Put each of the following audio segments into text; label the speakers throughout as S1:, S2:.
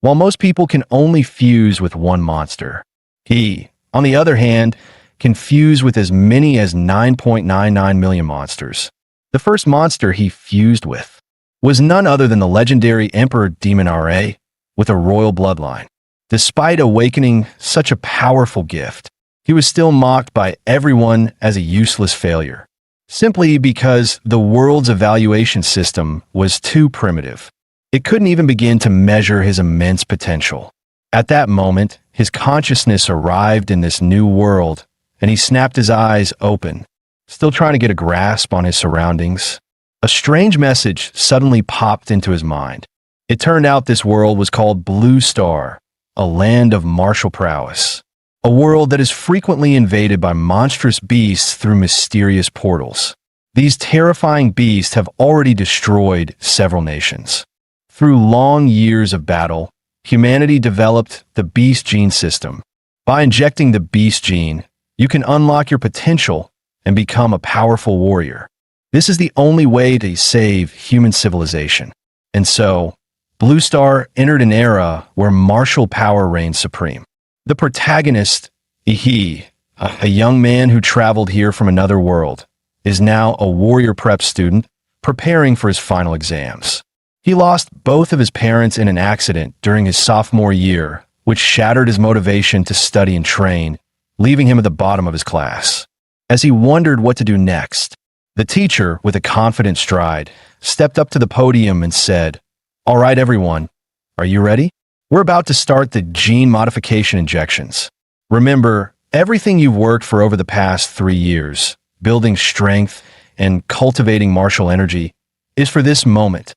S1: while most people can only fuse with one monster. He, on the other hand, can fuse with as many as 9.99 million monsters. The first monster he fused with was none other than the legendary Emperor Demon Ra with a royal bloodline. Despite awakening such a powerful gift, he was still mocked by everyone as a useless failure, simply because the world's evaluation system was too primitive. It couldn't even begin to measure his immense potential. At that moment, his consciousness arrived in this new world, and he snapped his eyes open, still trying to get a grasp on his surroundings. A strange message suddenly popped into his mind. It turned out this world was called Blue Star, a land of martial prowess. A world that is frequently invaded by monstrous beasts through mysterious portals. These terrifying beasts have already destroyed several nations. Through long years of battle, humanity developed the Beast Gene system. By injecting the Beast Gene, you can unlock your potential and become a powerful warrior. This is the only way to save human civilization. And so, Blue Star entered an era where martial power reigned supreme. The protagonist, Ihi, a young man who traveled here from another world, is now a warrior prep student preparing for his final exams. He lost both of his parents in an accident during his sophomore year, which shattered his motivation to study and train, leaving him at the bottom of his class. As he wondered what to do next, the teacher, with a confident stride, stepped up to the podium and said, "All right, everyone, are you ready? We're about to start the gene modification injections. Remember, everything you've worked for over the past 3 years, building strength and cultivating martial energy, is for this moment."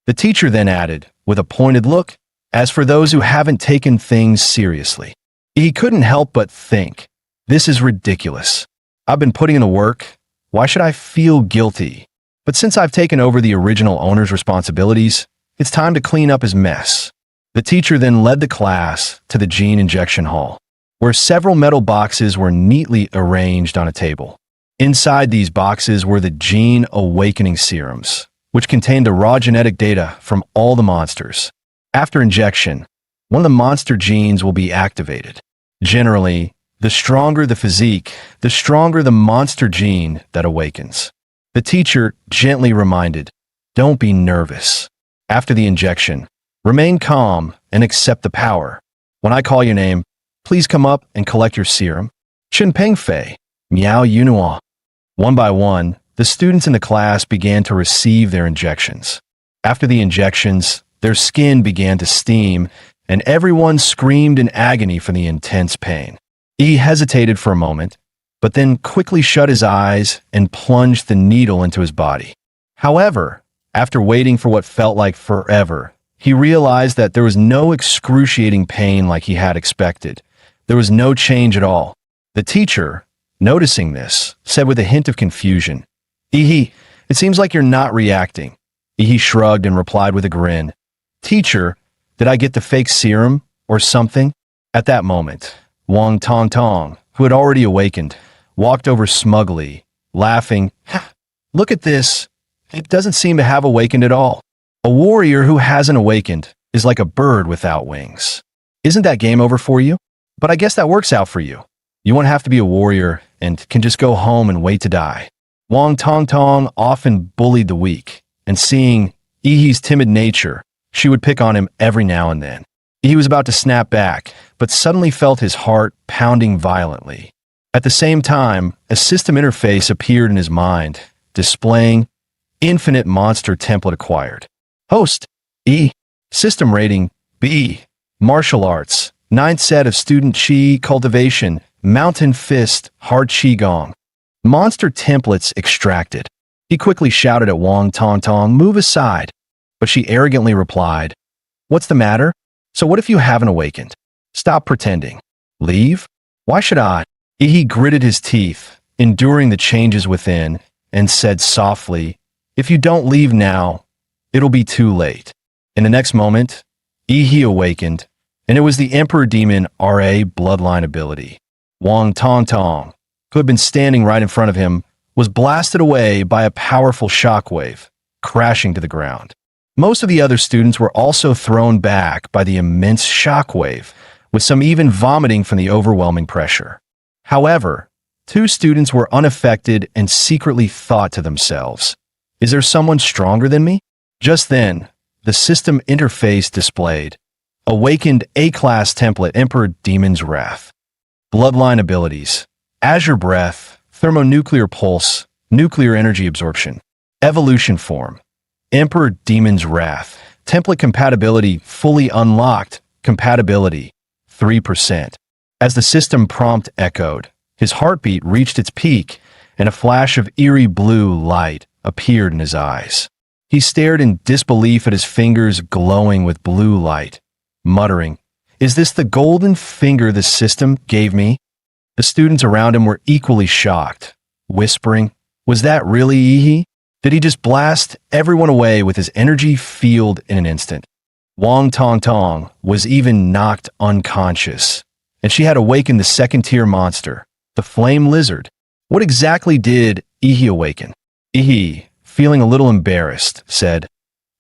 S1: The teacher then added, with a pointed look, "As for those who haven't taken things seriously." He couldn't help but think, "This is ridiculous. I've been putting in the work. Why should I feel guilty? But since I've taken over the original owner's responsibilities, it's time to clean up his mess." The teacher then led the class to the gene injection hall, where several metal boxes were neatly arranged on a table. Inside these boxes were the gene awakening serums, which contained the raw genetic data from all the monsters. After injection, one of the monster genes will be activated. Generally, the stronger the physique, the stronger the monster gene that awakens. The teacher gently reminded, "Don't be nervous. After the injection, remain calm and accept the power. When I call your name, please come up and collect your serum. Chen Peng Fei, Miao Yunua." One by one, the students in the class began to receive their injections. After the injections, their skin began to steam, and everyone screamed in agony from the intense pain. He hesitated for a moment, but then quickly shut his eyes and plunged the needle into his body. However, after waiting for what felt like forever, he realized that there was no excruciating pain like he had expected. There was no change at all. The teacher, noticing this, said with a hint of confusion, "Ihi, it seems like you're not reacting." Ihi shrugged and replied with a grin, "Teacher, did I get the fake serum or something?" At that moment, Wang Tong Tong, who had already awakened, walked over smugly, laughing. "Look at this. It doesn't seem to have awakened at all. A warrior who hasn't awakened is like a bird without wings. Isn't that game over for you? But I guess that works out for you. You won't have to be a warrior and can just go home and wait to die." Wang Tong Tong often bullied the weak, and seeing Ihi's timid nature, she would pick on him every now and then. He was about to snap back, but suddenly felt his heart pounding violently. At the same time, a system interface appeared in his mind, displaying Infinite Monster Template acquired. Host, E. System rating, B. Martial Arts, 9th set of Student Chi Cultivation, Mountain Fist, Hard Qigong. Monster templates extracted. He quickly shouted at Wang Tong Tong, "Move aside." But she arrogantly replied, "What's the matter? So what if you haven't awakened? Stop pretending. Leave? Why should I?" He gritted his teeth, enduring the changes within, and said softly, "If you don't leave now, it'll be too late." In the next moment, Ihi awakened, and it was the Emperor Demon Ra bloodline ability. Wang Tong Tong, who had been standing right in front of him, was blasted away by a powerful shockwave, crashing to the ground. Most of the other students were also thrown back by the immense shockwave, with some even vomiting from the overwhelming pressure. However, two students were unaffected and secretly thought to themselves, "Is there someone stronger than me?" Just then, the system interface displayed Awakened A-Class Template Emperor Demon's Wrath. Bloodline abilities: Azure Breath, Thermonuclear Pulse, Nuclear Energy Absorption. Evolution form: Emperor Demon's Wrath. Template compatibility fully unlocked. Compatibility 3%. As the system prompt echoed, his heartbeat reached its peak, and a flash of eerie blue light appeared in his eyes. He stared in disbelief at his fingers glowing with blue light, muttering, "Is this the golden finger the system gave me?" The students around him were equally shocked, whispering, "Was that really Ihi? Did he just blast everyone away with his energy field in an instant?" Wang Tong Tong was even knocked unconscious, and she had awakened the second-tier monster, the Flame Lizard. What exactly did Ihi awaken? Ihi, feeling a little embarrassed, said,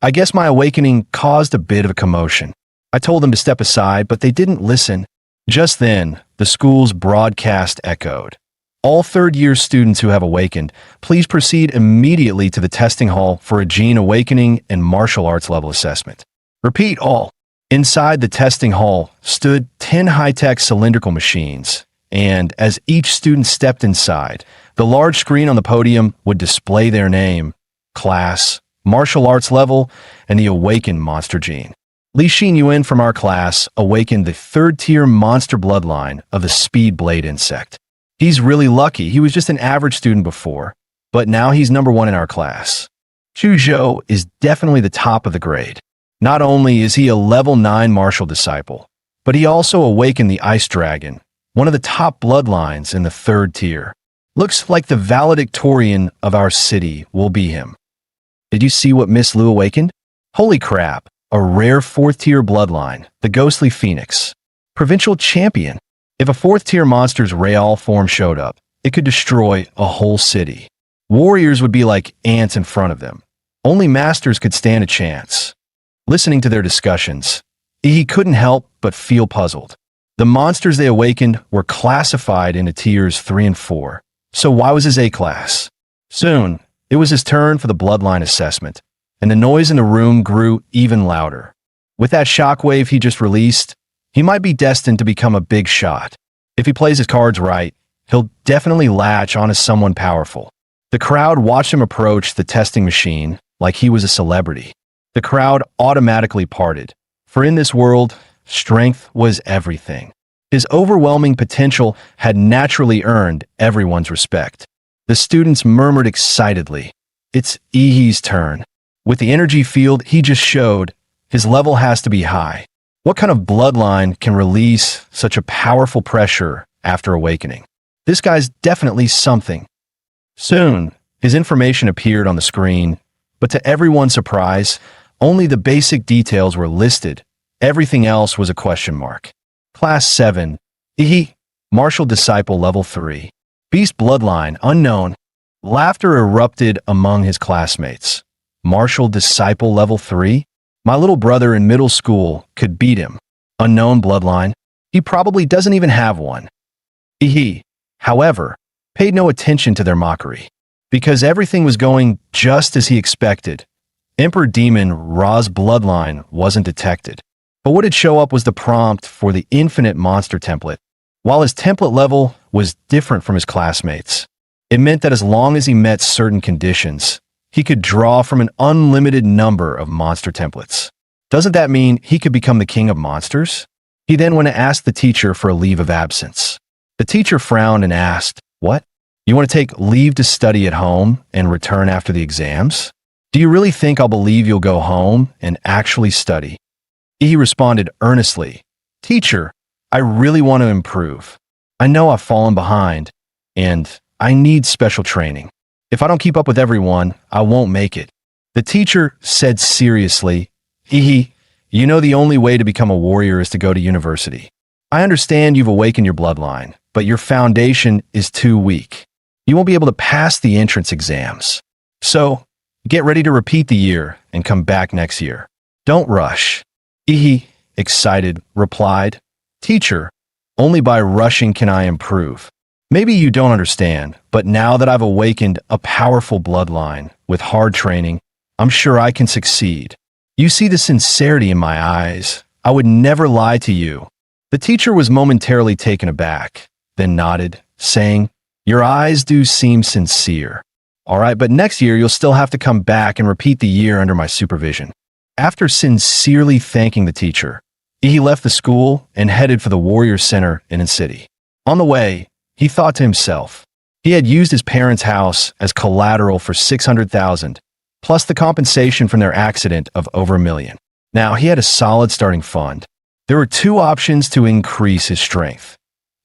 S1: "I guess my awakening caused a bit of a commotion. I told them to step aside, but they didn't listen." Just then, the school's broadcast echoed. "All third-year students who have awakened, please proceed immediately to the testing hall for a gene awakening and martial arts level assessment. Repeat all." Inside the testing hall stood 10 high-tech cylindrical machines, and as each student stepped inside, the large screen on the podium would display their name, class, martial arts level, and the awakened monster gene. Li Xin Yuan from our class awakened the third-tier monster bloodline of the speed blade insect. He's really lucky. He was just an average student before, but now he's number 1 in our class. Chu Zhou is definitely the top of the grade. Not only is he a level 9 martial disciple, but he also awakened the Ice Dragon, one of the top bloodlines in the 3rd tier. Looks like the valedictorian of our city will be him. Did you see what Miss Lu awakened? Holy crap, a rare 4th tier bloodline, the Ghostly Phoenix. Provincial champion. If a 4th tier monster's Real form showed up, it could destroy a whole city. Warriors would be like ants in front of them. Only masters could stand a chance. Listening to their discussions, he couldn't help but feel puzzled. The monsters they awakened were classified into tiers 3 and 4, so why was his A-class? Soon, it was his turn for the bloodline assessment, and the noise in the room grew even louder. With that shockwave he just released, he might be destined to become a big shot. If he plays his cards right, he'll definitely latch onto someone powerful. The crowd watched him approach the testing machine like he was a celebrity. The crowd automatically parted, for in this world, strength was everything. His overwhelming potential had naturally earned everyone's respect. The students murmured excitedly, "It's Ihi's turn." With the energy field he just showed, his level has to be high. What kind of bloodline can release such a powerful pressure after awakening? This guy's definitely something. Soon, his information appeared on the screen, but to everyone's surprise, only the basic details were listed. Everything else was a question mark. Class 7, Ihi, Martial Disciple Level 3. Beast Bloodline, unknown. Laughter erupted among his classmates. Martial Disciple Level 3? My little brother in middle school could beat him. Unknown bloodline? He probably doesn't even have one. Ihi, however, paid no attention to their mockery. Because everything was going just as he expected. Emperor Demon Ra's bloodline wasn't detected. But what did show up was the prompt for the infinite monster template. While his template level was different from his classmates, it meant that as long as he met certain conditions, he could draw from an unlimited number of monster templates. Doesn't that mean he could become the king of monsters? He then went to ask the teacher for a leave of absence. The teacher frowned and asked, "What? You want to take leave to study at home and return after the exams? Do you really think I'll believe you'll go home and actually study?" He responded earnestly, "Teacher, I really want to improve. I know I've fallen behind, and I need special training. If I don't keep up with everyone, I won't make it." The teacher said seriously, "Ihi, you know the only way to become a warrior is to go to university. I understand you've awakened your bloodline, but your foundation is too weak. You won't be able to pass the entrance exams. So, Get ready to repeat the year and come back next year. Don't rush. Ihi, excited, replied, Teacher, only by rushing can I improve. Maybe you don't understand, but now that I've awakened a powerful bloodline with hard training, I'm sure I can succeed. You see the sincerity in my eyes. I would never lie to you. The teacher was momentarily taken aback, then nodded, saying, Your eyes do seem sincere. All right, but next year you'll still have to come back and repeat the year under my supervision. After sincerely thanking the teacher, he left the school and headed for the Warrior Center in the city. On the way, he thought to himself, he had used his parents' house as collateral for $600,000, plus the compensation from their accident of over $1 million. Now, he had a solid starting fund. There were two options to increase his strength.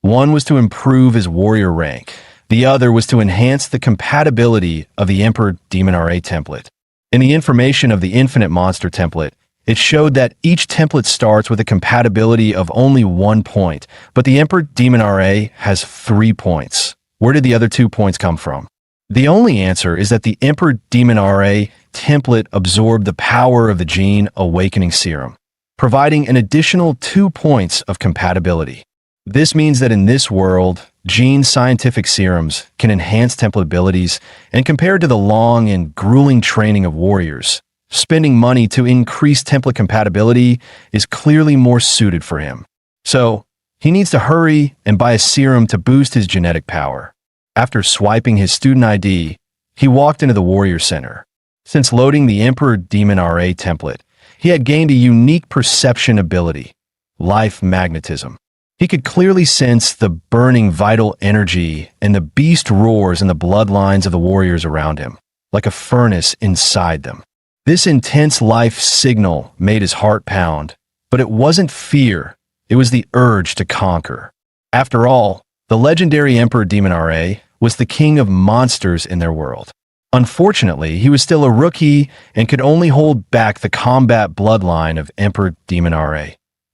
S1: One was to improve his warrior rank. The other was to enhance the compatibility of the Emperor Demon RA template. In the information of the Infinite Monster template, it showed that each template starts with a compatibility of only 1 point, but the Emperor Demon RA has 3 points. Where did the other 2 points come from? The only answer is that the Emperor Demon RA template absorbed the power of the Gene Awakening Serum, providing an additional 2 points of compatibility. This means that in this world, Gene scientific serums can enhance template abilities, and compared to the long and grueling training of warriors, spending money to increase template compatibility is clearly more suited for him. So, he needs to hurry and buy a serum to boost his genetic power. After swiping his student ID, he walked into the Warrior Center. Since loading the Emperor Demon RA template, he had gained a unique perception ability, life magnetism. He could clearly sense the burning vital energy and the beast roars in the bloodlines of the warriors around him, like a furnace inside them. This intense life signal made his heart pound, but it wasn't fear, it was the urge to conquer. After all, the legendary Emperor Demon RA was the king of monsters in their world. Unfortunately, he was still a rookie and could only hold back the combat bloodline of Emperor Demon RA,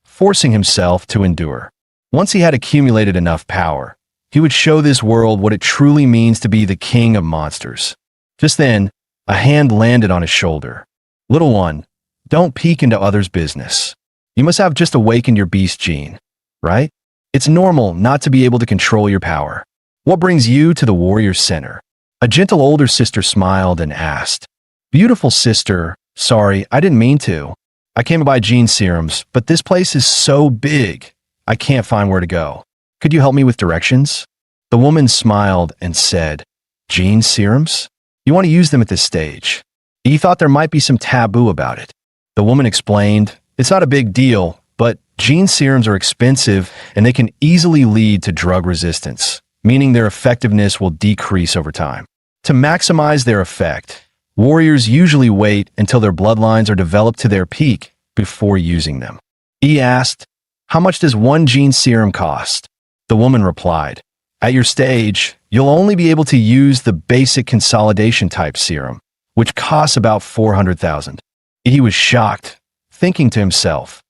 S1: forcing himself to endure. Once he had accumulated enough power, he would show this world what it truly means to be the king of monsters. Just then, a hand landed on his shoulder. Little one, don't peek into others' business. You must have just awakened your beast gene, right? It's normal not to be able to control your power. What brings you to the Warrior Center? A gentle older sister smiled and asked, Beautiful sister, sorry, I didn't mean to. I came to buy gene serums, but this place is so big. I can't find where to go. Could you help me with directions? The woman smiled and said, Gene serums? You want to use them at this stage. He thought there might be some taboo about it. The woman explained, It's not a big deal, but gene serums are expensive and they can easily lead to drug resistance, meaning their effectiveness will decrease over time. To maximize their effect, warriors usually wait until their bloodlines are developed to their peak before using them. He asked, How much does one gene serum cost? The woman replied, At your stage, you'll only be able to use the basic consolidation type serum, which costs about $400,000. He was shocked, thinking to himself,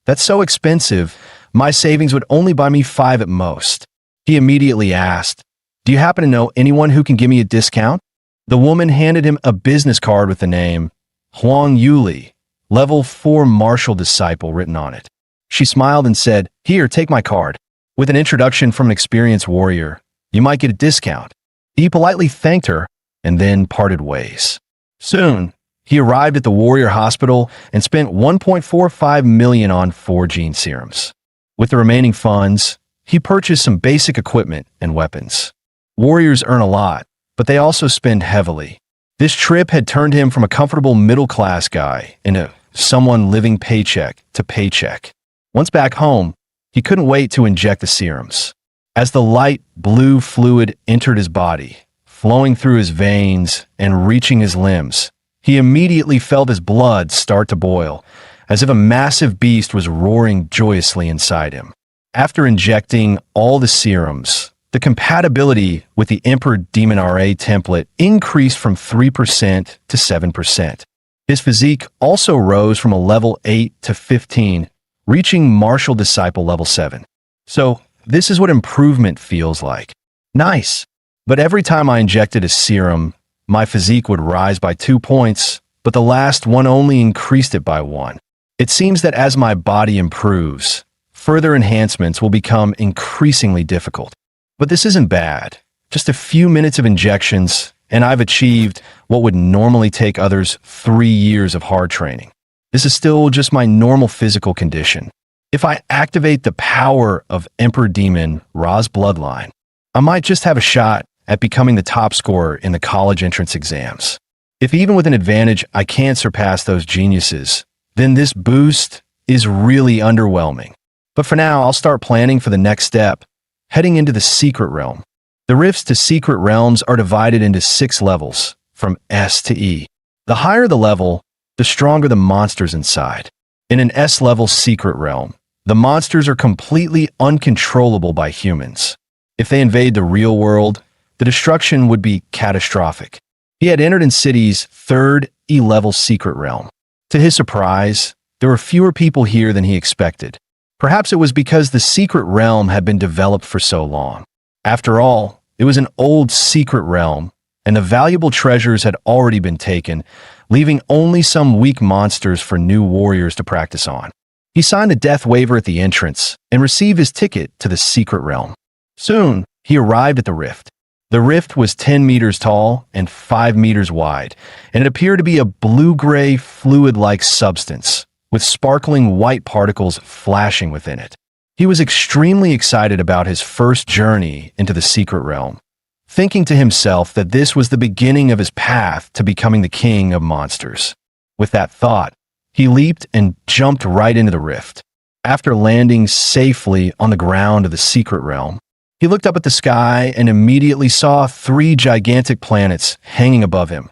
S1: That's so expensive, my savings would only buy me 5 at most. He immediately asked, Do you happen to know anyone who can give me a discount? The woman handed him a business card with the name Huang Yuli, Level 4 Martial Disciple written on it. She smiled and said, Here, take my card. With an introduction from an experienced warrior, you might get a discount. He politely thanked her and then parted ways. Soon, he arrived at the Warrior Hospital and spent $1.45 million on 4 gene serums. With the remaining funds, he purchased some basic equipment and weapons. Warriors earn a lot, but they also spend heavily. This trip had turned him from a comfortable middle-class guy into someone living paycheck to paycheck. Once back home, he couldn't wait to inject the serums. As the light blue fluid entered his body, flowing through his veins and reaching his limbs, he immediately felt his blood start to boil, as if a massive beast was roaring joyously inside him. After injecting all the serums, the compatibility with the Emperor Demon RA template increased from 3% to 7%. His physique also rose from a level 8 to 15, reaching Martial Disciple level 7. So, this is what improvement feels like. Nice. But every time I injected a serum, my physique would rise by 2 points, but the last one only increased it by 1. It seems that as my body improves, further enhancements will become increasingly difficult. But this isn't bad. Just a few minutes of injections, and I've achieved what would normally take others 3 years of hard training. This is still just my normal physical condition. If I activate the power of Emperor Demon Ra's bloodline, I might just have a shot at becoming the top scorer in the college entrance exams. If even with an advantage I can't surpass those geniuses, then this boost is really underwhelming. But for now, I'll start planning for the next step, heading into the Secret Realm. The rifts to Secret Realms are divided into 6 levels, from S to E. The higher the level, the stronger the monsters inside. In an S-level Secret Realm, the monsters are completely uncontrollable by humans. If they invade the real world, the destruction would be catastrophic. He had entered in City's 3rd E-level Secret Realm. To his surprise, there were fewer people here than he expected. Perhaps it was because the Secret Realm had been developed for so long. After all, it was an old secret realm, and the valuable treasures had already been taken, leaving only some weak monsters for new warriors to practice on. He signed a death waiver at the entrance and received his ticket to the Secret Realm. Soon, he arrived at the rift. The rift was 10 meters tall and 5 meters wide, and it appeared to be a blue-gray, fluid-like substance, with sparkling white particles flashing within it. He was extremely excited about his first journey into the Secret Realm, thinking to himself that this was the beginning of his path to becoming the king of monsters. With that thought, he leaped and jumped right into the rift. After landing safely on the ground of the Secret Realm, he looked up at the sky and immediately saw 3 gigantic planets hanging above him: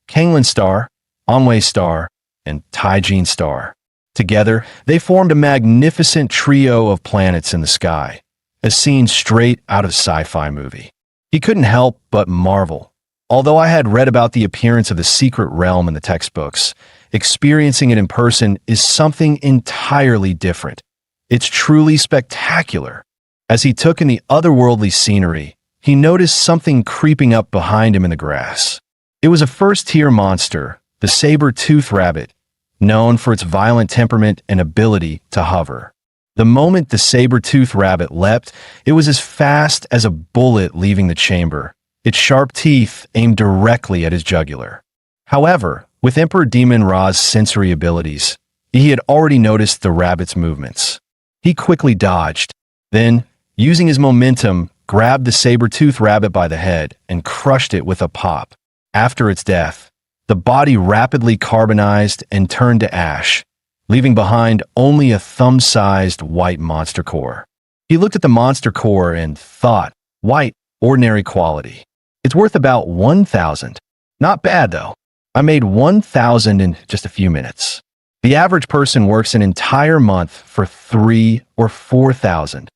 S1: Kanglin Star, Onway Star, and Taijin Star. Together, they formed a magnificent trio of planets in the sky, a scene straight out of a sci-fi movie. He couldn't help but marvel. Although I had read about the appearance of the Secret Realm in the textbooks, experiencing it in person is something entirely different. It's truly spectacular. As he took in the otherworldly scenery, he noticed something creeping up behind him in the grass. It was a first-tier monster, the saber-toothed rabbit, known for its violent temperament and ability to hover. The moment the saber-toothed rabbit leapt, it was as fast as a bullet leaving the chamber, its sharp teeth aimed directly at his jugular. However, with Emperor Demon Ra's sensory abilities, he had already noticed the rabbit's movements. He quickly dodged, then, using his momentum, grabbed the saber-toothed rabbit by the head and crushed it with a pop. After its death, the body rapidly carbonized and turned to ash, leaving behind only a thumb-sized white monster core. He looked at the monster core and thought, white, ordinary quality. It's worth about 1,000. Not bad, though. I made 1,000 in just a few minutes. The average person works an entire month for 3 or 4,000.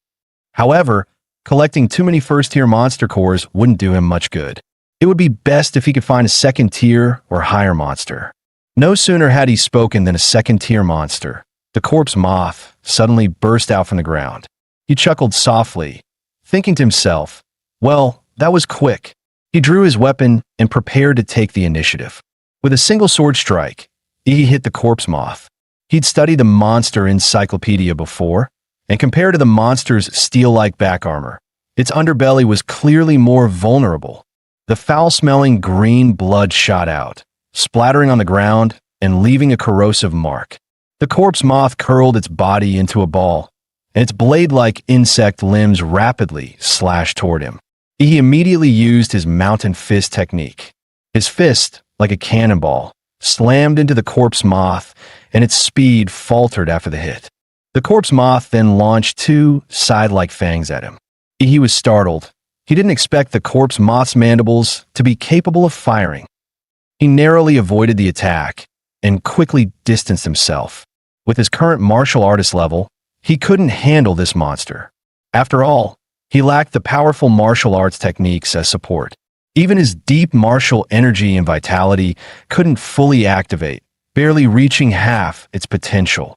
S1: However, collecting too many first-tier monster cores wouldn't do him much good. It would be best if he could find a second-tier or higher monster. No sooner had he spoken than a second-tier monster, the corpse moth, suddenly burst out from the ground. He chuckled softly, thinking to himself, well, that was quick. He drew his weapon and prepared to take the initiative. With a single sword strike, he hit the corpse moth. He'd studied the monster encyclopedia before, and compared to the monster's steel-like back armor, its underbelly was clearly more vulnerable. The foul-smelling green blood shot out, splattering on the ground and leaving a corrosive mark. The corpse moth curled its body into a ball, and its blade-like insect limbs rapidly slashed toward him. He immediately used his mountain fist technique. His fist, like a cannonball, slammed into the corpse moth, and its speed faltered after the hit. The corpse moth then launched 2 side-like fangs at him. He was startled. He didn't expect the corpse moth's mandibles to be capable of firing. He narrowly avoided the attack and quickly distanced himself. With his current martial artist level, he couldn't handle this monster. After all, he lacked the powerful martial arts techniques as support. Even his deep martial energy and vitality couldn't fully activate, barely reaching half its potential.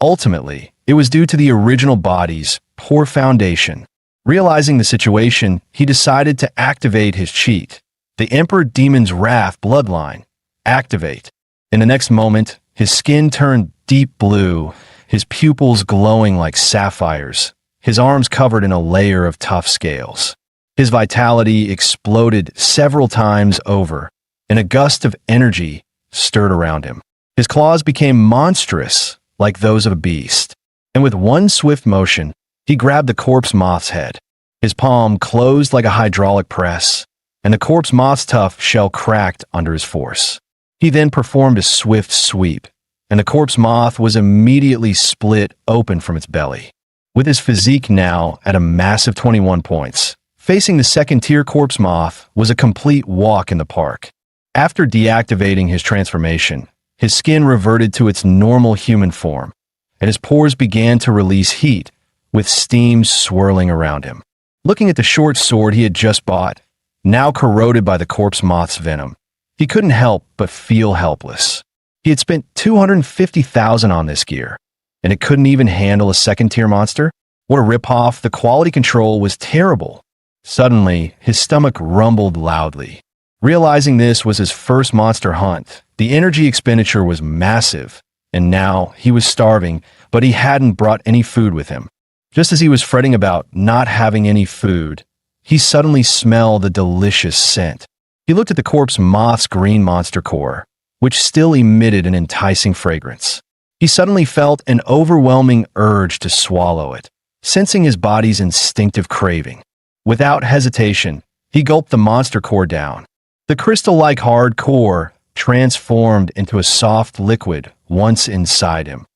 S1: Ultimately, it was due to the original body's poor foundation. Realizing the situation, he decided to activate his cheat, The Emperor Demon's Wrath bloodline. Activate. In the next moment, his skin turned deep blue, his pupils glowing like sapphires, his arms covered in a layer of tough scales. His vitality exploded several times over, and a gust of energy stirred around him. His claws became monstrous, like those of a beast, and with one swift motion, he grabbed the corpse moth's head. His palm closed like a hydraulic press, and the corpse moth's tough shell cracked under his force. He then performed a swift sweep, and the corpse moth was immediately split open from its belly. With his physique now at a massive 21 points, facing the second-tier corpse moth was a complete walk in the park. After deactivating his transformation, his skin reverted to its normal human form, and his pores began to release heat, with steam swirling around him. Looking at the short sword he had just bought, now corroded by the corpse moth's venom, he couldn't help but feel helpless. He had spent $250,000 on this gear, and it couldn't even handle a second-tier monster? What a ripoff. The quality control was terrible. Suddenly, his stomach rumbled loudly. Realizing this was his first monster hunt, the energy expenditure was massive, and now he was starving, but he hadn't brought any food with him. Just as he was fretting about not having any food, he suddenly smelled a delicious scent. He looked at the corpse moth's green monster core, which still emitted an enticing fragrance. He suddenly felt an overwhelming urge to swallow it, sensing his body's instinctive craving. Without hesitation, he gulped the monster core down. The crystal-like hard core transformed into a soft liquid once inside him,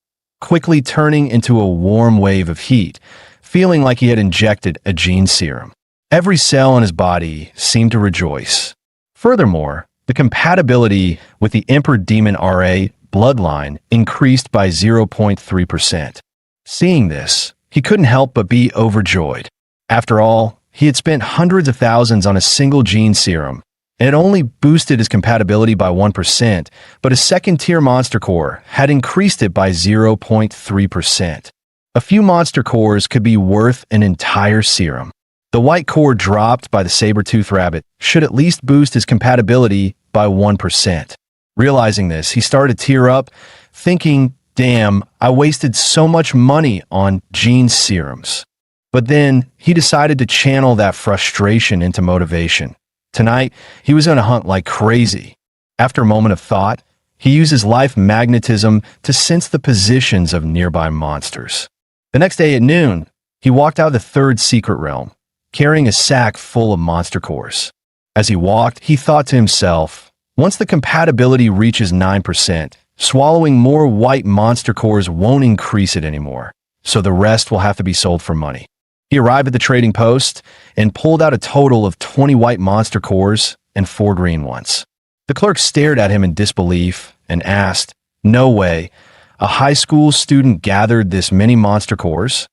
S1: quickly turning into a warm wave of heat, feeling like he had injected a gene serum. Every cell in his body seemed to rejoice. Furthermore, the compatibility with the Emperor Demon RA bloodline increased by 0.3%. Seeing this, he couldn't help but be overjoyed. After all, he had spent hundreds of thousands on a single gene serum, and it only boosted his compatibility by 1%, but his second-tier monster core had increased it by 0.3%. A few monster cores could be worth an entire serum. The white core dropped by the saber-tooth rabbit should at least boost his compatibility by 1%. Realizing this, he started to tear up, thinking, damn, I wasted so much money on gene serums. But then he decided to channel that frustration into motivation. Tonight, he was going to hunt like crazy. After a moment of thought, he used his life magnetism to sense the positions of nearby monsters. The next day at noon, he walked out of the third secret realm, carrying a sack full of monster cores. As he walked, he thought to himself, once the compatibility reaches 9%, swallowing more white monster cores won't increase it anymore, so the rest will have to be sold for money. He arrived at the trading post and pulled out a total of 20 white monster cores and 4 green ones. The clerk stared at him in disbelief and asked, "No way, a high school student gathered this many monster cores?"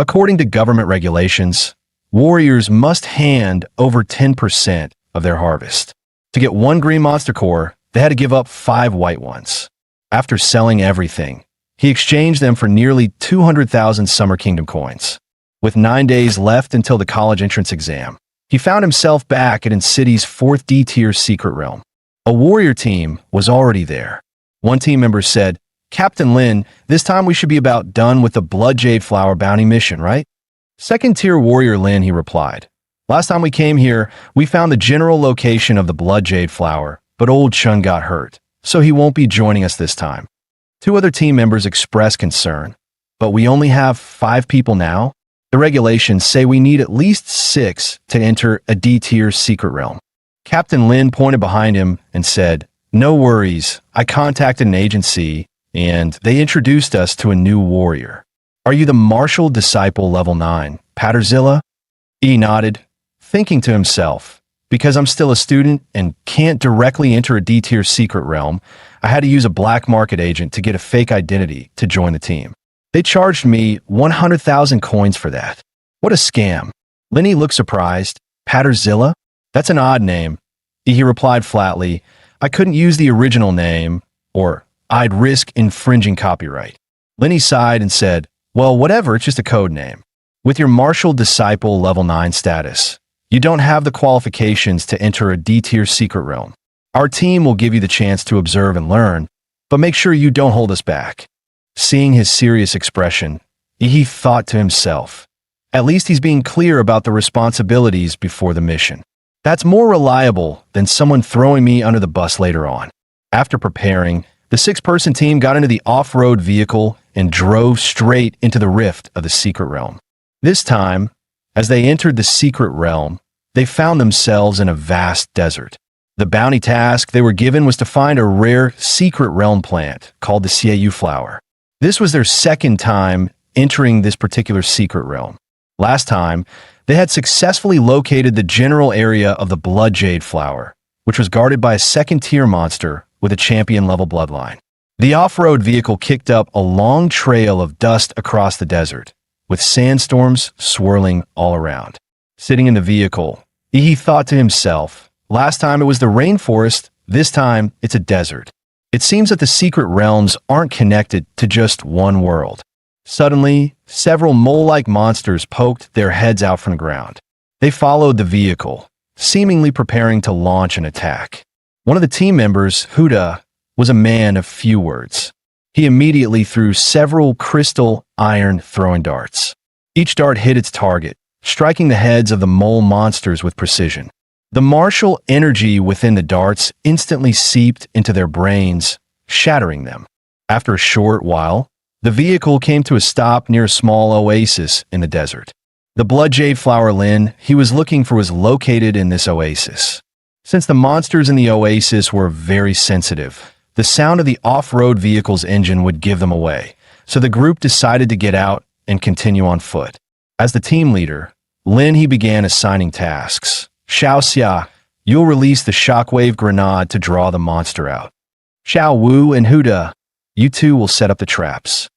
S1: According to government regulations, warriors must hand over 10% of their harvest. To get 1 green monster core, they had to give up 5 white ones. After selling everything, he exchanged them for nearly 200,000 Summer Kingdom coins. With 9 days left until the college entrance exam, he found himself back at City's 4th D-tier secret realm. A warrior team was already there. One team member said, "Captain Lin, this time we should be about done with the Blood Jade Flower bounty mission, right?" "Second-tier warrior Lin," he replied. "Last time we came here, we found the general location of the Blood Jade Flower, but old Chun got hurt, so he won't be joining us this time." 2 other team members expressed concern. "But we only have 5 people now? The regulations say we need at least 6 to enter a D-tier secret realm." Captain Lin pointed behind him and said, "No worries, I contacted an agency, and they introduced us to a new warrior. Are you the Martial Disciple level 9, Patterzilla?" E nodded, thinking to himself, because I'm still a student and can't directly enter a D-tier secret realm, I had to use a black market agent to get a fake identity to join the team. They charged me 100,000 coins for that. What a scam. Lenny looked surprised. "Patterzilla? That's an odd name." He replied flatly, "I couldn't use the original name, or I'd risk infringing copyright." Lenny sighed and said, "Well, whatever, it's just a code name. With your Martial Disciple level 9 status, You don't have the qualifications to enter a D-tier secret realm. Our team will give you the chance to observe and learn, but make sure you don't hold us back." Seeing his serious expression, he thought to himself, "At least he's being clear about the responsibilities before the mission. That's more reliable than someone throwing me under the bus later on." After preparing, the six-person team got into the off-road vehicle and drove straight into the rift of the secret realm. This time, as they entered the secret realm, they found themselves in a vast desert. The bounty task they were given was to find a rare secret realm plant called the Xiaoyu flower. This was their second time entering this particular secret realm. Last time, they had successfully located the general area of the blood jade flower, which was guarded by a second-tier monster with a champion-level bloodline. The off-road vehicle kicked up a long trail of dust across the desert, with sandstorms swirling all around. Sitting in the vehicle, he thought to himself, "Last time it was the rainforest, this time it's a desert. It seems that the secret realms aren't connected to just one world." Suddenly, several mole-like monsters poked their heads out from the ground. They followed the vehicle, seemingly preparing to launch an attack. One of the team members, Huda, was a man of few words. He immediately threw several crystal iron throwing darts. Each dart hit its target, striking the heads of the mole monsters with precision. The martial energy within the darts instantly seeped into their brains, shattering them. After a short while, the vehicle came to a stop near a small oasis in the desert. The blood jade flower Lin he was looking for was located in this oasis. Since the monsters in the oasis were very sensitive, the sound of the off-road vehicle's engine would give them away, so the group decided to get out and continue on foot. As the team leader, Lin he began assigning tasks. "Xiao Xia, you'll release the shockwave grenade to draw the monster out. Xiao Wu and Huda, you two will set up the traps.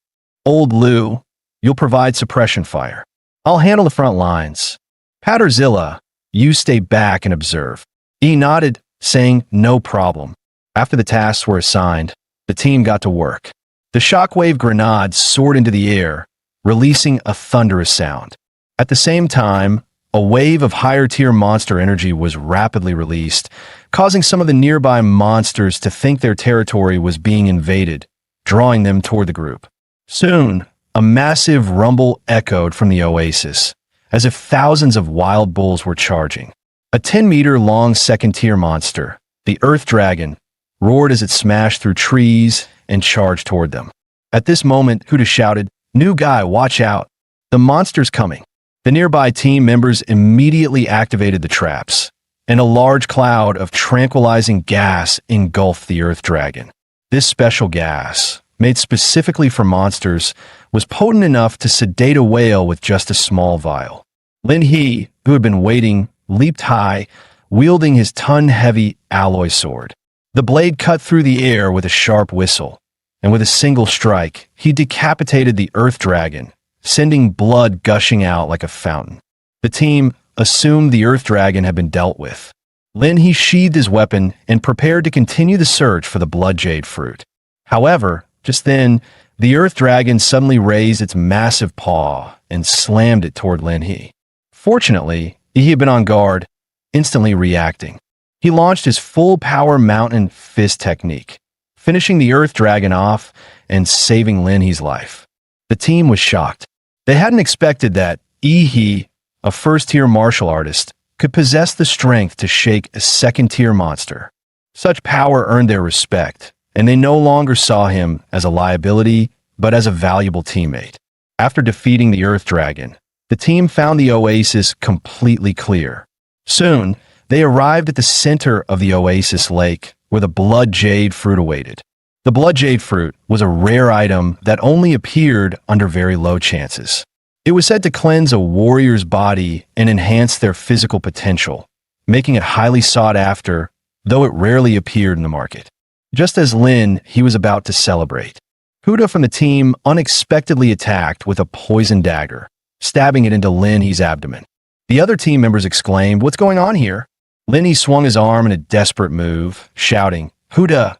S1: Old Lu, you'll provide suppression fire. I'll handle the front lines. Patterzilla, you stay back and observe." He nodded, saying, "No problem." After the tasks were assigned, the team got to work. The shockwave grenade soared into the air, releasing a thunderous sound. At the same time, a wave of higher-tier monster energy was rapidly released, causing some of the nearby monsters to think their territory was being invaded, drawing them toward the group. Soon, a massive rumble echoed from the oasis, as if thousands of wild bulls were charging. A 10-meter-long second-tier monster, the Earth Dragon, roared as it smashed through trees and charged toward them. At this moment, Huda shouted, "New guy, watch out! The monster's coming!" The nearby team members immediately activated the traps, and a large cloud of tranquilizing gas engulfed the Earth Dragon. This special gas, made specifically for monsters, was potent enough to sedate a whale with just a small vial. Lin He, who had been waiting, leaped high, wielding his ton-heavy alloy sword. The blade cut through the air with a sharp whistle, and with a single strike, he decapitated the Earth Dragon, sending blood gushing out like a fountain. The team assumed the Earth Dragon had been dealt with. Lin He sheathed his weapon and prepared to continue the search for the blood jade fruit. However, just then, the Earth Dragon suddenly raised its massive paw and slammed it toward Lin He. Fortunately, he had been on guard, instantly reacting. He launched his full-power mountain fist technique, finishing the Earth Dragon off and saving Lin He's life. The team was shocked. They hadn't expected that He, a first-tier martial artist, could possess the strength to shake a second-tier monster. Such power earned their respect, and they no longer saw him as a liability, but as a valuable teammate. After defeating the Earth Dragon, the team found the oasis completely clear. Soon, they arrived at the center of the oasis lake, where the blood jade fruit awaited. The blood jade fruit was a rare item that only appeared under very low chances. It was said to cleanse a warrior's body and enhance their physical potential, making it highly sought after, though it rarely appeared in the market. Just as Lin he was about to celebrate, Huda from the team unexpectedly attacked with a poison dagger, stabbing it into Lin He's abdomen. The other team members exclaimed, "What's going on here?" Lin He swung his arm in a desperate move, shouting, "Huda,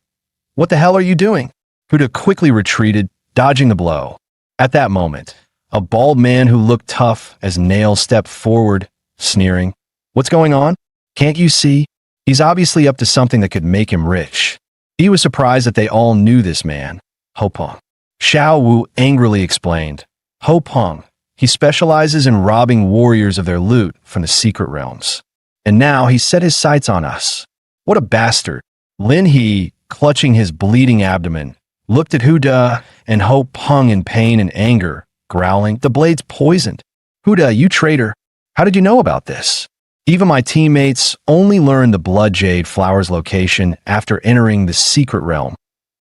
S1: what the hell are you doing?" Huda quickly retreated, dodging the blow. At that moment, a bald man who looked tough as nails stepped forward, sneering, What's going on? Can't you see? He's obviously up to something that could make him rich. He was surprised that they all knew this man, Ho Peng. Xiao Wu angrily explained. Ho Peng. He specializes in robbing warriors of their loot from the secret realms. And now he set his sights on us. What a bastard. Lin He, clutching his bleeding abdomen, looked at Huda and Ho Peng in pain and anger, growling, "The blade's poisoned. Huda, you traitor. How did you know about this?" Even my teammates only learned the blood jade flower's location after entering the secret realm.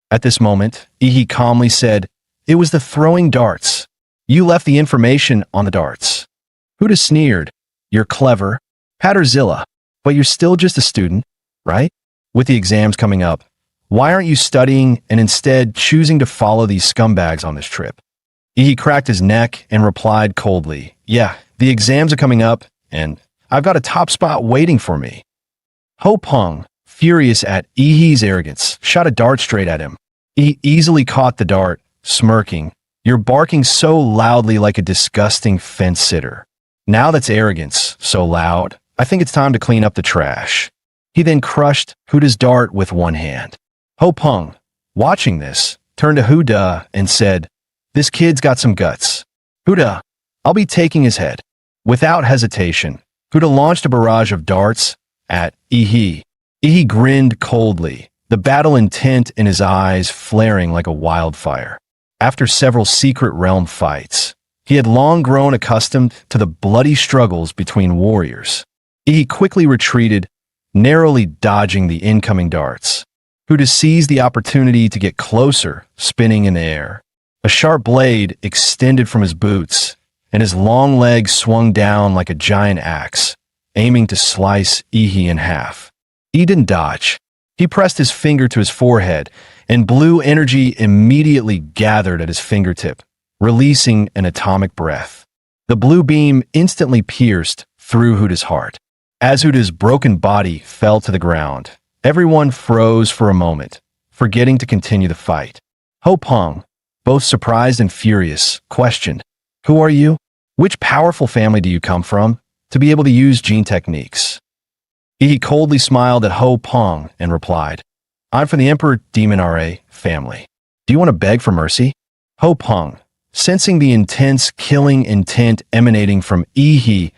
S1: At this moment, Ihi calmly said, "It was the throwing darts. You left the information on the darts." Huda sneered, "You're clever, Patterzilla, but you're still just a student, right? With the exams coming up, why aren't you studying and instead choosing to follow these scumbags on this trip?" Ihi cracked his neck and replied coldly, "Yeah, the exams are coming up, and I've got a top spot waiting for me." Ho Peng, furious at Ihi's arrogance, shot a dart straight at him. He easily caught the dart, smirking, "You're barking so loudly like a disgusting fence sitter. Now that's arrogance, so loud. I think it's time to clean up the trash." He then crushed Huda's dart with one hand. Ho Peng, watching this, turned to Huda and said, "This kid's got some guts. Huda, I'll be taking his head." Without hesitation, Huda launched a barrage of darts at Ihi. Ihi grinned coldly, the battle intent in his eyes flaring like a wildfire. After several secret realm fights, he had long grown accustomed to the bloody struggles between warriors. Ihi quickly retreated, narrowly dodging the incoming darts. Huda seized the opportunity to get closer, spinning in the air. A sharp blade extended from his boots, and his long legs swung down like a giant axe, aiming to slice Ihi in half. He didn't dodge. He pressed his finger to his forehead, and blue energy immediately gathered at his fingertip, releasing an atomic breath. The blue beam instantly pierced through Huda's heart. As Huda's broken body fell to the ground, everyone froze for a moment, forgetting to continue the fight. Ho Peng, both surprised and furious, questioned, "Who are you? Which powerful family do you come from to be able to use gene techniques?" He coldly smiled at Ho Peng and replied, "I'm from the Emperor Demon RA family. Do you want to beg for mercy?" Ho Peng, sensing the intense killing intent emanating from Ihi,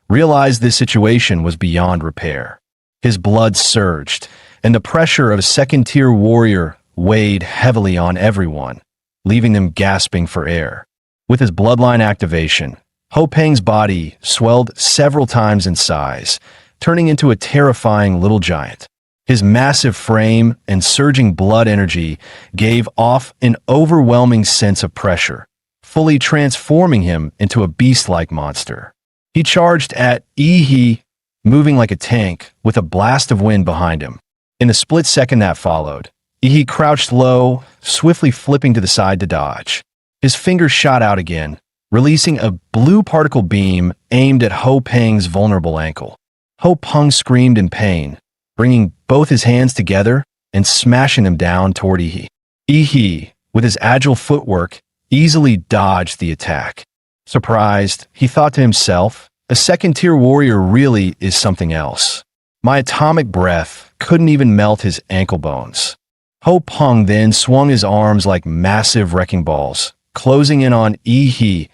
S1: realized this situation was beyond repair. His blood surged, and the pressure of a second-tier warrior weighed heavily on everyone, leaving them gasping for air. With his bloodline activation, Ho Peng's body swelled several times in size, turning into a terrifying little giant. His massive frame and surging blood energy gave off an overwhelming sense of pressure, fully transforming him into a beast-like monster. He charged at Ihi, moving like a tank, with a blast of wind behind him. In the split second that followed, Ihi crouched low, swiftly flipping to the side to dodge. His fingers shot out again, releasing a blue particle beam aimed at Ho Peng's vulnerable ankle. Ho Peng screamed in pain, bringing both his hands together and smashing them down toward Ihi. Ihi, with his agile footwork, easily dodged the attack. Surprised, he thought to himself, "A second-tier warrior really is something else. My atomic breath couldn't even melt his ankle bones." Ho Peng then swung his arms like massive wrecking balls, closing in on Ihi,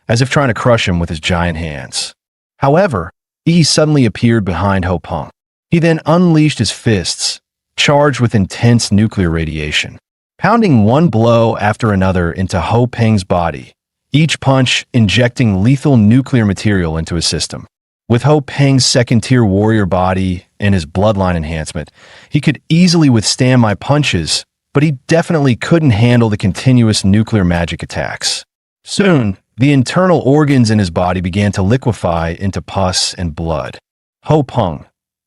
S1: as if trying to crush him with his giant hands. However, Ihi suddenly appeared behind Ho Peng. He then unleashed his fists, charged with intense nuclear radiation, pounding one blow after another into Ho Peng's body, each punch injecting lethal nuclear material into his system. With Ho Peng's second-tier warrior body and his bloodline enhancement, he could easily withstand my punches, but he definitely couldn't handle the continuous nuclear magic attacks. Soon, the internal organs in his body began to liquefy into pus and blood. Ho Peng,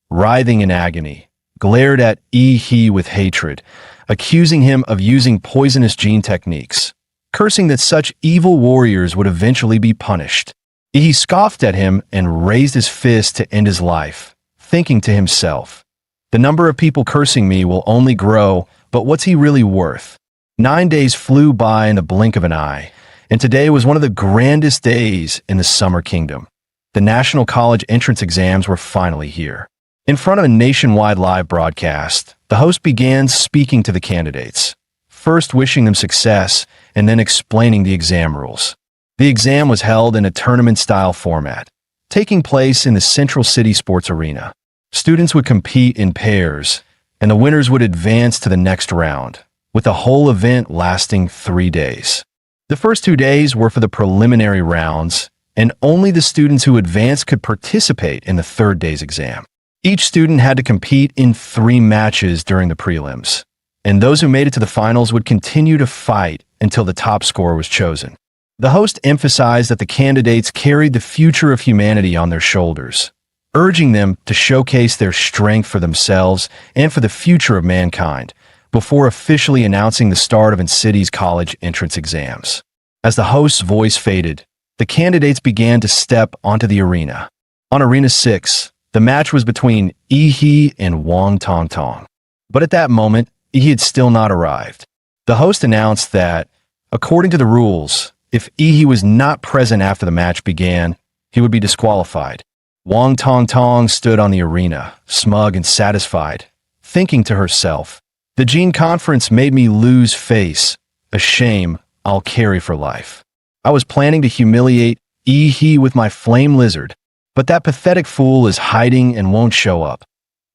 S1: writhing in agony, glared at Ihi with hatred, accusing him of using poisonous gene techniques, cursing that such evil warriors would eventually be punished. He scoffed at him and raised his fist to end his life, thinking to himself, "The number of people cursing me will only grow, but what's he really worth?" 9 days flew by in the blink of an eye, and today was one of the grandest days in the Summer Kingdom. The national college entrance exams were finally here. In front of a nationwide live broadcast, the host began speaking to the candidates, first wishing them success and then explaining the exam rules. The exam was held in a tournament-style format, taking place in the Central City Sports Arena. Students would compete in pairs, and the winners would advance to the next round, with the whole event lasting 3 days. The first 2 days were for the preliminary rounds, and only the students who advanced could participate in the third day's exam. Each student had to compete in 3 matches during the prelims, and those who made it to the finals would continue to fight until the top scorer was chosen. The host emphasized that the candidates carried the future of humanity on their shoulders, urging them to showcase their strength for themselves and for the future of mankind, before officially announcing the start of City's college entrance exams. As the host's voice faded, the candidates began to step onto the arena. On Arena 6, the match was between Yi and Wang Tongtong. But at that moment, Yi had still not arrived. The host announced that, according to the rules, if Yi was not present after the match began, he would be disqualified. Wang Tongtong stood on the arena, smug and satisfied, thinking to herself, "The Gene Conference made me lose face, a shame I'll carry for life. I was planning to humiliate Yi with my flame lizard, but that pathetic fool is hiding and won't show up.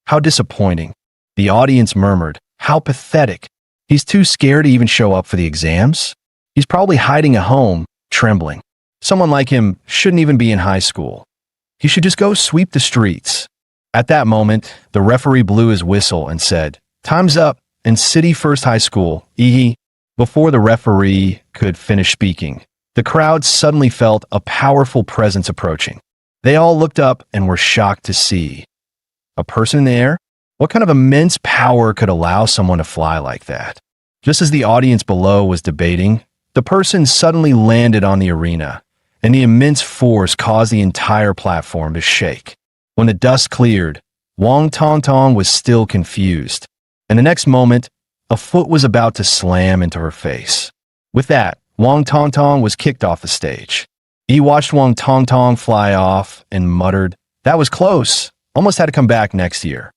S1: How disappointing." The audience murmured, "How pathetic. He's too scared to even show up for the exams. He's probably hiding at home, trembling. Someone like him shouldn't even be in high school. He should just go sweep the streets." At that moment, the referee blew his whistle and said, "Time's up in City First High School, Yi." Before the referee could finish speaking, the crowd suddenly felt a powerful presence approaching. They all looked up and were shocked to see a person in the air. What kind of immense power could allow someone to fly like that? Just as the audience below was debating, the person suddenly landed on the arena, and the immense force caused the entire platform to shake. When the dust cleared, Wang Tongtong was still confused, and the next moment, a foot was about to slam into her face. With that, Wang Tongtong was kicked off the stage. He watched Wang Tongtong fly off and muttered, "That was close. Almost had to come back next year."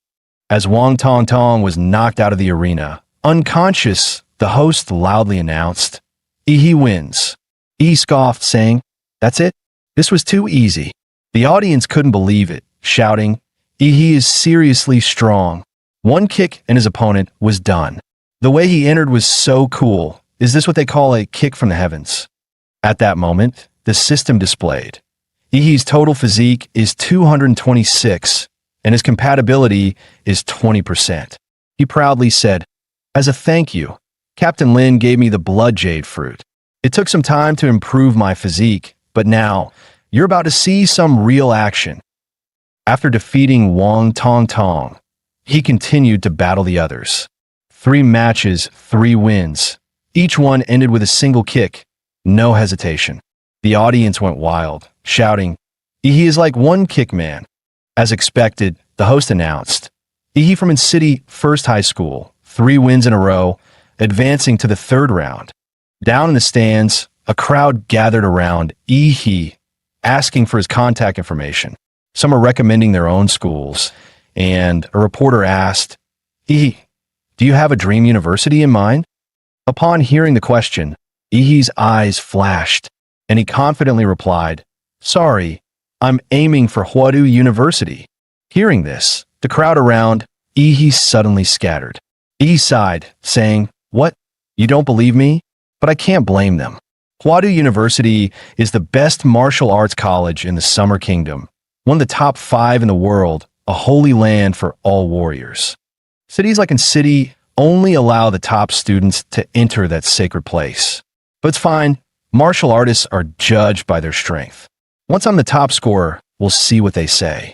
S1: As Wang Tongtong was knocked out of the arena, unconscious, the host loudly announced, "Yi wins." Yi scoffed, saying, "That's it? This was too easy." The audience couldn't believe it, shouting, "Yi is seriously strong." One kick and his opponent was done. The way he entered was so cool. Is this what they call a kick from the heavens? At that moment, the system displayed. Yi's total physique is 226, and his compatibility is 20%. He proudly said, "As a thank you, Captain Lin gave me the blood jade fruit. It took some time to improve my physique, but now you're about to see some real action." After defeating Wang Tongtong, he continued to battle the others. 3 matches, 3 wins. Each one ended with a single kick, no hesitation. The audience went wild, shouting, "Yi is like one kick man." As expected, the host announced, Yi from City First High School, 3 wins in a row, advancing to the 3rd round. Down in the stands, a crowd gathered around Yi, asking for his contact information. Some are recommending their own schools, and a reporter asked, "Yi, do you have a dream university in mind?" Upon hearing the question, Yi's eyes flashed, and he confidently replied, "Sorry, I'm aiming for Huadu University." Hearing this, the crowd around Yi suddenly scattered. Yi sighed, saying, "What? You don't believe me? But I can't blame them. Huadu University is the best martial arts college in the Summer Kingdom, one of the top 5 in the world, a holy land for all warriors. Cities like in City only allow the top students to enter that sacred place. But it's fine. Martial artists are judged by their strength. Once I'm the top scorer, we'll see what they say."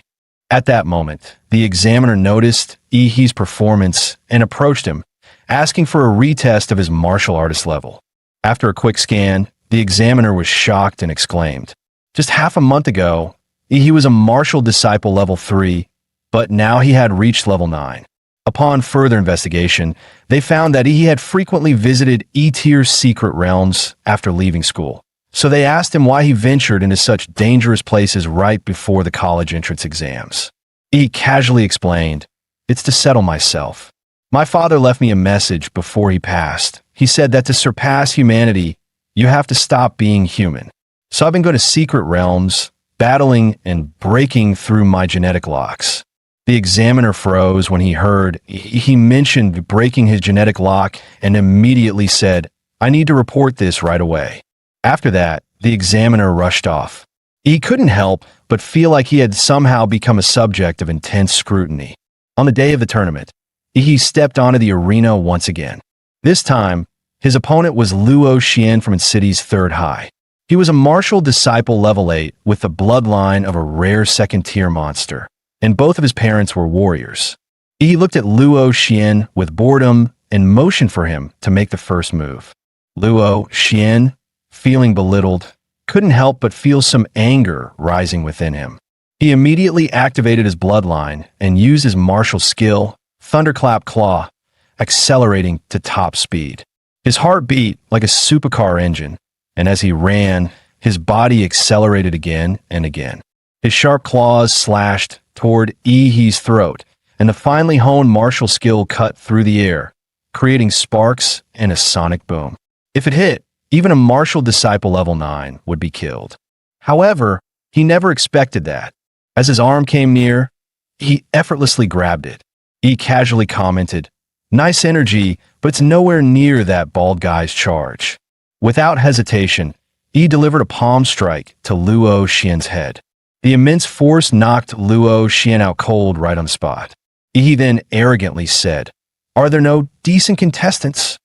S1: At that moment, the examiner noticed Yi's performance and approached him, asking for a retest of his martial artist level. After a quick scan, the examiner was shocked and exclaimed, "Just half a month ago, Yi was a martial disciple level 3, but now he had reached level 9. Upon further investigation, they found that he had frequently visited E-tier secret realms after leaving school, So they asked him why he ventured into such dangerous places right before the college entrance exams. He casually explained, "It's to settle myself. My father left me a message before he passed. He said that to surpass humanity, you have to stop being human. So I've been going to secret realms, battling and breaking through my genetic locks." The examiner froze when he heard he mentioned breaking his genetic lock and immediately said, "I need to report this right away." After that, the examiner rushed off. He couldn't help but feel like he had somehow become a subject of intense scrutiny. On the day of the tournament, he stepped onto the arena once again. This time, his opponent was Luo Xian from city's third high. He was a martial disciple level 8 with the bloodline of a rare second-tier monster, and both of his parents were warriors. He looked at Luo Xian with boredom and motioned for him to make the first move. Luo Xian, feeling belittled, couldn't help but feel some anger rising within him. He immediately activated his bloodline and used his martial skill, Thunderclap Claw, accelerating to top speed. His heart beat like a supercar engine, and as he ran, his body accelerated again and again. His sharp claws slashed toward Yi's throat, and the finely honed martial skill cut through the air, creating sparks and a sonic boom. If it hit, even a martial disciple level 9 would be killed. However, he never expected that. As his arm came near, he effortlessly grabbed it. He casually commented, "Nice energy, but it's nowhere near that bald guy's charge." Without hesitation, he delivered a palm strike to Luo Xian's head. The immense force knocked Luo Xian out cold right on the spot. He then arrogantly said, "Are there no decent contestants?"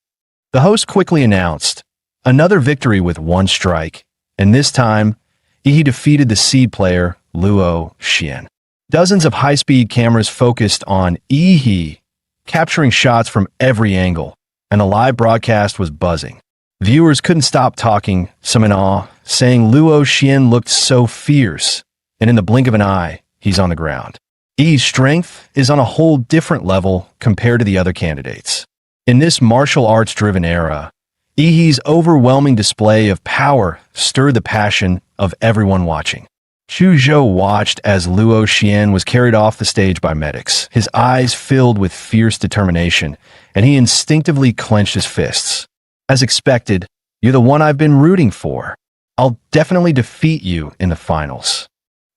S1: The host quickly announced, "Another victory with one strike, and this time, he defeated the seed player, Luo Xian." Dozens of high-speed cameras focused on Yi, capturing shots from every angle, and the live broadcast was buzzing. Viewers couldn't stop talking, some in awe, saying Luo Xian looked so fierce, and in the blink of an eye, he's on the ground. Yi's strength is on a whole different level compared to the other candidates. In this martial arts-driven era, Yi's overwhelming display of power stirred the passion of everyone watching. Chu Zhou watched as Luo Xian was carried off the stage by medics, his eyes filled with fierce determination, and he instinctively clenched his fists. "As expected, you're the one I've been rooting for. I'll definitely defeat you in the finals."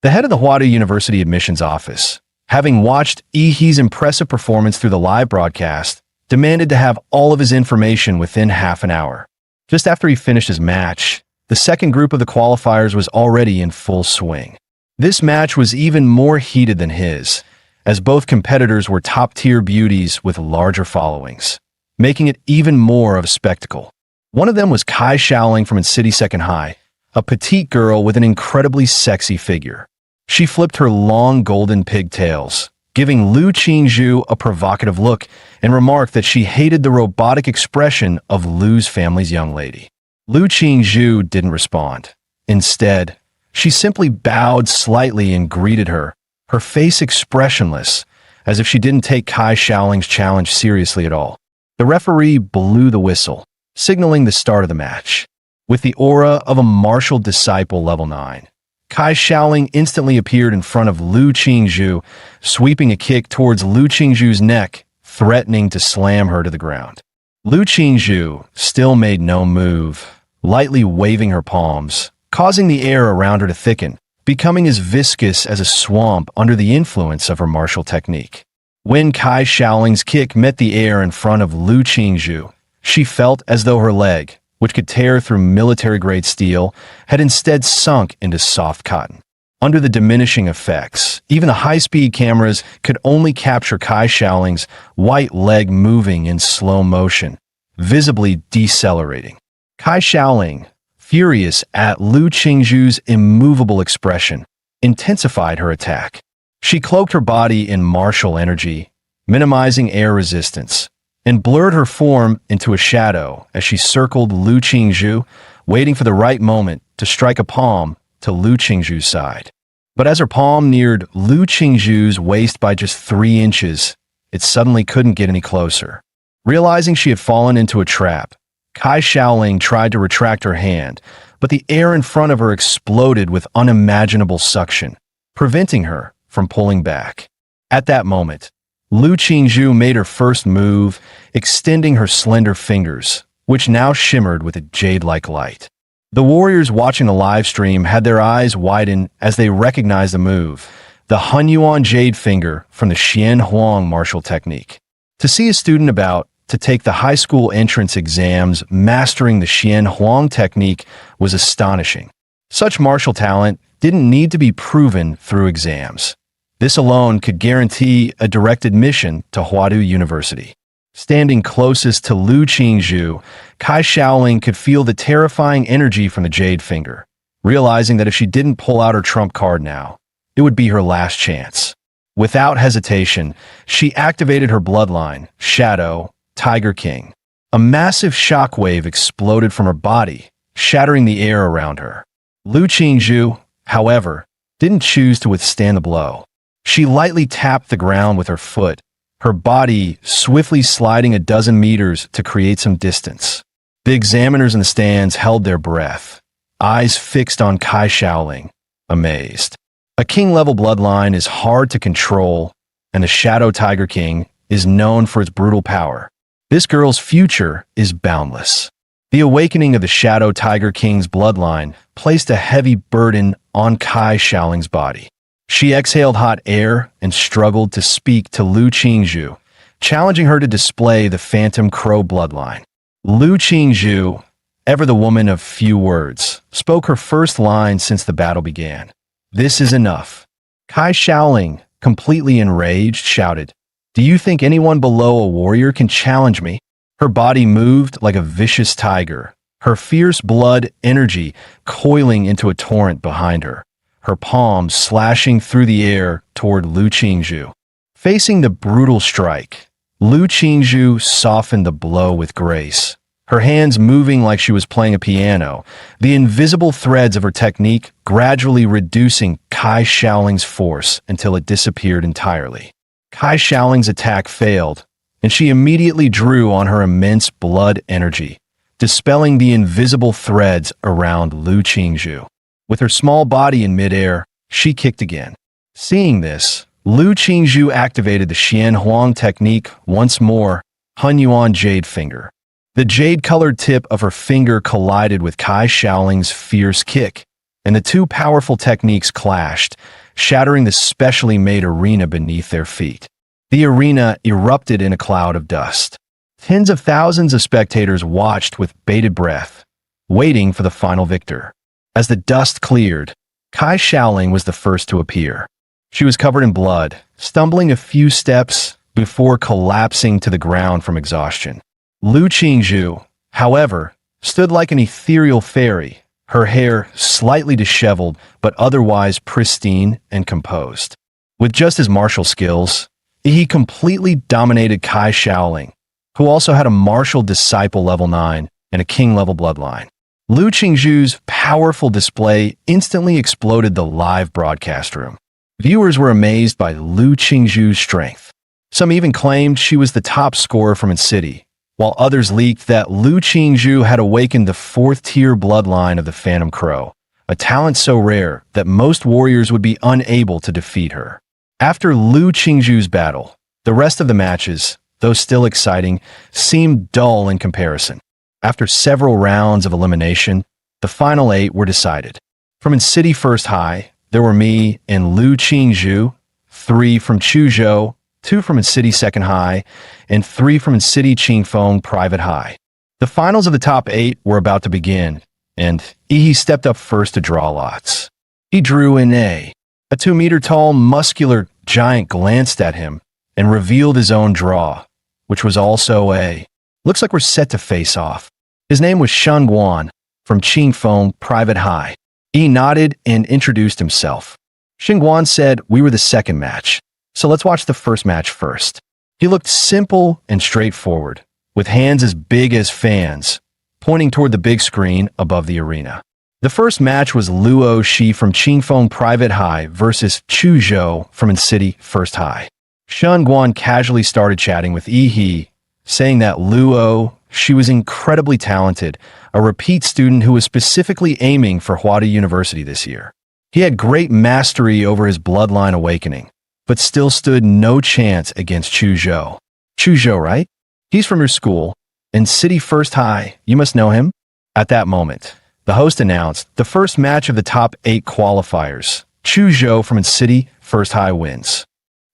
S1: The head of the Huadu University admissions office, having watched Yi's impressive performance through the live broadcast, demanded to have all of his information within half an hour. Just after he finished his match, the second group of the qualifiers was already in full swing. This match was even more heated than his, as both competitors were top-tier beauties with larger followings, making it even more of a spectacle. One of them was Kai Shaoling from City Second High, a petite girl with an incredibly sexy figure. She flipped her long golden pigtails, giving Lu Qingzhu a provocative look, and remarked that she hated the robotic expression of Lu's family's young lady. Lu Qingzhu didn't respond. Instead, she simply bowed slightly and greeted her, her face expressionless, as if she didn't take Kai Shaoling's challenge seriously at all. The referee blew the whistle, signaling the start of the match. With the aura of a martial disciple level 9, Kai Shaoling instantly appeared in front of Lu Qingzhu, sweeping a kick towards Lu Qingzhu's neck, threatening to slam her to the ground. Lu Qingzhu still made no move, lightly waving her palms, causing the air around her to thicken, becoming as viscous as a swamp under the influence of her martial technique. When Kai Shaoling's kick met the air in front of Lu Qingzhu, she felt as though her leg, which could tear through military-grade steel, had instead sunk into soft cotton. Under the diminishing effects, even the high-speed cameras could only capture Kai Shaoling's white leg moving in slow motion, visibly decelerating. Kai Shaoling, furious at Lu Qingzhu's immovable expression, intensified her attack. She cloaked her body in martial energy, minimizing air resistance, and blurred her form into a shadow as she circled Lu Qingzhu, waiting for the right moment to strike a palm to Lu Qingzhu's side. But as her palm neared Lu Qingzhu's waist by just 3 inches, it suddenly couldn't get any closer. Realizing she had fallen into a trap, Kai Shaoling tried to retract her hand, but the air in front of her exploded with unimaginable suction, preventing her from pulling back. At that moment, Lu Qingzhu made her first move, extending her slender fingers, which now shimmered with a jade-like light. The warriors watching the live stream had their eyes widen as they recognized the move, the Hunyuan Jade Finger from the Xian Huang martial technique. To see a student about to take the high school entrance exams mastering the Xian Huang technique was astonishing. Such martial talent didn't need to be proven through exams. This alone could guarantee a direct admission to Huadu University. Standing closest to Lu Qingzhu, Kai Shaoling could feel the terrifying energy from the Jade Finger, realizing that if she didn't pull out her trump card now, it would be her last chance. Without hesitation, she activated her bloodline, Shadow, Tiger King. A massive shockwave exploded from her body, shattering the air around her. Lu Qingzhu, however, didn't choose to withstand the blow. She lightly tapped the ground with her foot, her body swiftly sliding a dozen meters to create some distance. The examiners in the stands held their breath, eyes fixed on Kai Shaoling, amazed. A king-level bloodline is hard to control, and the Shadow Tiger King is known for its brutal power. This girl's future is boundless. The awakening of the Shadow Tiger King's bloodline placed a heavy burden on Kai Shaoling's body. She exhaled hot air and struggled to speak to Lu Qingzhu, challenging her to display the Phantom Crow bloodline. Lu Qingzhu, ever the woman of few words, spoke her first line since the battle began. "This is enough." Kai Shaoling, completely enraged, shouted, "Do you think anyone below a warrior can challenge me?" Her body moved like a vicious tiger, her fierce blood energy coiling into a torrent behind her, her palms slashing through the air toward Lu Qingzhu. Facing the brutal strike, Lu Qingzhu softened the blow with grace, her hands moving like she was playing a piano, the invisible threads of her technique gradually reducing Kai Shaoling's force until it disappeared entirely. Kai Shaoling's attack failed, and she immediately drew on her immense blood energy, dispelling the invisible threads around Lu Qingzhu. With her small body in midair, she kicked again. Seeing this, Lu Qingzhu activated the Xian Huang technique once more, Hunyuan Jade Finger. The jade-colored tip of her finger collided with Kai Shaoling's fierce kick, and the two powerful techniques clashed, shattering the specially made arena beneath their feet. The arena erupted in a cloud of dust. Tens of thousands of spectators watched with bated breath, waiting for the final victor. As the dust cleared, Kai Shaoling was the first to appear. She was covered in blood, stumbling a few steps before collapsing to the ground from exhaustion. Lu Qingzhu, however, stood like an ethereal fairy, her hair slightly disheveled but otherwise pristine and composed. With just his martial skills, he completely dominated Kai Shaoling, who also had a martial disciple level 9 and a king level bloodline. Lu Qingzhu's powerful display instantly exploded the live broadcast room. Viewers were amazed by Lu Qingzhu's strength. Some even claimed she was the top scorer from its city, while others leaked that Lu Qingzhu had awakened the fourth-tier bloodline of the Phantom Crow, a talent so rare that most warriors would be unable to defeat her. After Lu Qingzhu's battle, the rest of the matches, though still exciting, seemed dull in comparison. After several rounds of elimination, the final 8 were decided. From City First High, there were me and Lu Qingzhu, 3 from Chuzhou, 2 from City Second High, and 3 from City Qingfeng Private High. The finals of the top 8 were about to begin, and Yi stepped up first to draw lots. He drew in A. A 2-meter-tall, muscular giant glanced at him and revealed his own draw, which was also A. "Looks like we're set to face off." His name was Shun Guan from Qingfeng Private High. He nodded and introduced himself. Xinguan said we were the second match, so let's watch the first match first. He looked simple and straightforward, with hands as big as fans, pointing toward the big screen above the arena. The first match was Luo Shi from Qingfeng Private High versus Chuzhou from City First High. Shun Guan casually started chatting with Yi, saying that Luo she was incredibly talented, a repeat student who was specifically aiming for Hwada University this year. He had great mastery over his bloodline awakening, but still stood no chance against Chu Zhou. Chu Zhou, right? He's from your school, in City First High. You must know him. At that moment, the host announced the first match of the top 8 qualifiers. Chu Zhou from City First High wins.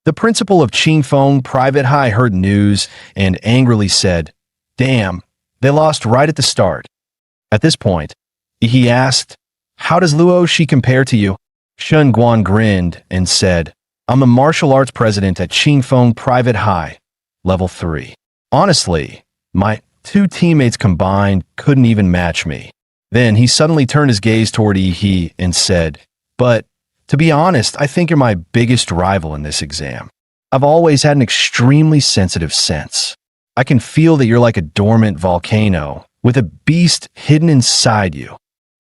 S1: The principal of Qingfeng Private High heard news and angrily said, "Damn, they lost right at the start." At this point, he asked, "How does Luo Shi compare to you?" Shen Guan grinned and said, "I'm a martial arts president at Qingfeng Private High, level 3. Honestly, my 2 teammates combined couldn't even match me." Then he suddenly turned his gaze toward Yi and said, "But to be honest, I think you're my biggest rival in this exam. I've always had an extremely sensitive sense. I can feel that you're like a dormant volcano with a beast hidden inside you.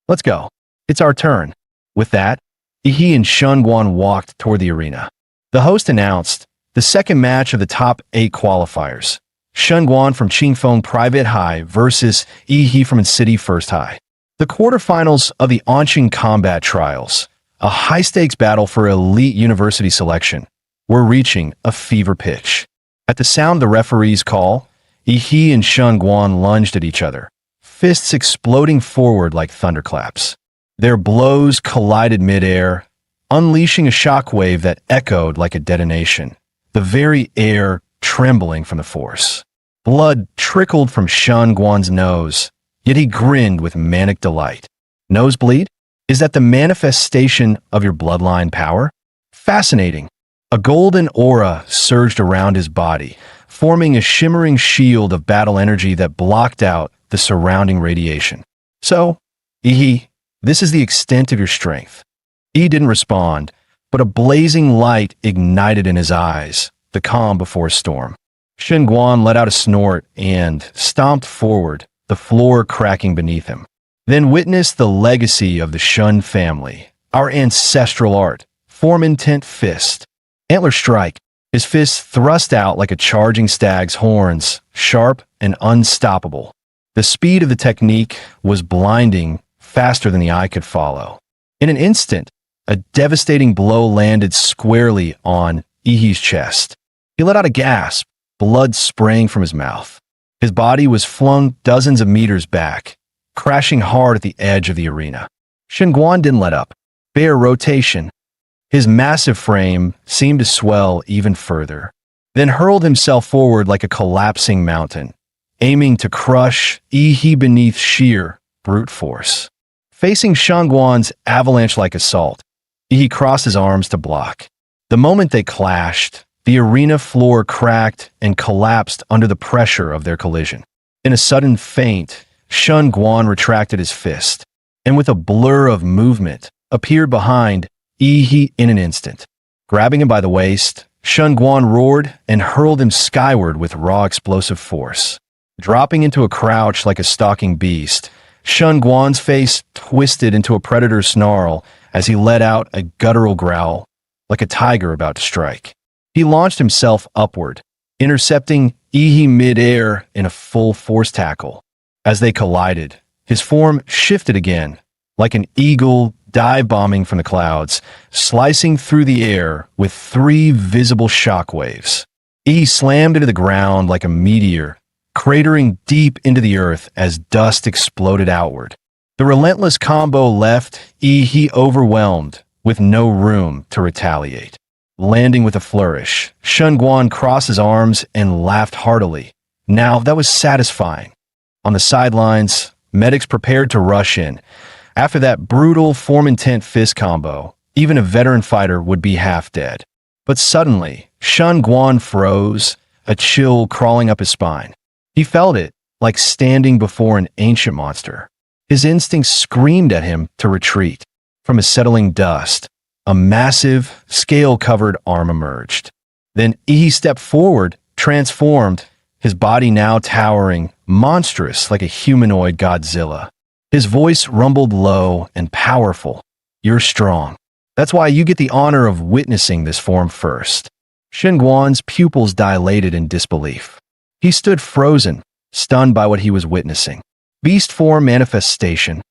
S1: Let's go. It's our turn." With that, Yi and Shen Guan walked toward the arena. The host announced the second match of the top 8 qualifiers. Shen Guan from Qingfeng Private High versus Yi from City First High. The quarterfinals of the Onqing Combat Trials, a high-stakes battle for elite university selection, were reaching a fever pitch. At the sound of the referee's call, Yi and Shen Guan lunged at each other, fists exploding forward like thunderclaps. Their blows collided midair, unleashing a shockwave that echoed like a detonation, the very air trembling from the force. Blood trickled from Shen Guan's nose, yet he grinned with manic delight. Nosebleed? Is that the manifestation of your bloodline power? Fascinating. A golden aura surged around his body, forming a shimmering shield of battle energy that blocked out the surrounding radiation. "So, Yi, this is the extent of your strength." Yi didn't respond, but a blazing light ignited in his eyes, the calm before a storm. Shen Guan let out a snort and stomped forward, the floor cracking beneath him. Then witnessed the legacy of the Shun family, our ancestral art, form intent fist. Antler strike, his fist thrust out like a charging stag's horns, sharp and unstoppable. The speed of the technique was blinding, faster than the eye could follow. In an instant, a devastating blow landed squarely on Yi's chest. He let out a gasp, blood spraying from his mouth. His body was flung dozens of meters back, crashing hard at the edge of the arena. Shen Guan didn't let up. Bare rotation. His massive frame seemed to swell even further, then hurled himself forward like a collapsing mountain, aiming to crush Yi beneath sheer brute force. Facing Shen Guan's avalanche-like assault, Yi crossed his arms to block. The moment they clashed, the arena floor cracked and collapsed under the pressure of their collision. In a sudden feint, Shen Guan retracted his fist, and with a blur of movement, appeared behind Yi in an instant. Grabbing him by the waist, Shen Guan roared and hurled him skyward with raw explosive force. Dropping into a crouch like a stalking beast, Shen Guan's face twisted into a predator's snarl as he let out a guttural growl, like a tiger about to strike. He launched himself upward, intercepting Yi mid-air in a full force tackle. As they collided, his form shifted again, like an eagle dive-bombing from the clouds, slicing through the air with 3 visible shockwaves. Yi slammed into the ground like a meteor, cratering deep into the earth as dust exploded outward. The relentless combo left Yi overwhelmed, with no room to retaliate. Landing with a flourish, Shen Guan crossed his arms and laughed heartily. Now that was satisfying. On the sidelines, medics prepared to rush in. After that brutal form-intent fist combo, even a veteran fighter would be half dead. But suddenly, Shen Guan froze, a chill crawling up his spine. He felt it, like standing before an ancient monster. His instincts screamed at him to retreat. From a settling dust, a massive, scale-covered arm emerged. Then Yi stepped forward, transformed, his body now towering, monstrous like a humanoid Godzilla. His voice rumbled low and powerful. "You're strong. That's why you get the honor of witnessing this form first." Shen Guan's pupils dilated in disbelief. He stood frozen, stunned by what he was witnessing. Beast form manifestation.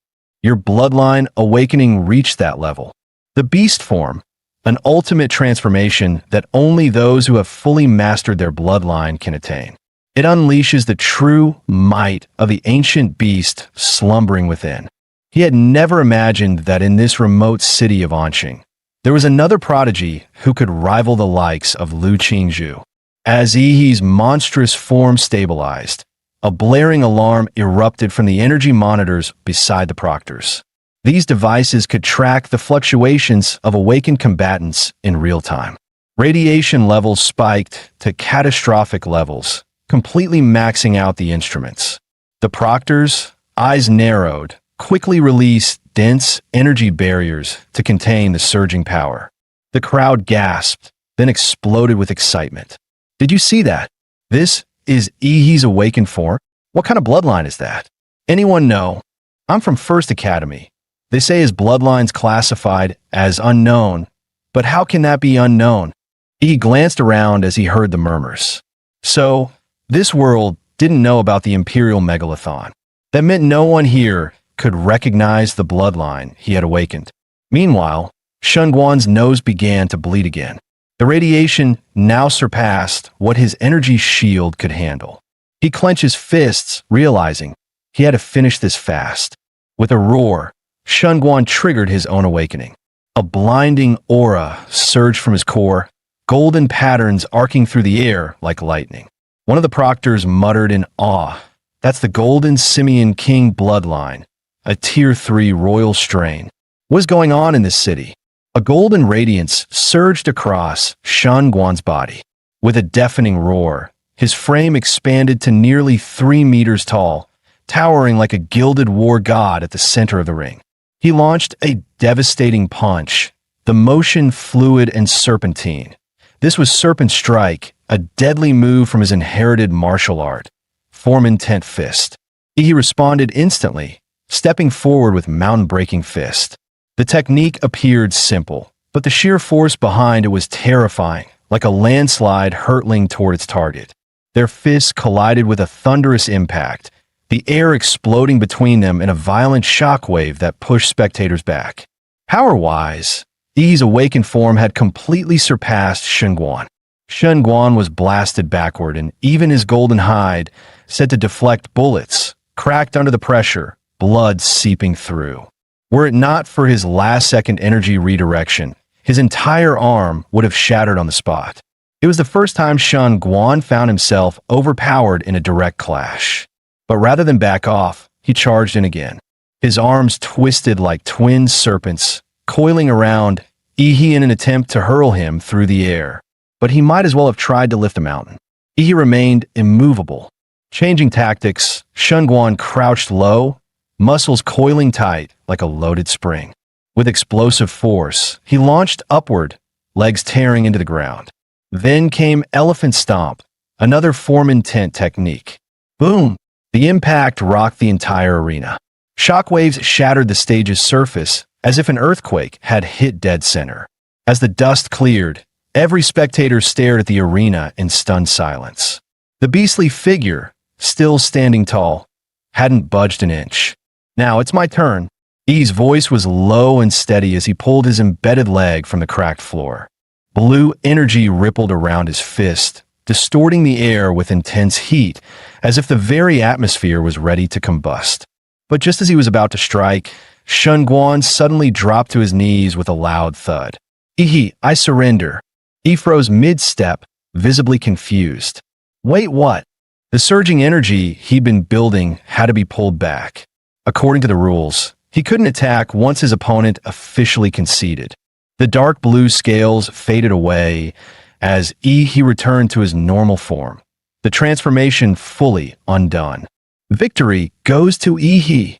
S1: Your bloodline awakening reached that level. The beast form, an ultimate transformation that only those who have fully mastered their bloodline can attain. It unleashes the true might of the ancient beast slumbering within. He had never imagined that in this remote city of Anqing, there was another prodigy who could rival the likes of Lu Qingzhu. As Yi's monstrous form stabilized, a blaring alarm erupted from the energy monitors beside the proctors. These devices could track the fluctuations of awakened combatants in real time. Radiation levels spiked to catastrophic levels, completely maxing out the instruments. The proctors, eyes narrowed, quickly released dense energy barriers to contain the surging power. The crowd gasped, then exploded with excitement. Did you see that? This is Yi's awakened form? What kind of bloodline is that? Anyone know? I'm from First Academy. They say his bloodline's classified as unknown, but how can that be unknown? He glanced around as he heard the murmurs. So, this world didn't know about the Imperial Megalithon. That meant no one here could recognize the bloodline he had awakened. Meanwhile, Shunguan's nose began to bleed again. The radiation now surpassed what his energy shield could handle. He clenched his fists, realizing he had to finish this fast. With a roar, Shunguan triggered his own awakening. A blinding aura surged from his core, golden patterns arcing through the air like lightning. One of the proctors muttered in awe, "That's the Golden Simian King bloodline, a Tier 3 royal strain. What's going on in this city?" A golden radiance surged across Shunguan's body. With a deafening roar, his frame expanded to nearly 3 meters tall, towering like a gilded war god at the center of the ring. He launched a devastating punch, the motion fluid and serpentine. This was Serpent Strike, a deadly move from his inherited martial art, Form Intent Fist. He responded instantly, stepping forward with mountain-breaking fist. The technique appeared simple, but the sheer force behind it was terrifying, like a landslide hurtling toward its target. Their fists collided with a thunderous impact, the air exploding between them in a violent shockwave that pushed spectators back. Power-wise, Yi's awakened form had completely surpassed Shunguan. Shunguan was blasted backward, and even his golden hide, said to deflect bullets, cracked under the pressure, blood seeping through. Were it not for his last-second energy redirection, his entire arm would have shattered on the spot. It was the first time Shunguan found himself overpowered in a direct clash. But rather than back off, he charged in again. His arms twisted like twin serpents, coiling around Yi in an attempt to hurl him through the air. But he might as well have tried to lift a mountain. Yi remained immovable. Changing tactics, Shunguan crouched low, muscles coiling tight like a loaded spring. With explosive force, he launched upward, legs tearing into the ground. Then came Elephant Stomp, another Form Intent technique. Boom! The impact rocked the entire arena. Shockwaves shattered the stage's surface as if an earthquake had hit dead center. As the dust cleared, every spectator stared at the arena in stunned silence. The beastly figure, still standing tall, hadn't budged an inch. "Now it's my turn." Yi's voice was low and steady as he pulled his embedded leg from the cracked floor. Blue energy rippled around his fist, distorting the air with intense heat, as if the very atmosphere was ready to combust. But just as he was about to strike, Shunguan suddenly dropped to his knees with a loud thud. "Yi, I surrender." He froze mid-step, visibly confused. Wait, what? The surging energy he'd been building had to be pulled back. According to the rules, he couldn't attack once his opponent officially conceded. The dark blue scales faded away as he returned to his normal form, the transformation fully undone. "Victory goes to Yi,"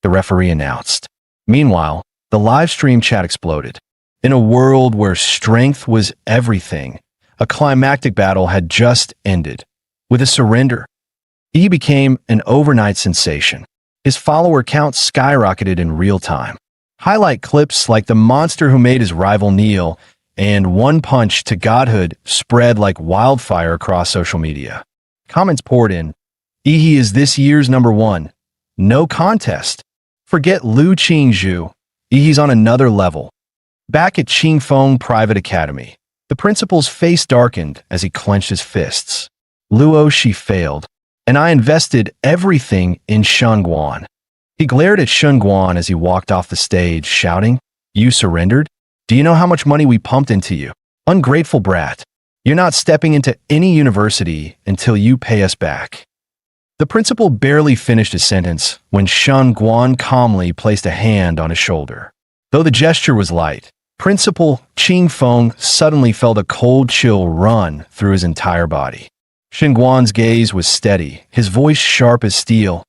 S1: the referee announced. Meanwhile, the live stream chat exploded. In a world where strength was everything, a climactic battle had just ended. With a surrender, Yi became an overnight sensation. His follower count skyrocketed in real time. Highlight clips like the monster who made his rival kneel and one punch to godhood spread like wildfire across social media. Comments poured in. Yi is this year's number one. No contest. Forget Lu Qingzhu. Yi's on another level. Back at Qingfeng Private Academy, the principal's face darkened as he clenched his fists. Luo, she failed, and I invested everything in Shunguan. He glared at Shunguan as he walked off the stage, shouting, "You surrendered? Do you know how much money we pumped into you? Ungrateful brat. You're not stepping into any university until you pay us back." The principal barely finished his sentence when Shunguan calmly placed a hand on his shoulder. Though the gesture was light, Principal Qingfeng suddenly felt a cold chill run through his entire body. Shunguan's gaze was steady, his voice sharp as steel.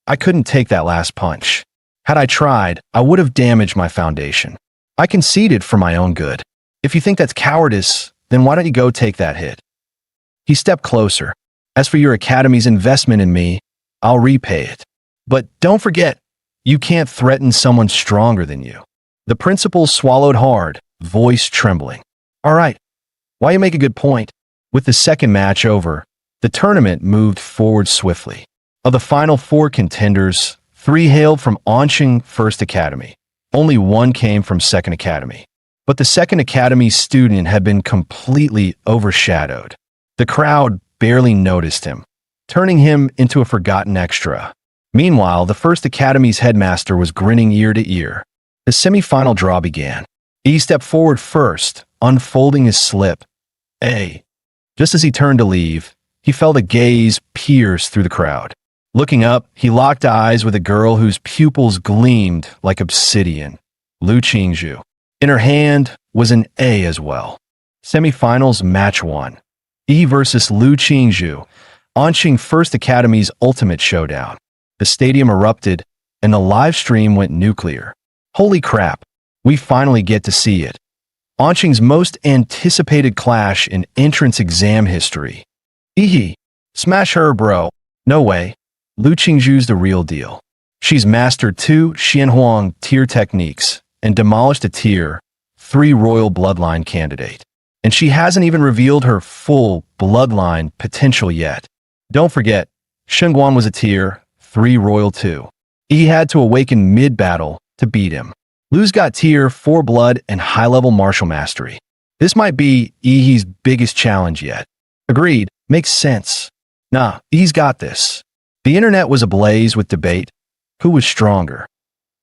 S1: "I couldn't take that last punch. Had I tried, I would have damaged my foundation. I conceded for my own good. If you think that's cowardice, then why don't you go take that hit?" He stepped closer. "As for your academy's investment in me, I'll repay it. But don't forget, you can't threaten someone stronger than you." The principal swallowed hard, voice trembling. "All right, why you make a good point." With the second match over, the tournament moved forward swiftly. Of the final four contenders, three hailed from Onqing First Academy. Only one came from Second Academy. But the Second Academy student had been completely overshadowed. The crowd barely noticed him, turning him into a forgotten extra. Meanwhile, the First Academy's headmaster was grinning ear to ear. The semi-final draw began. He stepped forward first, unfolding his slip. A. Just as he turned to leave, he felt a gaze pierce through the crowd. Looking up, he locked eyes with a girl whose pupils gleamed like obsidian, Lu Qingzhu. In her hand was an A as well. Semifinals match 1. Yi versus Lu Qingzhu, Onqing First Academy's ultimate showdown. The stadium erupted, and the live stream went nuclear. Holy crap, we finally get to see it. Onqing's most anticipated clash in entrance exam history. Yi, smash her, bro. No way. Lu Qingzhu's the real deal. She's mastered 2 Xianhuang tier techniques and demolished a tier 3 royal bloodline candidate. And she hasn't even revealed her full bloodline potential yet. Don't forget, Shunguan was a tier 3 royal too. He had to awaken mid-battle to beat him. Lu's got tier 4 blood and high-level martial mastery. This might be Yi's biggest challenge yet. Agreed, makes sense. Nah, Yi's got this. The internet was ablaze with debate. Who was stronger,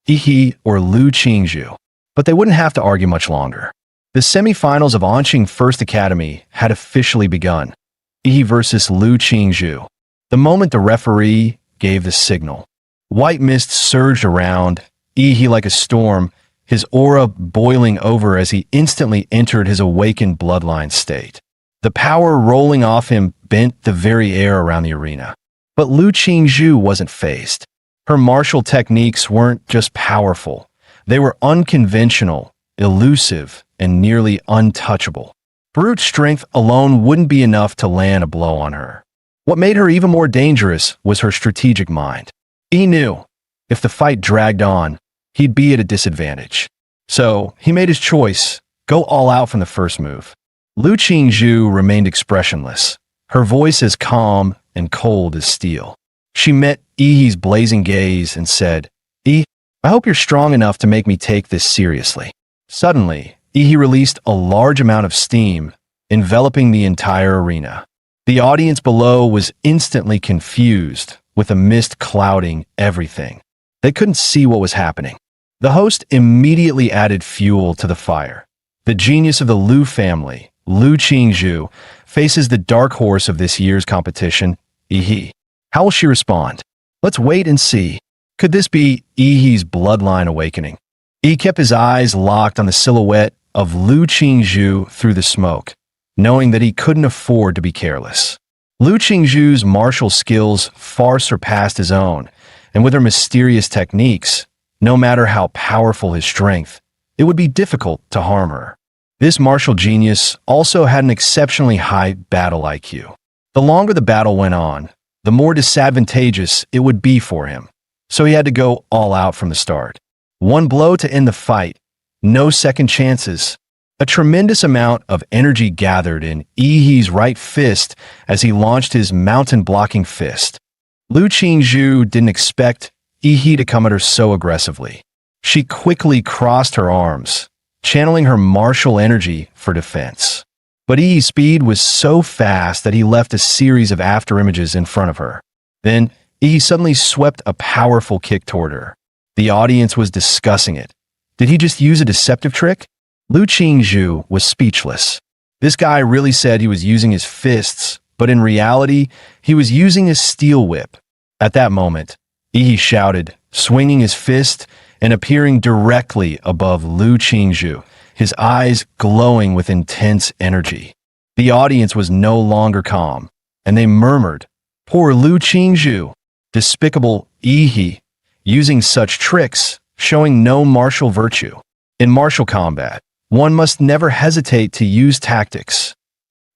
S1: Yi or Lu Qingzhu? But they wouldn't have to argue much longer. The semifinals of Onqing First Academy had officially begun. Yi versus Lu Qingzhu. The moment the referee gave the signal, white mist surged around Yi like a storm, his aura boiling over as he instantly entered his awakened bloodline state. The power rolling off him bent the very air around the arena. But Lu Qingzhu wasn't fazed. Her martial techniques weren't just powerful. They were unconventional, elusive, and nearly untouchable. Brute strength alone wouldn't be enough to land a blow on her. What made her even more dangerous was her strategic mind. He knew, if the fight dragged on, he'd be at a disadvantage. So, he made his choice, go all out from the first move. Lu Qingzhu remained expressionless, her voice as calm and cold as steel. She met Yi's blazing gaze and said, "Yi, I hope you're strong enough to make me take this seriously." Suddenly, Yi released a large amount of steam, enveloping the entire arena. The audience below was instantly confused, with a mist clouding everything. They couldn't see what was happening. The host immediately added fuel to the fire. The genius of the Lu family, Lu Qingzhu, faces the dark horse of this year's competition, Yi. How will she respond? Let's wait and see. Could this be Yi's bloodline awakening? Yi kept his eyes locked on the silhouette of Lu Qingzhu through the smoke, knowing that he couldn't afford to be careless. Lu Qingzhu's martial skills far surpassed his own, and with her mysterious techniques, no matter how powerful his strength, it would be difficult to harm her. This martial genius also had an exceptionally high battle IQ. The longer the battle went on, the more disadvantageous it would be for him, so he had to go all out from the start. One blow to end the fight, no second chances. A tremendous amount of energy gathered in Yi's right fist as he launched his mountain-blocking fist. Lu Qingzhu didn't expect Yi to come at her so aggressively. She quickly crossed her arms, channeling her martial energy for defense. But Yi's speed was so fast that he left a series of afterimages in front of her. Then, Yi suddenly swept a powerful kick toward her. The audience was discussing it. Did he just use a deceptive trick? Lu Qingzhu was speechless. This guy really said he was using his fists, but in reality, he was using his steel whip. At that moment, Yi shouted, swinging his fist and appearing directly above Lu Qingzhu, his eyes glowing with intense energy. The audience was no longer calm, and they murmured, "Poor Lu Qingzhu, despicable Yi, using such tricks, showing no martial virtue." In martial combat, one must never hesitate to use tactics.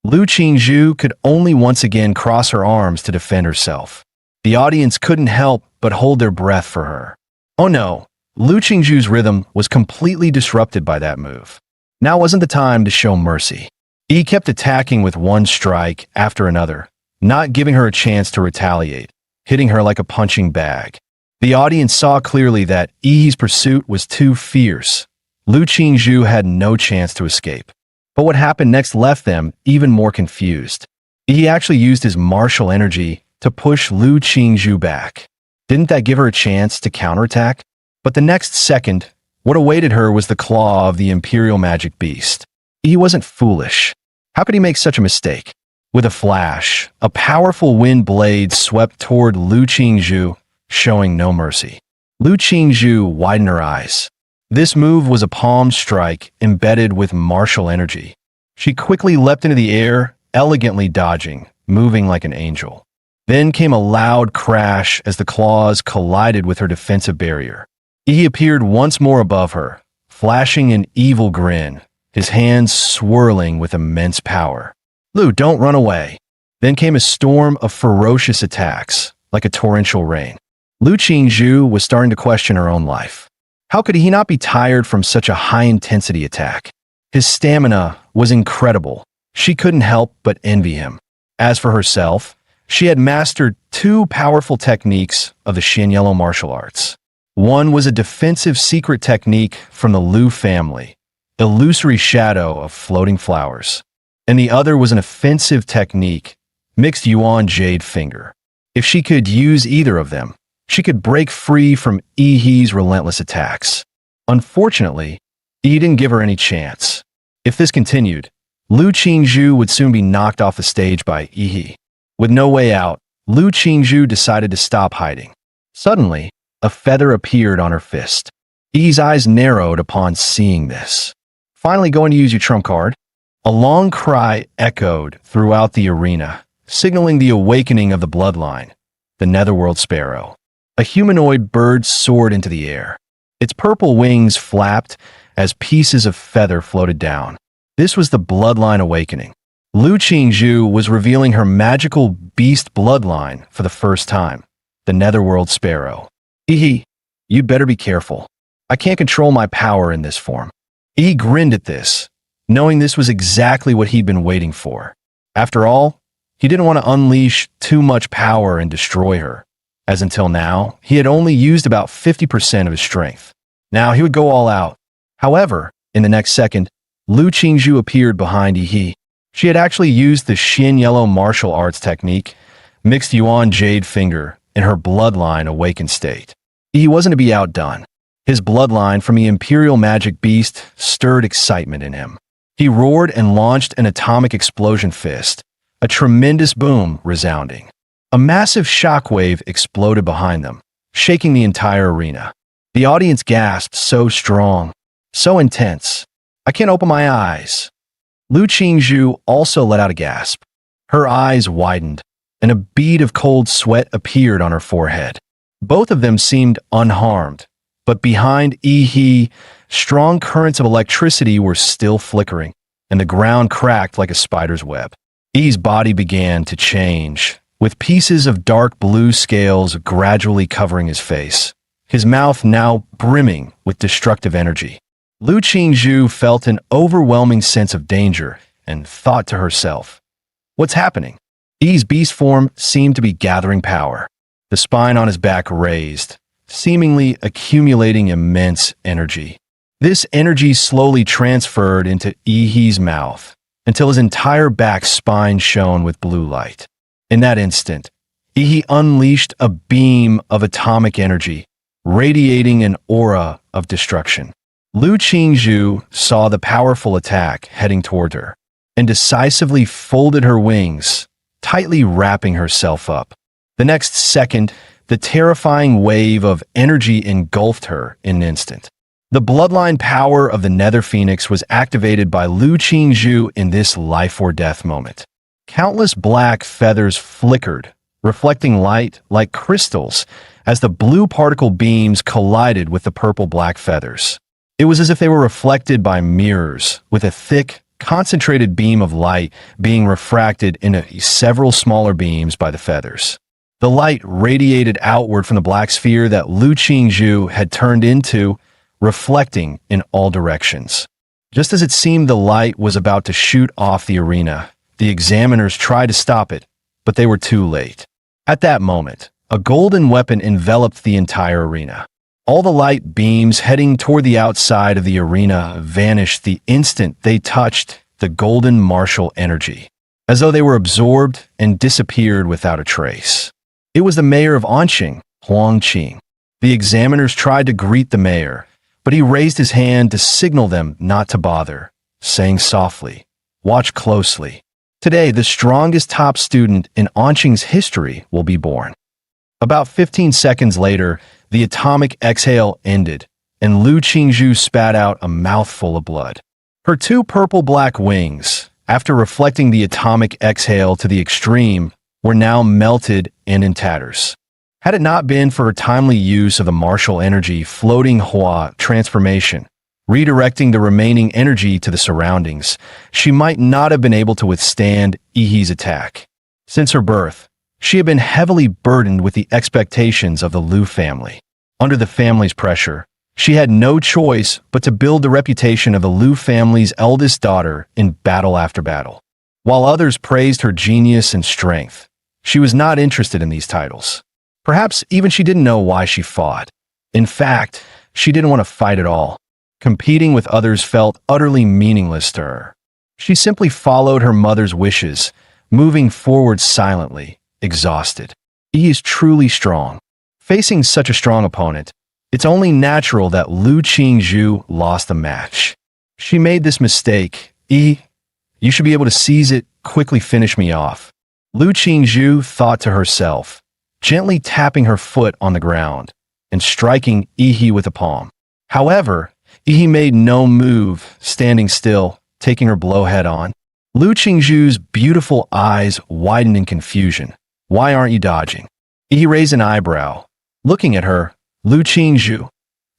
S1: Lu Qingzhu could only once again cross her arms to defend herself. The audience couldn't help but hold their breath for her. Oh no, Lu Qingzhu's rhythm was completely disrupted by that move. Now wasn't the time to show mercy. Yi kept attacking with one strike after another, not giving her a chance to retaliate, hitting her like a punching bag. The audience saw clearly that Yi's pursuit was too fierce. Lu Qingzhu had no chance to escape. But what happened next left them even more confused. Yi actually used his martial energy to push Lu Qingzhu back. Didn't that give her a chance to counterattack? But the next second, what awaited her was the claw of the Imperial Magic Beast. He wasn't foolish. How could he make such a mistake? With a flash, a powerful wind blade swept toward Lu Qingzhu, showing no mercy. Lu Qingzhu widened her eyes. This move was a palm strike embedded with martial energy. She quickly leapt into the air, elegantly dodging, moving like an angel. Then came a loud crash as the claws collided with her defensive barrier. He appeared once more above her, flashing an evil grin, his hands swirling with immense power. "Lu, don't run away." Then came a storm of ferocious attacks, like a torrential rain. Lu Qingzhu was starting to question her own life. How could he not be tired from such a high-intensity attack? His stamina was incredible. She couldn't help but envy him. As for herself, she had mastered two powerful techniques of the Xianyellow martial arts. One was a defensive secret technique from the Lu family, illusory shadow of floating flowers. And the other was an offensive technique, mixed Yuan Jade Finger. If she could use either of them, she could break free from Yi's relentless attacks. Unfortunately, Yi didn't give her any chance. If this continued, Lu Qingzhu would soon be knocked off the stage by Yi. With no way out, Lu Qingzhu decided to stop hiding. Suddenly, a feather appeared on her fist. Yi's eyes narrowed upon seeing this. Finally going to use your trump card? A long cry echoed throughout the arena, signaling the awakening of the bloodline, the Netherworld Sparrow. A humanoid bird soared into the air. Its purple wings flapped as pieces of feather floated down. This was the bloodline awakening. Lu Qingzhu was revealing her magical beast bloodline for the first time, the Netherworld Sparrow. Yi, you'd better be careful. I can't control my power in this form. Yi grinned at this, knowing this was exactly what he'd been waiting for. After all, he didn't want to unleash too much power and destroy her, as until now, he had only used about 50% of his strength. Now he would go all out. However, in the next second, Lu Qingzhu appeared behind Yi. She had actually used the Xianyellow martial arts technique, mixed Yuan Jade Finger, in her bloodline awakened state. He wasn't to be outdone. His bloodline from the Imperial Magic Beast stirred excitement in him. He roared and launched an atomic explosion fist, a tremendous boom resounding. A massive shockwave exploded behind them, shaking the entire arena. The audience gasped, so strong, so intense. I can't open my eyes. Lu Qingzhu also let out a gasp. Her eyes widened, and a bead of cold sweat appeared on her forehead. Both of them seemed unharmed, but behind Yi, strong currents of electricity were still flickering, and the ground cracked like a spider's web. Yi's body began to change, with pieces of dark blue scales gradually covering his face, his mouth now brimming with destructive energy. Lu Qingzhu felt an overwhelming sense of danger and thought to herself, "What's happening?" Yi's beast form seemed to be gathering power. the spine on his back raised, seemingly accumulating immense energy. This energy slowly transferred into Ihi's mouth until his entire back spine shone with blue light. In that instant, Ihi unleashed a beam of atomic energy, radiating an aura of destruction. Lu Qingzhu saw the powerful attack heading toward her and decisively folded her wings, tightly wrapping herself up. The next second, the terrifying wave of energy engulfed her in an instant. The bloodline power of the Nether Phoenix was activated by Lu Qingzhu in this life-or-death moment. Countless black feathers flickered, reflecting light like crystals as the blue particle beams collided with the purple-black feathers. It was as if they were reflected by mirrors, with a thick, concentrated beam of light being refracted into several smaller beams by the feathers. The light radiated outward from the black sphere that Lu Qingzhu had turned into, reflecting in all directions. Just as it seemed the light was about to shoot off the arena, the examiners tried to stop it, but they were too late. At that moment, a golden weapon enveloped the entire arena. All the light beams heading toward the outside of the arena vanished the instant they touched the golden martial energy, as though they were absorbed and disappeared without a trace. It was the mayor of Anqing, Huang Qing. The examiners tried to greet the mayor, but he raised his hand to signal them not to bother, saying softly, "Watch closely. Today, the strongest top student in Anqing's history will be born." About 15 seconds later, the atomic exhale ended, and Lu Qingzhu spat out a mouthful of blood. Her two purple-black wings, after reflecting the atomic exhale to the extreme, were now melted and in tatters. Had it not been for her timely use of the martial energy floating Hua transformation, redirecting the remaining energy to the surroundings, she might not have been able to withstand Ihi's attack. Since her birth, she had been heavily burdened with the expectations of the Lu family. Under the family's pressure, she had no choice but to build the reputation of the Lu family's eldest daughter in battle after battle. While others praised her genius and strength, she was not interested in these titles. Perhaps even she didn't know why she fought. In fact, she didn't want to fight at all. Competing with others felt utterly meaningless to her. She simply followed her mother's wishes, moving forward silently, exhausted. He is truly strong. Facing such a strong opponent, it's only natural that Lu Qingzhu lost the match. She made this mistake. You should be able to seize it, quickly finish me off. Lu Qingzhu thought to herself, gently tapping her foot on the ground and striking Ihi with a palm. However, Ihi made no move, standing still, taking her blow head on. Lu Qingzhu's beautiful eyes widened in confusion. "Why aren't you dodging?" Ihi raised an eyebrow. Looking at her, "Lu Qingzhu,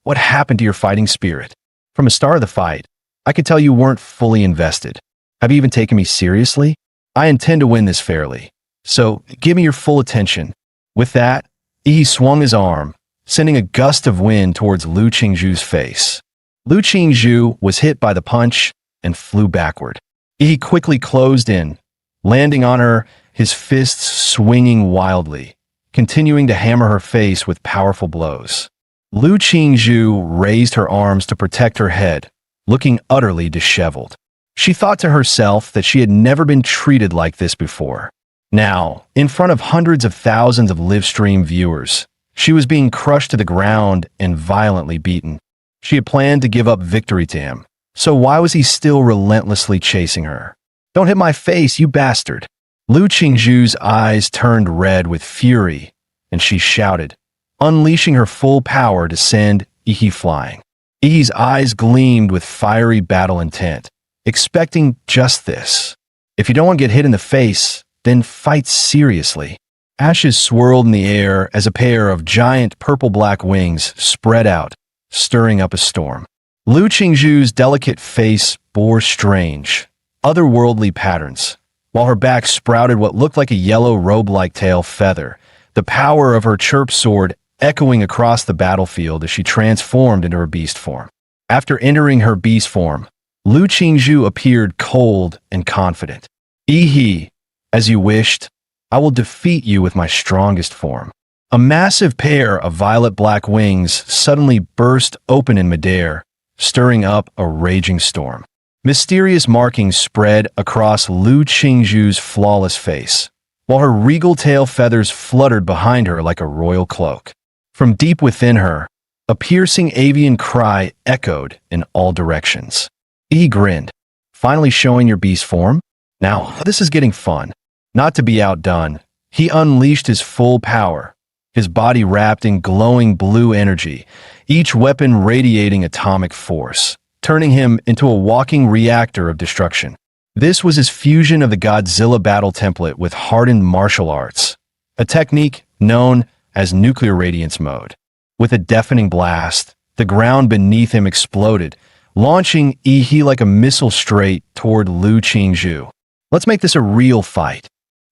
S1: what happened to your fighting spirit? From the start of the fight, I could tell you weren't fully invested. Have you even taken me seriously? I intend to win this fairly, so give me your full attention." With that, Ihi swung his arm, sending a gust of wind towards Lu Qingzhu's face. Lu Qingzhu was hit by the punch and flew backward. Ihi quickly closed in, landing on her, his fists swinging wildly, continuing to hammer her face with powerful blows. Lu Qingzhu raised her arms to protect her head, looking utterly disheveled. She thought to herself that she had never been treated like this before. Now, in front of hundreds of thousands of live-stream viewers, she was being crushed to the ground and violently beaten. She had planned to give up victory to him, so why was he still relentlessly chasing her? "Don't hit my face, you bastard!" Lu Qingzhu's eyes turned red with fury, and she shouted, unleashing her full power to send Ihi flying. Ihi's eyes gleamed with fiery battle intent, expecting just this. If you don't want to get hit in the face, then fight seriously. Ashes swirled in the air as a pair of giant purple-black wings spread out, stirring up a storm. Lu Qingzhu's delicate face bore strange, otherworldly patterns. While her back sprouted what looked like a yellow robe-like tail feather, the power of her chirp sword echoing across the battlefield as she transformed into her beast form. After entering her beast form, Lu Qingzhu appeared cold and confident. "Ihi, as you wished, I will defeat you with my strongest form." A massive pair of violet-black wings suddenly burst open in midair, stirring up a raging storm. Mysterious markings spread across Lu Qingzhu's flawless face, while her regal tail feathers fluttered behind her like a royal cloak. From deep within her, a piercing avian cry echoed in all directions. He grinned. Finally showing your beast form? Now, this is getting fun. Not to be outdone, he unleashed his full power, his body wrapped in glowing blue energy, each weapon radiating atomic force, turning him into a walking reactor of destruction. This was his fusion of the Godzilla battle template with hardened martial arts, a technique known as nuclear radiance mode. With a deafening blast, the ground beneath him exploded, launching Yi like a missile straight toward Lu Qingzhu. Let's make this a real fight.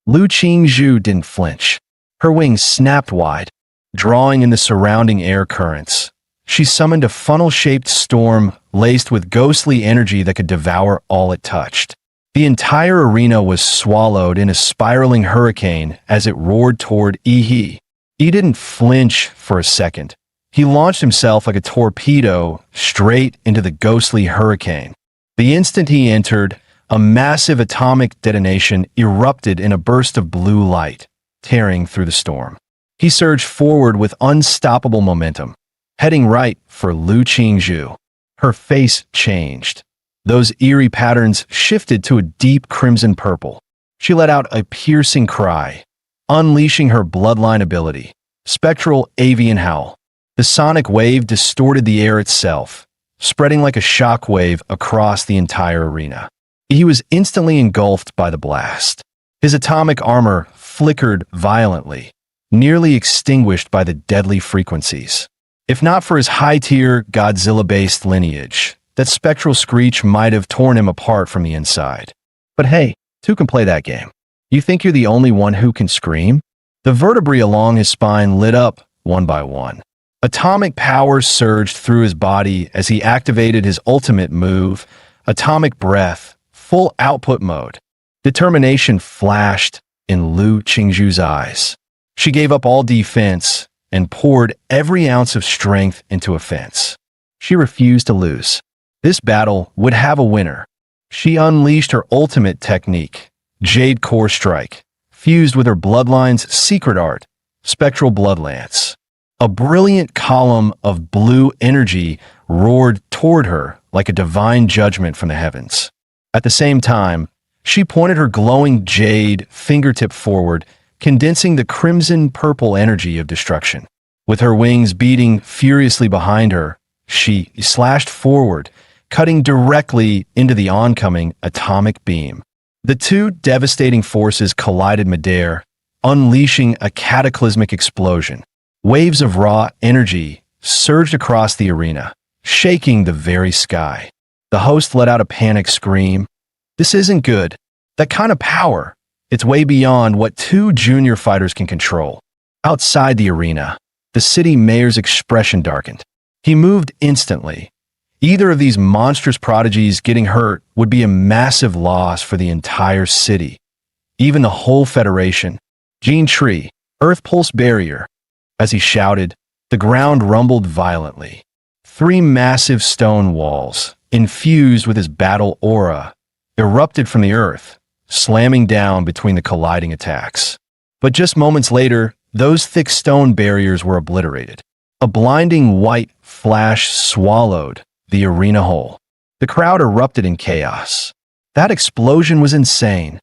S1: Lu Qingzhu didn't flinch. Her wings snapped wide, drawing in the surrounding air currents. She summoned a funnel-shaped storm laced with ghostly energy that could devour all it touched. The entire arena was swallowed in a spiraling hurricane as it roared toward Yi. He didn't flinch for a second. He launched himself like a torpedo straight into the ghostly hurricane. The instant he entered, a massive atomic detonation erupted in a burst of blue light, tearing through the storm. He surged forward with unstoppable momentum, heading right for Lu Qingzhu. Her face changed. Those eerie patterns shifted to a deep crimson purple. She let out a piercing cry, unleashing her bloodline ability, Spectral Avian Howl. The sonic wave distorted the air itself, spreading like a shockwave across the entire arena. He was instantly engulfed by the blast. His atomic armor flickered violently, nearly extinguished by the deadly frequencies. If not for his high-tier Godzilla-based lineage, that spectral screech might have torn him apart from the inside. But hey, two can play that game. You think you're the only one who can scream? The vertebrae along his spine lit up one by one. Atomic power surged through his body as he activated his ultimate move, Atomic Breath, full output mode. Determination flashed in Lu Qingzhu's eyes. She gave up all defense and poured every ounce of strength into offense. She refused to lose. This battle would have a winner. She unleashed her ultimate technique, Jade Core Strike, fused with her bloodline's secret art, Spectral Blood Lance. A brilliant column of blue energy roared toward her like a divine judgment from the heavens. At the same time, she pointed her glowing jade fingertip forward, condensing the crimson-purple energy of destruction. With her wings beating furiously behind her, she slashed forward, cutting directly into the oncoming atomic beam. The two devastating forces collided midair, unleashing a cataclysmic explosion. Waves of raw energy surged across the arena, shaking the very sky. The host let out a panicked scream. This isn't good. That kind of power, it's way beyond what two junior fighters can control. Outside the arena, the city mayor's expression darkened. He moved instantly. Either of these monstrous prodigies getting hurt would be a massive loss for the entire city, even the whole Federation. Gene Tree, Earth Pulse Barrier. As he shouted, the ground rumbled violently. 3 massive stone walls, infused with his battle aura, erupted from the earth, slamming down between the colliding attacks. But just moments later, those thick stone barriers were obliterated. A blinding white flash swallowed the arena whole. The crowd erupted in chaos. That explosion was insane.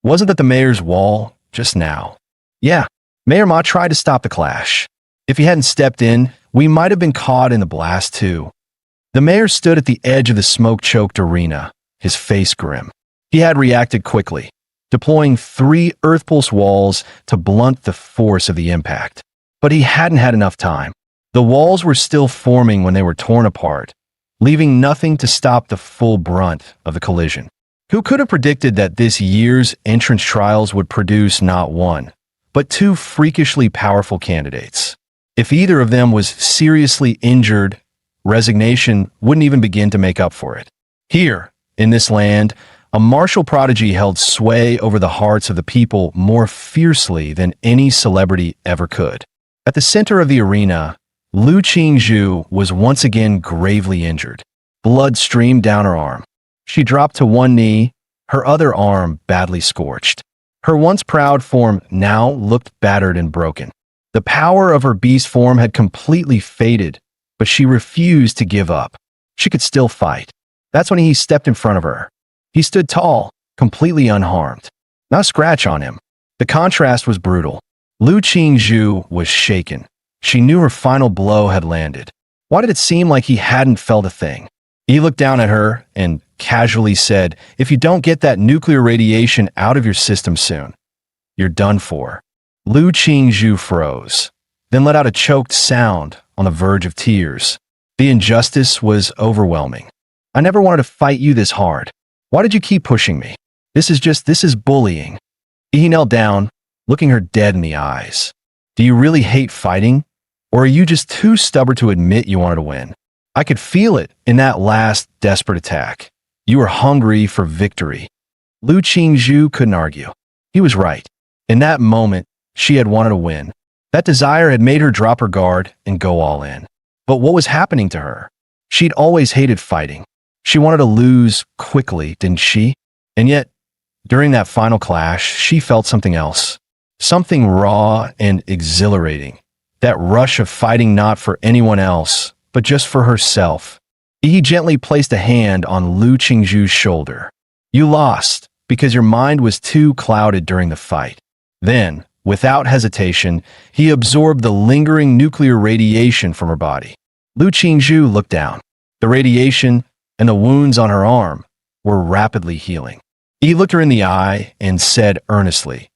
S1: Wasn't that the mayor's wall just now? Yeah, Mayor Ma tried to stop the clash. If he hadn't stepped in, we might have been caught in the blast too. The mayor stood at the edge of the smoke-choked arena, his face grim. He had reacted quickly, deploying 3 Earth Pulse walls to blunt the force of the impact. But he hadn't had enough time. The walls were still forming when they were torn apart, leaving nothing to stop the full brunt of the collision. Who could have predicted that this year's entrance trials would produce not 1, but 2 freakishly powerful candidates? If either of them was seriously injured, resignation wouldn't even begin to make up for it. Here, in this land, a martial prodigy held sway over the hearts of the people more fiercely than any celebrity ever could. At the center of the arena, Lu Qingzhu was once again gravely injured. Blood streamed down her arm. She dropped to one knee, her other arm badly scorched. Her once proud form now looked battered and broken. The power of her beast form had completely faded, but she refused to give up. She could still fight. That's when he stepped in front of her. He stood tall, completely unharmed. Not a scratch on him. The contrast was brutal. Lu Qingzhu was shaken. She knew her final blow had landed. Why did it seem like he hadn't felt a thing? He looked down at her and casually said, "If you don't get that nuclear radiation out of your system soon, you're done for." Lu Qingzhu froze, then let out a choked sound on the verge of tears. The injustice was overwhelming. "I never wanted to fight you this hard. Why did you keep pushing me? This is bullying." He knelt down, looking her dead in the eyes. "Do you really hate fighting? Or are you just too stubborn to admit you wanted to win? I could feel it in that last desperate attack. You were hungry for victory." Lu Qingzhu couldn't argue. He was right. In that moment, she had wanted to win. That desire had made her drop her guard and go all in. But what was happening to her? She'd always hated fighting. She wanted to lose quickly, didn't she? And yet, during that final clash, she felt something else. Something raw and exhilarating. That rush of fighting not for anyone else, but just for herself. He gently placed a hand on Lu Qingzhu's shoulder. "You lost because your mind was too clouded during the fight." Then, without hesitation, he absorbed the lingering nuclear radiation from her body. Lu Qingzhu looked down. The radiation and the wounds on her arm were rapidly healing. He looked her in the eye and said earnestly,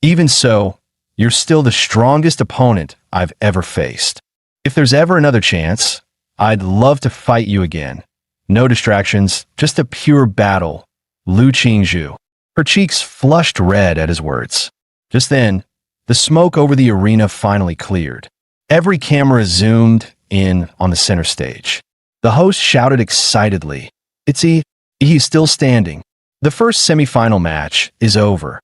S1: "Even so, you're still the strongest opponent I've ever faced. If there's ever another chance, I'd love to fight you again. No distractions, just a pure battle." Lu Qingzhu. Her cheeks flushed red at his words. Just then, the smoke over the arena finally cleared. Every camera zoomed in on the center stage. The host shouted excitedly, He's still standing. The first semifinal match is over.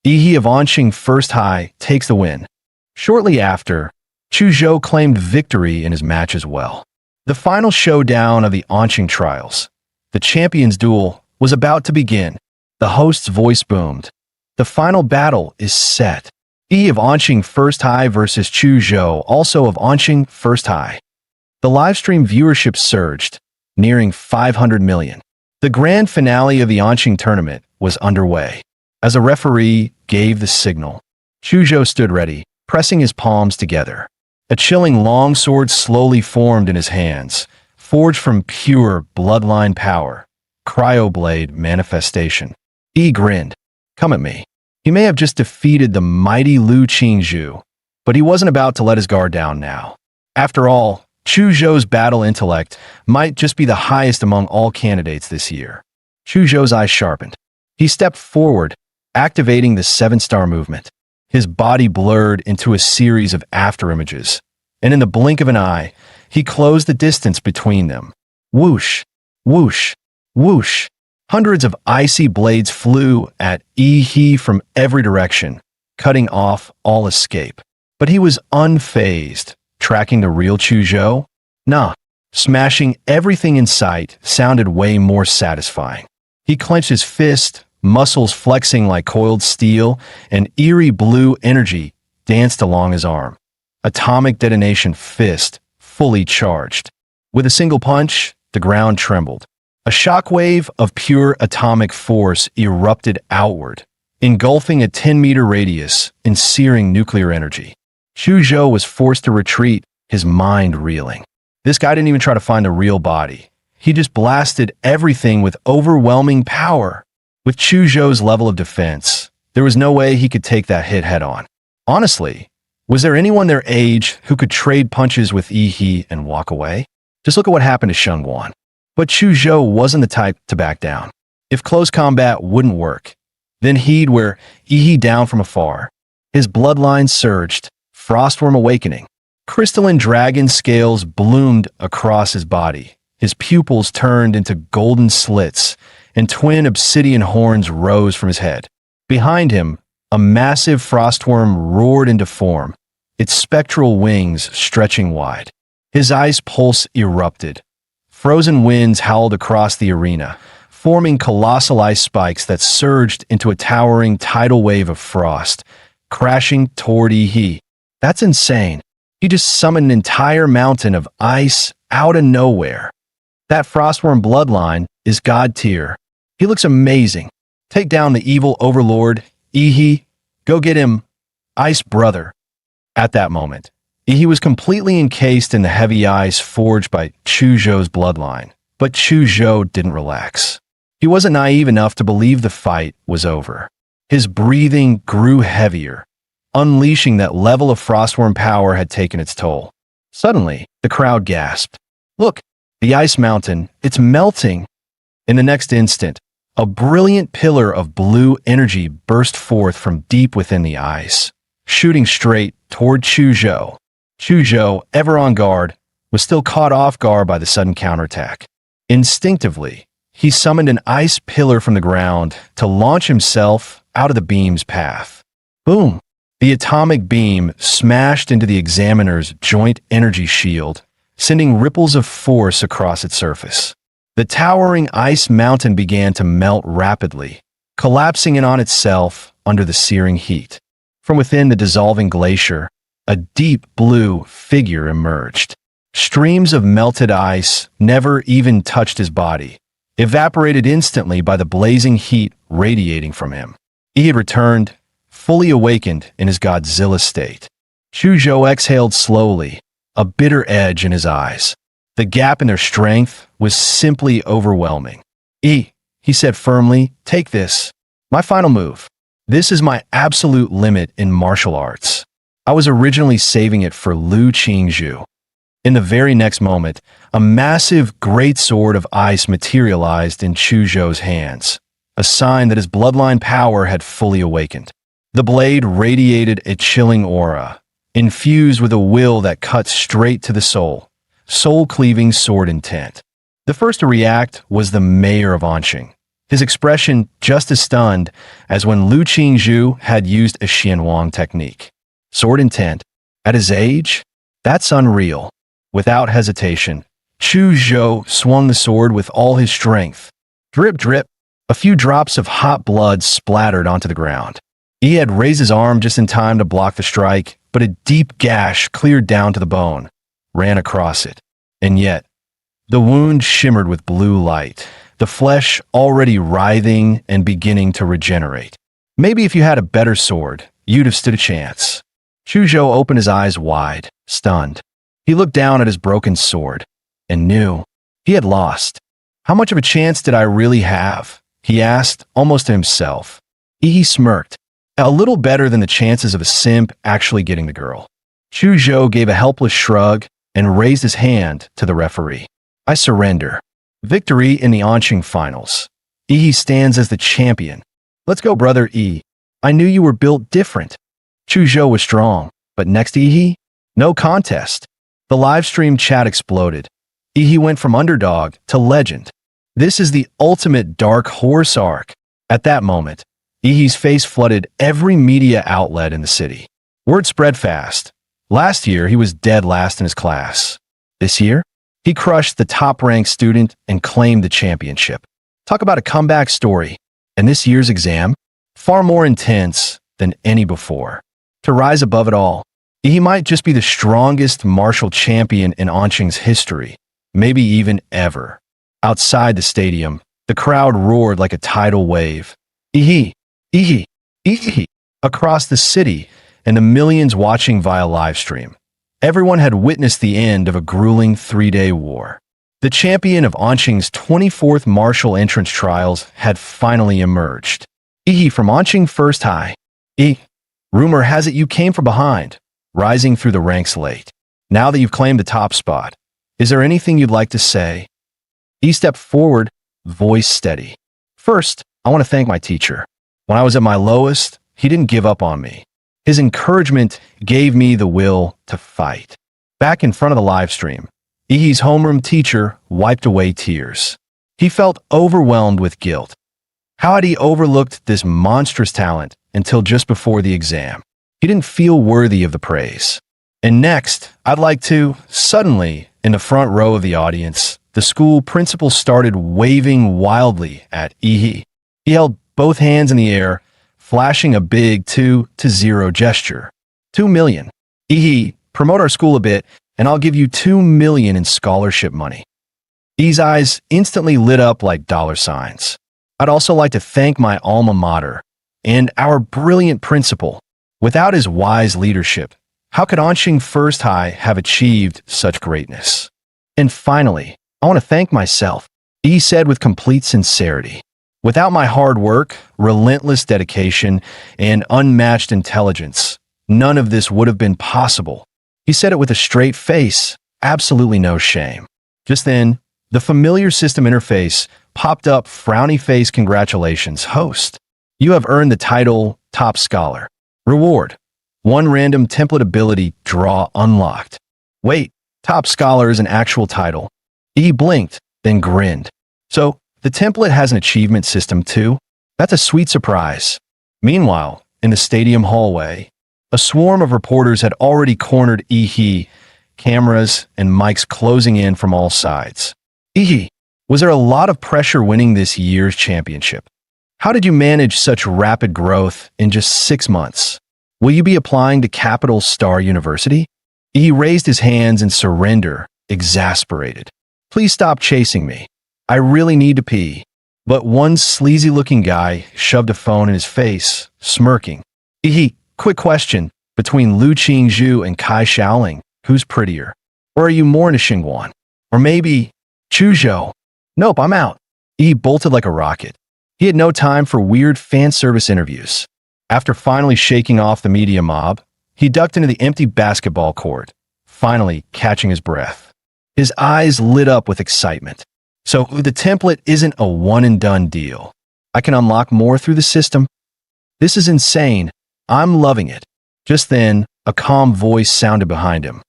S1: He of Anqing First High takes the win." Shortly after, Chu Zhou claimed victory in his match as well. The final showdown of the Anqing trials, the champions' duel, was about to begin. The host's voice boomed. "The final battle is set. He of Anqing First High versus Chu Zhou, also of Anqing First High." The livestream viewership surged, nearing 500 million. The grand finale of the Anqing tournament was underway. As a referee gave the signal, Chu Zhou stood ready, pressing his palms together. A chilling longsword slowly formed in his hands, forged from pure bloodline power. Cryoblade manifestation. He grinned. "Come at me." He may have just defeated the mighty Lu Qingzhu, but he wasn't about to let his guard down now. After all, Chu Zhou's battle intellect might just be the highest among all candidates this year. Chu Zhou's eyes sharpened. He stepped forward, activating the 7-star movement. His body blurred into a series of afterimages, and in the blink of an eye, he closed the distance between them. Whoosh, whoosh, whoosh. Hundreds of icy blades flew at He from every direction, cutting off all escape. But he was unfazed. Tracking the real Chu Zhou? Nah, smashing everything in sight sounded way more satisfying. He clenched his fist, muscles flexing like coiled steel, and eerie blue energy danced along his arm. Atomic detonation fist, fully charged. With a single punch, the ground trembled. A shockwave of pure atomic force erupted outward, engulfing a 10-meter radius in searing nuclear energy. Chu Zhou was forced to retreat, his mind reeling. This guy didn't even try to find the real body. He just blasted everything with overwhelming power. With Chu Zhou's level of defense, there was no way he could take that hit head-on. Honestly, was there anyone their age who could trade punches with He and walk away? Just look at what happened to Sheng Wan. But Chu Zhou wasn't the type to back down. If close combat wouldn't work, then he'd wear He down from afar. His bloodline surged, Frostworm awakening. Crystalline dragon scales bloomed across his body. His pupils turned into golden slits, and twin obsidian horns rose from his head. Behind him, a massive frostworm roared into form, its spectral wings stretching wide. His ice pulse erupted. Frozen winds howled across the arena, forming colossal ice spikes that surged into a towering tidal wave of frost, crashing toward Ihi. That's insane. He just summoned an entire mountain of ice out of nowhere. That frostworm bloodline is god tier. He looks amazing. Take down the evil overlord, Ihi. Go get him, Ice Brother. At that moment, Ihi was completely encased in the heavy ice forged by Chuzhou's bloodline. But Chuzhou didn't relax. He wasn't naive enough to believe the fight was over. His breathing grew heavier, unleashing that level of frostworm power had taken its toll. Suddenly, the crowd gasped. Look, the ice mountain, it's melting. In the next instant, a brilliant pillar of blue energy burst forth from deep within the ice, shooting straight toward Chuzhou. Chuzhou, ever on guard, was still caught off guard by the sudden counterattack. Instinctively, he summoned an ice pillar from the ground to launch himself out of the beam's path. Boom! The atomic beam smashed into the examiner's joint energy shield, sending ripples of force across its surface. The towering ice mountain began to melt rapidly, collapsing in on itself under the searing heat. From within the dissolving glacier, a deep blue figure emerged. Streams of melted ice never even touched his body, evaporated instantly by the blazing heat radiating from him. He had returned, fully awakened in his Godzilla state. Chuzhou exhaled slowly, a bitter edge in his eyes. The gap in their strength was simply overwhelming. He said firmly, take this. My final move. This is my absolute limit in martial arts. I was originally saving it for Lu Qingzhu. In the very next moment, a massive great sword of ice materialized in Chuzhou's hands, a sign that his bloodline power had fully awakened. The blade radiated a chilling aura, infused with a will that cut straight to the soul-cleaving sword intent. The first to react was the mayor of Anqing, his expression just as stunned as when Lu Qingzhu had used a Xianwang technique. Sword intent? At his age? That's unreal. Without hesitation, Chuzhou swung the sword with all his strength. Drip, drip, a few drops of hot blood splattered onto the ground. He had raised his arm just in time to block the strike, but a deep gash cleared down to the bone, ran across it. And yet, the wound shimmered with blue light, the flesh already writhing and beginning to regenerate. Maybe if you had a better sword, you'd have stood a chance. Chuzhou opened his eyes wide, stunned. He looked down at his broken sword and knew he had lost. How much of a chance did I really have? He asked, almost to himself. He smirked. A little better than the chances of a simp actually getting the girl. Chuzhou gave a helpless shrug and raised his hand to the referee. I surrender. Victory in the Anqing finals. Yi stands as the champion. Let's go, brother Yi. I knew you were built different. Chuzhou was strong, but next to Yi, no contest. The livestream chat exploded. Yi went from underdog to legend. This is the ultimate dark horse arc. At that moment, Yi's face flooded every media outlet in the city. Word spread fast. Last year, he was dead last in his class. This year, he crushed the top-ranked student and claimed the championship. Talk about a comeback story. And this year's exam, far more intense than any before. To rise above it all, he might just be the strongest martial champion in Anqing's history, maybe even ever. Outside the stadium, the crowd roared like a tidal wave. Ihi, Ihi, Ihi, across the city and the millions watching via livestream. Everyone had witnessed the end of a grueling 3-day war. The champion of Anqing's 24th martial entrance trials had finally emerged. Ihi from Anqing First High. Rumor has it you came from behind, rising through the ranks late. Now that you've claimed the top spot, is there anything you'd like to say? He stepped forward, voice steady. First, I want to thank my teacher. When I was at my lowest, he didn't give up on me. His encouragement gave me the will to fight. Back in front of the live stream, Ihi's homeroom teacher wiped away tears. He felt overwhelmed with guilt. How had he overlooked this monstrous talent until just before the exam? He didn't feel worthy of the praise. And next, I'd like to, suddenly, in the front row of the audience, the school principal started waving wildly at Ihi. He held both hands in the air, flashing a big 2-0 gesture. 2 million. Ihi, promote our school a bit, and I'll give you 2 million in scholarship money. Ihi's eyes instantly lit up like dollar signs. I'd also like to thank my alma mater and our brilliant principal. Without his wise leadership, how could Anqing First High have achieved such greatness? And finally, I want to thank myself, Ihi said with complete sincerity. Without my hard work, relentless dedication, and unmatched intelligence, none of this would have been possible. He said it with a straight face, absolutely no shame. Just then, the familiar system interface popped up, frowny face, congratulations, host. You have earned the title Top Scholar. Reward. 1 random template ability draw unlocked. Wait, Top Scholar is an actual title. He blinked, then grinned. So, the template has an achievement system too? That's a sweet surprise. Meanwhile, in the stadium hallway, a swarm of reporters had already cornered Ihi, cameras and mics closing in from all sides. Ihi, was there a lot of pressure winning this year's championship? How did you manage such rapid growth in just 6 months? Will you be applying to Capital Star University? He raised his hands in surrender, exasperated. Please stop chasing me. I really need to pee. But one sleazy-looking guy shoved a phone in his face, smirking. Quick question. Between Lu Qingzhu and Kai Shaoling, who's prettier? Or are you more into Xingguan? Or maybe Chuzhou? Nope, I'm out. He bolted like a rocket. He had no time for weird fan service interviews. After finally shaking off the media mob, he ducked into the empty basketball court, finally catching his breath. His eyes lit up with excitement. So the template isn't a one-and-done deal. I can unlock more through the system. This is insane. I'm loving it. Just then, a calm voice sounded behind him.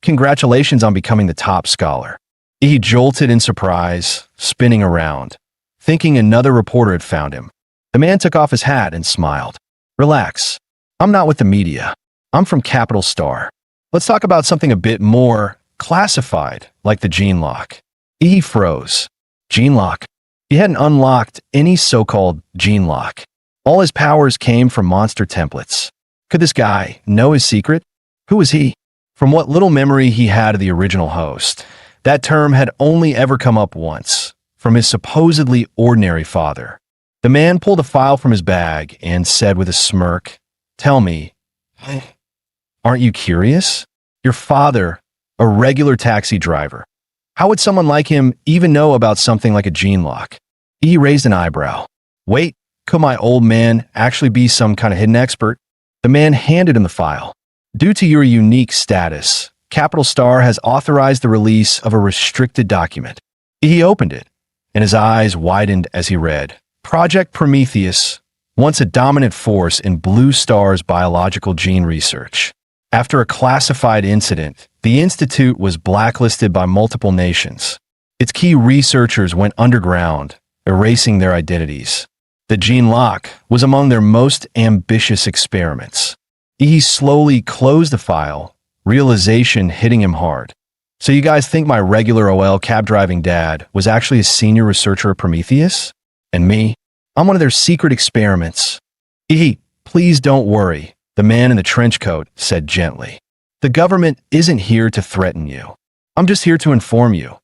S1: Congratulations on becoming the top scholar. He jolted in surprise, spinning around, thinking another reporter had found him. The man took off his hat and smiled. Relax. I'm not with the media. I'm from Capital Star. Let's talk about something a bit more classified, like the gene lock. He froze. Gene lock? He hadn't unlocked any so-called gene lock. All his powers came from monster templates. Could this guy know his secret? Who was he? From what little memory he had of the original host, that term had only ever come up once, from his supposedly ordinary father. The man pulled a file from his bag and said with a smirk, Tell me, aren't you curious? Your father, a regular taxi driver. How would someone like him even know about something like a gene lock? He raised an eyebrow. Wait, could my old man actually be some kind of hidden expert? The man handed him the file. Due to your unique status, Capital Star has authorized the release of a restricted document. He opened it, and his eyes widened as he read. Project Prometheus, once a dominant force in Blue Star's biological gene research. After a classified incident, the institute was blacklisted by multiple nations. Its key researchers went underground, erasing their identities. The gene lock was among their most ambitious experiments. He slowly closed the file, realization hitting him hard. So you guys think my regular OL cab-driving dad was actually a senior researcher at Prometheus? And me? I'm one of their secret experiments. Please don't worry, the man in the trench coat said gently. The government isn't here to threaten you. I'm just here to inform you.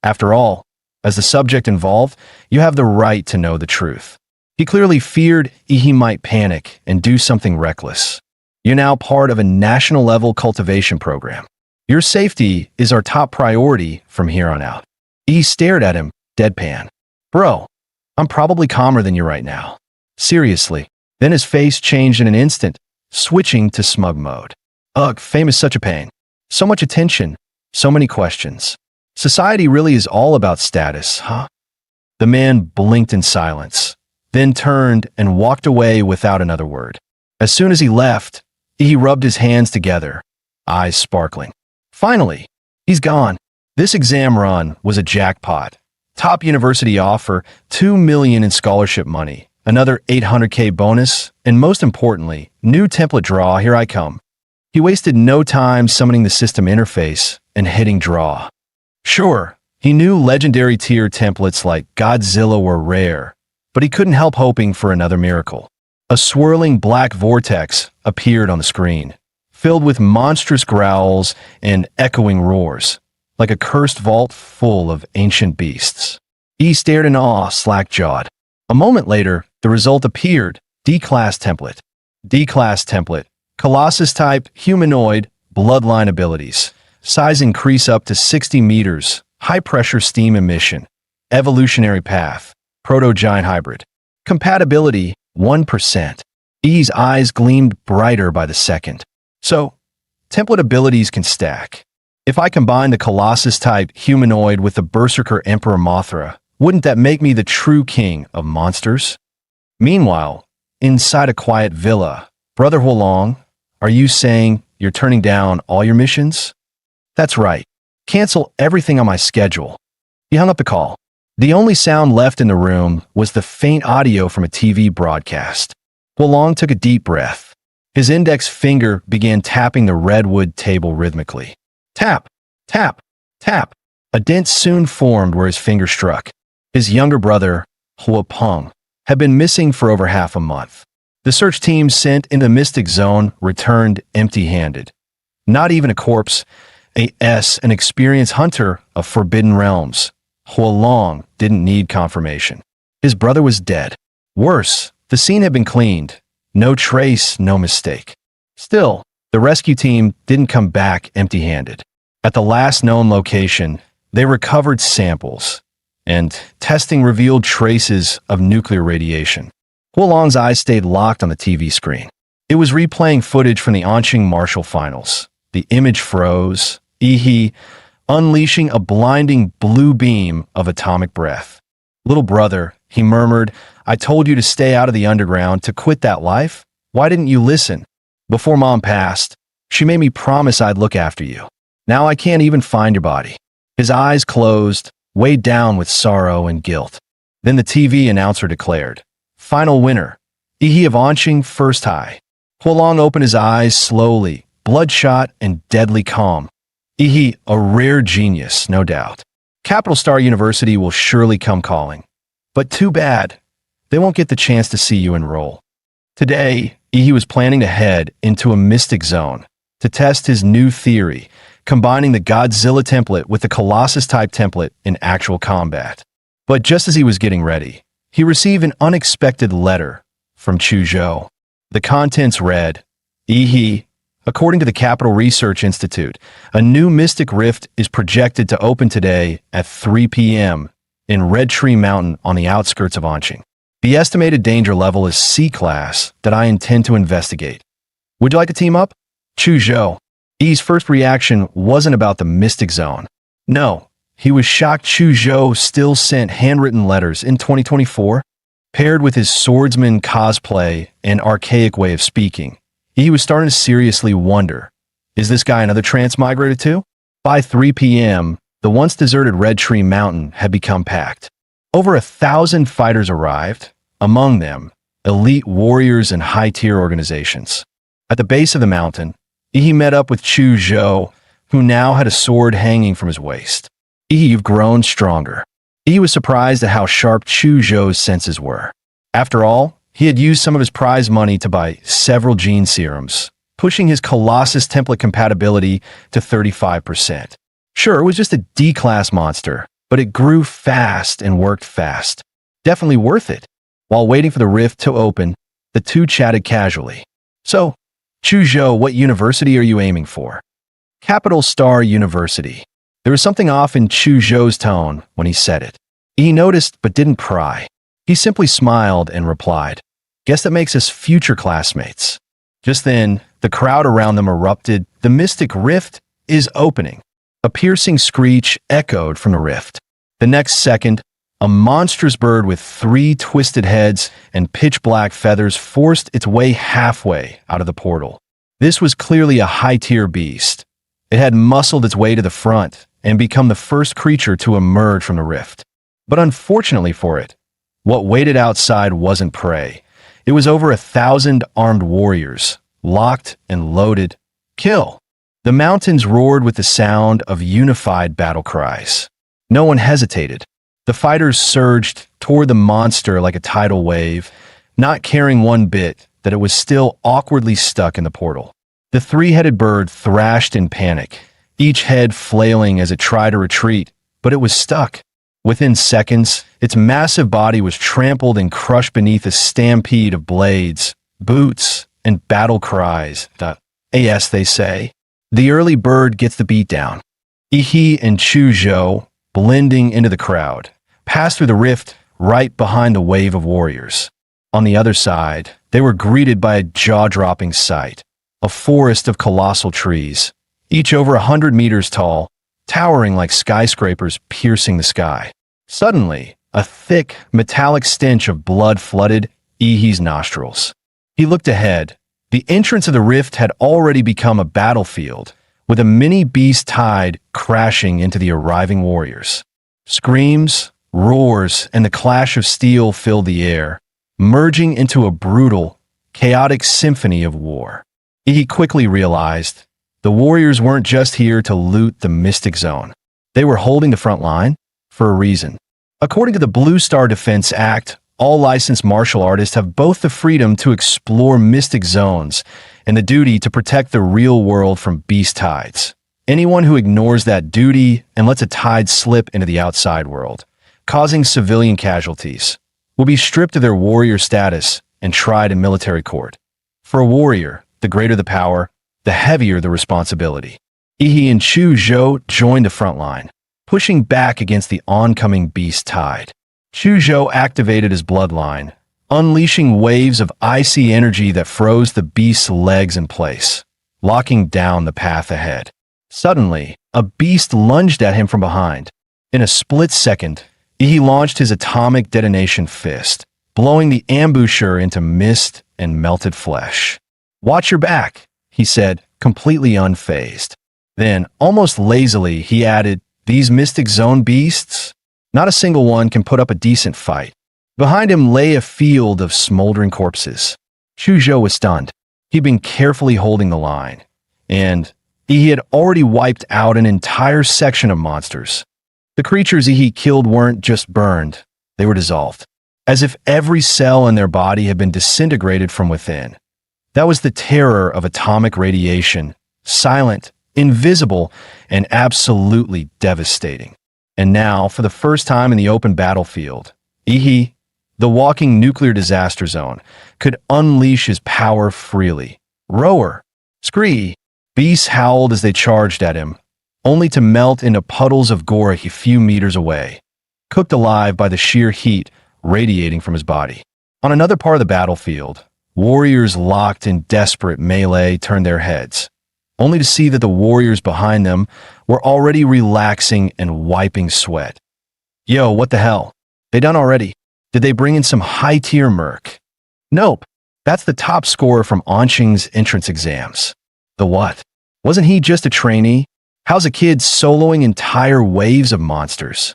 S1: After all, as the subject involved, you have the right to know the truth. He clearly feared he might panic and do something reckless. You're now part of a national-level cultivation program. Your safety is our top priority from here on out. He stared at him, deadpan. Bro, I'm probably calmer than you right now. Seriously. Then his face changed in an instant, switching to smug mode. Ugh, fame is such a pain. So much attention, so many questions. Society really is all about status, huh? The man blinked in silence, then turned and walked away without another word. As soon as he left, he rubbed his hands together, eyes sparkling. Finally, he's gone. This exam run was a jackpot. Top university offer, $2 million in scholarship money, another 800k bonus, and most importantly, new template draw, here I come. He wasted no time summoning the system interface and hitting draw. Sure, he knew legendary tier templates like Godzilla were rare, but he couldn't help hoping for another miracle. A swirling black vortex appeared on the screen, filled with monstrous growls and echoing roars, like a cursed vault full of ancient beasts. He stared in awe, slack-jawed. A moment later, the result appeared. D-Class Template. D-Class Template. Colossus type, humanoid, bloodline abilities. Size increase up to 60 meters. High-pressure steam emission. Evolutionary path. Proto-giant hybrid. Compatibility, 1%. E's eyes gleamed brighter by the second. So, template abilities can stack. If I combine the Colossus-type humanoid with the Berserker Emperor Mothra, wouldn't that make me the true king of monsters? Meanwhile, inside a quiet villa, Brother Huolong, are you saying you're turning down all your missions? That's right. Cancel everything on my schedule. He hung up the call. The only sound left in the room was the faint audio from a TV broadcast. Huolong took a deep breath. His index finger began tapping the redwood table rhythmically. Tap, tap, tap. A dent soon formed where his finger struck. His younger brother, Huopeng, had been missing for over half a month. The search team sent in the Mystic Zone returned empty-handed. Not even a corpse, an experienced hunter of forbidden realms. Huolong didn't need confirmation. His brother was dead. Worse, the scene had been cleaned. No trace, no mistake. Still, the rescue team didn't come back empty-handed. At the last known location, they recovered samples, and testing revealed traces of nuclear radiation. Huolong's eyes stayed locked on the TV screen. It was replaying footage from the Anqing Martial Finals. The image froze, unleashing a blinding blue beam of atomic breath. Little brother, he murmured, I told you to stay out of the underground, to quit that life. Why didn't you listen? Before Mom passed, she made me promise I'd look after you. Now I can't even find your body. His eyes closed, weighed down with sorrow and guilt. Then the TV announcer declared, Final winner, Ihi of Anqing First High. Huolong opened his eyes slowly, bloodshot and deadly calm. Ihi, a rare genius, no doubt. Capital Star University will surely come calling. But too bad, they won't get the chance to see you enroll. Today, Ihi was planning to head into a Mystic Zone to test his new theory, combining the Godzilla template with the Colossus-type template in actual combat. But just as he was getting ready, he received an unexpected letter from Chuzhou. The contents read, Ihi, according to the Capital Research Institute, a new Mystic Rift is projected to open today at 3 p.m. in Red Tree Mountain on the outskirts of Anqing. The estimated danger level is C-class that I intend to investigate. Would you like to team up? Chuzhou. Yi's first reaction wasn't about the Mystic Zone. No, he was shocked Chuzhou still sent handwritten letters in 2024. Paired with his swordsman cosplay and archaic way of speaking, he was starting to seriously wonder, is this guy another transmigrator too? By 3 p.m., the once deserted Red Tree Mountain had become packed. Over 1,000 fighters arrived, among them, elite warriors and high-tier organizations. At the base of the mountain, he met up with Chuzhou, who now had a sword hanging from his waist. You've grown stronger. He was surprised at how sharp Chuzhou's senses were. After all, he had used some of his prize money to buy several gene serums, pushing his Colossus template compatibility to 35%. Sure, it was just a D-class monster, but it grew fast and worked fast. Definitely worth it. While waiting for the rift to open, the two chatted casually. So, Chuzhou, what university are you aiming for? Capital Star University. There was something off in Chuzhou's tone when he said it. He noticed but didn't pry. He simply smiled and replied, Guess that makes us future classmates. Just then, the crowd around them erupted. The Mystic Rift is opening. A piercing screech echoed from the rift. The next second, a monstrous bird with 3 twisted heads and pitch-black feathers forced its way halfway out of the portal. This was clearly a high-tier beast. It had muscled its way to the front and become the first creature to emerge from the rift. But unfortunately for it, What waited outside wasn't prey. It was over 1,000 armed warriors, locked and loaded. Kill! The mountains roared with the sound of unified battle cries. No one hesitated. The fighters surged toward the monster like a tidal wave, not caring one bit that it was still awkwardly stuck in the portal. The three-headed bird thrashed in panic, each head flailing as it tried to retreat, but it was stuck. Within seconds, its massive body was trampled and crushed beneath a stampede of blades, boots, and battle cries. As they say. The early bird gets the beatdown. Ihi and Chuzhou, blending into the crowd, passed through the rift right behind the wave of warriors. On the other side, they were greeted by a jaw-dropping sight, a forest of colossal trees, each over 100 meters tall, towering like skyscrapers piercing the sky. Suddenly, a thick, metallic stench of blood flooded Ihi's nostrils. He looked ahead. The entrance of the rift had already become a battlefield, with a mini beast tide crashing into the arriving warriors. Screams, roars, and the clash of steel filled the air, merging into a brutal, chaotic symphony of war. He quickly realized the warriors weren't just here to loot the Mystic Zone. They were holding the front line for a reason. According to the Blue Star Defense Act, all licensed martial artists have both the freedom to explore mystic zones and the duty to protect the real world from beast tides. Anyone who ignores that duty and lets a tide slip into the outside world, causing civilian casualties, will be stripped of their warrior status and tried in military court. For a warrior, the greater the power, the heavier the responsibility. Ihi and Chuzhou joined the front line, pushing back against the oncoming beast tide. Chuzhou activated his bloodline, unleashing waves of icy energy that froze the beast's legs in place, locking down the path ahead. Suddenly, a beast lunged at him from behind. In a split second, he launched his atomic detonation fist, blowing the ambusher into mist and melted flesh. "Watch your back," he said, completely unfazed. Then, almost lazily, he added, "These Mystic Zone beasts? Not a single one can put up a decent fight." Behind him lay a field of smoldering corpses. Chuzhou was stunned. He'd been carefully holding the line, and he had already wiped out an entire section of monsters. The creatures he killed weren't just burned, they were dissolved, as if every cell in their body had been disintegrated from within. That was the terror of atomic radiation, silent, invisible, and absolutely devastating. And now, for the first time in the open battlefield, Ihi, the walking nuclear disaster zone, could unleash his power freely. Roar! Scree! Beasts howled as they charged at him, only to melt into puddles of gore a few meters away, cooked alive by the sheer heat radiating from his body. On another part of the battlefield, warriors locked in desperate melee turned their heads, only to see that the warriors behind them were already relaxing and wiping sweat. Yo, what the hell? They done already? Did they bring in some high-tier merc? Nope. That's the top scorer from Anqing's entrance exams. The what? Wasn't he just a trainee? How's a kid soloing entire waves of monsters?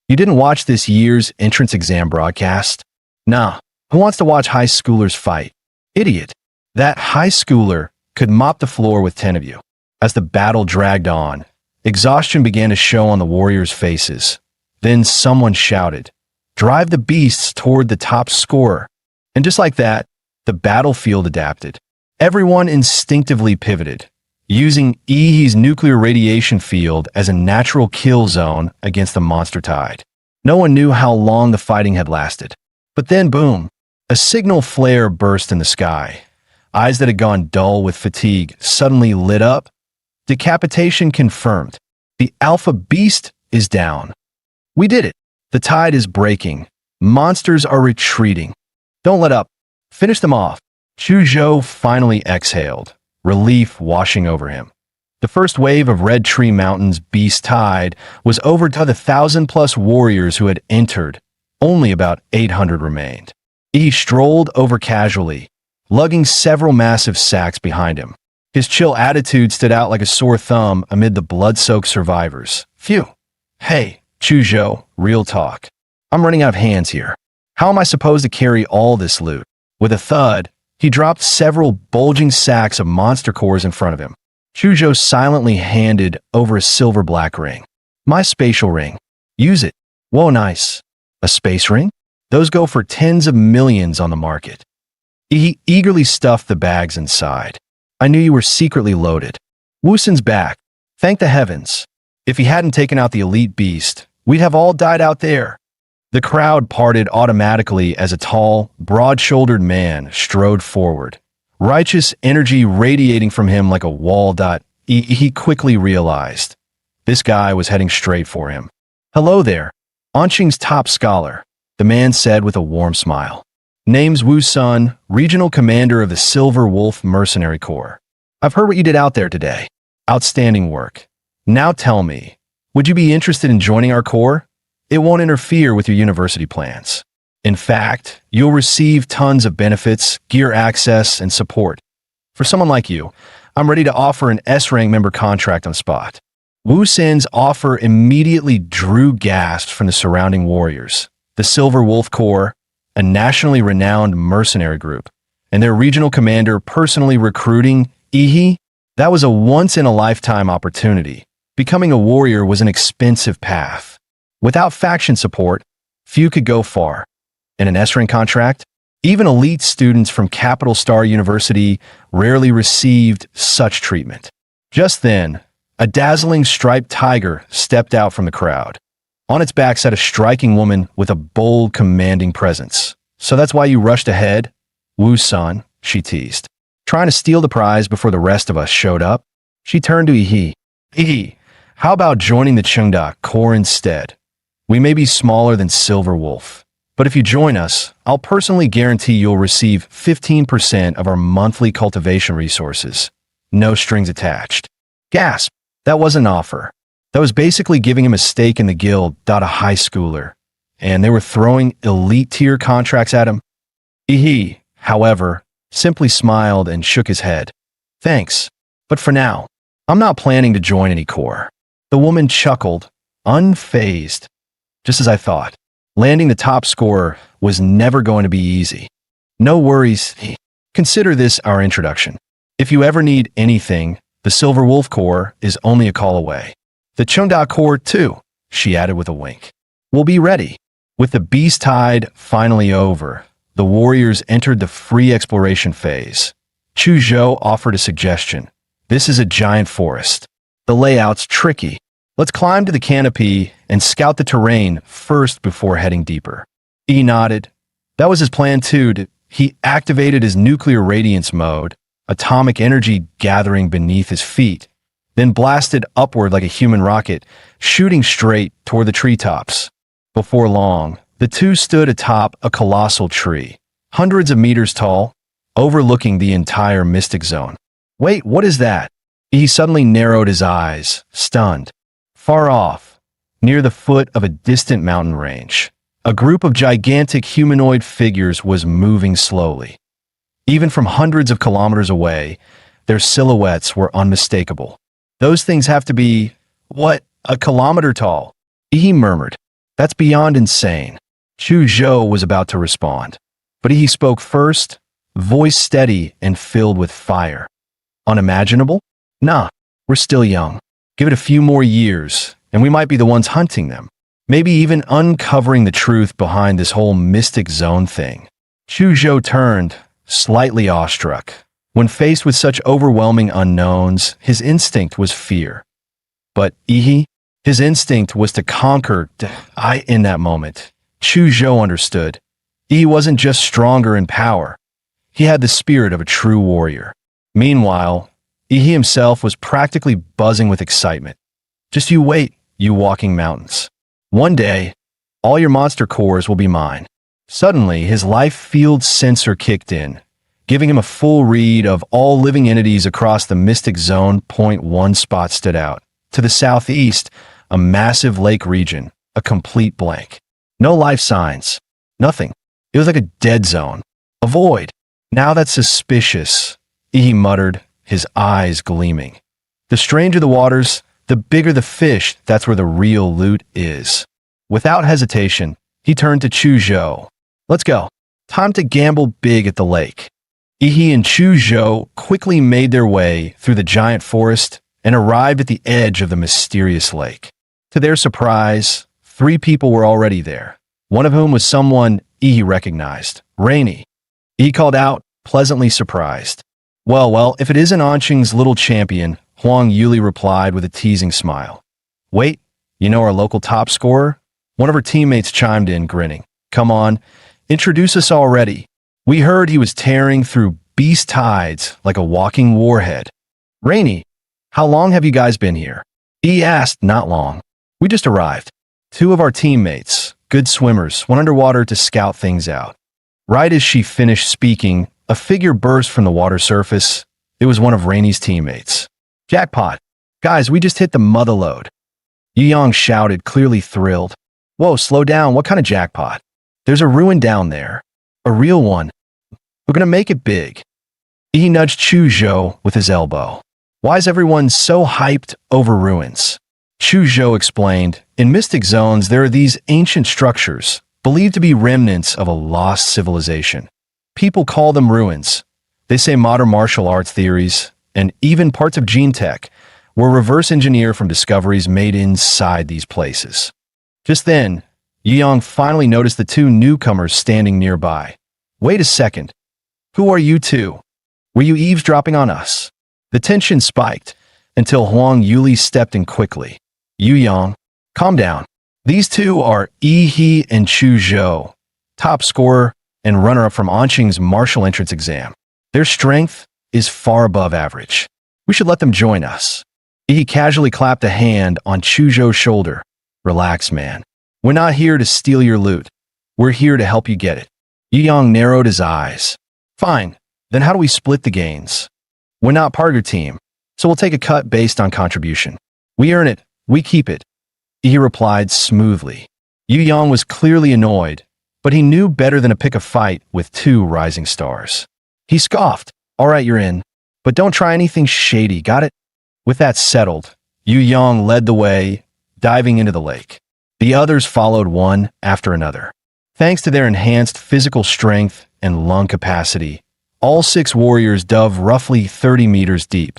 S1: You didn't watch this year's entrance exam broadcast? Nah. Who wants to watch high schoolers fight? Idiot. That high schooler could mop the floor with 10 of you. As the battle dragged on, exhaustion began to show on the warriors' faces. Then someone shouted, "Drive the beasts toward the top scorer." And just like that, the battlefield adapted. Everyone instinctively pivoted, using Ihi's nuclear radiation field as a natural kill zone against the monster tide. No one knew how long the fighting had lasted. But then, boom, a signal flare burst in the sky. Eyes that had gone dull with fatigue suddenly lit up. Decapitation confirmed. The Alpha Beast is down. We did it. The tide is breaking. Monsters are retreating. Don't let up. Finish them off. Chuzhou finally exhaled, relief washing over him. The first wave of Red Tree Mountain's beast tide was over to the 1,000+ warriors who had entered. Only about 800 remained. He strolled over casually, lugging several massive sacks behind him. His chill attitude stood out like a sore thumb amid the blood-soaked survivors. Phew. Hey, Chuzhou, real talk. I'm running out of hands here. How am I supposed to carry all this loot? With a thud, he dropped several bulging sacks of monster cores in front of him. Chuzhou silently handed over a silver black ring. My spatial ring. Use it. Whoa, nice. A space ring? Those go for tens of millions on the market. He eagerly stuffed the bags inside. I knew you were secretly loaded. Wusun's back. Thank the heavens. If he hadn't taken out the elite beast, we'd have all died out there. The crowd parted automatically as a tall, broad-shouldered man strode forward, righteous energy radiating from him like a wall. He quickly realized this guy was heading straight for him. Hello there, Anqing's top scholar, the man said with a warm smile. Name's Wu Sun, regional commander of the Silver Wolf Mercenary Corps. I've heard what you did out there today. Outstanding work. Now tell me, would you be interested in joining our corps? It won't interfere with your university plans. In fact, you'll receive tons of benefits, gear access, and support. For someone like you, I'm ready to offer an S-rank member contract on spot. Wu San's offer immediately drew gasps from the surrounding warriors. The Silver Wolf Corps, a nationally renowned mercenary group, and their regional commander personally recruiting Ihi. That was a once-in-a-lifetime opportunity. Becoming a warrior was an expensive path. Without faction support, few could go far. In an S-rank contract, even elite students from Capital Star University rarely received such treatment. Just then, a dazzling striped tiger stepped out from the crowd. On its back sat a striking woman with a bold, commanding presence. So that's why you rushed ahead? Wu Sun, she teased. Trying to steal the prize before the rest of us showed up? She turned to Ihi. Ihi, how about joining the Chengda Corps instead? We may be smaller than Silver Wolf, but if you join us, I'll personally guarantee you'll receive 15% of our monthly cultivation resources. No strings attached. Gasp! That wasn't an offer. That was basically giving him a stake in the guild. A high schooler. And they were throwing elite-tier contracts at him. Ihi, however, simply smiled and shook his head. Thanks, but for now, I'm not planning to join any corps. The woman chuckled, unfazed. Just as I thought, landing the top scorer was never going to be easy. No worries. Consider this our introduction. If you ever need anything, the Silver Wolf Corps is only a call away. The Chengda Corps, too, she added with a wink. We'll be ready. With the beast tide finally over, the warriors entered the free exploration phase. Chuzhou offered a suggestion. This is a giant forest. The layout's tricky. Let's climb to the canopy and scout the terrain first before heading deeper. He nodded. That was his plan too. He activated his nuclear radiance mode, atomic energy gathering beneath his feet, then blasted upward like a human rocket, shooting straight toward the treetops. Before long, the two stood atop a colossal tree, hundreds of meters tall, overlooking the entire mystic zone. Wait, what is that? He suddenly narrowed his eyes, stunned. Far off, near the foot of a distant mountain range, a group of gigantic humanoid figures was moving slowly. Even from hundreds of kilometers away, their silhouettes were unmistakable. Those things have to be, a kilometer tall? He murmured. That's beyond insane. Chuzhou was about to respond, but he spoke first, voice steady and filled with fire. Unimaginable? Nah, we're still young. Give it a few more years, and we might be the ones hunting them. Maybe even uncovering the truth behind this whole mystic zone thing. Chuzhou turned, slightly awestruck. When faced with such overwhelming unknowns, his instinct was fear. But Ihi, his instinct was to conquer. In that moment, Chuzhou understood. He wasn't just stronger in power. He had the spirit of a true warrior. Meanwhile, he himself was practically buzzing with excitement. Just you wait, you walking mountains. One day, all your monster cores will be mine. Suddenly, his life field sensor kicked in, giving him a full read of all living entities across the mystic zone. One spot stood out. To the southeast, a massive lake region, a complete blank. No life signs. Nothing. It was like a dead zone. A void. Now that's suspicious, he muttered, his eyes gleaming. The stranger the waters, the bigger the fish, that's where the real loot is. Without hesitation, he turned to Chuzhou. Let's go. Time to gamble big at the lake. Ihi and Chu Zhou quickly made their way through the giant forest and arrived at the edge of the mysterious lake. To their surprise, 3 people were already there, one of whom was someone Ihi recognized, Rainy. He called out, pleasantly surprised. Well, if it isn't Anqing's little champion, Huang Yuli replied with a teasing smile. Wait, you know our local top scorer? One of her teammates chimed in, grinning. Come on, introduce us already. We heard he was tearing through beast tides like a walking warhead. Rainy, how long have you guys been here? He asked. Not long. We just arrived. 2 of our teammates, good swimmers, went underwater to scout things out. Right as she finished speaking, a figure burst from the water surface. It was one of Rainy's teammates. Jackpot. Guys, we just hit the mother lode. Yu Yang shouted, clearly thrilled. Whoa, slow down. What kind of jackpot? There's a ruin down there. A real one. We're gonna make it big. He nudged Chu Zhou with his elbow. Why is everyone so hyped over ruins? Chu Zhou explained, in mystic zones there are these ancient structures, believed to be remnants of a lost civilization. People call them ruins. They say modern martial arts theories, and even parts of gene tech, were reverse engineered from discoveries made inside these places. Just then, Yu Yang finally noticed the 2 newcomers standing nearby. Wait a second. Who are you 2? Were you eavesdropping on us? The tension spiked until Huang Yuli stepped in quickly. Yu Yang, calm down. These 2 are Ihi and Chu Zhou, top scorer and runner-up from Anqing's martial entrance exam. Their strength is far above average. We should let them join us. Ihi casually clapped a hand on Chu Zhou's shoulder. Relax, man. We're not here to steal your loot. We're here to help you get it. Yu Yang narrowed his eyes. Fine, then how do we split the gains? We're not part of your team, so we'll take a cut based on contribution. We earn it, we keep it. He replied smoothly. Yu Yang was clearly annoyed, but he knew better than to pick a fight with 2 rising stars. He scoffed. All right, you're in, but don't try anything shady, got it? With that settled, Yu Yang led the way, diving into the lake. The others followed one after another. Thanks to their enhanced physical strength and lung capacity, all 6 warriors dove roughly 30 meters deep.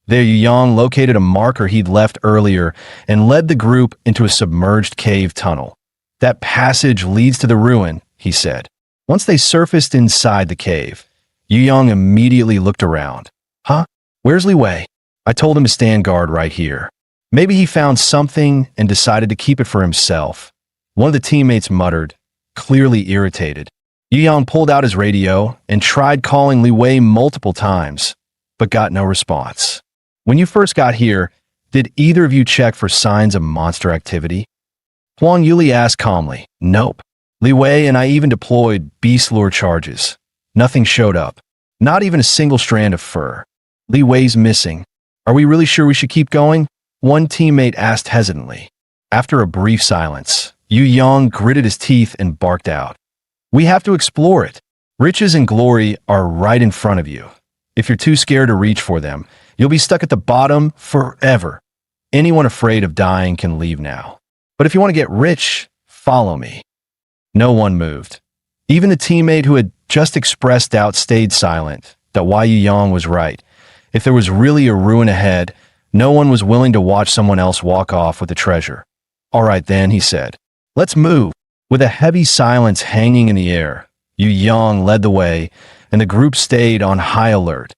S1: There, Yu Yang located a marker he'd left earlier and led the group into a submerged cave tunnel. That passage leads to the ruin, he said. Once they surfaced inside the cave, Yu Yang immediately looked around. Huh? Where's Li Wei? I told him to stand guard right here. Maybe he found something and decided to keep it for himself. One of the teammates muttered, clearly irritated. Yu Yang pulled out his radio and tried calling Li Wei multiple times, but got no response. When you first got here, did either of you check for signs of monster activity? Huang Yuli asked calmly. Nope. Li Wei and I even deployed beast lure charges. Nothing showed up. Not even a single strand of fur. Li Wei's missing. Are we really sure we should keep going? One teammate asked hesitantly. After a brief silence, Yu Yang gritted his teeth and barked out. We have to explore it. Riches and glory are right in front of you. If you're too scared to reach for them, you'll be stuck at the bottom forever. Anyone afraid of dying can leave now. But if you want to get rich, follow me. No one moved. Even the teammate who had just expressed doubt stayed silent, that Yu Yang was right. If there was really a ruin ahead, no one was willing to watch someone else walk off with the treasure. All right then, he said. Let's move. With a heavy silence hanging in the air, Yu Yang led the way, and the group stayed on high alert.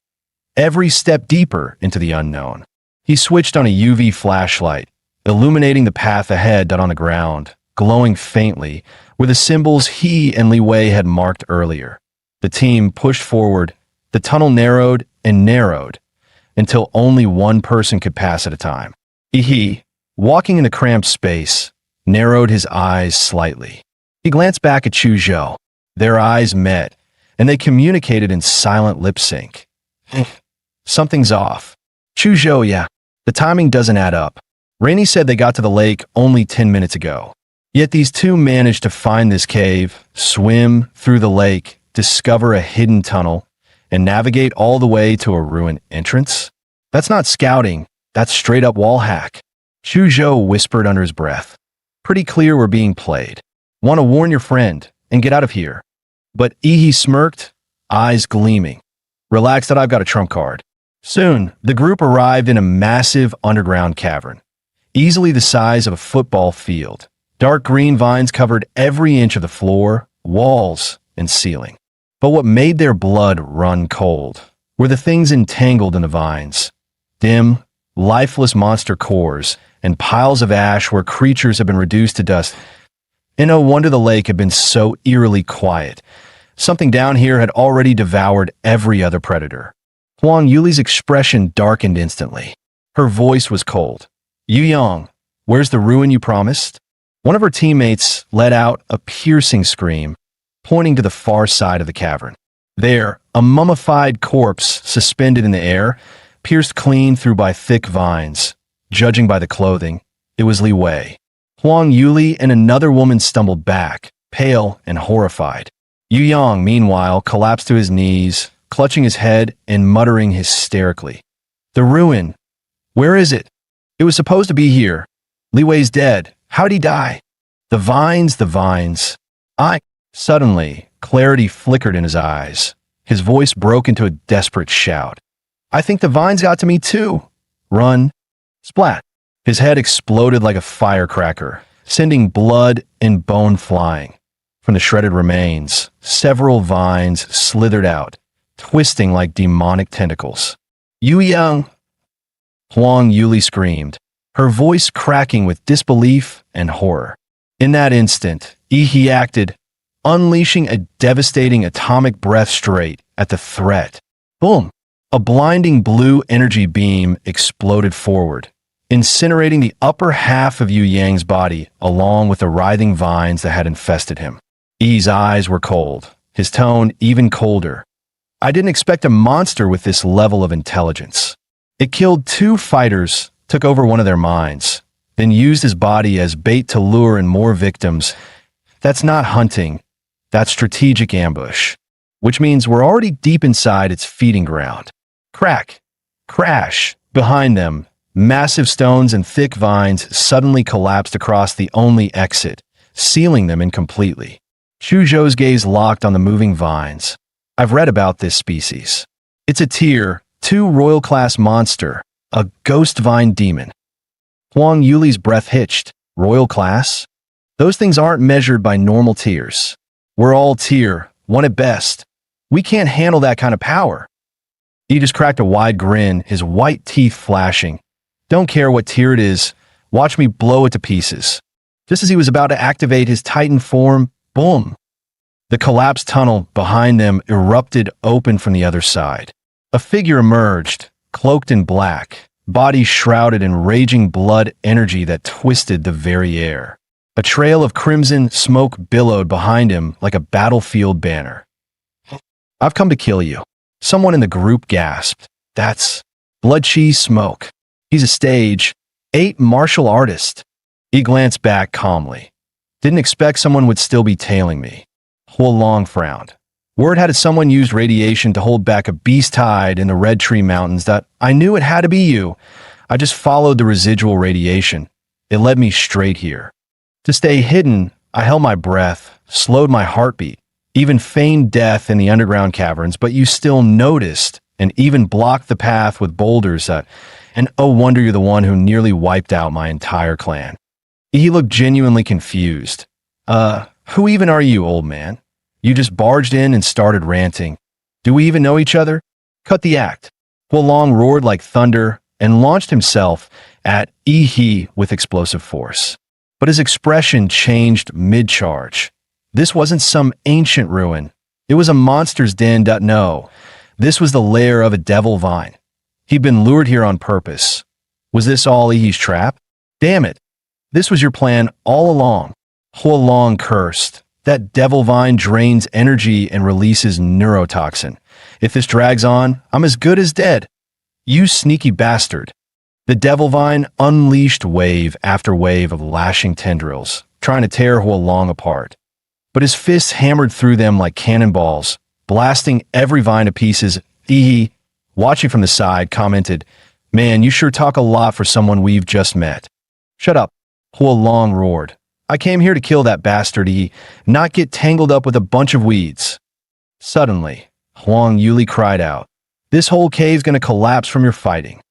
S1: Every step deeper into the unknown. He switched on a UV flashlight, illuminating the path ahead on the ground, glowing faintly, were the symbols he and Li Wei had marked earlier. The team pushed forward, the tunnel narrowed and narrowed, until only one person could pass at a time. He, walking in the cramped space, narrowed his eyes slightly. He glanced back at Chu Zhou. Their eyes met, and they communicated in silent lip sync. Something's off. Chu Zhou, yeah. The timing doesn't add up. Rainy said they got to the lake only 10 minutes ago. Yet these 2 managed to find this cave, swim through the lake, discover a hidden tunnel, and navigate all the way to a ruined entrance? That's not scouting, that's straight up wall hack. Chu Zhou whispered under his breath. Pretty clear we're being played. Want to warn your friend, and get out of here. But Ihi smirked, eyes gleaming. Relax that I've got a trump card. Soon, the group arrived in a massive underground cavern, easily the size of a football field. Dark green vines covered every inch of the floor, walls, and ceiling. But what made their blood run cold were the things entangled in the vines. Dim, lifeless monster cores and piles of ash where creatures had been reduced to dust. And no wonder the lake had been so eerily quiet. Something down here had already devoured every other predator. Huang Yuli's expression darkened instantly. Her voice was cold. Yu Yang, where's the ruin you promised? One of her teammates let out a piercing scream, pointing to the far side of the cavern. There, a mummified corpse suspended in the air, pierced clean through by thick vines. Judging by the clothing, it was Li Wei. Huang Yuli and another woman stumbled back, pale and horrified. Yu Yang, meanwhile, collapsed to his knees, clutching his head and muttering hysterically. The ruin. Where is it? It was supposed to be here. Li Wei's dead. How'd he die? The vines, the vines. Suddenly, clarity flickered in his eyes. His voice broke into a desperate shout. I think the vines got to me too. Run. Splat. His head exploded like a firecracker, sending blood and bone flying. From the shredded remains, several vines slithered out, twisting like demonic tentacles. Yu Yang! Huang Yuli screamed, her voice cracking with disbelief and horror. In that instant, Ihi acted, unleashing a devastating atomic breath straight at the threat. Boom! A blinding blue energy beam exploded forward, incinerating the upper half of Yu Yang's body along with the writhing vines that had infested him. I's eyes were cold, his tone even colder. I didn't expect a monster with this level of intelligence. It killed 2 fighters, took over one of their minds, then used his body as bait to lure in more victims. That's not hunting, that's strategic ambush, which means we're already deep inside its feeding ground. Crack, crash, behind them, massive stones and thick vines suddenly collapsed across the only exit, sealing them in completely. Chuzhou's gaze locked on the moving vines. I've read about this species. It's a tier 2 royal class monster, a ghost vine demon. Huang Yuli's breath hitched. Royal class? Those things aren't measured by normal tiers. We're all tier 1 at best. We can't handle that kind of power. He just cracked a wide grin, his white teeth flashing. Don't care what tier it is. Watch me blow it to pieces. Just as he was about to activate his Titan form, boom! The collapsed tunnel behind them erupted open from the other side. A figure emerged, cloaked in black, body shrouded in raging blood energy that twisted the very air. A trail of crimson smoke billowed behind him like a battlefield banner. I've come to kill you. Someone in the group gasped. That's Blood Cheese Smoke. He's a stage 8 martial artist. He glanced back calmly. Didn't expect someone would still be tailing me. Huolong frowned. Word had it someone used radiation to hold back a beast tide in the Red Tree Mountains that I knew it had to be you. I just followed the residual radiation. It led me straight here. To stay hidden, I held my breath, slowed my heartbeat, even feigned death in the underground caverns, but you still noticed and even blocked the path with boulders and oh wonder you're the one who nearly wiped out my entire clan. He looked genuinely confused. Who even are you, old man? You just barged in and started ranting. Do we even know each other? Cut the act. Huolong roared like thunder and launched himself at Ihi with explosive force. But his expression changed mid-charge. This wasn't some ancient ruin. It was a monster's den. No, this was the lair of a devil vine. He'd been lured here on purpose. Was this all Ihi's trap? Damn it. This was your plan all along. Huolong cursed. That devil vine drains energy and releases neurotoxin. If this drags on, I'm as good as dead. You sneaky bastard. The devil vine unleashed wave after wave of lashing tendrils, trying to tear Huolong apart. But his fists hammered through them like cannonballs, blasting every vine to pieces. Ihi, watching from the side, commented, Man, you sure talk a lot for someone we've just met. Shut up. Huolong roared. I came here to kill that bastard, not get tangled up with a bunch of weeds. Suddenly, Huang Yuli cried out, "This whole cave's gonna collapse from your fighting."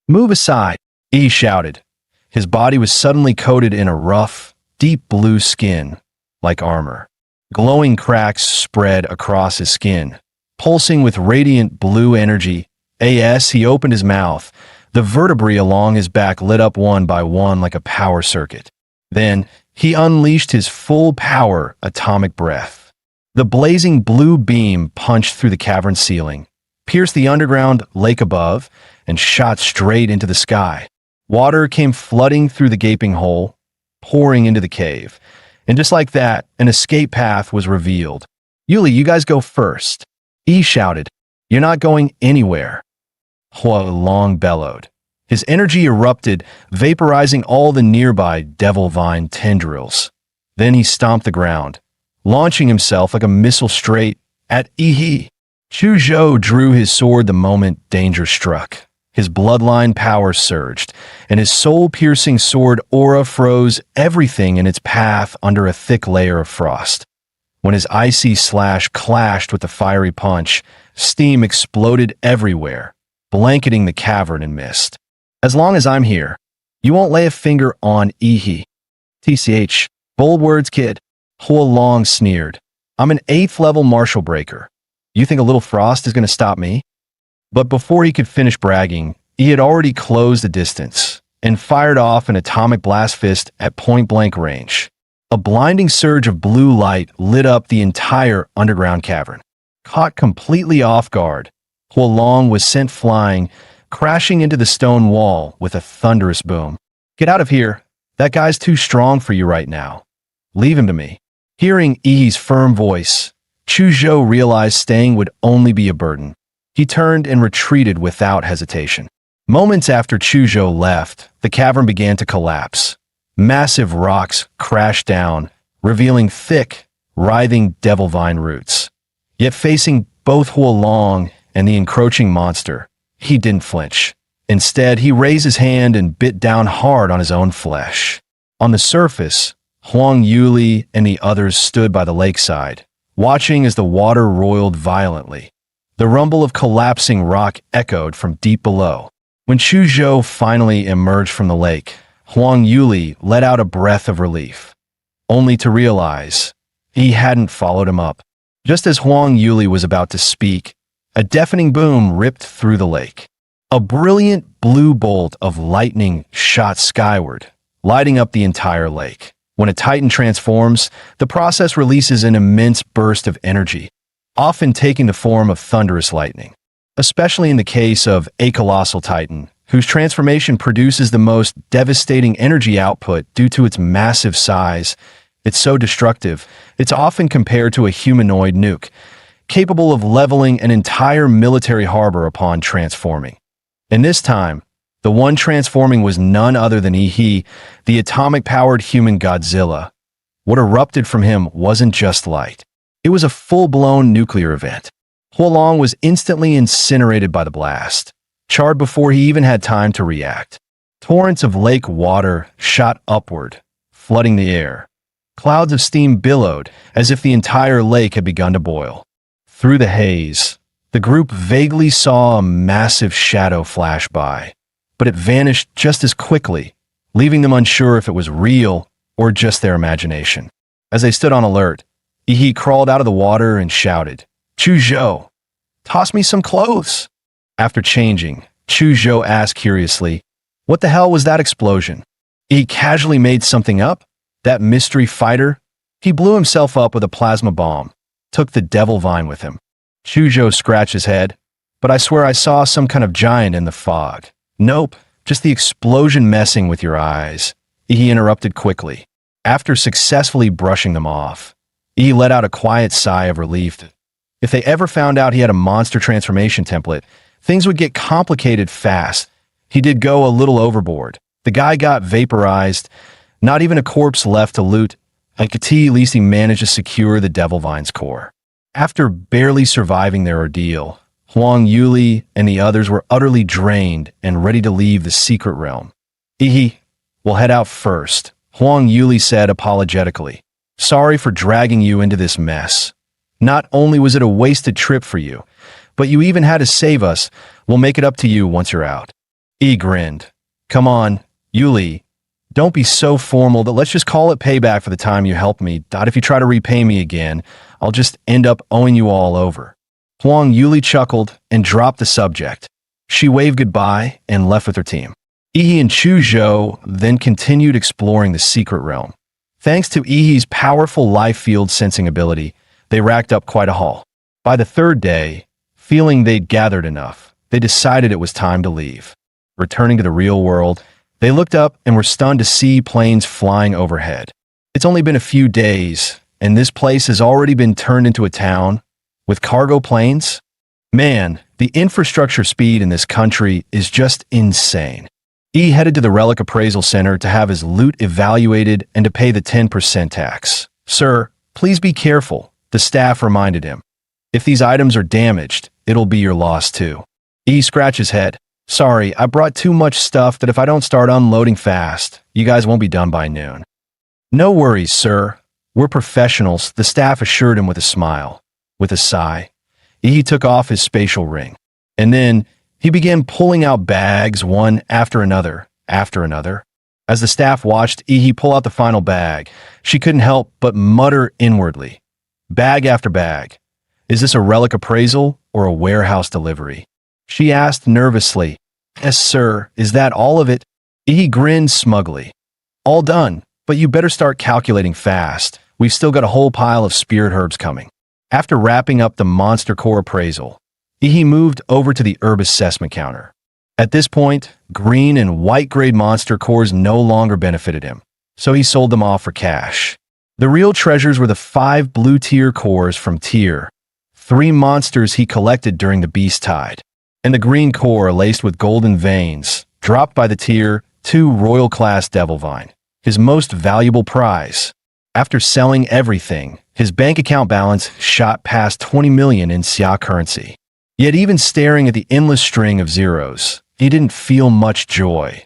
S1: "Move aside," Yi shouted. His body was suddenly coated in a rough, deep blue skin, like armor. Glowing cracks spread across his skin, pulsing with radiant blue energy. As he opened his mouth, the vertebrae along his back lit up one by one like a power circuit. Then, he unleashed his full power atomic breath. The blazing blue beam punched through the cavern ceiling, pierced the underground lake above, and shot straight into the sky. Water came flooding through the gaping hole, pouring into the cave. And just like that, an escape path was revealed. "Yuli, you guys go first," Yi shouted. "You're not going anywhere." Hua Long bellowed. His energy erupted, vaporizing all the nearby devil vine tendrils. Then he stomped the ground, launching himself like a missile straight at Yi. Chu Zhou drew his sword the moment danger struck. His bloodline power surged, and his soul-piercing sword aura froze everything in its path under a thick layer of frost. When his icy slash clashed with the fiery punch, steam exploded everywhere, blanketing the cavern in mist. "As long as I'm here, you won't lay a finger on Yi." "TCH, bold words, kid," Hua Long sneered. "I'm an 8th level martial breaker. You think a little frost is going to stop me?" But before he could finish bragging, he had already closed the distance and fired off an atomic blast fist at point-blank range. A blinding surge of blue light lit up the entire underground cavern. Caught completely off guard, Hua Long was sent flying, crashing into the stone wall with a thunderous boom. "Get out of here. That guy's too strong for you right now. Leave him to me." Hearing Yi's firm voice, Chu Zhou realized staying would only be a burden. He turned and retreated without hesitation. Moments after Chu Zhou left, the cavern began to collapse. Massive rocks crashed down, revealing thick, writhing devil vine roots. Yet facing both Hua Long and the encroaching monster, he didn't flinch. Instead, he raised his hand and bit down hard on his own flesh. On the surface, Huang Yuli and the others stood by the lakeside, watching as the water roiled violently. The rumble of collapsing rock echoed from deep below. When Chu Zhou finally emerged from the lake, Huang Yuli let out a breath of relief, only to realize he hadn't followed him up. Just as Huang Yuli was about to speak, a deafening boom ripped through the lake. A brilliant blue bolt of lightning shot skyward, lighting up the entire lake. When a titan transforms, the process releases an immense burst of energy, often taking the form of thunderous lightning. Especially in the case of a colossal titan, whose transformation produces the most devastating energy output due to its massive size. It's so destructive, it's often compared to a humanoid nuke, capable of leveling an entire military harbor upon transforming. And this time, the one transforming was none other than Yi, the atomic-powered human Godzilla. What erupted from him wasn't just light. It was a full-blown nuclear event. Hua Long was instantly incinerated by the blast, charred before he even had time to react. Torrents of lake water shot upward, flooding the air. Clouds of steam billowed as if the entire lake had begun to boil. Through the haze, the group vaguely saw a massive shadow flash by, but it vanished just as quickly, leaving them unsure if it was real or just their imagination. As they stood on alert, Yi crawled out of the water and shouted, "Chu Zhou, toss me some clothes." After changing, Chu Zhou asked curiously, "What the hell was that explosion?" He casually made something up? That mystery fighter? He blew himself up with a plasma bomb, took the devil vine with him. Chu Zhou scratched his head, "But I swear I saw some kind of giant in the fog." "Nope, just the explosion messing with your eyes," he interrupted quickly. After successfully brushing them off, he let out a quiet sigh of relief. If they ever found out he had a monster transformation template, things would get complicated fast. He did go a little overboard. The guy got vaporized, not even a corpse left to loot, and at least he managed to secure the Devil Vine's core. After barely surviving their ordeal, Huang Yuli and the others were utterly drained and ready to leave the secret realm. We'll head out first, Huang Yuli said apologetically. Sorry for dragging you into this mess. Not only was it a wasted trip for you, but you even had to save us. We'll make it up to you once you're out. Yi grinned. Come on, Yuli. Don't be so formal that let's just call it payback for the time you helped me. If you try to repay me again, I'll just end up owing you all over. Huang Yuli chuckled and dropped the subject. She waved goodbye and left with her team. Yi and Chu Zhou then continued exploring the secret realm. Thanks to Yi's powerful life field sensing ability, they racked up quite a haul. By the third day, feeling they'd gathered enough, they decided it was time to leave. Returning to the real world, they looked up and were stunned to see planes flying overhead. It's only been a few days, and this place has already been turned into a town with cargo planes. Man, the infrastructure speed in this country is just insane. He headed to the Relic Appraisal Center to have his loot evaluated and to pay the 10% tax. Sir, please be careful, the staff reminded him. If these items are damaged, it'll be your loss too. He scratched his head. Sorry, I brought too much stuff that if I don't start unloading fast, you guys won't be done by noon. No worries, sir. We're professionals, the staff assured him with a smile. With a sigh, he took off his spatial ring. And then he began pulling out bags one after another. As the staff watched Yi pull out the final bag, she couldn't help but mutter inwardly. Bag after bag. Is this a relic appraisal or a warehouse delivery? She asked nervously. Yes, sir. Is that all of it? He grinned smugly. All done, but you better start calculating fast. We've still got a whole pile of spirit herbs coming. After wrapping up the monster core appraisal, he moved over to the herb assessment counter. At this point, green and white grade monster cores no longer benefited him, so he sold them off for cash. The real treasures were the 5 blue tier cores from tier 3 monsters he collected during the Beast Tide, and the green core laced with golden veins, dropped by the tier 2 Royal Class Devilvine, his most valuable prize. After selling everything, his bank account balance shot past 20 million in Xia currency. Yet even staring at the endless string of zeros, he didn't feel much joy.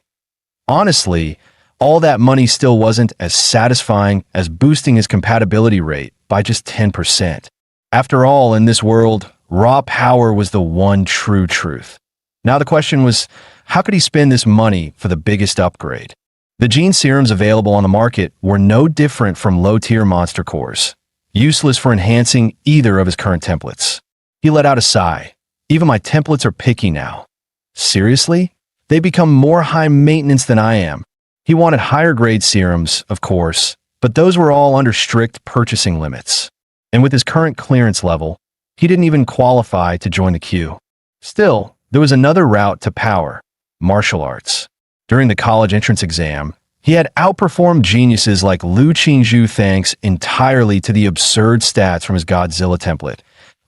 S1: Honestly, all that money still wasn't as satisfying as boosting his compatibility rate by just 10%. After all, in this world, raw power was the one true truth. Now the question was, how could he spend this money for the biggest upgrade? The gene serums available on the market were no different from low-tier monster cores, useless for enhancing either of his current templates. He let out a sigh. Even my templates are picky now. Seriously? They become more high maintenance than I am. He wanted higher grade serums, of course, but those were all under strict purchasing limits. And with his current clearance level, he didn't even qualify to join the queue. Still, there was another route to power: martial arts. During the college entrance exam, he had outperformed geniuses like Lu Qingzhu thanks entirely to the absurd stats from his Godzilla template.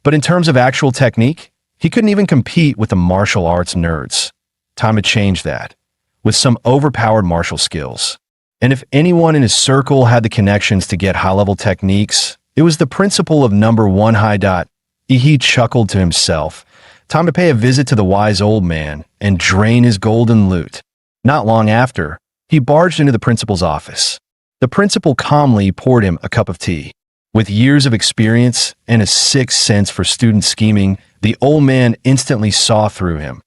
S1: But in terms of actual technique, he couldn't even compete with the martial arts nerds. Time to change that, with some overpowered martial skills. And if anyone in his circle had the connections to get high-level techniques, it was the principal of number 1 high dot. He chuckled to himself. Time to pay a visit to the wise old man and drain his golden loot. Not long after, he barged into the principal's office. The principal calmly poured him a cup of tea. With years of experience and a sixth sense for student scheming, the old man instantly saw through him.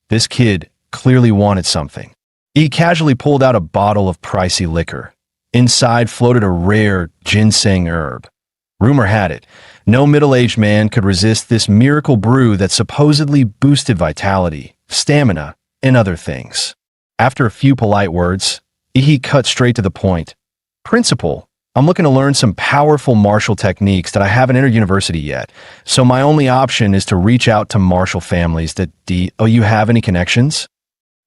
S1: This kid clearly wanted something. He casually pulled out a bottle of pricey liquor. Inside floated a rare ginseng herb. Rumor had it, no middle-aged man could resist this miracle brew that supposedly boosted vitality, stamina, and other things. After a few polite words, he cut straight to the point. Principal, I'm looking to learn some powerful martial techniques that I haven't entered university yet, so my only option is to reach out to martial families that you have any connections?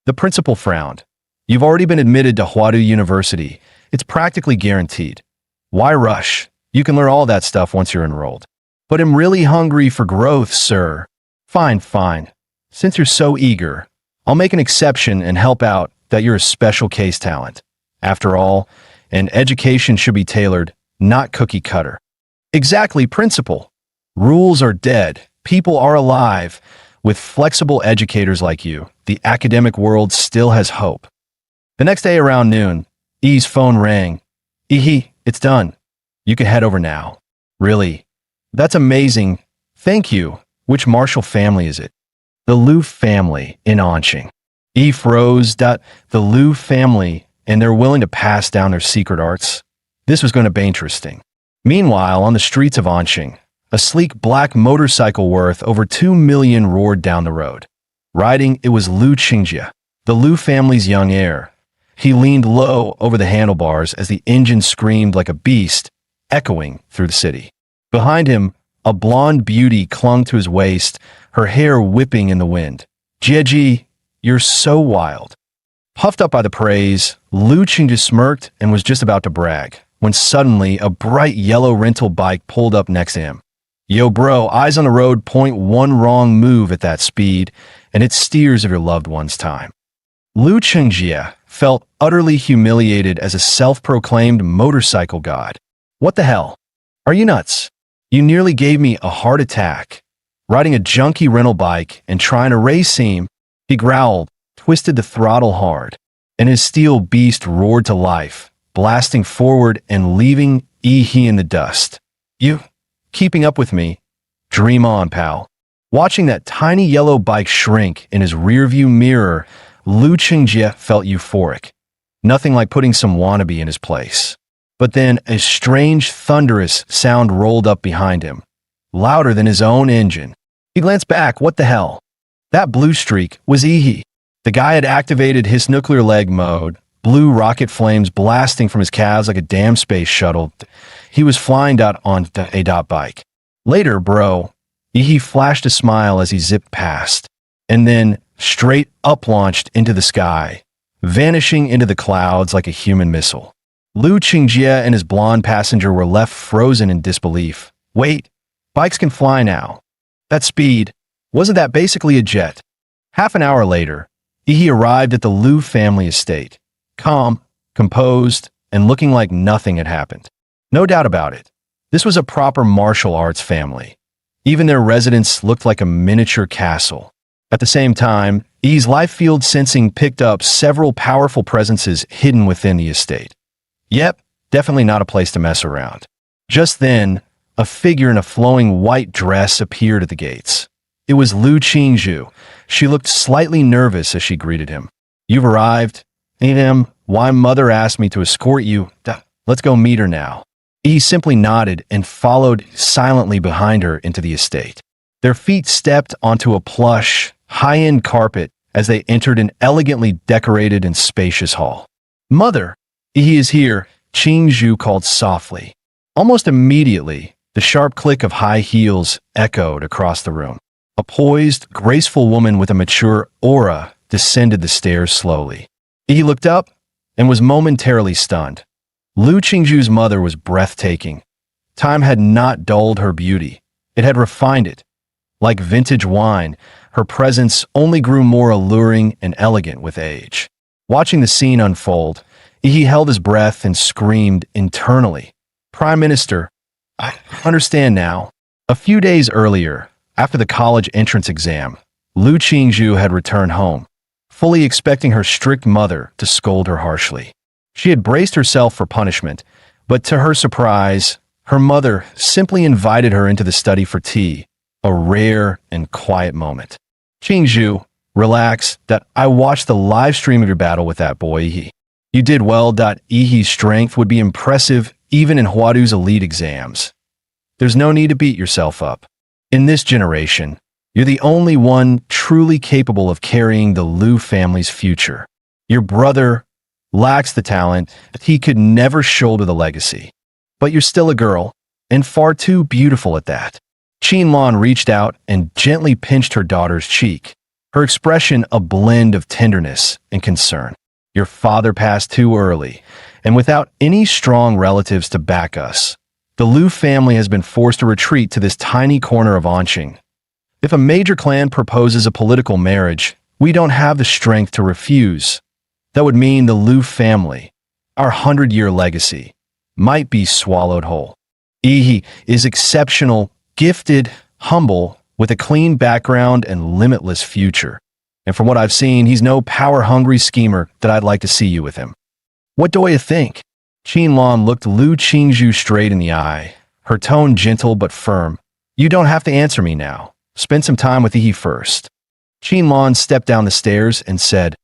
S1: The principal frowned. You've already been admitted to Huadu University. It's practically guaranteed. Why rush? You can learn all that stuff once you're enrolled. But I'm really hungry for growth, sir. Fine. Since you're so eager, I'll make an exception and help out that you're a special case talent. After all, an education should be tailored, not cookie cutter. Exactly, principal. Rules are dead. People are alive. With flexible educators like you, the academic world still has hope. The next day around noon, E's phone rang. It's done. You can head over now. Really? That's amazing. Thank you. Which martial family is it? The Liu family in Anqing. E froze. The Liu family, and they're willing to pass down their secret arts. This was going to be interesting. Meanwhile, on the streets of Anqing, a sleek black motorcycle worth over 2 million roared down the road. Riding, it was Liu Qingjie, the Liu family's young heir. He leaned low over the handlebars as the engine screamed like a beast, echoing through the city. Behind him, a blonde beauty clung to his waist, her hair whipping in the wind. Jieji, you're so wild. Puffed up by the praise, Liu Qingjie smirked and was just about to brag, when suddenly a bright yellow rental bike pulled up next to him. Yo bro, eyes on the road point one wrong move at that speed, and it steers of your loved one's time. Liu Qingjie felt utterly humiliated as a self-proclaimed motorcycle god. What the hell? Are you nuts? You nearly gave me a heart attack. Riding a junky rental bike and trying to race him, he growled, twisted the throttle hard, and his steel beast roared to life, blasting forward and leaving he in the dust. You, keeping up with me? Dream on, pal. Watching that tiny yellow bike shrink in his rearview mirror, Liu Qingjie felt euphoric. Nothing like putting some wannabe in his place. But then a strange, thunderous sound rolled up behind him, louder than his own engine. He glanced back. What the hell? That blue streak was Ihi. The guy had activated his nuclear leg mode, blue rocket flames blasting from his calves like a damn space shuttle. He was flying on a bike. Later, bro, Ihi flashed a smile as he zipped past, and then straight up launched into the sky, vanishing into the clouds like a human missile. Liu Qingjie and his blonde passenger were left frozen in disbelief. Wait, bikes can fly now. That speed, wasn't that basically a jet? Half an hour later, he arrived at the Liu family estate, calm, composed, and looking like nothing had happened. No doubt about it, this was a proper martial arts family. Even their residence looked like a miniature castle. At the same time, E's life field sensing picked up several powerful presences hidden within the estate. Yep, definitely not a place to mess around. Just then, a figure in a flowing white dress appeared at the gates. It was Liu Qingjie. She looked slightly nervous as she greeted him. You've arrived? Why mother asked me to escort you. Let's go meet her now. He simply nodded and followed silently behind her into the estate. Their feet stepped onto a plush, high-end carpet as they entered an elegantly decorated and spacious hall. Mother, he is here, Qingjie called softly. Almost immediately, the sharp click of high heels echoed across the room. A poised, graceful woman with a mature aura descended the stairs slowly. He looked up and was momentarily stunned. Liu Qingjie's mother was breathtaking. Time had not dulled her beauty. It had refined it. Like vintage wine, her presence only grew more alluring and elegant with age. Watching the scene unfold, he held his breath and screamed internally. Prime Minister, I understand now. A few days earlier, after the college entrance exam, Liu Qingjie had returned home, fully expecting her strict mother to scold her harshly. She had braced herself for punishment, but to her surprise, her mother simply invited her into the study for tea, a rare and quiet moment. Qingjie, relax. I watched the live stream of your battle with that boy. You did well. Ihi's strength would be impressive even in Huadu's elite exams. There's no need to beat yourself up. In this generation, you're the only one truly capable of carrying the Liu family's future. Your brother lacks the talent, he could never shoulder the legacy. But you're still a girl, and far too beautiful at that. Qinlan reached out and gently pinched her daughter's cheek, her expression a blend of tenderness and concern. Your father passed too early, and without any strong relatives to back us, the Liu family has been forced to retreat to this tiny corner of Anqing. If a major clan proposes a political marriage, we don't have the strength to refuse. That would mean the Liu family, our 100-year legacy, might be swallowed whole. He is exceptional, gifted, humble, with a clean background and limitless future. And from what I've seen, he's no power-hungry schemer that I'd like to see you with him. What do you think? Qinlan looked Lu Qingzhu straight in the eye, her tone gentle but firm. You don't have to answer me now. Spend some time with Yi first. Qinlan stepped down the stairs and said,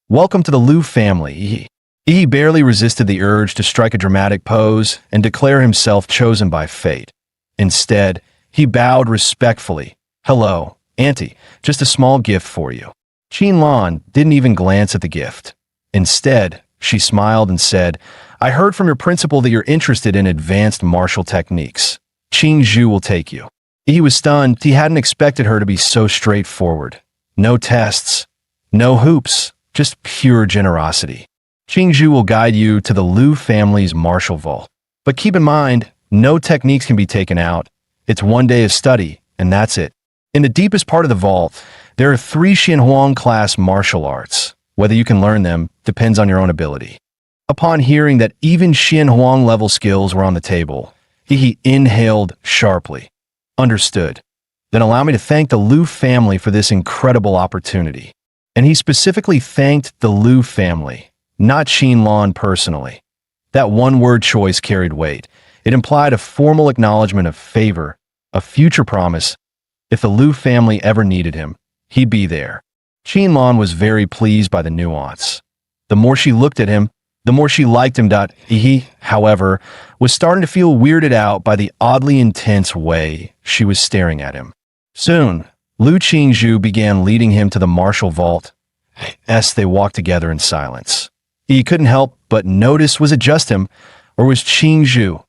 S1: Welcome to the Lu family. Yi barely resisted the urge to strike a dramatic pose and declare himself chosen by fate. Instead, he bowed respectfully. Hello, Auntie, just a small gift for you. Qinlan didn't even glance at the gift. Instead, she smiled and said, I heard from your principal that you're interested in advanced martial techniques. Qingzhu will take you. He was stunned. He hadn't expected her to be so straightforward. No tests, no hoops, just pure generosity. Qingzhu will guide you to the Lu family's martial vault. But keep in mind, no techniques can be taken out. It's one day of study, and that's it. In the deepest part of the vault, there are 3 Xianhuang class martial arts. Whether you can learn them depends on your own ability. Upon hearing that even Xianhuang level skills were on the table, he inhaled sharply. Understood. Then allow me to thank the Lu family for this incredible opportunity. And he specifically thanked the Lu family, not Qinlan personally. That one-word choice carried weight. It implied a formal acknowledgement of favor, a future promise. If the Lu family ever needed him, he'd be there. Qinlan was very pleased by the nuance. The more she looked at him, the more she liked him. He, however, was starting to feel weirded out by the oddly intense way she was staring at him. Soon, Lu Qingzhu began leading him to the martial vault. As they walked together in silence. He couldn't help but notice, was it just him, or was Qingzhu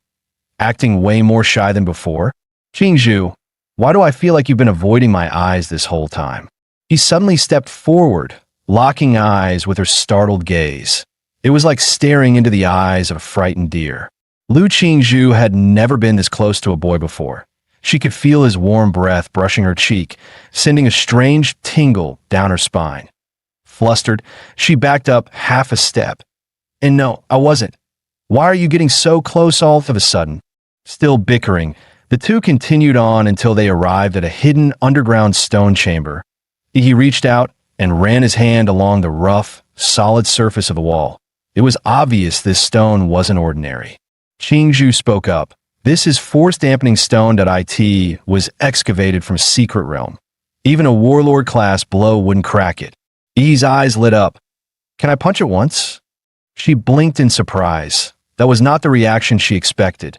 S1: acting way more shy than before? Qingzhu, why do I feel like you've been avoiding my eyes this whole time? He suddenly stepped forward, locking eyes with her startled gaze. It was like staring into the eyes of a frightened deer. Lu Qingzhu had never been this close to a boy before. She could feel his warm breath brushing her cheek, sending a strange tingle down her spine. Flustered, she backed up half a step. And no, I wasn't. Why are you getting so close all of a sudden? Still bickering, the two continued on until they arrived at a hidden underground stone chamber. He reached out and ran his hand along the rough, solid surface of the wall. It was obvious this stone wasn't ordinary. Qingzhu spoke up. This is force-dampening stone that IT was excavated from a secret realm. Even a warlord-class blow wouldn't crack it. Yi's eyes lit up. Can I punch it once? She blinked in surprise. That was not the reaction she expected.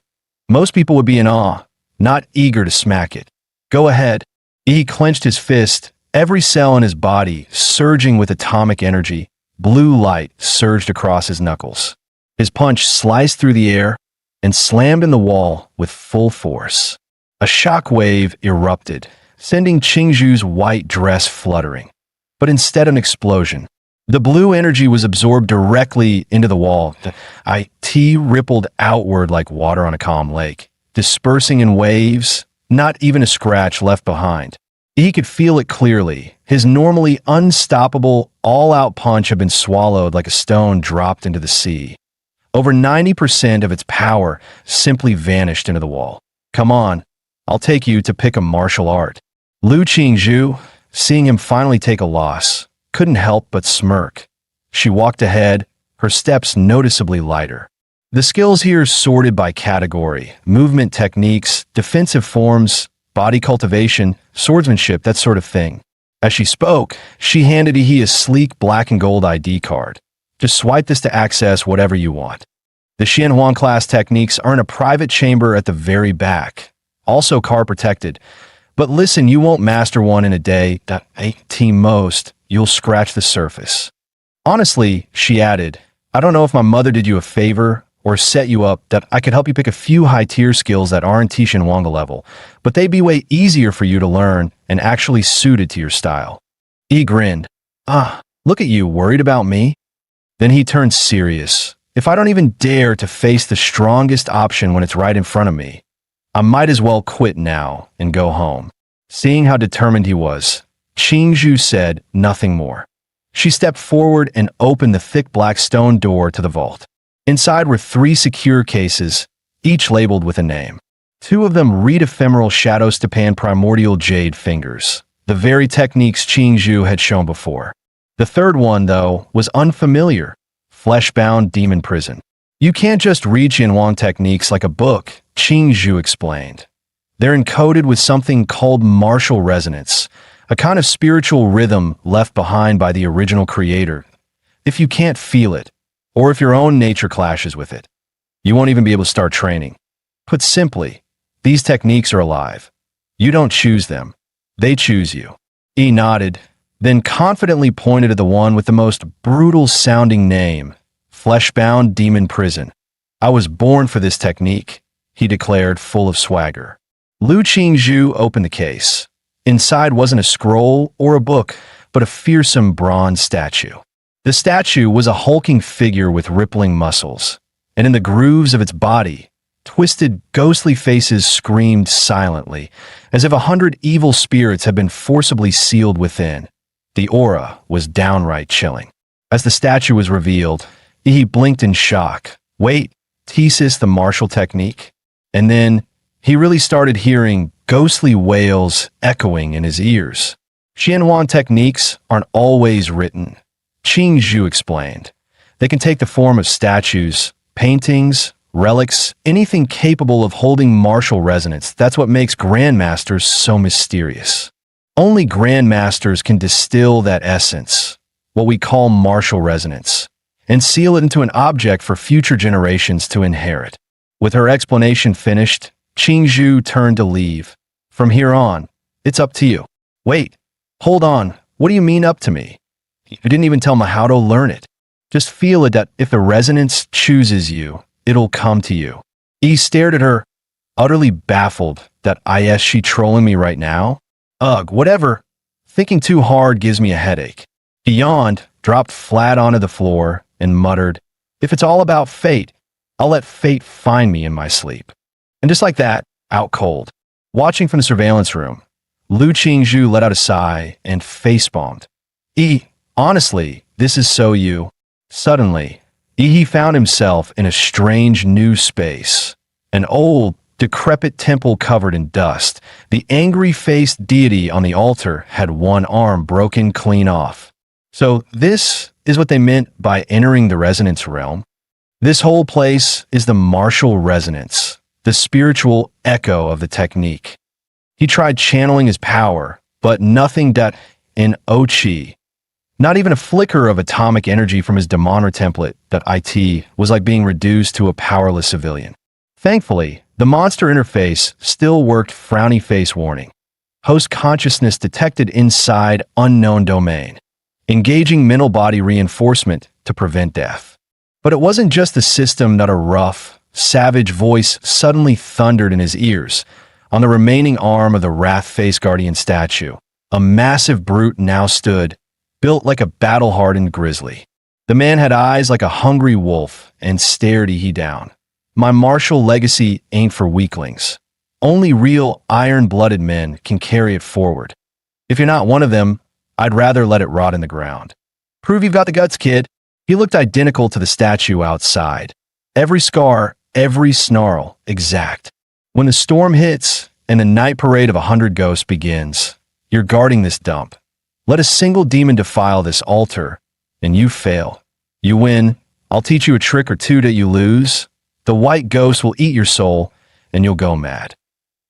S1: Most people would be in awe, not eager to smack it. Go ahead. Yi clenched his fist, every cell in his body surging with atomic energy. Blue light surged across his knuckles. His punch sliced through the air and slammed in the wall with full force. A shock wave erupted, sending Qingzhu's white dress fluttering. But instead of an explosion, the blue energy was absorbed directly into the wall. The IT rippled outward like water on a calm lake, dispersing in waves, not even a scratch left behind. He could feel it clearly. His normally unstoppable, all-out punch had been swallowed like a stone dropped into the sea. Over 90% of its power simply vanished into the wall. Come on, I'll take you to pick a martial art. Lu Qingzhu, seeing him finally take a loss, couldn't help but smirk. She walked ahead, her steps noticeably lighter. The skills here sorted by category, movement techniques, defensive forms, body cultivation, swordsmanship, that sort of thing. As she spoke, she handed Yi a sleek black and gold ID card. Just swipe this to access whatever you want. The Xianhuang class techniques are in a private chamber at the very back, also car protected. But listen, you won't master one in a day. Team most, you'll scratch the surface. Honestly, she added, I don't know if my mother did you a favor or set you up that I could help you pick a few high-tier skills that aren't Xianhuang level, but they'd be way easier for you to learn and actually suited to your style. Yi grinned. Look at you, worried about me? Then he turned serious. If I don't even dare to face the strongest option when it's right in front of me, I might as well quit now and go home. Seeing how determined he was, Qingzhu said nothing more. She stepped forward and opened the thick black stone door to the vault. Inside were 3 secure cases, each labeled with a name. 2 of them read ephemeral Shadow Stepan primordial jade fingers, the very techniques Qingzhu had shown before. The third one, though, was unfamiliar. flesh-bound demon prison. You can't just read Qianhuang techniques like a book, Qing Zhu explained. They're encoded with something called martial resonance, a kind of spiritual rhythm left behind by the original creator. If you can't feel it, or if your own nature clashes with it, you won't even be able to start training. Put simply, these techniques are alive. You don't choose them. They choose you. He nodded, then confidently pointed at the one with the most brutal-sounding name, Fleshbound Demon Prison. I was born for this technique, he declared, full of swagger. Lu Qingzhu opened the case. Inside wasn't a scroll or a book, but a fearsome bronze statue. The statue was a hulking figure with rippling muscles, and in the grooves of its body, twisted, ghostly faces screamed silently, as if 100 evil spirits had been forcibly sealed within. The aura was downright chilling. As the statue was revealed, he blinked in shock. Wait, Thesis the martial technique? And then he really started hearing ghostly wails echoing in his ears. Qianhuang techniques aren't always written, Qing Zhu explained. They can take the form of statues, paintings, relics, anything capable of holding martial resonance. That's what makes grandmasters so mysterious. Only grandmasters can distill that essence, what we call martial resonance, and seal it into an object for future generations to inherit. With her explanation finished, Qing Zhu turned to leave. From here on, it's up to you. Wait, hold on, what do you mean up to me? You didn't even tell me how to learn it. Just feel it that if the resonance chooses you, it'll come to you. He stared at her, utterly baffled that is she trolling me right now? Ugh, whatever. Thinking too hard gives me a headache. He yawned, dropped flat onto the floor, and muttered, if it's all about fate, I'll let fate find me in my sleep. And just like that, out cold. Watching from the surveillance room, Lu Qingzhu let out a sigh and facepalmed. Honestly, this is so you. Suddenly, he found himself in a strange new space. An old, decrepit temple covered in dust. The angry-faced deity on the altar had one arm broken clean off. So this is what they meant by entering the resonance realm. This whole place is the martial resonance, the spiritual echo of the technique. He tried channeling his power, but nothing that in Ochi. Not even a flicker of atomic energy from his Demoner template that IT was like being reduced to a powerless civilian. Thankfully, the monster interface still worked frowny face warning. Host consciousness detected inside unknown domain. Engaging mental body reinforcement to prevent death. But it wasn't just the system that a rough, savage voice suddenly thundered in his ears. On the remaining arm of the wrath-faced guardian statue, a massive brute now stood, built like a battle-hardened grizzly. The man had eyes like a hungry wolf and stared he down. My martial legacy ain't for weaklings. Only real iron-blooded men can carry it forward. If you're not one of them, I'd rather let it rot in the ground. Prove you've got the guts, kid. He looked identical to the statue outside. Every scar, every snarl, exact. When the storm hits and the night parade of 100 ghosts begins, you're guarding this dump. Let a single demon defile this altar, and you fail. You win, I'll teach you a trick or two that you lose. The white ghost will eat your soul, and you'll go mad.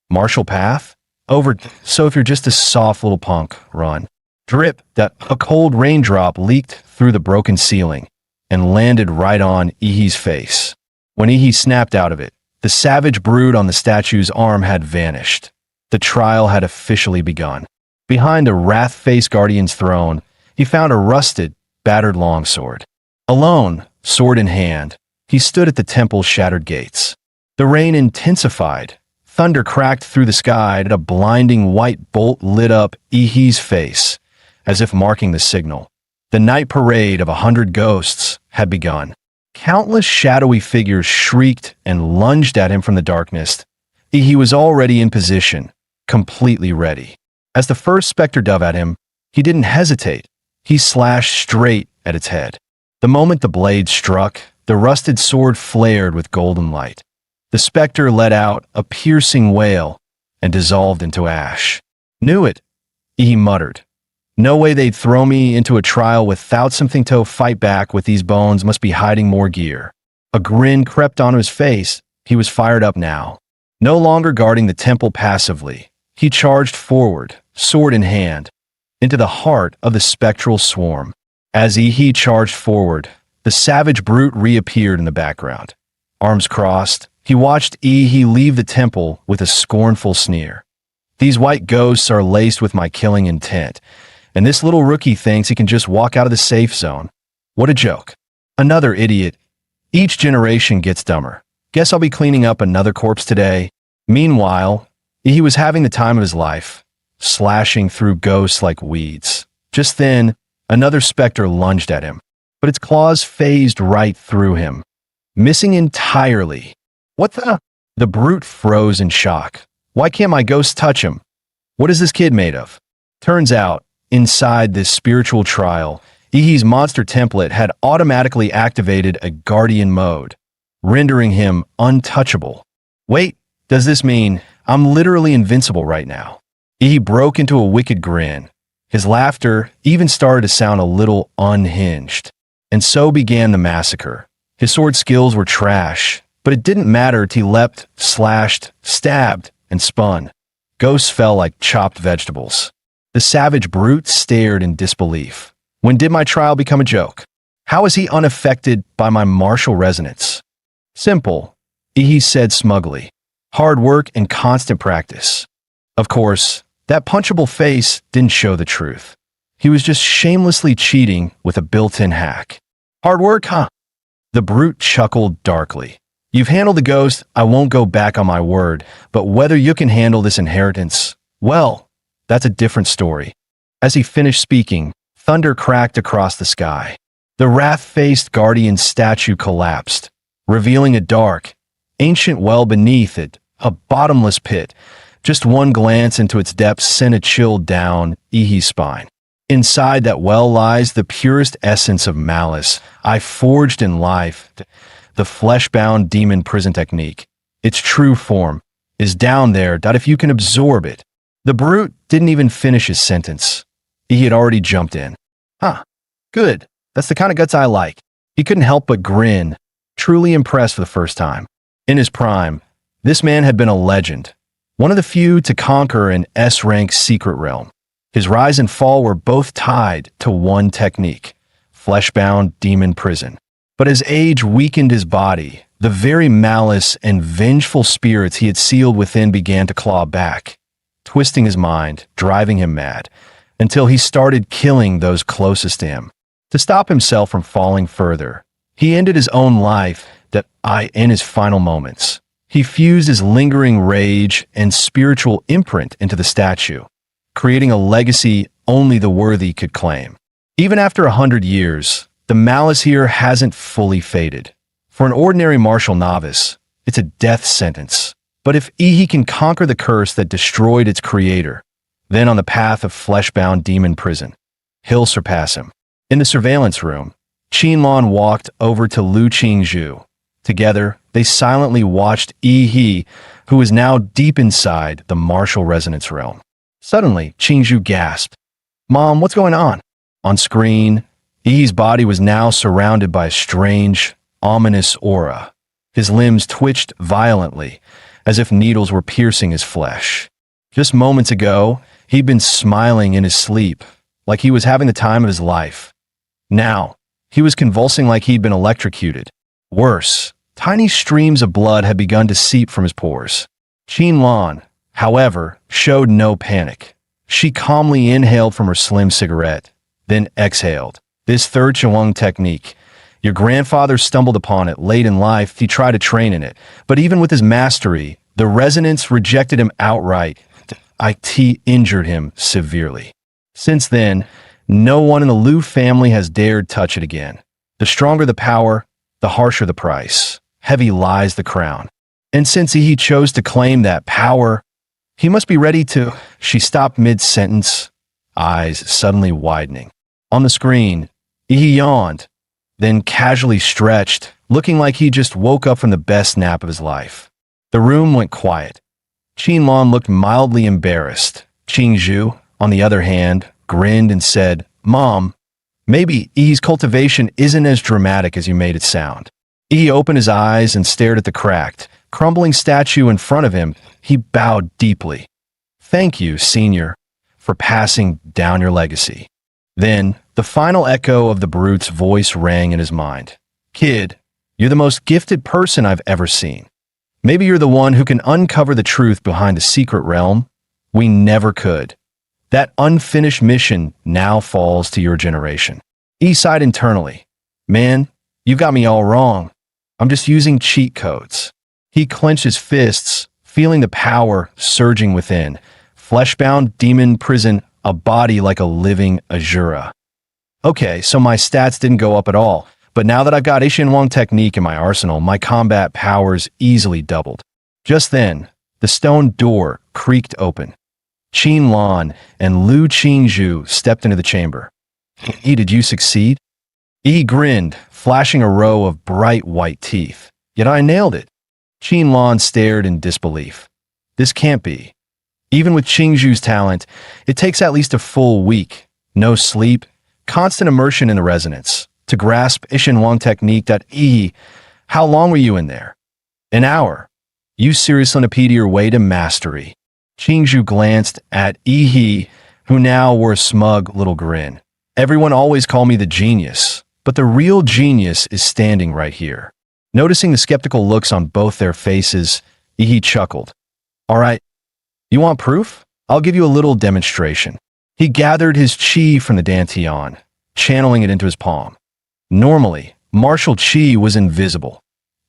S1: Martial path? Over, so if you're just a soft little punk, run. Drip, that a cold raindrop leaked through the broken ceiling and landed right on Ihi's face. When Ihi snapped out of it, the savage brood on the statue's arm had vanished. The trial had officially begun. Behind a wrath-faced guardian's throne, he found a rusted, battered longsword. Alone, sword in hand, he stood at the temple's shattered gates. The rain intensified. Thunder cracked through the sky, and a blinding white bolt lit up Ihi's face, as if marking the signal. The night parade of 100 ghosts had begun. Countless shadowy figures shrieked and lunged at him from the darkness. He was already in position, completely ready. As the first specter dove at him, he didn't hesitate. He slashed straight at its head. The moment the blade struck, the rusted sword flared with golden light. The specter let out a piercing wail and dissolved into ash. Knew it, he muttered. No way they'd throw me into a trial without something to fight back with. These bones must be hiding more gear. A grin crept onto his face. He was fired up now. No longer guarding the temple passively, he charged forward, sword in hand, into the heart of the spectral swarm. As he charged forward, the savage brute reappeared in the background. Arms crossed, he watched he leave the temple with a scornful sneer. These white ghosts are laced with my killing intent, and this little rookie thinks he can just walk out of the safe zone. What a joke. Another idiot. Each generation gets dumber. Guess I'll be cleaning up another corpse today. Meanwhile, he was having the time of his life, slashing through ghosts like weeds. Just then, another specter lunged at him, but its claws phased right through him, missing entirely. What the? The brute froze in shock. Why can't my ghost touch him? What is this kid made of? Turns out, inside this spiritual trial, Ihi's monster template had automatically activated a guardian mode, rendering him untouchable. Wait, does this mean I'm literally invincible right now? He broke into a wicked grin. His laughter even started to sound a little unhinged. And so began the massacre. His sword skills were trash, but it didn't matter. He leapt, slashed, stabbed, and spun. Ghosts fell like chopped vegetables. The savage brute stared in disbelief. When did my trial become a joke? How is he unaffected by my martial resonance? Simple, he said smugly. Hard work and constant practice. Of course, that punchable face didn't show the truth. He was just shamelessly cheating with a built-in hack. Hard work, huh? The brute chuckled darkly. You've handled the ghost, I won't go back on my word, but whether you can handle this inheritance, well, that's a different story. As he finished speaking, thunder cracked across the sky. The wrath-faced guardian statue collapsed, revealing a dark, ancient well beneath it, a bottomless pit. Just one glance into its depths sent a chill down Ihi's spine. Inside that well lies the purest essence of malice I forged in life, the flesh-bound demon prison technique. Its true form is down there, if you can absorb it. The brute didn't even finish his sentence. He had already jumped in. Huh, good. That's the kind of guts I like. He couldn't help but grin, truly impressed for the first time. In his prime, this man had been a legend, one of the few to conquer an S-rank secret realm. His rise and fall were both tied to one technique, flesh-bound demon prison. But as age weakened his body, the very malice and vengeful spirits he had sealed within began to claw back, twisting his mind, driving him mad, until he started killing those closest to him. To stop himself from falling further, he ended his own life in his final moments. He fused his lingering rage and spiritual imprint into the statue, creating a legacy only the worthy could claim. Even after 100 years, the malice here hasn't fully faded. For an ordinary martial novice, it's a death sentence. But if Ihi can conquer the curse that destroyed its creator, then on the path of flesh-bound demon prison, he'll surpass him. In the surveillance room, Qinlan walked over to Lu Qingzhu. Together, they silently watched Ihi, who was now deep inside the martial resonance realm. Suddenly, Qingzhu gasped. Mom, what's going on? On screen, Ihi's body was now surrounded by a strange, ominous aura. His limbs twitched violently, as if needles were piercing his flesh. Just moments ago, he'd been smiling in his sleep, like he was having the time of his life. Now, he was convulsing like he'd been electrocuted. Worse, tiny streams of blood had begun to seep from his pores. Qinlan, however, showed no panic. She calmly inhaled from her slim cigarette, then exhaled. This third Chewang technique. Your grandfather stumbled upon it late in life. He tried to train in it. But even with his mastery, the resonance rejected him outright. IT injured him severely. Since then, no one in the Liu family has dared touch it again. The stronger the power, the harsher the price. Heavy lies the crown. And since he chose to claim that power, he must be ready to... She stopped mid-sentence, eyes suddenly widening. On the screen, he yawned, then casually stretched, looking like he just woke up from the best nap of his life. The room went quiet. Qinlan looked mildly embarrassed. Qingzhu, on the other hand, grinned and said, "Mom, maybe E's cultivation isn't as dramatic as you made it sound." E opened his eyes and stared at the cracked, crumbling statue in front of him. He bowed deeply. "Thank you, Senior, for passing down your legacy." Then, the final echo of the brute's voice rang in his mind. "Kid, you're the most gifted person I've ever seen. Maybe you're the one who can uncover the truth behind the secret realm we never could. That unfinished mission now falls to your generation." E sighed internally. "Man, you've got me all wrong. I'm just using cheat codes." He clenched his fists, feeling the power surging within. Fleshbound demon prison, a body like a living Azura. Okay, so my stats didn't go up at all, but now that I've got Ishinwang technique in my arsenal, my combat powers easily doubled. Just then, the stone door creaked open. Qin Lan and Lu Qingzhu stepped into the chamber. "E, did you succeed?" E grinned, flashing a row of bright white teeth. "Yet I nailed it." Qin Lan stared in disbelief. "This can't be. Even with Qingzhu's talent, it takes at least a full week. No sleep, constant immersion in the resonance, to grasp Ishinwang technique that E. How long were you in there?" "An hour. You seriously impeded your way to mastery." Qingzhu glanced at Yi, who now wore a smug little grin. "Everyone always called me the genius, but the real genius is standing right here." Noticing the skeptical looks on both their faces, Yi chuckled. "All right, you want proof? I'll give you a little demonstration." He gathered his chi from the dantian, channeling it into his palm. Normally, martial chi was invisible,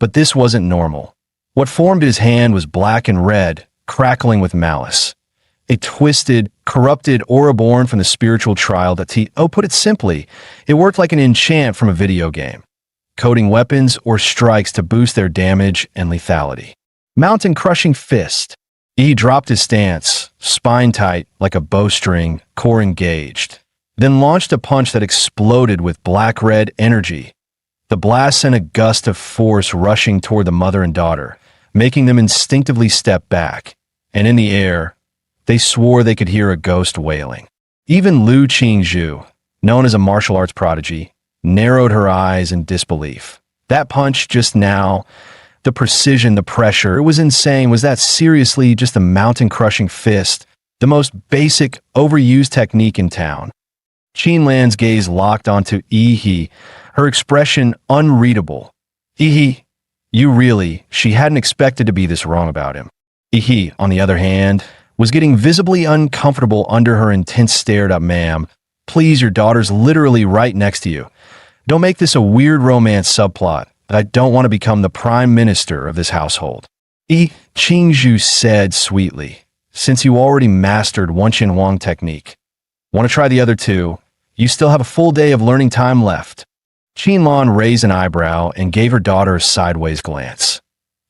S1: but this wasn't normal. What formed his hand was black and red, crackling with malice. A twisted, corrupted aura born from the spiritual trial that put it simply, it worked like an enchant from a video game, coding weapons or strikes to boost their damage and lethality. Mountain-crushing fist. He dropped his stance, spine tight like a bowstring, core engaged, then launched a punch that exploded with black-red energy. The blast sent a gust of force rushing toward the mother and daughter, making them instinctively step back. And in the air, they swore they could hear a ghost wailing. Even Lu Qingzhu, known as a martial arts prodigy, narrowed her eyes in disbelief. That punch just now, the precision, the pressure, it was insane. Was that seriously just a mountain-crushing fist? The most basic, overused technique in town. Qin Lan's gaze locked onto Yi, her expression unreadable. Yi, you really, she hadn't expected to be this wrong about him. Yi, on the other hand, was getting visibly uncomfortable under her intense stare. "Ma'am, please, your daughter's literally right next to you. Don't make this a weird romance subplot. I don't want to become the prime minister of this household." Qingzhu said sweetly, "Since you already mastered Ishinwang technique, want to try the other two? You still have a full day of learning time left." Qin Lan raised an eyebrow and gave her daughter a sideways glance.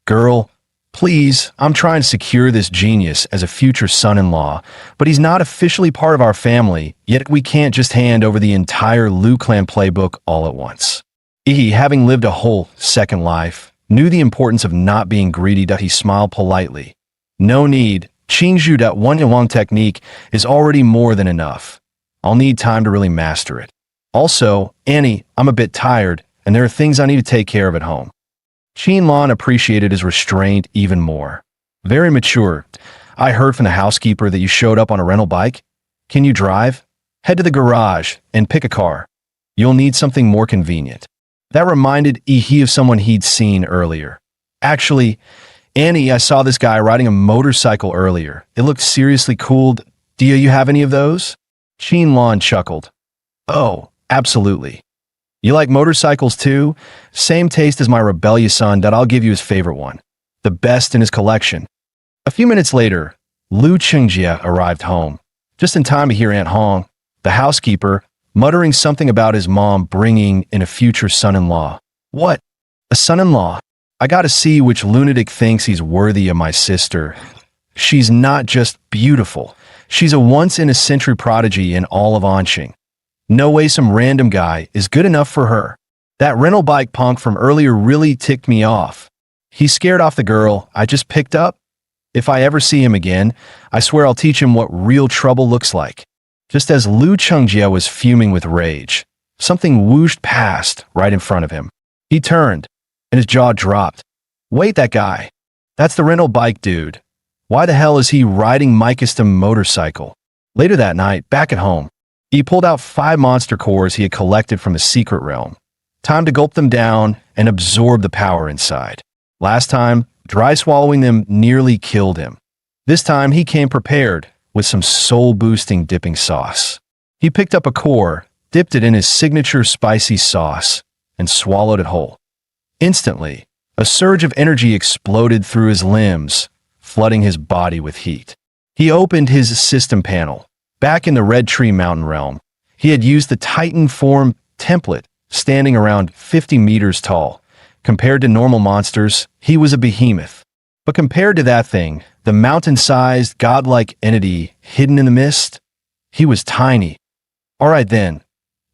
S1: "Girl, please, I'm trying to secure this genius as a future son-in-law, but he's not officially part of our family, yet we can't just hand over the entire Liu clan playbook all at once." He, having lived a whole second life, knew the importance of not being greedy. He smiled politely. "No need. Qingzhu Ishinwang technique is already more than enough. I'll need time to really master it. Also, Annie, I'm a bit tired, and there are things I need to take care of at home." Qin Lan appreciated his restraint even more. "Very mature. I heard from the housekeeper that you showed up on a rental bike. Can you drive? Head to the garage and pick a car. You'll need something more convenient." That reminded Yi of someone he'd seen earlier. "Actually, Annie, I saw this guy riding a motorcycle earlier. It looked seriously cool. Do you have any of those?" Qin Lan chuckled. "Oh, absolutely. You like motorcycles too? Same taste as my rebellious son. I'll give you his favorite one. The best in his collection." A few minutes later, Lu Qingjie arrived home, just in time to hear Aunt Hong, the housekeeper, muttering something about his mom bringing in a future son-in-law. "What? A son-in-law? I gotta see which lunatic thinks he's worthy of my sister. She's not just beautiful. She's a once-in-a-century prodigy in all of Anqing. No way some random guy is good enough for her. That rental bike punk from earlier really ticked me off. He scared off the girl I just picked up. If I ever see him again, I swear I'll teach him what real trouble looks like." Just as Lu Chengjie was fuming with rage, something whooshed past right in front of him. He turned, and his jaw dropped. Wait, that guy. That's the rental bike dude. Why the hell is he riding my custom motorcycle? Later that night, back at home, he pulled out 5 monster cores he had collected from the secret realm. Time to gulp them down and absorb the power inside. Last time, dry swallowing them nearly killed him. This time, he came prepared with some soul-boosting dipping sauce. He picked up a core, dipped it in his signature spicy sauce, and swallowed it whole. Instantly, a surge of energy exploded through his limbs, flooding his body with heat. He opened his system panel. Back in the Red Tree Mountain realm, he had used the Titan form template, standing around 50 meters tall. Compared to normal monsters, he was a behemoth. But compared to that thing, the mountain-sized, godlike entity hidden in the mist, he was tiny. All right then,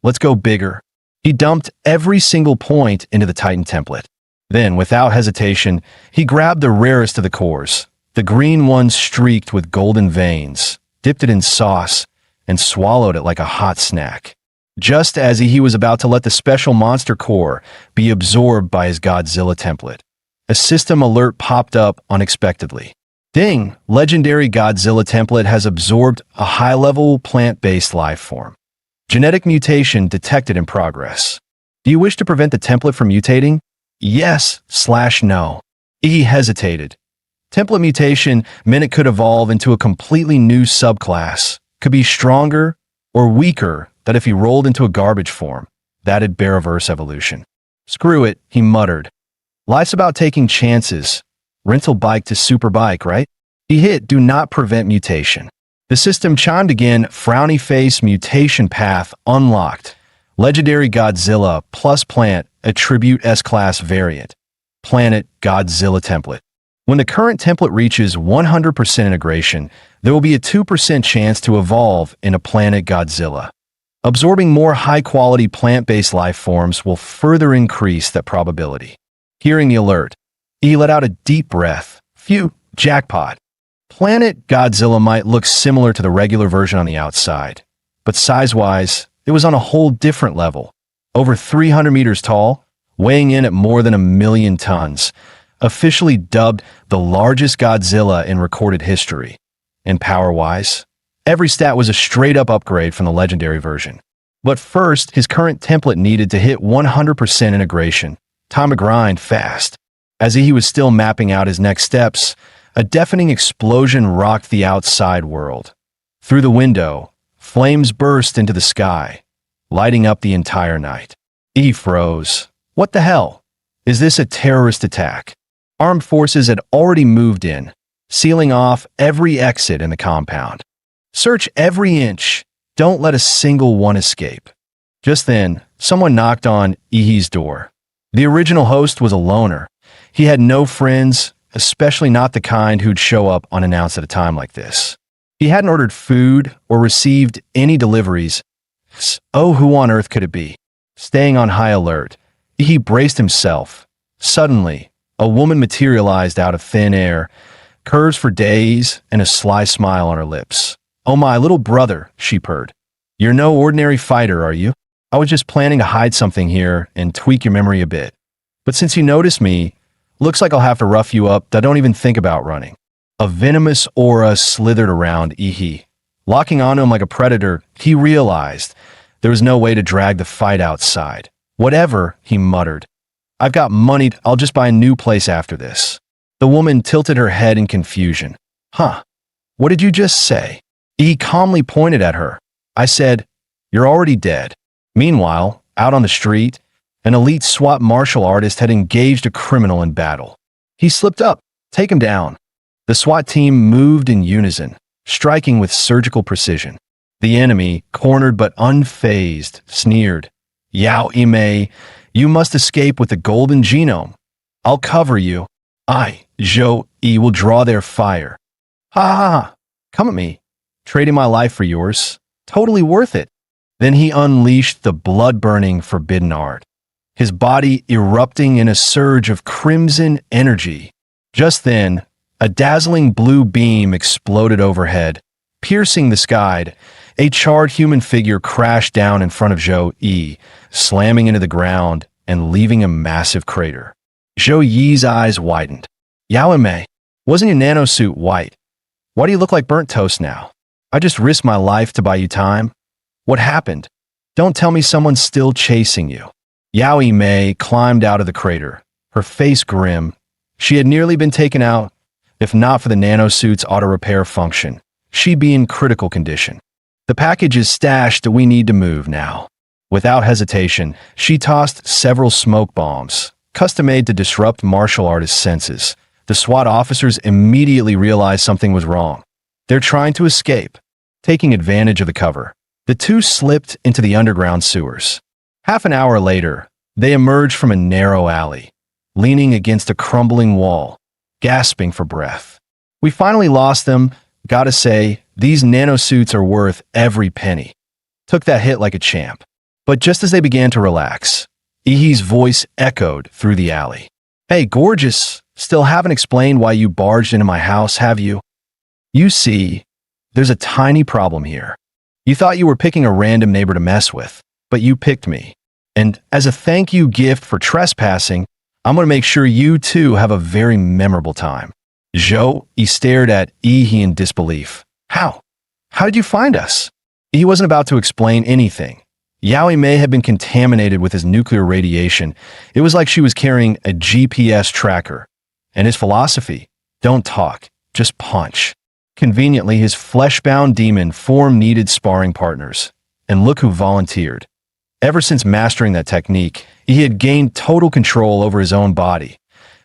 S1: let's go bigger. He dumped every single point into the Titan template. Then, without hesitation, he grabbed the rarest of the cores, the green one streaked with golden veins, dipped it in sauce, and swallowed it like a hot snack. Just as he was about to let the special monster core be absorbed by his Godzilla template, a system alert popped up unexpectedly. Ding! Legendary Godzilla template has absorbed a high-level plant-based life form. Genetic mutation detected in progress. Do you wish to prevent the template from mutating? Yes/no. He hesitated. Template mutation meant it could evolve into a completely new subclass, could be stronger or weaker than if he rolled into a garbage form. That'd bear reverse evolution. Screw it, he muttered. Life's about taking chances. Rental bike to super bike, right? He hit do not prevent mutation. The system chimed again, frowny face mutation path unlocked. Legendary Godzilla plus plant attribute S-class variant. Planet Godzilla template. When the current template reaches 100% integration, there will be a 2% chance to evolve into Planet Godzilla. Absorbing more high-quality plant-based life forms will further increase that probability. Hearing the alert, he let out a deep breath. Phew, jackpot. Planet Godzilla might look similar to the regular version on the outside, but size-wise, it was on a whole different level. Over 300 meters tall, weighing in at more than 1 million tons, officially dubbed the largest Godzilla in recorded history. And power-wise, every stat was a straight-up upgrade from the legendary version. But first, his current template needed to hit 100% integration. Time to grind fast. As he was still mapping out his next steps, a deafening explosion rocked the outside world. Through the window, flames burst into the sky, lighting up the entire night. He froze. What the hell? Is this a terrorist attack? Armed forces had already moved in, sealing off every exit in the compound. Search every inch. Don't let a single one escape. Just then, someone knocked on Ihi's door. The original host was a loner. He had no friends, especially not the kind who'd show up unannounced at a time like this. He hadn't ordered food or received any deliveries. Oh, who on earth could it be? Staying on high alert, he braced himself. Suddenly, a woman materialized out of thin air, curves for days and a sly smile on her lips. Oh, my little brother, she purred. You're no ordinary fighter, are you? I was just planning to hide something here and tweak your memory a bit. But since you noticed me, looks like I'll have to rough you up. I don't even think about running. A venomous aura slithered around Ihi. Locking onto him like a predator, he realized there was no way to drag the fight outside. Whatever, he muttered. I've got money, I'll just buy a new place after this. The woman tilted her head in confusion. Huh, what did you just say? He calmly pointed at her. I said, you're already dead. Meanwhile, out on the street, an elite SWAT martial artist had engaged a criminal in battle. He slipped up. Take him down. The SWAT team moved in unison, striking with surgical precision. The enemy, cornered but unfazed, sneered. Yao Imei, you must escape with the golden genome. I'll cover you. I, Zhou Yi, will draw their fire. Ha ha ha. Come at me. Trading my life for yours. Totally worth it. Then he unleashed the blood-burning forbidden art, his body erupting in a surge of crimson energy. Just then, a dazzling blue beam exploded overhead, piercing the sky A charred human figure crashed down in front of Zhou Yi, slamming into the ground and leaving a massive crater. Zhou Yi's eyes widened. Yao and Mei, wasn't your nanosuit white? Why do you look like burnt toast now? I just risked my life to buy you time. What happened? Don't tell me someone's still chasing you. Yao Mei climbed out of the crater, her face grim. She had nearly been taken out. If not for the nanosuit's auto-repair function, she'd be in critical condition. The package is stashed, we need to move now. Without hesitation, she tossed several smoke bombs, custom-made to disrupt martial artists' senses. The SWAT officers immediately realized something was wrong. They're trying to escape. Taking advantage of the cover, the two slipped into the underground sewers. Half an hour later, they emerged from a narrow alley, leaning against a crumbling wall, gasping for breath. We finally lost them. Gotta say, these nanosuits are worth every penny. Took that hit like a champ. But just as they began to relax, Ihi's voice echoed through the alley. Hey, gorgeous, still haven't explained why you barged into my house, have you? You see, there's a tiny problem here. You thought you were picking a random neighbor to mess with, but you picked me. And as a thank you gift for trespassing, I'm going to make sure you too have a very memorable time. Zhou Yi stared at Yi in disbelief. How? How did you find us? He wasn't about to explain anything. Yao Mei had been contaminated with his nuclear radiation. It was like she was carrying a GPS tracker. And his philosophy, don't talk, just punch. Conveniently, his flesh-bound demon form needed sparring partners. And look who volunteered. Ever since mastering that technique, he had gained total control over his own body.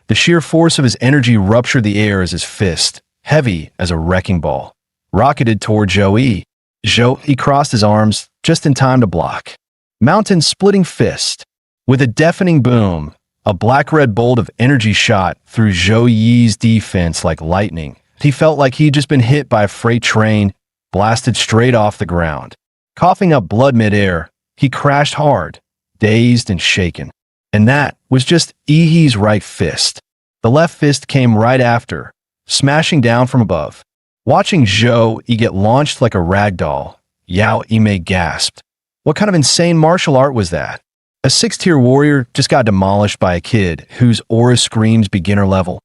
S1: The sheer force of his energy ruptured the air as his fist, heavy as a wrecking ball, rocketed toward Zhou Yi. Zhou Yi crossed his arms just in time to block. Mountain-splitting fist. With a deafening boom, a black-red bolt of energy shot through Zhou Yi's defense like lightning. He felt like he'd just been hit by a freight train, blasted straight off the ground. Coughing up blood midair, he crashed hard, dazed and shaken. And that was just Ihi's right fist. The left fist came right after, smashing down from above. Watching Zhou Yi get launched like a rag doll, Yao Mei gasped. What kind of insane martial art was that? A 6-tier warrior just got demolished by a kid whose aura screams beginner level.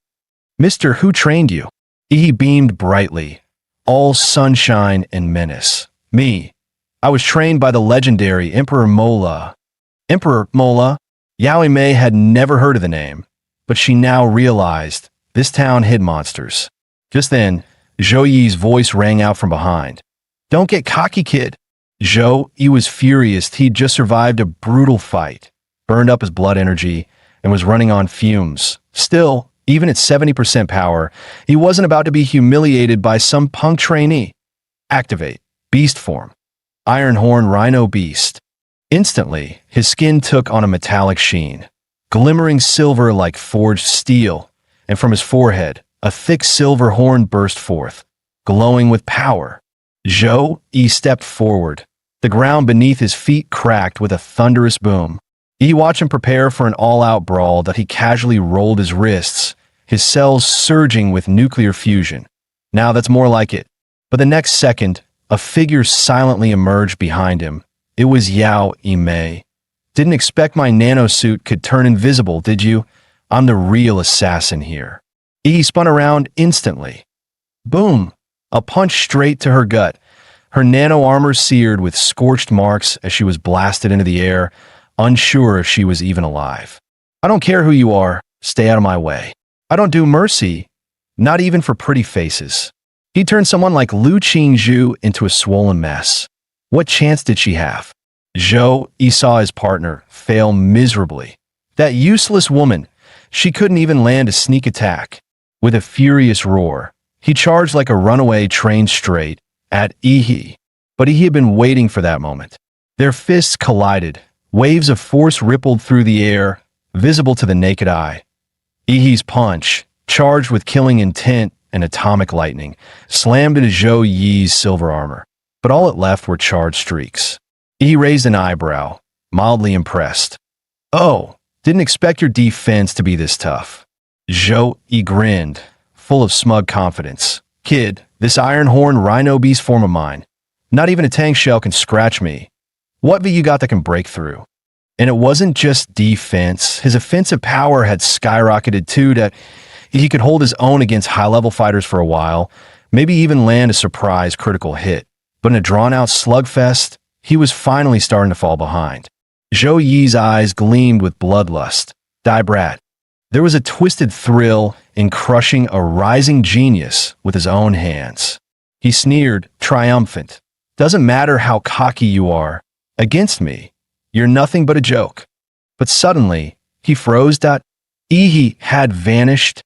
S1: Mister, who trained you? Ihi beamed brightly, all sunshine and menace. Me. I was trained by the legendary Emperor Mola. Emperor Mola? Yao Mei had never heard of the name, but she now realized this town hid monsters. Just then, Zhou Yi's voice rang out from behind. Don't get cocky, kid. Zhou Yi was furious. He'd just survived a brutal fight, burned up his blood energy, and was running on fumes. Still, even at 70% power, he wasn't about to be humiliated by some punk trainee. Activate. Beast form. Iron Horn Rhino Beast. Instantly, his skin took on a metallic sheen, glimmering silver like forged steel, and from his forehead, a thick silver horn burst forth, glowing with power. Zhou Yi stepped forward. The ground beneath his feet cracked with a thunderous boom. Yi watched him prepare for an all-out brawl that he casually rolled his wrists, his cells surging with nuclear fusion. Now that's more like it. But the next second, a figure silently emerged behind him. It was Yao Mei. Didn't expect my nanosuit could turn invisible, did you? I'm the real assassin here. He spun around instantly. Boom! A punch straight to her gut. Her nano armor seared with scorched marks as she was blasted into the air, unsure if she was even alive. I don't care who you are. Stay out of my way. I don't do mercy, not even for pretty faces. He turned someone like Lu Qingzhu into a swollen mess. What chance did she have? Zhou Yi saw his partner fail miserably. That useless woman, she couldn't even land a sneak attack. With a furious roar, he charged like a runaway train straight at Ihi. But he had been waiting for that moment. Their fists collided. Waves of force rippled through the air, visible to the naked eye. Ihi's punch, charged with killing intent and atomic lightning, slammed into Zhou Yi's silver armor. But all it left were charred streaks. He raised an eyebrow, mildly impressed. Oh, didn't expect your defense to be this tough. Zhou Yi grinned, full of smug confidence. Kid, this Iron Horn Rhino Beast form of mine, Not even a tank shell can scratch me. What have you got that can break through? And it wasn't just defense. His offensive power had skyrocketed too, that he could hold his own against high-level fighters for a while, maybe even land a surprise critical hit. But in a drawn-out slugfest, he was finally starting to fall behind. Zhou Yi's eyes gleamed with bloodlust. Die, brat. There was a twisted thrill in crushing a rising genius with his own hands. He sneered, triumphant. Doesn't matter how cocky you are. Against me, you're nothing but a joke. But suddenly, he froze. He had vanished.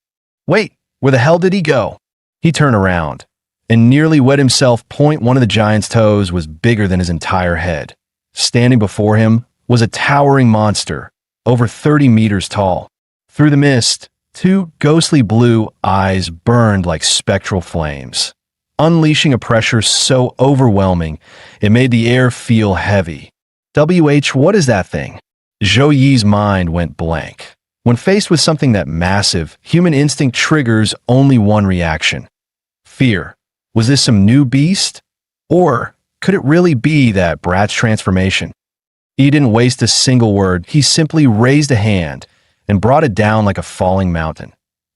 S1: Wait, where the hell did he go? He turned around and nearly wet himself. One of the giant's toes was bigger than his entire head. Standing before him was a towering monster, over 30 meters tall. Through the mist, two ghostly blue eyes burned like spectral flames, unleashing a pressure so overwhelming it made the air feel heavy. What is that thing? Zhou Yi's mind went blank. When faced with something that massive, human instinct triggers only one reaction: fear. Was this some new beast? Or could it really be that brat's transformation? He didn't waste a single word. He simply raised a hand and brought it down like a falling mountain.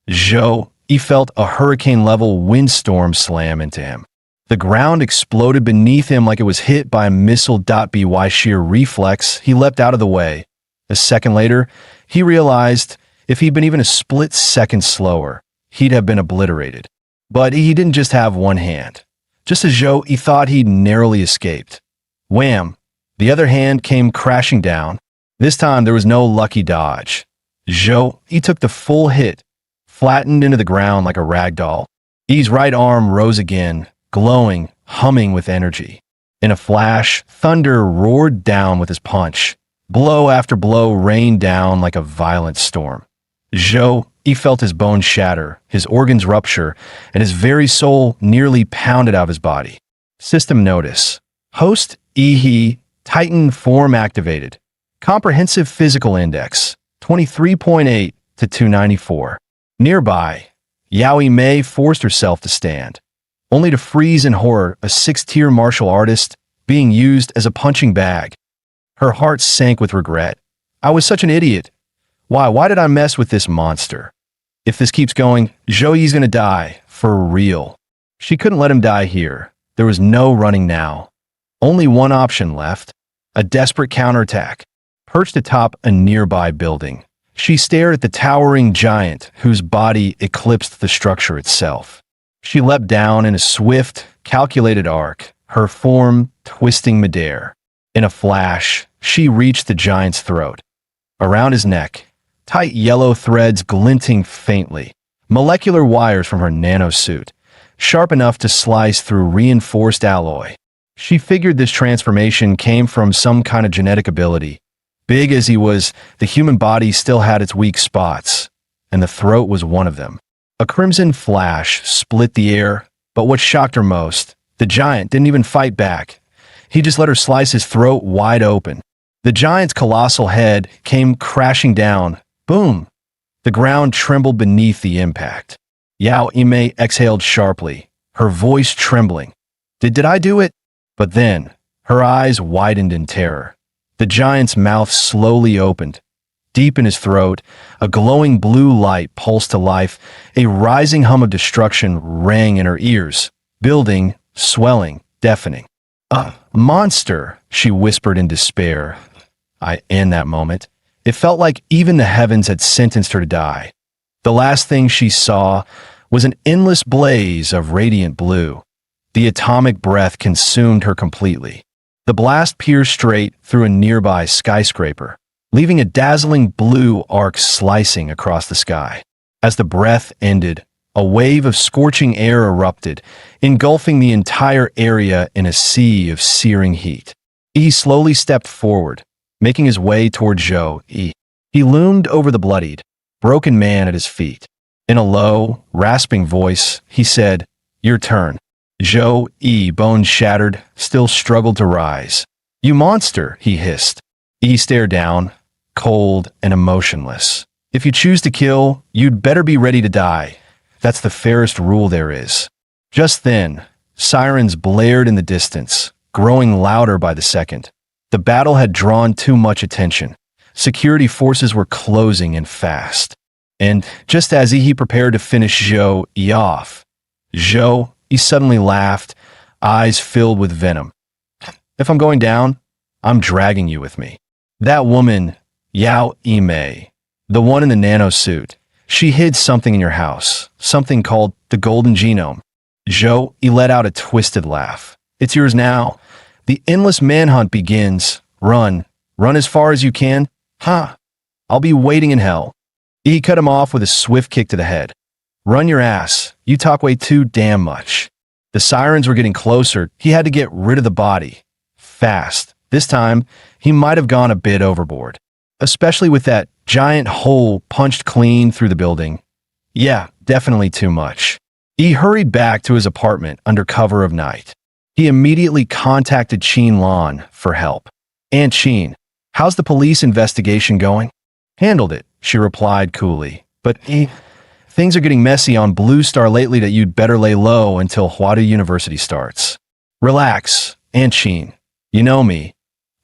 S1: Zhou, he felt a hurricane-level windstorm slam into him. The ground exploded beneath him like it was hit by a missile. By sheer reflex, he leapt out of the way. A second later, he realized if he'd been even a split second slower, he'd have been obliterated. But he didn't just have one hand. Just as Zhou, he thought he'd narrowly escaped. Wham! The other hand came crashing down. This time there was no lucky dodge. Zhou, he took the full hit, flattened into the ground like a rag doll. Yi's right arm rose again, glowing, humming with energy. In a flash, thunder roared down with his punch. Blow after blow rained down like a violent storm. Zhou, he felt his bones shatter, his organs rupture, and his very soul nearly pounded out of his body. System notice. Host He, Titan form activated. Comprehensive physical index, 23.8 to 294. Nearby, Yao Mei forced herself to stand, only to freeze in horror, a 6th-tier martial artist being used as a punching bag. Her heart sank with regret. I was such an idiot. Why did I mess with this monster? If this keeps going, Zhou Yi's gonna die, for real. She couldn't let him die here. There was no running now. Only one option left, a desperate counterattack. Perched atop a nearby building, she stared at the towering giant whose body eclipsed the structure itself. She leapt down in a swift, calculated arc, her form twisting midair. In a flash, she reached the giant's throat. Around his neck, tight yellow threads glinting faintly, molecular wires from her nanosuit, sharp enough to slice through reinforced alloy. She figured this transformation came from some kind of genetic ability. Big as he was, the human body still had its weak spots, and the throat was one of them. A crimson flash split the air, but what shocked her most, the giant didn't even fight back. He just let her slice his throat wide open. The giant's colossal head came crashing down. Boom! The ground trembled beneath the impact. Yao Mei exhaled sharply, her voice trembling. Did I do it? But then, her eyes widened in terror. The giant's mouth slowly opened. Deep in his throat, a glowing blue light pulsed to life. A rising hum of destruction rang in her ears, building, swelling, deafening. A monster, she whispered in despair. In that moment, it felt like even the heavens had sentenced her to die. The last thing she saw was an endless blaze of radiant blue. The atomic breath consumed her completely. The blast pierced straight through a nearby skyscraper, leaving a dazzling blue arc slicing across the sky. As the breath ended, a wave of scorching air erupted, engulfing the entire area in a sea of searing heat. He slowly stepped forward, making his way toward Zhou Yi. He loomed over the bloodied, broken man at his feet. In a low, rasping voice, he said, "Your turn." Zhou Yi, bones shattered, still struggled to rise. "You monster," he hissed. Yi stared down, cold and emotionless. "If you choose to kill, you'd better be ready to die. That's the fairest rule there is." Just then, sirens blared in the distance, growing louder by the second. The battle had drawn too much attention. Security forces were closing in fast. And just as he prepared to finish Zhou Yi off, he suddenly laughed, eyes filled with venom. If I'm going down, I'm dragging you with me. That woman, Yao Yimei, the one in the nano suit, she hid something in your house, something called the golden genome. Zhou Yi let out a twisted laugh. It's yours now. The endless manhunt begins. Run as far as you can. I'll be waiting in hell. He cut him off with a swift kick to the head. Run your ass. You talk way too damn much. The sirens were getting closer. He had to get rid of the body. Fast. This time, he might have gone a bit overboard. Especially with that giant hole punched clean through the building. Yeah, definitely too much. He hurried back to his apartment under cover of night. He immediately contacted Qin Lan for help. Aunt Qin, how's the police investigation going? Handled it, she replied coolly. But things are getting messy on Blue Star lately that you'd better lay low until Huadu University starts. Relax, Aunt Qin. You know me.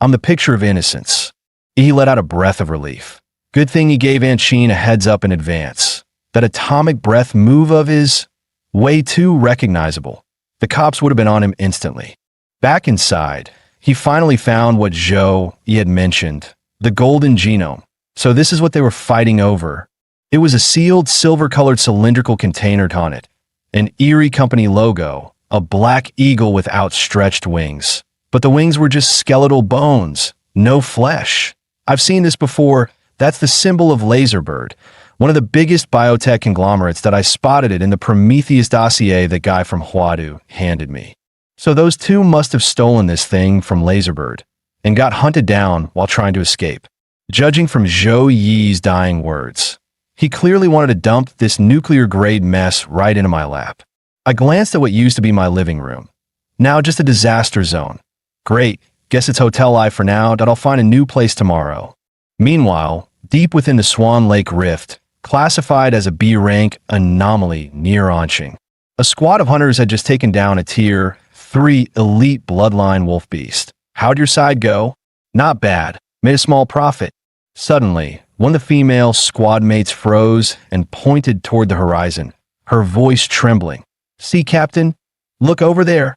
S1: I'm the picture of innocence. He let out a breath of relief. Good thing he gave Aunt Qin a heads up in advance. That atomic breath move of his, way too recognizable. The cops would have been on him instantly. Back inside, he finally found what Zhou Yi had mentioned, the golden genome. So this is what they were fighting over. It was a sealed silver-colored cylindrical container on it, an Erie Company logo, a black eagle with outstretched wings. But the wings were just skeletal bones, no flesh. I've seen this before. That's the symbol of Laserbird, one of the biggest biotech conglomerates that I spotted it in the Prometheus dossier that guy from Huadu handed me. So those two must have stolen this thing from Laserbird and got hunted down while trying to escape. Judging from Zhou Yi's dying words, he clearly wanted to dump this nuclear-grade mess right into my lap. I glanced at what used to be my living room. Now just a disaster zone. Great, guess it's hotel life for now, that I'll find a new place tomorrow. Meanwhile, deep within the Swan Lake Rift, classified as a B-rank anomaly near Anqing, a squad of hunters had just taken down a Tier 3 elite bloodline wolf beast. How'd your side go? Not bad. Made a small profit. Suddenly, one of the female squad mates froze and pointed toward the horizon, her voice trembling. See, Captain? Look over there.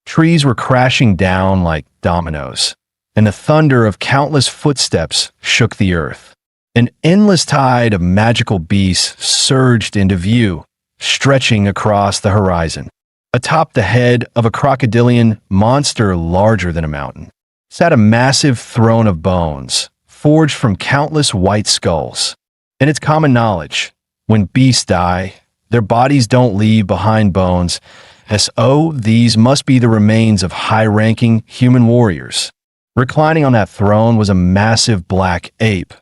S1: Trees were crashing down like dominoes, and the thunder of countless footsteps shook the earth. An endless tide of magical beasts surged into view, stretching across the horizon. Atop the head of a crocodilian monster larger than a mountain sat a massive throne of bones, forged from countless white skulls. And it's common knowledge, when beasts die, their bodies don't leave behind bones. So these must be the remains of high-ranking human warriors. Reclining on that throne was a massive black ape,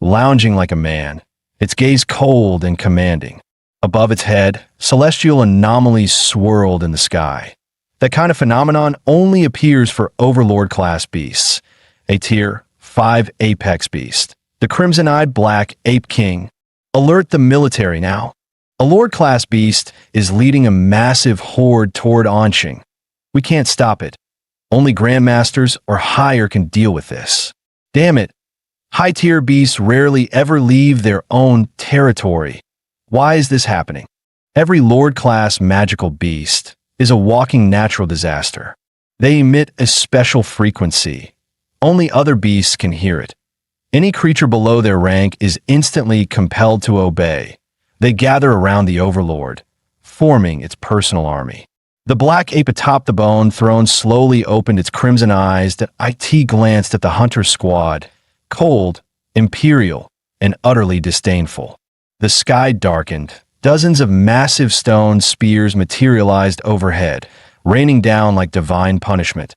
S1: lounging like a man, its gaze cold and commanding. Above its head, celestial anomalies swirled in the sky. That kind of phenomenon only appears for Overlord-class beasts, a Tier 5 apex beast, the crimson-eyed black ape king. Alert the military now. A Lord-class beast is leading a massive horde toward Anqing. We can't stop it. Only Grandmasters or higher can deal with this. Damn it. High-tier beasts rarely ever leave their own territory. Why is this happening? Every Lord-class magical beast is a walking natural disaster. They emit a special frequency. Only other beasts can hear it. Any creature below their rank is instantly compelled to obey. They gather around the Overlord, forming its personal army. The black ape atop the bone throne slowly opened its crimson eyes that IT glanced at the hunter squad, cold, imperial, and utterly disdainful. The sky darkened. Dozens of massive stone spears materialized overhead, raining down like divine punishment.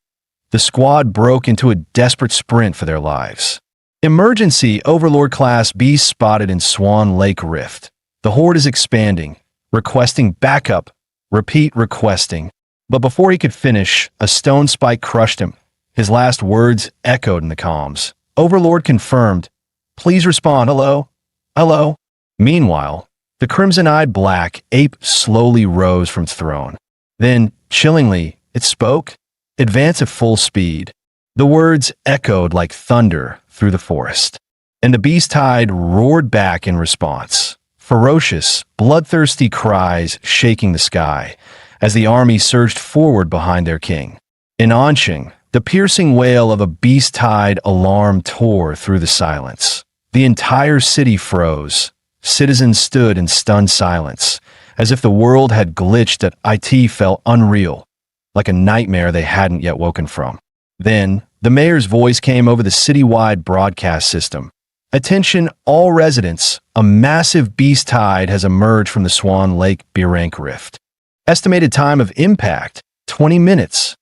S1: The squad broke into a desperate sprint for their lives. Emergency Overlord-class beast spotted in Swan Lake Rift. The horde is expanding, requesting backup. Repeat requesting. But before he could finish, a stone spike crushed him. His last words echoed in the comms. Overlord confirmed. Please respond. Hello? Hello? Meanwhile, the crimson-eyed black ape slowly rose from its throne. Then, chillingly, it spoke. Advance at full speed. The words echoed like thunder through the forest, and the beast tide roared back in response. Ferocious, bloodthirsty cries shaking the sky as the army surged forward behind their king. In Anqing, the piercing wail of a beast tide alarm tore through the silence. The entire city froze. Citizens stood in stunned silence, as if the world had glitched and IT felt unreal, like a nightmare they hadn't yet woken from. Then, the mayor's voice came over the citywide broadcast system. Attention all residents, a massive beast tide has emerged from the Swan Lake Birank Rift. Estimated time of impact, 20 minutes.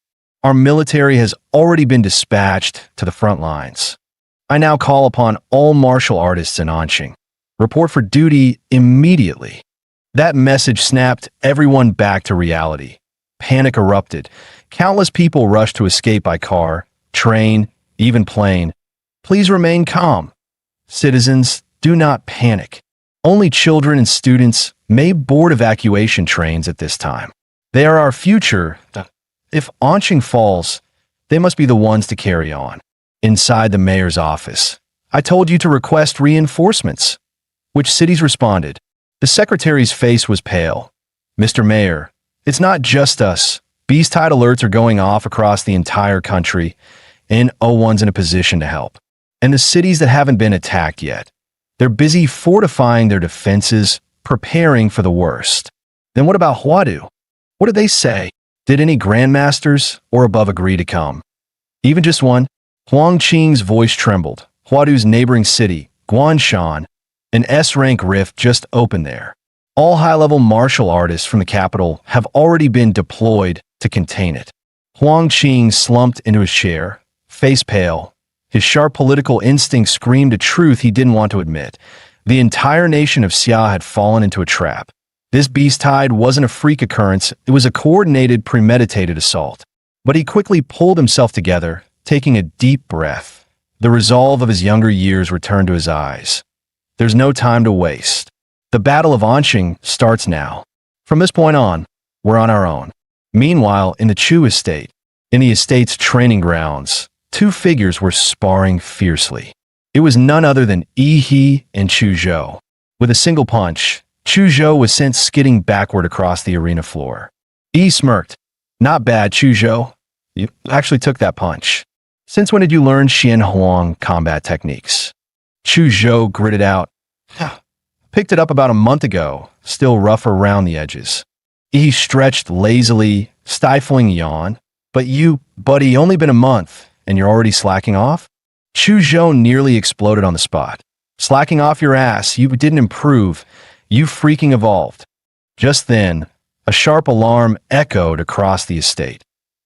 S1: Our military has already been dispatched to the front lines. I now call upon all martial artists in Anqing. Report for duty immediately. That message snapped everyone back to reality. Panic erupted. Countless people rushed to escape by car, train, even plane. Please remain calm. Citizens, do not panic. Only children and students may board evacuation trains at this time. They are our future. If Anqing falls, they must be the ones to carry on. Inside the mayor's office, I told you to request reinforcements. Which cities responded? The secretary's face was pale. Mr. Mayor, it's not just us. Beast tide alerts are going off across the entire country, and O1's in a position to help. And the cities that haven't been attacked yet, they're busy fortifying their defenses, preparing for the worst. Then what about Huadu? What did they say? Did any grandmasters or above agree to come? Even just one? Huang Qing's voice trembled. Huadu's neighboring city, Guanshan, an S-rank rift just opened there. All high-level martial artists from the capital have already been deployed to contain it. Huang Qing slumped into his chair, face pale. His sharp political instinct screamed a truth he didn't want to admit. The entire nation of Xia had fallen into a trap. This beast tide wasn't a freak occurrence, it was a coordinated, premeditated assault. But he quickly pulled himself together, taking a deep breath. The resolve of his younger years returned to his eyes. There's no time to waste. The Battle of Anqing starts now. From this point on, we're on our own. Meanwhile, in the Chu estate, in the estate's training grounds, two figures were sparring fiercely. It was none other than Yi He and Chu Zhou. With a single punch, Chu Zhou was sent skidding backward across the arena floor. Yi smirked. Not bad, Chu Zhou. You actually took that punch. Since when did you learn Xian Huang combat techniques? Chu Zhou gritted out. Picked it up about a month ago, still rough around the edges. He stretched lazily, stifling a yawn. But you, buddy, only been a month, and you're already slacking off? Chu Zhou nearly exploded on the spot. Slacking off your ass, you didn't improve. You freaking evolved. Just then, a sharp alarm echoed across the estate.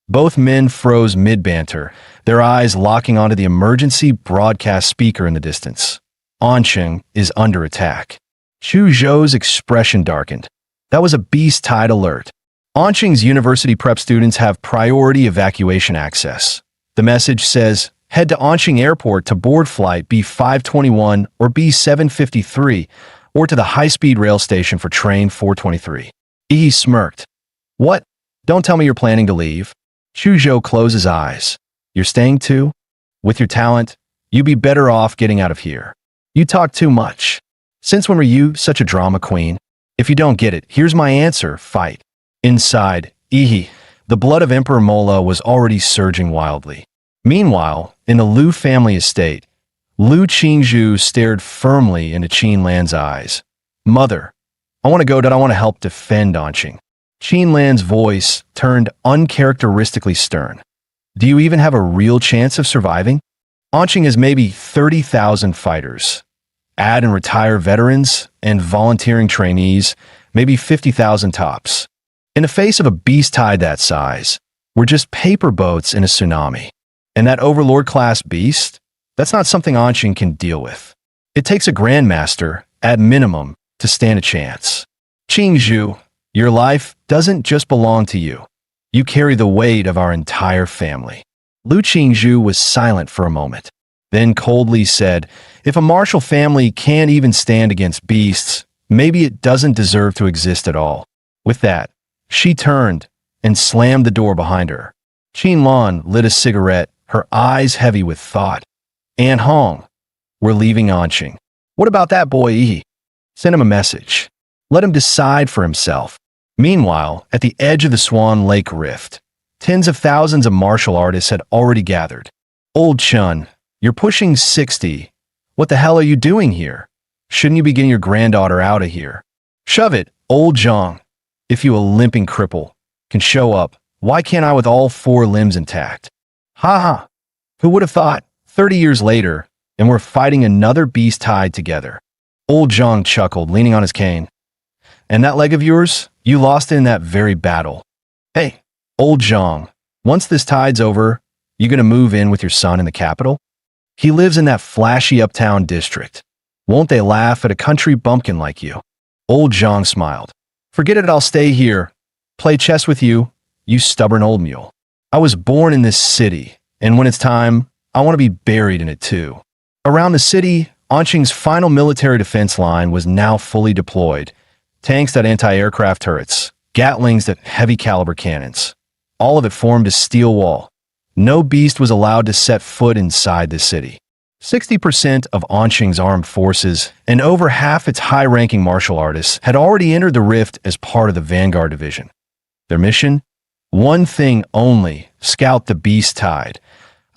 S1: Both men froze mid-banter, their eyes locking onto the emergency broadcast speaker in the distance. Anqing is under attack. Chu Zhou's expression darkened. That was a beast tide alert. Anqing's university prep students have priority evacuation access. The message says, head to Anqing Airport to board flight B521 or B753, or to the high-speed rail station for train 423. Yi smirked. What? Don't tell me you're planning to leave. Chu Zhou closed his eyes. You're staying too? With your talent, you'd be better off getting out of here. You talk too much. Since when were you such a drama queen? If you don't get it, here's my answer, fight. Inside, Yi, the blood of Emperor Mola was already surging wildly. Meanwhile, in the Liu family estate, Liu Qingzhu stared firmly into Qin Lan's eyes. Mother, I want to go, I want to help defend Anqing. Qin Lan's voice turned uncharacteristically stern. Do you even have a real chance of surviving? Anqing has maybe 30,000 fighters. Add and retire veterans and volunteering trainees, maybe 50,000 tops. In the face of a beast tide that size, we're just paper boats in a tsunami. And that overlord-class beast? That's not something Anqing can deal with. It takes a grandmaster, at minimum, to stand a chance. Qingzhu, your life doesn't just belong to you. You carry the weight of our entire family. Liu Qingzhu was silent for a moment, then coldly said, if a martial family can't even stand against beasts, maybe it doesn't deserve to exist at all. With that, she turned and slammed the door behind her. Lan lit a cigarette, her eyes heavy with thought. "An Hong, we're leaving Anqing. What about that boy Yi? Send him a message. Let him decide for himself." Meanwhile, at the edge of the Swan Lake Rift, tens of thousands of martial artists had already gathered. "Old Chun, you're pushing 60. What the hell are you doing here? Shouldn't you be getting your granddaughter out of here?" "Shove it, old Zhang. If you a limping cripple can show up, why can't I with all four limbs intact?" "Ha ha. Who would have thought? 30 years later, and we're fighting another beast tied together." Old Zhang chuckled, leaning on his cane. "And that leg of yours? You lost it in that very battle." "Hey, old Zhang, once this tide's over, you gonna move in with your son in the capital? He lives in that flashy uptown district. Won't they laugh at a country bumpkin like you?" Old Zhang smiled. "Forget it, I'll stay here. Play chess with you, you stubborn old mule. I was born in this city, and when it's time, I want to be buried in it too." Around the city, Anqing's final military defense line was now fully deployed. Tanks that anti-aircraft turrets, Gatlings that heavy caliber cannons. All of it formed a steel wall. No beast was allowed to set foot inside the city. 60% of Anqing's armed forces and over half its high-ranking martial artists had already entered the rift as part of the Vanguard Division. Their mission? One thing only: scout the beast tide.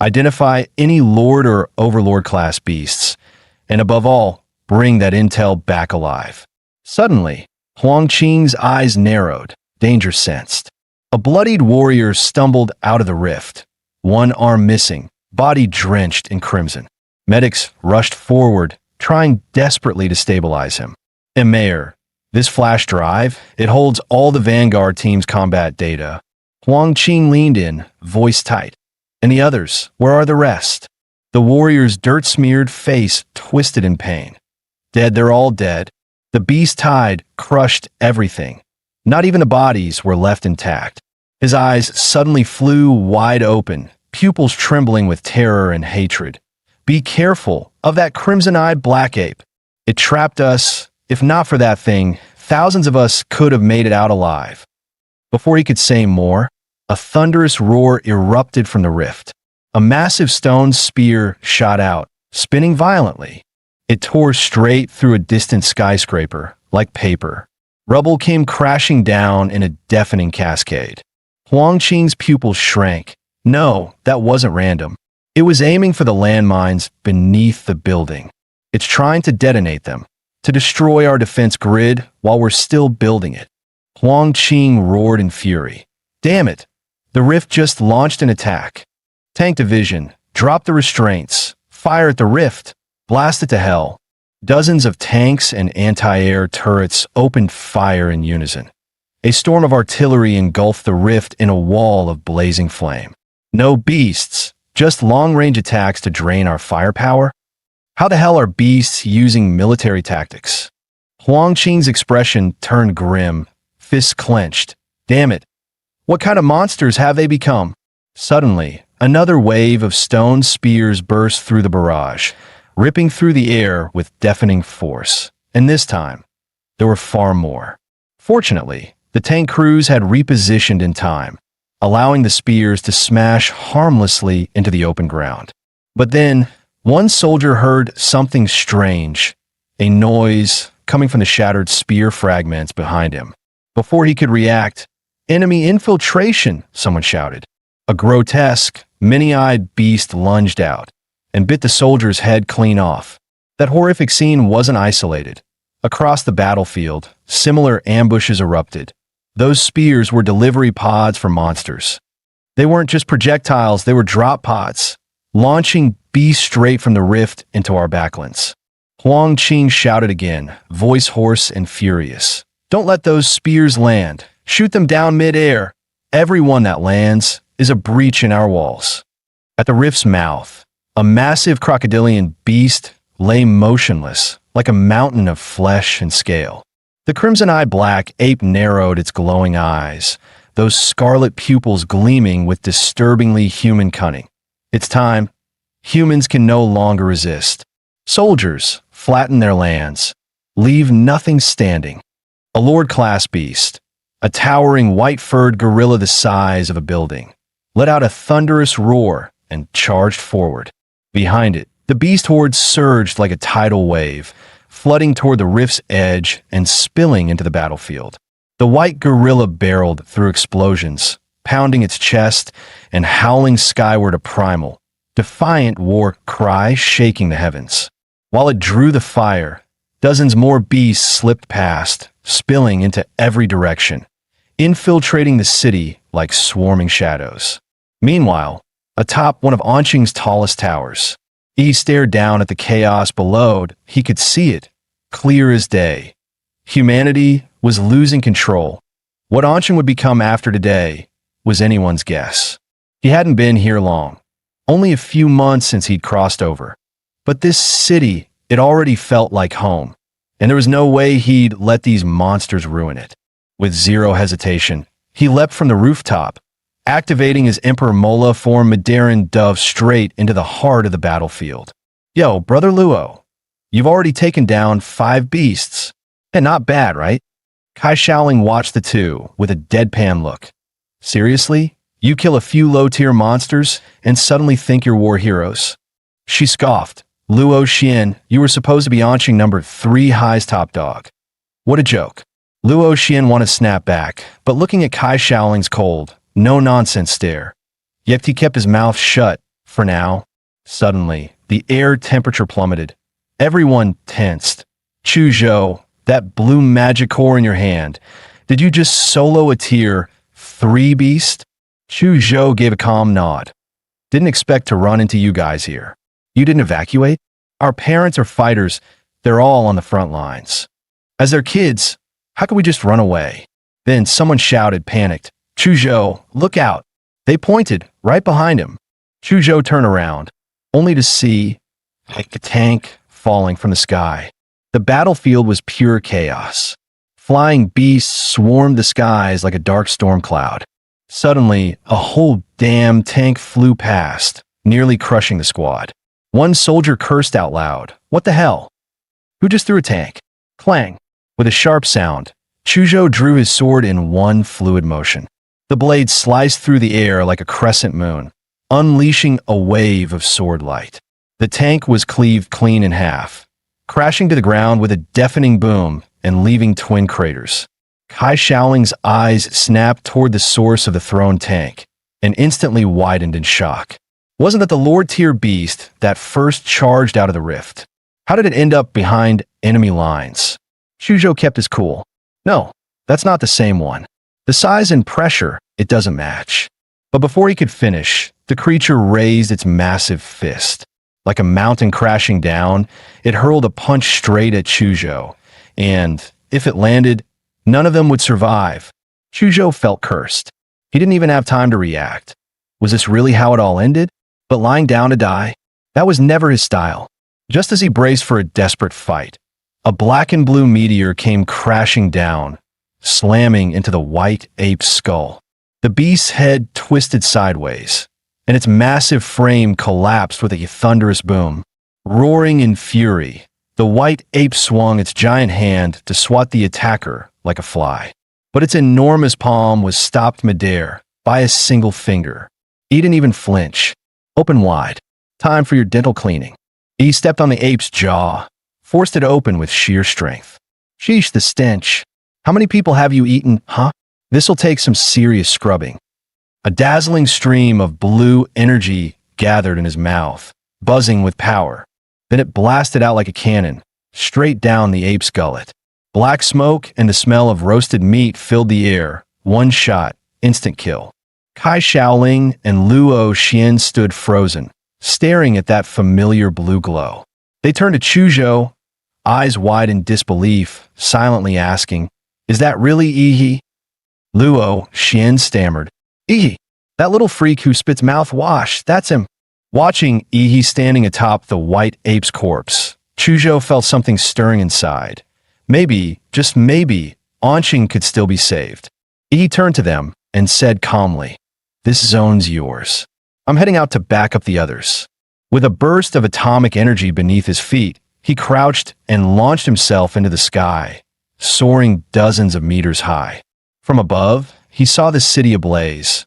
S1: Identify any Lord or Overlord class beasts. And above all, bring that intel back alive. Suddenly, Huang Qing's eyes narrowed, danger sensed. A bloodied warrior stumbled out of the rift, one arm missing, body drenched in crimson. Medics rushed forward, trying desperately to stabilize him. "And Mayor, this flash drive, it holds all the Vanguard team's combat data." Huang Qing leaned in, voice tight. "And the others, where are the rest?" The warrior's dirt-smeared face twisted in pain. "Dead, they're all dead. The beast tide crushed everything. Not even the bodies were left intact." His eyes suddenly flew wide open, pupils trembling with terror and hatred. "Be careful of that crimson-eyed black ape. It trapped us. If not for that thing, thousands of us could have made it out alive." Before he could say more, a thunderous roar erupted from the rift. A massive stone spear shot out, spinning violently. It tore straight through a distant skyscraper, like paper. Rubble came crashing down in a deafening cascade. Huang Qing's pupils shrank. No, that wasn't random. It was aiming for the landmines beneath the building. It's trying to detonate them, to destroy our defense grid while we're still building it. Huang Qing roared in fury. "Damn it! The rift just launched an attack. Tank division, drop the restraints, fire at the rift, blast it to hell." Dozens of tanks and anti-air turrets opened fire in unison. A storm of artillery engulfed the rift in a wall of blazing flame. No beasts, just long-range attacks to drain our firepower? How the hell are beasts using military tactics? Huang Qing's expression turned grim, fists clenched. Damn it. What kind of monsters have they become? Suddenly, another wave of stone spears burst through the barrage, ripping through the air with deafening force. And this time, there were far more. Fortunately, the tank crews had repositioned in time, allowing the spears to smash harmlessly into the open ground. But then, one soldier heard something strange, a noise coming from the shattered spear fragments behind him. Before he could react, "Enemy infiltration!" someone shouted. A grotesque, many-eyed beast lunged out and bit the soldier's head clean off. That horrific scene wasn't isolated. Across the battlefield, similar ambushes erupted. Those spears were delivery pods for monsters. They weren't just projectiles, they were drop pods, launching beasts straight from the rift into our backlands. Huang Qing shouted again, voice hoarse and furious. "Don't let those spears land. Shoot them down mid-air. Every one that lands is a breach in our walls." At the rift's mouth, a massive crocodilian beast lay motionless, like a mountain of flesh and scale. The crimson-eyed black ape narrowed its glowing eyes, those scarlet pupils gleaming with disturbingly human cunning. It's time. Humans can no longer resist. Soldiers, flatten their lands. Leave nothing standing. A Lord-class beast, a towering white-furred gorilla the size of a building. let out a thunderous roar, and charged forward. Behind it, the beast horde surged like a tidal wave, flooding toward the rift's edge and spilling into the battlefield. The white gorilla barreled through explosions, pounding its chest and howling skyward a primal, defiant war cry shaking the heavens. While it drew the fire, dozens more beasts slipped past, spilling into every direction, infiltrating the city like swarming shadows. Meanwhile, atop one of Anqing's tallest towers, he stared down at the chaos below. He could see it, clear as day. Humanity was losing control. What Anqing would become after today was anyone's guess. He hadn't been here long, only a few months since he'd crossed over. But this city, it already felt like home, and there was no way he'd let these monsters ruin it. With zero hesitation, he leapt from the rooftop, activating his Emperor Mola form Mandarin dove straight into the heart of the battlefield. Yo, Brother Luo, you've already taken down 5 beasts. And not bad, right? Kai Shaoling watched the two with a deadpan look. Seriously? You kill a few low-tier monsters and suddenly think you're war heroes? She scoffed. Luo Xian, you were supposed to be Anqing number 3 high's top dog. What a joke. Luo Xian wanted to snap back, but looking at Kai Shaoling's cold, no-nonsense stare. Yet he kept his mouth shut, for now. Suddenly, the air temperature plummeted. Everyone tensed. Chu Zhou, that blue magic core in your hand, did you just solo a tier 3 beast? Chu Zhou gave a calm nod. Didn't expect to run into you guys here. You didn't evacuate? Our parents are fighters. They're all on the front lines. As their kids, how could we just run away? Then someone shouted, panicked. Chu Zhou, look out. They pointed right behind him. Chu Zhou turned around, only to see a tank falling from the sky. The battlefield was pure chaos. Flying beasts swarmed the skies like a dark storm cloud. Suddenly, a whole damn tank flew past, nearly crushing the squad. One soldier cursed out loud. What the hell? Who just threw a tank? Clang. With a sharp sound, Chu Zhou drew his sword in one fluid motion. The blade sliced through the air like a crescent moon, unleashing a wave of sword light. The tank was cleaved clean in half, crashing to the ground with a deafening boom and leaving twin craters. Kai Shaoling's eyes snapped toward the source of the thrown tank and instantly widened in shock. Wasn't that the Lord-tier beast that first charged out of the rift? How did it end up behind enemy lines? Chu Zhou kept his cool. No, that's not the same one. The size and pressure, it doesn't match. But before he could finish, the creature raised its massive fist. Like a mountain crashing down, it hurled a punch straight at Chu Zhou, and if it landed, none of them would survive. Chu Zhou felt cursed. He didn't even have time to react. Was this really how it all ended? But lying down to die? That was never his style. Just as he braced for a desperate fight, a black and blue meteor came crashing down, slamming into the white ape's skull. The beast's head twisted sideways, and its massive frame collapsed with a thunderous boom. Roaring in fury, the white ape swung its giant hand to swat the attacker like a fly. But its enormous palm was stopped midair by a single finger. He didn't even flinch. Open wide. Time for your dental cleaning. He stepped on the ape's jaw, forced it open with sheer strength. Sheesh, the stench. How many people have you eaten, huh? This'll take some serious scrubbing. A dazzling stream of blue energy gathered in his mouth, buzzing with power. Then it blasted out like a cannon, straight down the ape's gullet. Black smoke and the smell of roasted meat filled the air. One shot, instant kill. Kai Shaoling and Luo Xian stood frozen, staring at that familiar blue glow. They turned to Chu Zhou, eyes wide in disbelief, silently asking, "Is that really Yi?" Luo Xian stammered, "Yi, that little freak who spits mouthwash, that's him." Watching Yi standing atop the white ape's corpse, Chu Zhou felt something stirring inside. Maybe, just maybe, Anqing could still be saved. Yi turned to them and said calmly, "This zone's yours. I'm heading out to back up the others." With a burst of atomic energy beneath his feet, he crouched and launched himself into the sky, soaring dozens of meters high. From above, he saw the city ablaze.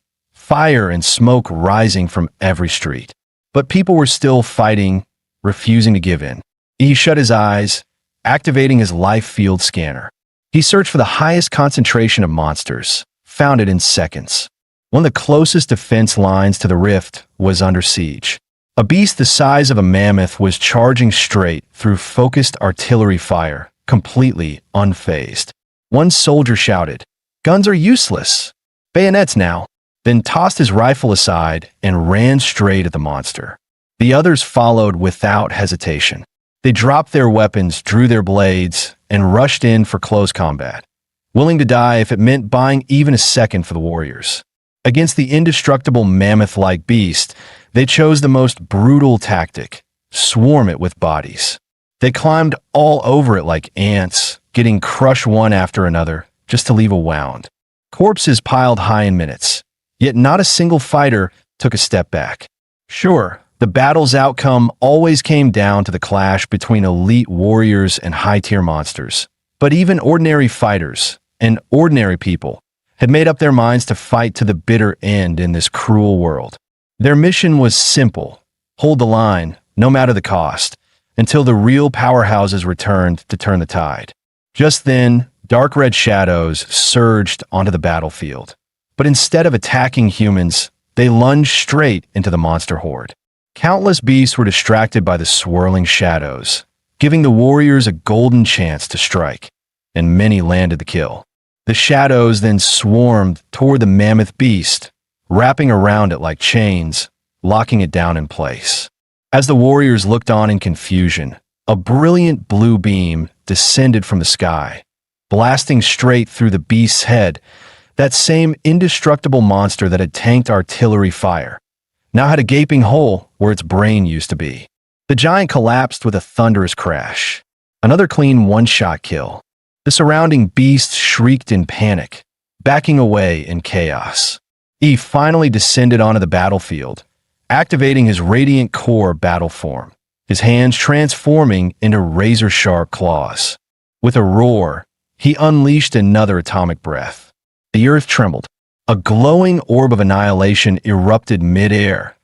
S1: fire and smoke rising from every street. But people were still fighting, refusing to give in. He shut his eyes, activating his life field scanner. He searched for the highest concentration of monsters, found it in seconds. One of the closest defense lines to the rift was under siege. A beast the size of a mammoth was charging straight through focused artillery fire, completely unfazed. One soldier shouted, "Guns are useless. Bayonets now," then tossed his rifle aside and ran straight at the monster. The others followed without hesitation. They dropped their weapons, drew their blades, and rushed in for close combat, willing to die if it meant buying even a second for the warriors. Against the indestructible mammoth-like beast, they chose the most brutal tactic: swarm it with bodies. They climbed all over it like ants, getting crushed one after another just to leave a wound. Corpses piled high in minutes, yet not a single fighter took a step back. Sure, the battle's outcome always came down to the clash between elite warriors and high-tier monsters, but even ordinary fighters and ordinary people had made up their minds to fight to the bitter end in this cruel world. Their mission was simple: hold the line, no matter the cost, until the real powerhouses returned to turn the tide. Just then, dark red shadows surged onto the battlefield. But instead of attacking humans, they lunged straight into the monster horde. Countless beasts were distracted by the swirling shadows, giving the warriors a golden chance to strike, and many landed the kill. The shadows then swarmed toward the mammoth beast, wrapping around it like chains, locking it down in place. As the warriors looked on in confusion, a brilliant blue beam descended from the sky, blasting straight through the beast's head. That same indestructible monster that had tanked artillery fire now had a gaping hole where its brain used to be. The giant collapsed with a thunderous crash. Another clean one-shot kill. The surrounding beasts shrieked in panic, backing away in chaos. He finally descended onto the battlefield, activating his radiant core battle form, his hands transforming into razor-sharp claws. With a roar, he unleashed another atomic breath. The earth trembled. A glowing orb of annihilation erupted mid-air.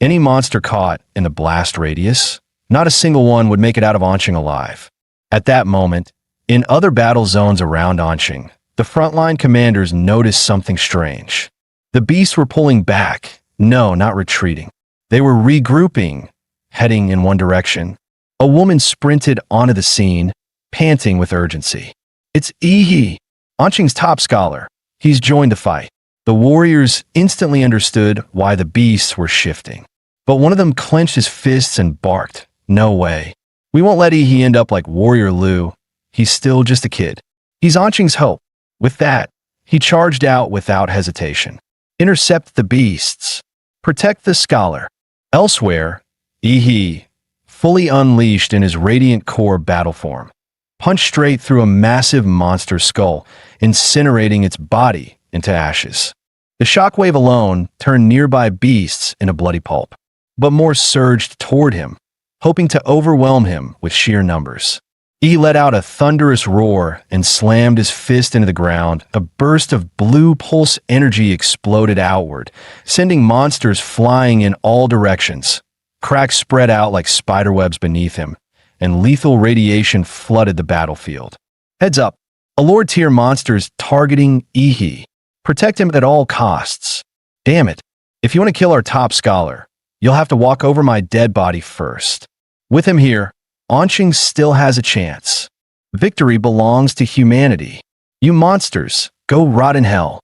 S1: Any monster caught in the blast radius, not a single one would make it out of Anqing alive. At that moment, in other battle zones around Anqing, the frontline commanders noticed something strange. The beasts were pulling back. No, not retreating. They were regrouping, heading in one direction. A woman sprinted onto the scene, panting with urgency. "It's Ihi, Anqing's top scholar. He's joined the fight." The warriors instantly understood why the beasts were shifting. But one of them clenched his fists and barked, "No way. We won't let Ihi end up like Warrior Liu. He's still just a kid. He's Anqing's hope." With that, he charged out without hesitation. Intercept the beasts. Protect the scholar. Elsewhere, Ihi, fully unleashed in his radiant core battle form, punched straight through a massive monster skull, incinerating its body into ashes. The shockwave alone turned nearby beasts into bloody pulp, but more surged toward him, hoping to overwhelm him with sheer numbers. He let out a thunderous roar and slammed his fist into the ground. A burst of blue pulse energy exploded outward, sending monsters flying in all directions. Cracks spread out like spiderwebs beneath him, and lethal radiation flooded the battlefield. Heads up, a Lord-tier monster is targeting Ihi. Protect him at all costs. Damn it, if you want to kill our top scholar, you'll have to walk over my dead body first. With him here, Anqing still has a chance. Victory belongs to humanity. You monsters, go rot in hell.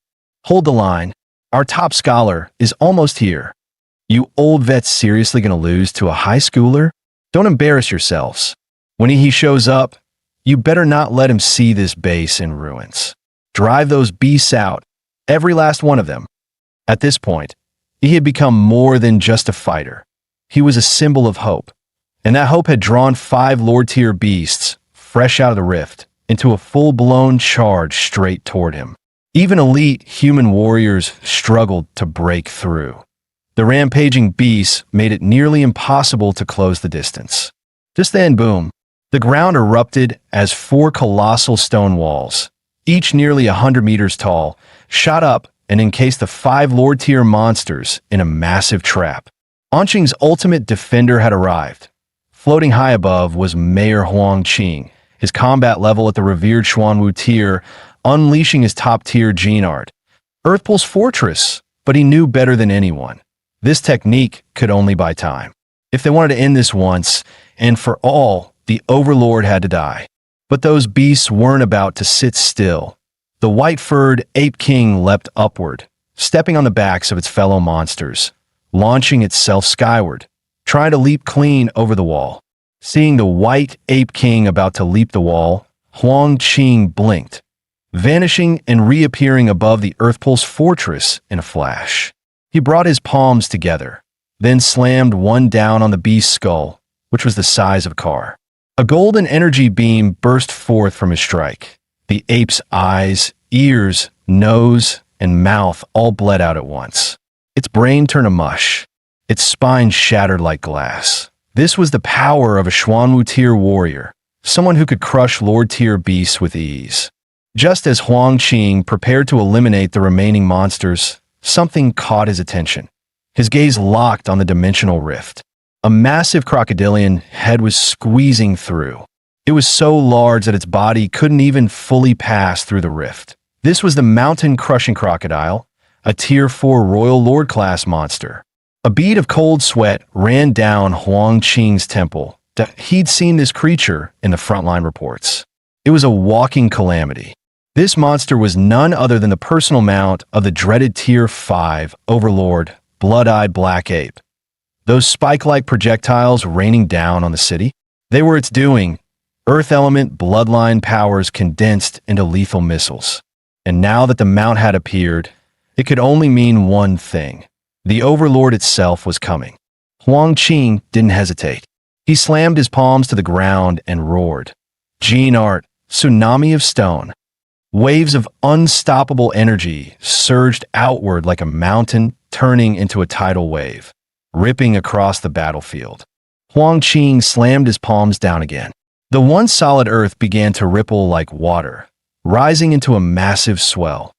S1: Hold the line. Our top scholar is almost here. You old vets seriously gonna lose to a high schooler? Don't embarrass yourselves. When he shows up, you better not let him see this base in ruins. Drive those beasts out, every last one of them. At this point, he had become more than just a fighter. He was a symbol of hope, and that hope had drawn 5 Lord-tier beasts, fresh out of the rift, into a full-blown charge straight toward him. Even elite human warriors struggled to break through. The rampaging beasts made it nearly impossible to close the distance. Just then, boom, the ground erupted as 4 colossal stone walls, each nearly 100 meters tall, shot up and encased the 5 Lord-tier monsters in a massive trap. Anqing's ultimate defender had arrived. Floating high above was Mayor Huang Qing, his combat level at the revered Xuanwu tier, unleashing his top-tier gene art. Earthpulse Fortress, but he knew better than anyone. This technique could only buy time. If they wanted to end this once and for all, the Overlord had to die. But those beasts weren't about to sit still. The white-furred Ape King leapt upward, stepping on the backs of its fellow monsters, launching itself skyward, trying to leap clean over the wall. Seeing the white Ape King about to leap the wall, Huang Qing blinked, vanishing and reappearing above the Earthpulse Fortress in a flash. He brought his palms together, then slammed one down on the beast's skull, which was the size of a car. A golden energy beam burst forth from his strike. The ape's eyes, ears, nose, and mouth all bled out at once. Its brain turned to mush. Its spine shattered like glass. This was the power of a Xuanwu tier warrior, someone who could crush Lord tier beasts with ease. Just as Huang Qing prepared to eliminate the remaining monsters, something caught his attention. His gaze locked on the dimensional rift. A massive crocodilian head was squeezing through. It was so large that its body couldn't even fully pass through the rift. This was the mountain-crushing crocodile, a Tier 4 Royal Lord class monster. A bead of cold sweat ran down Huang Qing's temple. He'd seen this creature in the frontline reports. It was a walking calamity. This monster was none other than the personal mount of the dreaded Tier 5 Overlord, Blood-Eyed Black Ape. Those spike-like projectiles raining down on the city, they were its doing. Earth element bloodline powers condensed into lethal missiles. And now that the mount had appeared, it could only mean one thing. The Overlord itself was coming. Huang Qing didn't hesitate. He slammed his palms to the ground and roared. Gene art, tsunami of stone. Waves of unstoppable energy surged outward like a mountain turning into a tidal wave, ripping across the battlefield. Huang Qing slammed his palms down again. The once solid earth began to ripple like water, rising into a massive swell.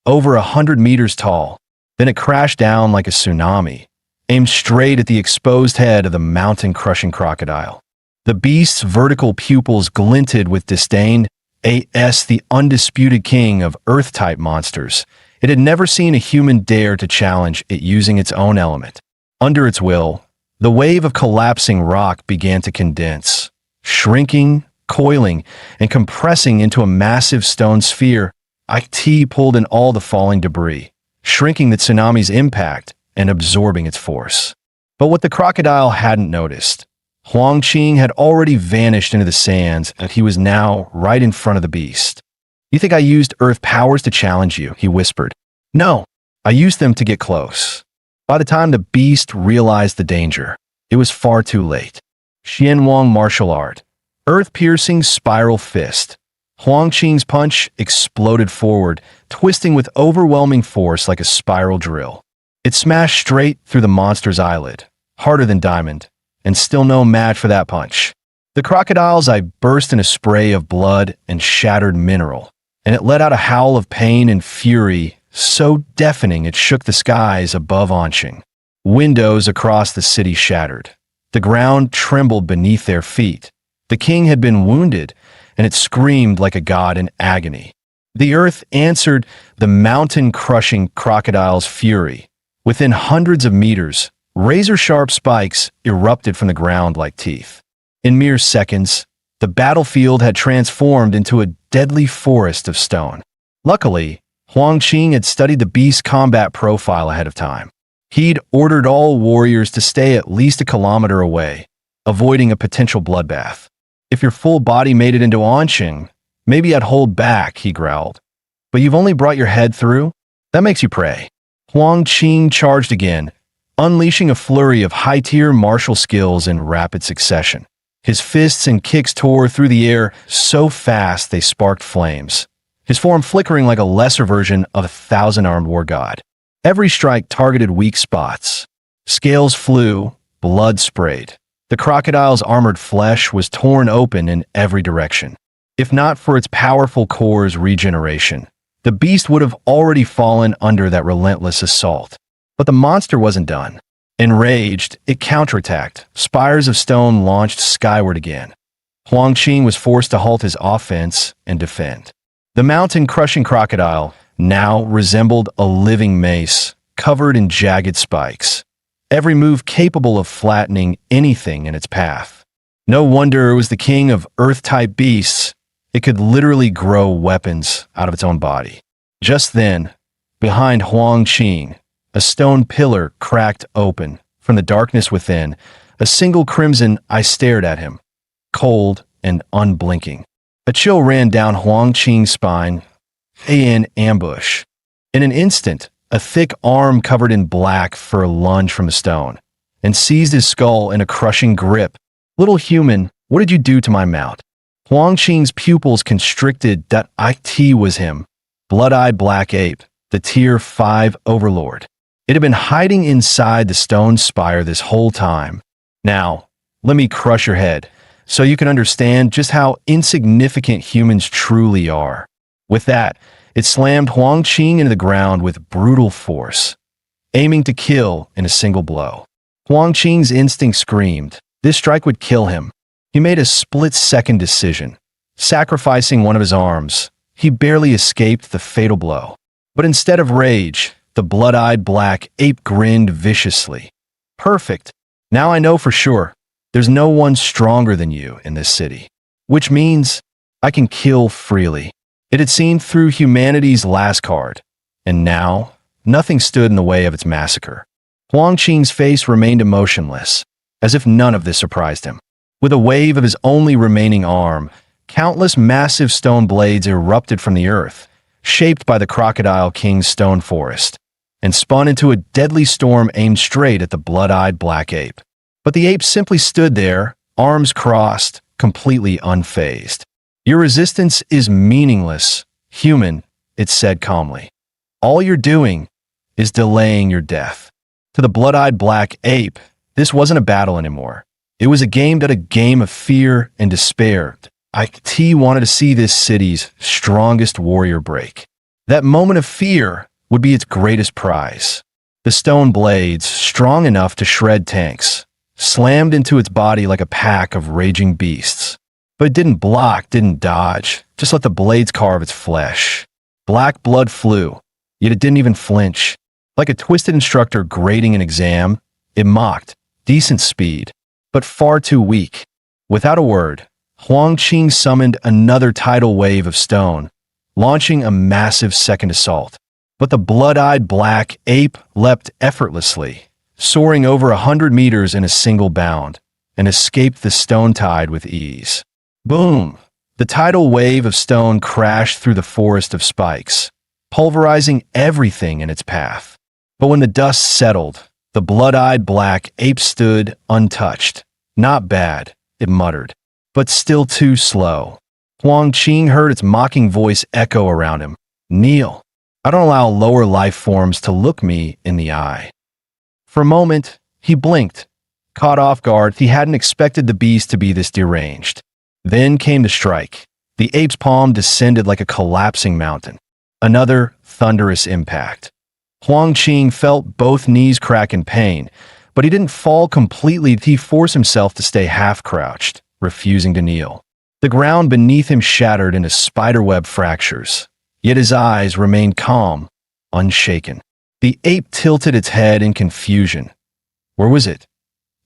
S1: Over 100 meters tall, then it crashed down like a tsunami, aimed straight at the exposed head of the mountain-crushing crocodile. The beast's vertical pupils glinted with disdain. As the undisputed king of Earth-type monsters, it had never seen a human dare to challenge it using its own element. Under its will, the wave of collapsing rock began to condense, shrinking, coiling, and compressing into a massive stone sphere. IT pulled in all the falling debris, shrinking the tsunami's impact and absorbing its force. But what the crocodile hadn't noticed, Huang Qing had already vanished into the sands, and he was now right in front of the beast. "You think I used Earth powers to challenge you?" he whispered. "No, I used them to get close." By the time the beast realized the danger, it was far too late. Xianwang martial art, earth-piercing spiral fist. Huang Qing's punch exploded forward, twisting with overwhelming force like a spiral drill. It smashed straight through the monster's eyelid, harder than diamond, and still no match for that punch. The crocodile's eye burst in a spray of blood and shattered mineral, and it let out a howl of pain and fury so deafening it shook the skies above Anqing. Windows across the city shattered. The ground trembled beneath their feet. The king had been wounded, and it screamed like a god in agony. The earth answered the mountain-crushing crocodile's fury. Within hundreds of meters, razor-sharp spikes erupted from the ground like teeth. In mere seconds, the battlefield had transformed into a deadly forest of stone. Luckily, Huang Qing had studied the beast's combat profile ahead of time. He'd ordered all warriors to stay at least a kilometer away, avoiding a potential bloodbath. "If your full body made it into Anqing, maybe I'd hold back," he growled. "But you've only brought your head through? That makes you pray." Huang Qing charged again, unleashing a flurry of high-tier martial skills in rapid succession. His fists and kicks tore through the air so fast they sparked flames, his form flickering like a lesser version of a thousand-armed war god. Every strike targeted weak spots. Scales flew, blood sprayed. The crocodile's armored flesh was torn open in every direction. If not for its powerful core's regeneration, the beast would have already fallen under that relentless assault. But the monster wasn't done. Enraged, it counterattacked. Spires of stone launched skyward again. Huang Qing was forced to halt his offense and defend. The mountain-crushing crocodile now resembled a living mace, covered in jagged spikes, every move capable of flattening anything in its path. No wonder it was the king of earth-type beasts. It could literally grow weapons out of its own body. Just then, behind Huang Qing, a stone pillar cracked open. From the darkness within, a single crimson eye stared at him, cold and unblinking. A chill ran down Huang Qing's spine. In ambush. In an instant, a thick arm covered in black fur lunged from the stone and seized his skull in a crushing grip. Little human, what did you do to my mount? Huang Qing's pupils constricted. That it was him, blood-eyed black ape, the Tier 5 overlord. It had been hiding inside the stone spire this whole time. Now, let me crush your head, so you can understand just how insignificant humans truly are. With that, it slammed Huang Qing into the ground with brutal force, aiming to kill in a single blow. Huang Qing's instinct screamed. This strike would kill him. He made a split-second decision. Sacrificing one of his arms, he barely escaped the fatal blow. But instead of rage, the blood-eyed black ape grinned viciously. Perfect. Now I know for sure. There's no one stronger than you in this city. Which means I can kill freely. It had seen through humanity's last card. And now, nothing stood in the way of its massacre. Huang Qing's face remained emotionless, as if none of this surprised him. With a wave of his only remaining arm, countless massive stone blades erupted from the earth, shaped by the Crocodile King's stone forest, and spun into a deadly storm aimed straight at the blood-eyed black ape. But the ape simply stood there, arms crossed, completely unfazed. Your resistance is meaningless, human, it said calmly. All you're doing is delaying your death. To the blood-eyed black ape, this wasn't a battle anymore. It was a game of fear and despair. IT wanted to see this city's strongest warrior break. That moment of fear would be its greatest prize. The stone blades, strong enough to shred tanks, slammed into its body like a pack of raging beasts. But it didn't block, didn't dodge, just let the blades carve its flesh. Black blood flew, yet it didn't even flinch. Like a twisted instructor grading an exam, it mocked, decent speed, but far too weak. Without a word, Huang Qing summoned another tidal wave of stone, launching a massive second assault. But the blood-eyed black ape leapt effortlessly, soaring over 100 meters in a single bound, and escaped the stone tide with ease. Boom! The tidal wave of stone crashed through the forest of spikes, pulverizing everything in its path. But when the dust settled, the blood-eyed black ape stood untouched. Not bad, it muttered, but still too slow. Huang Qing heard its mocking voice echo around him. Kneel. I don't allow lower life forms to look me in the eye. For a moment, he blinked. Caught off guard, he hadn't expected the beast to be this deranged. Then came the strike. The ape's palm descended like a collapsing mountain. Another thunderous impact. Huang Qing felt both knees crack in pain, but he didn't fall completely. He forced himself to stay half-crouched, refusing to kneel. The ground beneath him shattered into spiderweb fractures, yet his eyes remained calm, unshaken. The ape tilted its head in confusion. Where was it?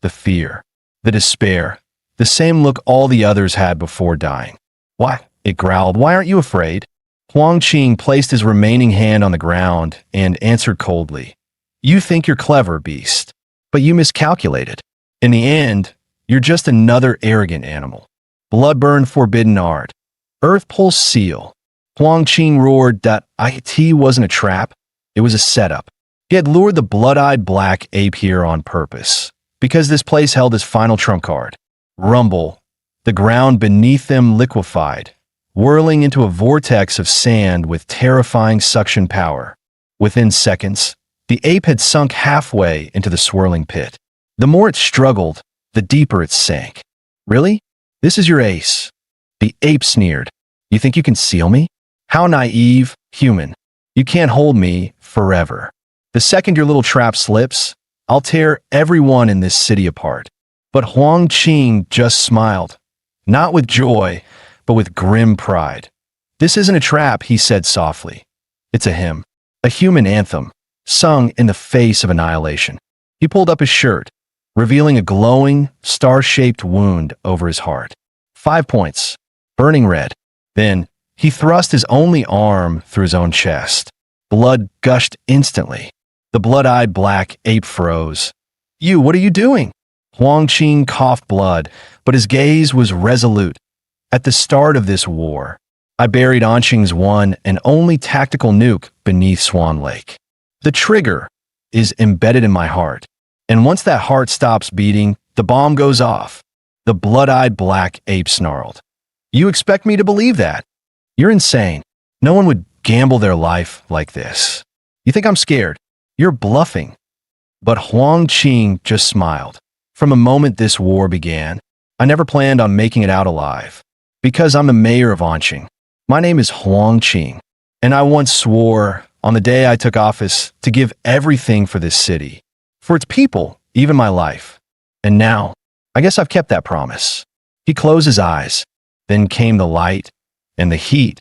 S1: The fear, the despair, the same look all the others had before dying. Why? It growled. Why aren't you afraid? Huang Qing placed his remaining hand on the ground and answered coldly. You think you're clever, beast, but you miscalculated. In the end, you're just another arrogant animal. Bloodburn forbidden art. Earth pulse seal. Huang Qing roared that it wasn't a trap. It was a setup. He had lured the blood-eyed black ape here on purpose, because this place held his final trump card. Rumble. The ground beneath them liquefied, whirling into a vortex of sand with terrifying suction power. Within seconds, the ape had sunk halfway into the swirling pit. The more it struggled, the deeper it sank. Really? This is your ace? The ape sneered. You think you can seal me? How naive, Human, you can't hold me forever. The second your little trap slips, I'll tear everyone in this city apart. But Huang Qing just smiled, not with joy, but with grim pride. This isn't a trap, he said softly. It's a hymn, a human anthem, sung in the face of annihilation. He pulled up his shirt, revealing a glowing, star-shaped wound over his heart. 5 points, burning red. Then, he thrust his only arm through his own chest. Blood gushed instantly. The blood-eyed black ape froze. You, what are you doing? Huang Qing coughed blood, but his gaze was resolute. At the start of this war, I buried Anqing's one and only tactical nuke beneath Swan Lake. The trigger is embedded in my heart, and once that heart stops beating, the bomb goes off. The blood-eyed black ape snarled. You expect me to believe that? You're insane. No one would gamble their life like this. You think I'm scared? You're bluffing. But Huang Qing just smiled. From the moment this war began, I never planned on making it out alive. Because I'm the mayor of Anqing. My name is Huang Qing, and I once swore on the day I took office to give everything for this city, for its people, even my life. And now, I guess I've kept that promise. He closed his eyes. Then came the light and the heat,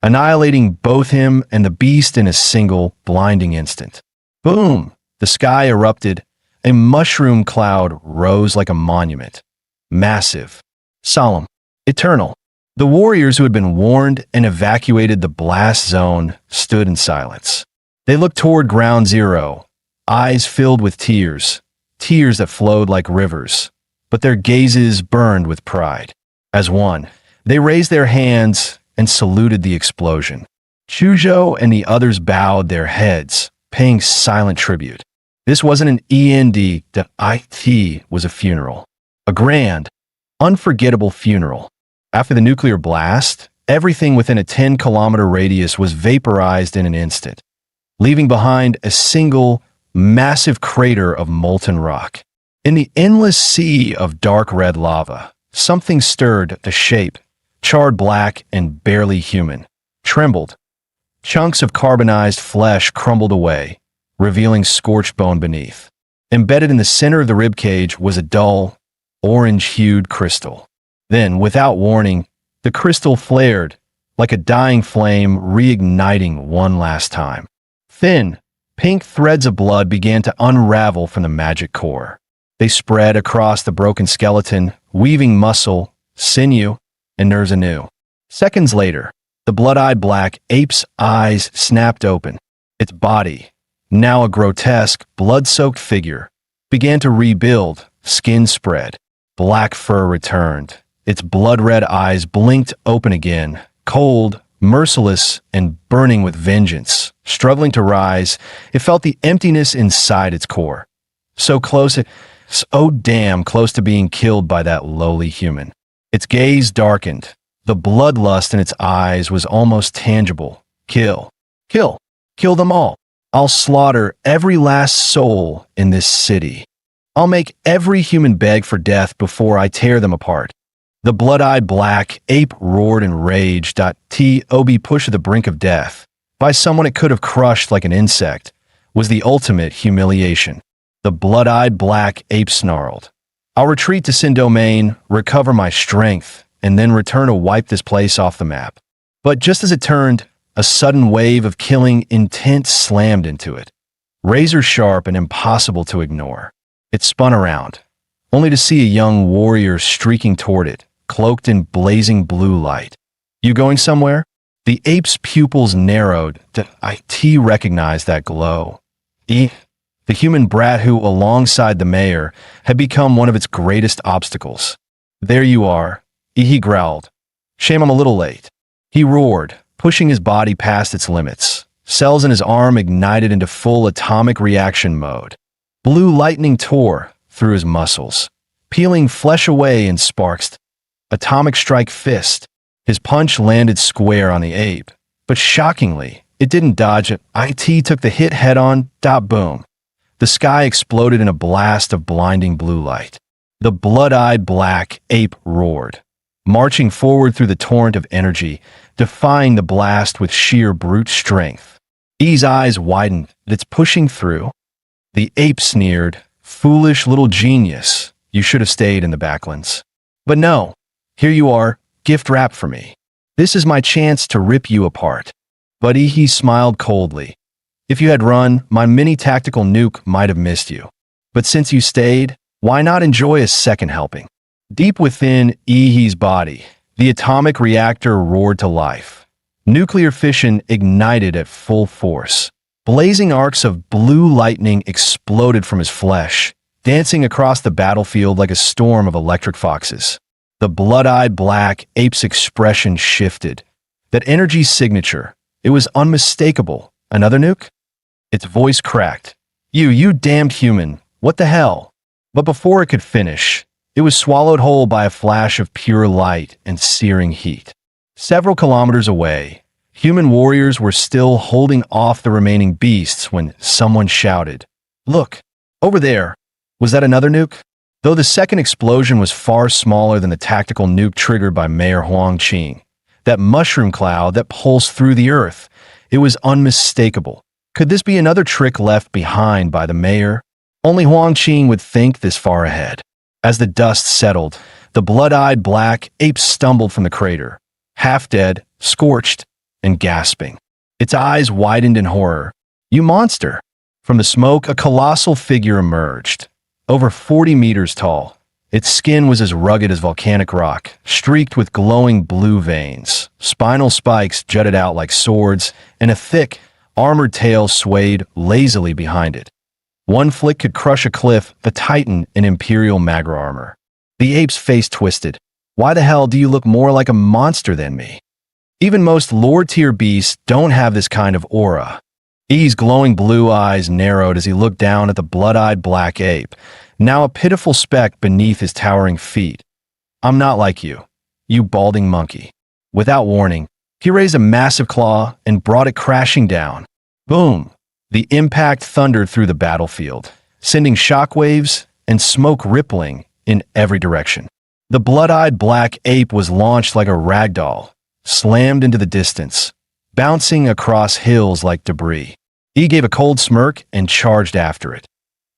S1: annihilating both him and the beast in a single, blinding instant. Boom! The sky erupted. A mushroom cloud rose like a monument. Massive, solemn, eternal. The warriors who had been warned and evacuated the blast zone stood in silence. They looked toward Ground Zero, eyes filled with tears, tears that flowed like rivers, but their gazes burned with pride. As one, they raised their hands and saluted the explosion. Chuzhou and the others bowed their heads, paying silent tribute. This wasn't an END, it was a funeral. A grand, unforgettable funeral. After the nuclear blast, everything within a 10-kilometer radius was vaporized in an instant, leaving behind a single, massive crater of molten rock. In the endless sea of dark red lava, something stirred the shape, charred black and barely human, trembled. Chunks of carbonized flesh crumbled away, revealing scorched bone beneath. Embedded in the center of the ribcage was a dull, orange-hued crystal. Then, without warning, the crystal flared, like a dying flame reigniting one last time. Thin, pink threads of blood began to unravel from the magic core. They spread across the broken skeleton, weaving muscle, sinew, and nerves anew. Seconds later, the blood-eyed black ape's eyes snapped open. Its body, now a grotesque, blood-soaked figure, began to rebuild, skin spread. Black fur returned. Its blood-red eyes blinked open again, cold, merciless, and burning with vengeance. Struggling to rise, it felt the emptiness inside its core. So close, so damn close to being killed by that lowly human. Its gaze darkened. The bloodlust in its eyes was almost tangible. Kill. Kill. Kill them all. I'll slaughter every last soul in this city. I'll make every human beg for death before I tear them apart. The blood-eyed black ape roared in rage. To be pushed to the brink of death by someone it could have crushed like an insect was the ultimate humiliation. The blood-eyed black ape snarled. I'll retreat to Sin Domain, recover my strength, and then return to wipe this place off the map. But just as it turned, a sudden wave of killing intent slammed into it. Razor sharp and impossible to ignore. It spun around, only to see a young warrior streaking toward it, cloaked in blazing blue light. You going somewhere? The ape's pupils narrowed. It recognized that glow. The human brat who, alongside the mayor, had become one of its greatest obstacles. There you are, he growled. Shame I'm a little late. He roared, pushing his body past its limits. Cells in his arm ignited into full atomic reaction mode. Blue lightning tore through his muscles, peeling flesh away in sparks. Atomic strike fist. His punch landed square on the ape, but shockingly, it didn't dodge it. It took the hit head-on. Boom. The sky exploded in a blast of blinding blue light. The blood-eyed black ape roared. marching forward through the torrent of energy, defying the blast with sheer brute strength. E's eyes widened. It's pushing through. The ape sneered, "Foolish little genius. You should have stayed in the backlands. But no, here you are, gift wrapped for me. This is my chance to rip you apart." But he smiled coldly. "If you had run, my mini tactical nuke might have missed you. But since you stayed, why not enjoy a second helping?" Deep within He's body, the atomic reactor roared to life. Nuclear fission ignited at full force. Blazing arcs of blue lightning exploded from his flesh, dancing across the battlefield like a storm of electric foxes. The blood-eyed black ape's expression shifted. That energy signature, it was unmistakable. Another nuke? Its voice cracked. You damned human. What the hell?" But before it could finish, it was swallowed whole by a flash of pure light and searing heat. Several kilometers away, human warriors were still holding off the remaining beasts when someone shouted, "Look, over there." Was that another nuke? Though the second explosion was far smaller than the tactical nuke triggered by Mayor Huang Qing, that mushroom cloud that pulsed through the earth, it was unmistakable. Could this be another trick left behind by the mayor? Only Huang Qing would think this far ahead. As the dust settled, the blood-eyed black ape stumbled from the crater, half dead, scorched, and gasping. Its eyes widened in horror. "You monster!" From the smoke, a colossal figure emerged, over 40 meters tall. Its skin was as rugged as volcanic rock, streaked with glowing blue veins. Spinal spikes jutted out like swords, and a thick, armored tail swayed lazily behind it. One flick could crush a cliff, the titan in imperial magra armor. The ape's face twisted. "Why the hell do you look more like a monster than me? Even most lord-tier beasts don't have this kind of aura." E's glowing blue eyes narrowed as he looked down at the blood-eyed black ape, now a pitiful speck beneath his towering feet. "I'm not like you, you balding monkey." Without warning, he raised a massive claw and brought it crashing down. Boom! The impact thundered through the battlefield, sending shockwaves and smoke rippling in every direction. The blood-eyed black ape was launched like a rag doll, slammed into the distance, bouncing across hills like debris. He gave a cold smirk and charged after it.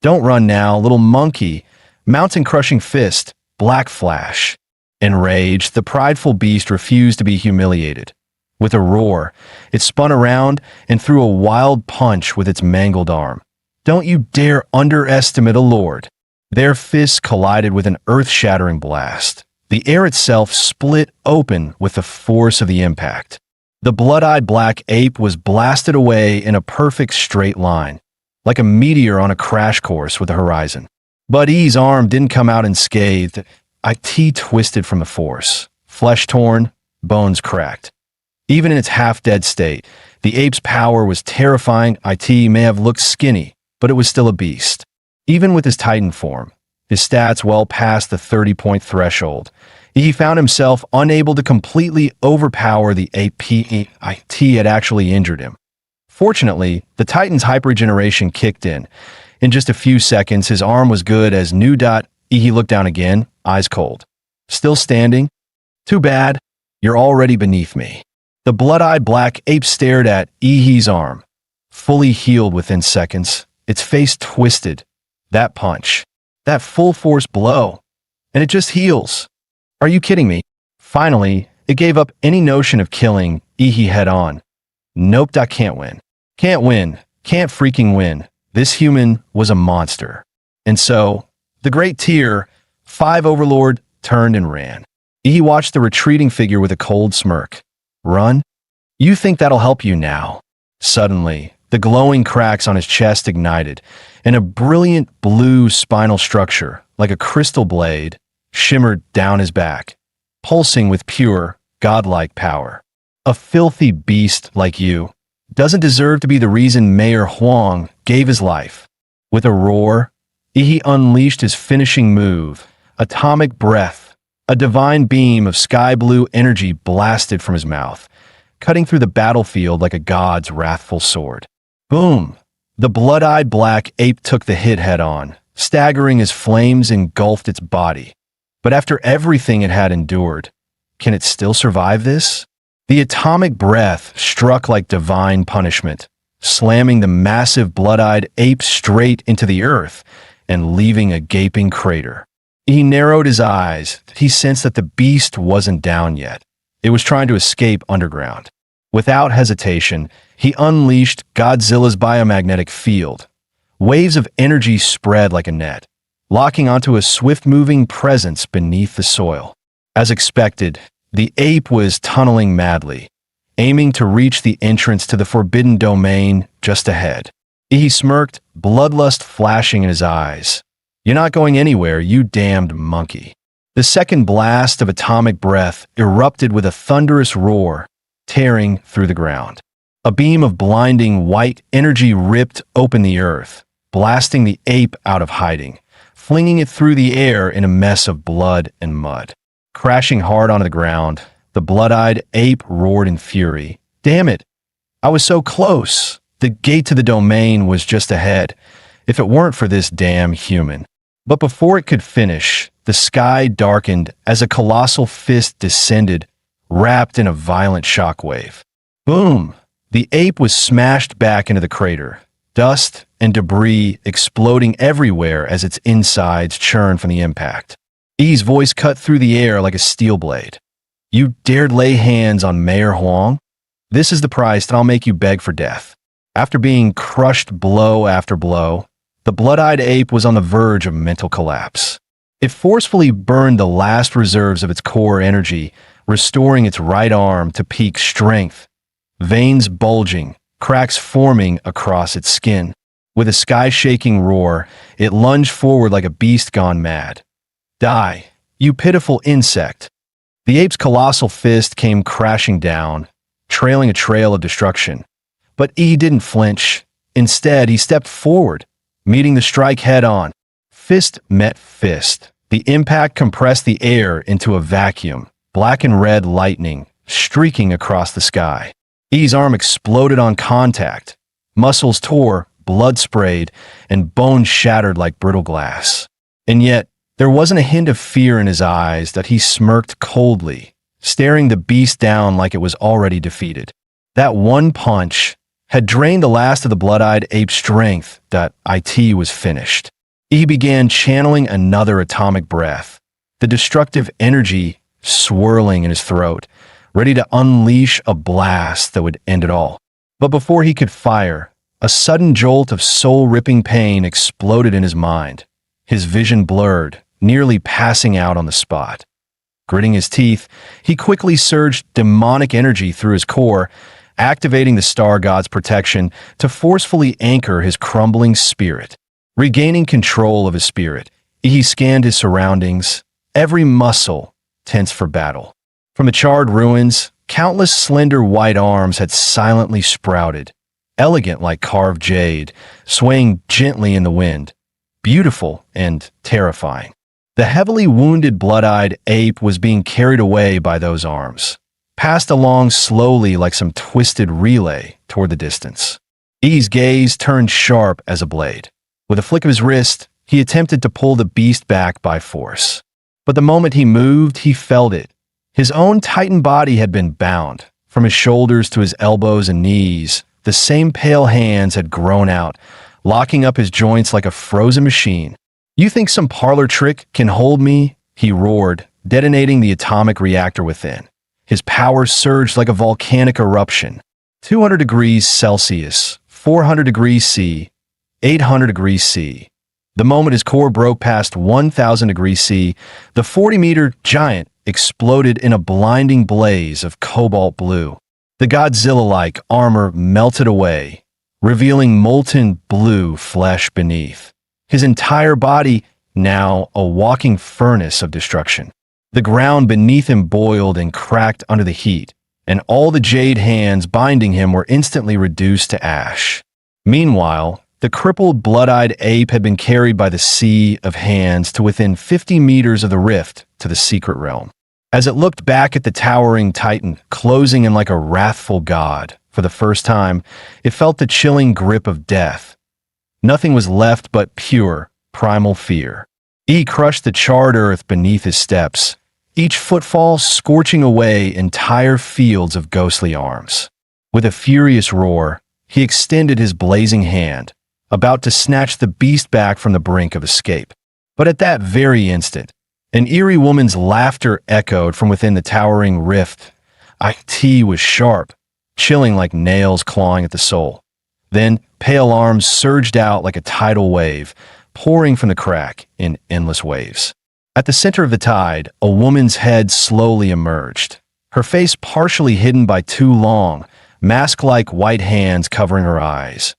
S1: "Don't run now, little monkey." Mountain-crushing fist, black flash. Enraged, the prideful beast refused to be humiliated. With a roar, it spun around and threw a wild punch with its mangled arm. "Don't you dare underestimate a lord." Their fists collided with an earth-shattering blast. The air itself split open with the force of the impact. The blood-eyed black ape was blasted away in a perfect straight line, like a meteor on a crash course with the horizon. But E's arm didn't come out unscathed. It twisted from the force, flesh torn, bones cracked. Even in its half-dead state, the ape's power was terrifying. It may have looked skinny, but it was still a beast. Even with his titan form, his stats well past the 30-point threshold, he found himself unable to completely overpower the ape. It had actually injured him. Fortunately, the titan's hyperregeneration kicked in. In just a few seconds, his arm was good as new. He looked down again, eyes cold. "Still standing? Too bad. You're already beneath me." The blood-eyed black ape stared at He's arm, fully healed within seconds. Its face twisted. That punch, that full-force blow, and it just heals. Are you kidding me? Finally, it gave up any notion of killing He head-on. "Nope, I can't win. Can't win. Can't freaking win. This human was a monster." And so, the great Tier 5 overlord turned and ran. He watched the retreating figure with a cold smirk. "Run? You think that'll help you now?" Suddenly, the glowing cracks on his chest ignited, and a brilliant blue spinal structure, like a crystal blade, shimmered down his back, pulsing with pure, godlike power. "A filthy beast like you doesn't deserve to be the reason Mayor Huang gave his life." With a roar, he unleashed his finishing move, atomic breath. A divine beam of sky-blue energy blasted from his mouth, cutting through the battlefield like a god's wrathful sword. Boom! The blood-eyed black ape took the hit head-on, staggering as flames engulfed its body. But after everything it had endured, Can it still survive this? The atomic breath struck like divine punishment, slamming the massive blood-eyed ape straight into the earth and leaving a gaping crater. He narrowed his eyes. He sensed that the beast wasn't down yet. It was trying to escape underground. Without hesitation, he unleashed Godzilla's biomagnetic field. Waves of energy spread like a net, locking onto a swift-moving presence beneath the soil. As expected, the ape was tunneling madly, aiming to reach the entrance to the forbidden domain just ahead. He smirked, bloodlust flashing in his eyes. "You're not going anywhere, you damned monkey." The second blast of atomic breath erupted with a thunderous roar, tearing through the ground. A beam of blinding white energy ripped open the earth, blasting the ape out of hiding, flinging it through the air in a mess of blood and mud. Crashing hard onto the ground, the blood-eyed ape roared in fury. "Damn it! I was so close! The gate to the domain was just ahead, if it weren't for this damn human." But before it could finish, the sky darkened as a colossal fist descended, wrapped in a violent shockwave. Boom! The ape was smashed back into the crater, dust and debris exploding everywhere as its insides churned from the impact. Yi's voice cut through the air like a steel blade. "You dared lay hands on Mayor Huang? This is the price that I'll make you beg for death." After being crushed blow after blow, the blood-eyed ape was on the verge of mental collapse. It forcefully burned the last reserves of its core energy, restoring its right arm to peak strength, veins bulging, cracks forming across its skin. With a sky-shaking roar, it lunged forward like a beast gone mad. "Die, you pitiful insect." The ape's colossal fist came crashing down, trailing a trail of destruction. But Yi didn't flinch. Instead, he stepped forward, meeting the strike head-on. Fist met fist. The impact compressed the air into a vacuum, black and red lightning streaking across the sky. Yi's arm exploded on contact. Muscles tore, blood sprayed, and bones shattered like brittle glass. And yet, there wasn't a hint of fear in his eyes that he smirked coldly, staring the beast down like it was already defeated. That one punch had drained the last of the blood-eyed ape's strength that it was finished. He began channeling another atomic breath, the destructive energy swirling in his throat, ready to unleash a blast that would end it all. But before he could fire, a sudden jolt of soul-ripping pain exploded in his mind. His vision blurred, nearly passing out on the spot. Gritting his teeth, he quickly surged demonic energy through his core, activating the star god's protection to forcefully anchor his crumbling spirit. Regaining control of his spirit, he scanned his surroundings, every muscle tense for battle. From the charred ruins, countless slender white arms had silently sprouted, elegant like carved jade, swaying gently in the wind, beautiful and terrifying. The heavily wounded blood-eyed ape was being carried away by those arms, passed along slowly like some twisted relay toward the distance. Yi's gaze turned sharp as a blade. With a flick of his wrist, he attempted to pull the beast back by force. But the moment he moved, he felt it. His own titan body had been bound. From his shoulders to his elbows and knees, the same pale hands had grown out, locking up his joints like a frozen machine. "You think some parlor trick can hold me?" he roared, detonating the atomic reactor within. His power surged like a volcanic eruption. 200 degrees Celsius, 400 degrees C, 800 degrees C. The moment his core broke past 1,000 degrees C, the 40-meter giant exploded in a blinding blaze of cobalt blue. The Godzilla-like armor melted away, revealing molten blue flesh beneath. His entire body now a walking furnace of destruction. The ground beneath him boiled and cracked under the heat, and all the jade hands binding him were instantly reduced to ash. Meanwhile, the crippled, blood-eyed ape had been carried by the sea of hands to within 50 meters of the rift to the secret realm. As it looked back at the towering titan, closing in like a wrathful god, for the first time, it felt the chilling grip of death. Nothing was left but pure, primal fear. He crushed the charred earth beneath his steps, each footfall scorching away entire fields of ghostly arms. With a furious roar, he extended his blazing hand, about to snatch the beast back from the brink of escape. But at that very instant, an eerie woman's laughter echoed from within the towering rift. It was sharp, chilling like nails clawing at the soul. Then, pale arms surged out like a tidal wave, pouring from the crack in endless waves. At the center of the tide, a woman's head slowly emerged, her face partially hidden by two long, mask-like white hands covering her eyes.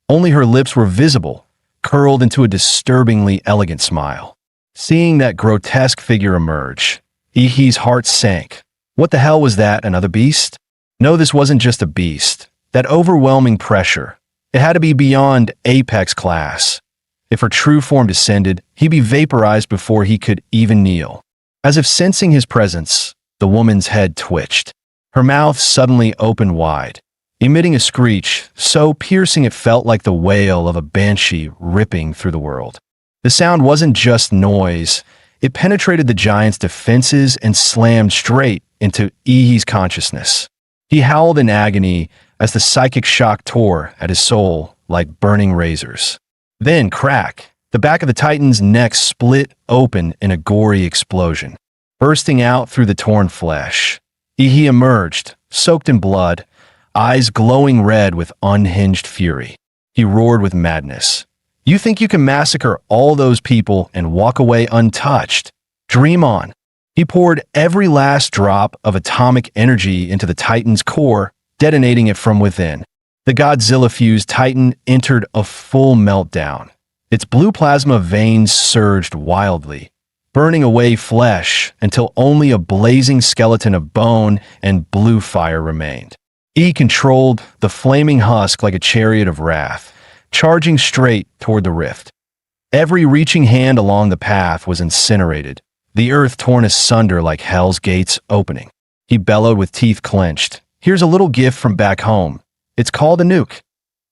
S1: Only her lips were visible, curled into a disturbingly elegant smile. Seeing that grotesque figure emerge, Ihi's heart sank. What the hell was that, another beast? No, this wasn't just a beast. That overwhelming pressure. It had to be beyond apex class. If her true form descended, he'd be vaporized before he could even kneel. As if sensing his presence, the woman's head twitched. Her mouth suddenly opened wide, emitting a screech so piercing it felt like the wail of a banshee ripping through the world. The sound wasn't just noise. It penetrated the giant's defenses and slammed straight into Ihi's consciousness. He howled in agony as the psychic shock tore at his soul like burning razors. Then, crack, the back of the Titan's neck split open in a gory explosion. Bursting out through the torn flesh, Ihi emerged, soaked in blood, eyes glowing red with unhinged fury. He roared with madness. You think you can massacre all those people and walk away untouched? Dream on. He poured every last drop of atomic energy into the Titan's core, detonating it from within. The Godzilla-fused Titan entered a full meltdown. Its blue plasma veins surged wildly, burning away flesh until only a blazing skeleton of bone and blue fire remained. He controlled the flaming husk like a chariot of wrath, charging straight toward the rift. Every reaching hand along the path was incinerated, the earth torn asunder like hell's gates opening. He bellowed with teeth clenched. Here's a little gift from back home. It's called a nuke.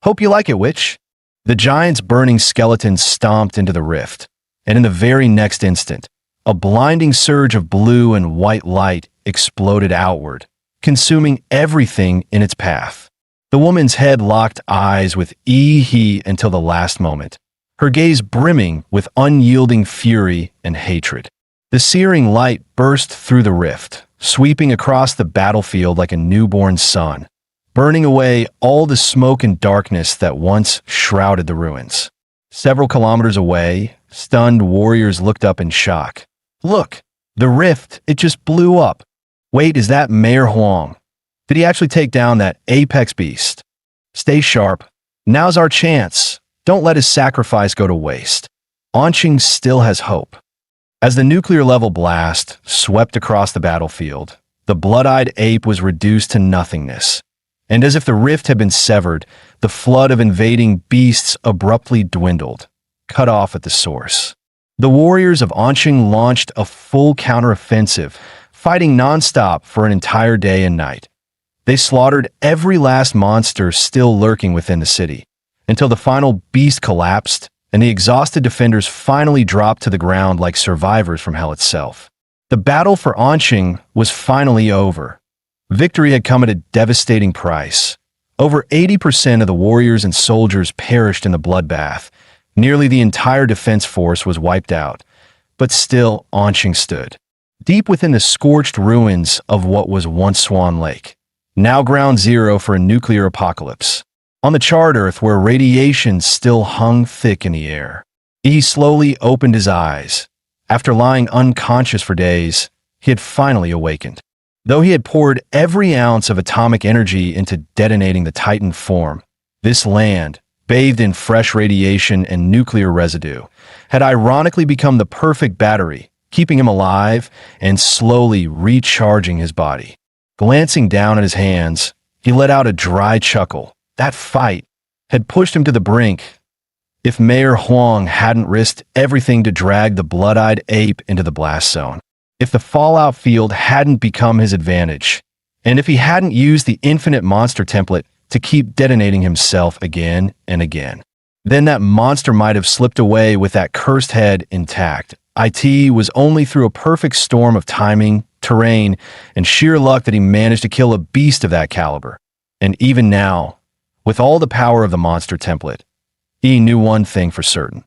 S1: Hope you like it, witch. The giant's burning skeleton stomped into the rift, and in the very next instant, a blinding surge of blue and white light exploded outward, consuming everything in its path. The woman's head locked eyes with Ihi until the last moment, her gaze brimming with unyielding fury and hatred. The searing light burst through the rift, sweeping across the battlefield like a newborn sun, burning away all the smoke and darkness that once shrouded the ruins. Several kilometers away, stunned warriors looked up in shock. Look, the rift, it just blew up. Wait, is that Mayor Huang? Did he actually take down that apex beast? Stay sharp. Now's our chance. Don't let his sacrifice go to waste. Anqing still has hope. As the nuclear-level blast swept across the battlefield, the blood-eyed ape was reduced to nothingness. And as if the rift had been severed, the flood of invading beasts abruptly dwindled, cut off at the source. The warriors of Anqing launched a full counteroffensive, fighting nonstop for an entire day and night. They slaughtered every last monster still lurking within the city, until the final beast collapsed and the exhausted defenders finally dropped to the ground like survivors from hell itself. The battle for Anqing was finally over. Victory had come at a devastating price. Over 80% of the warriors and soldiers perished in the bloodbath. Nearly the entire defense force was wiped out. But still, Anqing stood, deep within the scorched ruins of what was once Swan Lake, now ground zero for a nuclear apocalypse. On the charred Earth where radiation still hung thick in the air, he slowly opened his eyes. After lying unconscious for days, he had finally awakened. Though he had poured every ounce of atomic energy into detonating the Titan form, this land, bathed in fresh radiation and nuclear residue, had ironically become the perfect battery, keeping him alive and slowly recharging his body. Glancing down at his hands, he let out a dry chuckle. That fight had pushed him to the brink. If Mayor Huang hadn't risked everything to drag the blood-eyed ape into the blast zone, if the fallout field hadn't become his advantage, and if he hadn't used the infinite monster template to keep detonating himself again and again, Then that monster might have slipped away with that cursed head intact. It was only through a perfect storm of timing, terrain, and sheer luck that he managed to kill a beast of that caliber. And even now, with all the power of the monster template, he knew one thing for certain.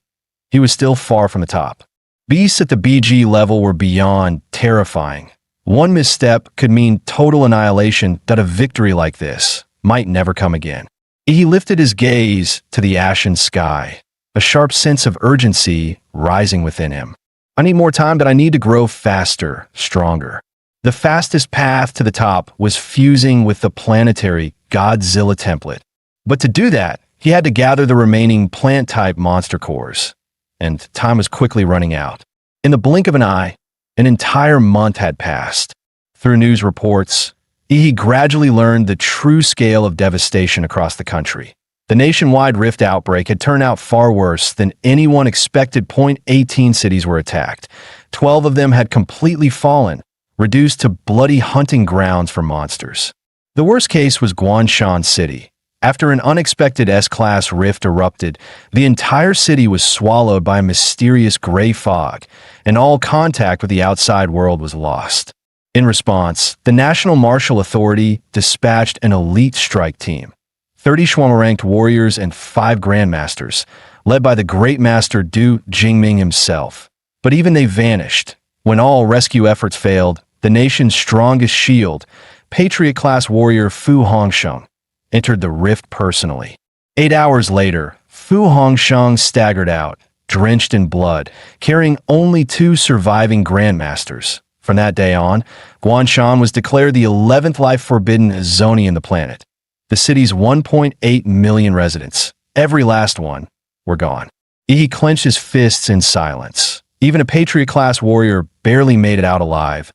S1: He was still far from the top. Beasts at the BG level were beyond terrifying. One misstep could mean total annihilation, that a victory like this might never come again. He lifted his gaze to the ashen sky, a sharp sense of urgency rising within him. I need more time, but I need to grow faster, stronger. The fastest path to the top was fusing with the planetary Godzilla template. But to do that, he had to gather the remaining plant-type monster cores, and time was quickly running out. In the blink of an eye, an entire month had passed. Through news reports, he gradually learned the true scale of devastation across the country. The nationwide rift outbreak had turned out far worse than anyone expected. 18 cities were attacked. 12 of them had completely fallen, reduced to bloody hunting grounds for monsters. The worst case was Guanshan City. After an unexpected S-class rift erupted, the entire city was swallowed by a mysterious gray fog, and all contact with the outside world was lost. In response, the National Martial Authority dispatched an elite strike team. 30 Schwammer-ranked warriors and 5 grandmasters, led by the great master Du Jingming himself. But even they vanished. When all rescue efforts failed, the nation's strongest shield, Patriot-class warrior Fu Hongsheng, entered the rift personally. 8 hours later, Fu Hongsheng staggered out, drenched in blood, carrying only 2 surviving grandmasters. From that day on, Guanshan was declared the 11th life-forbidden zone on the planet. The city's 1.8 million residents, every last one, were gone. He clenched his fists in silence. Even a Patriot-class warrior barely made it out alive.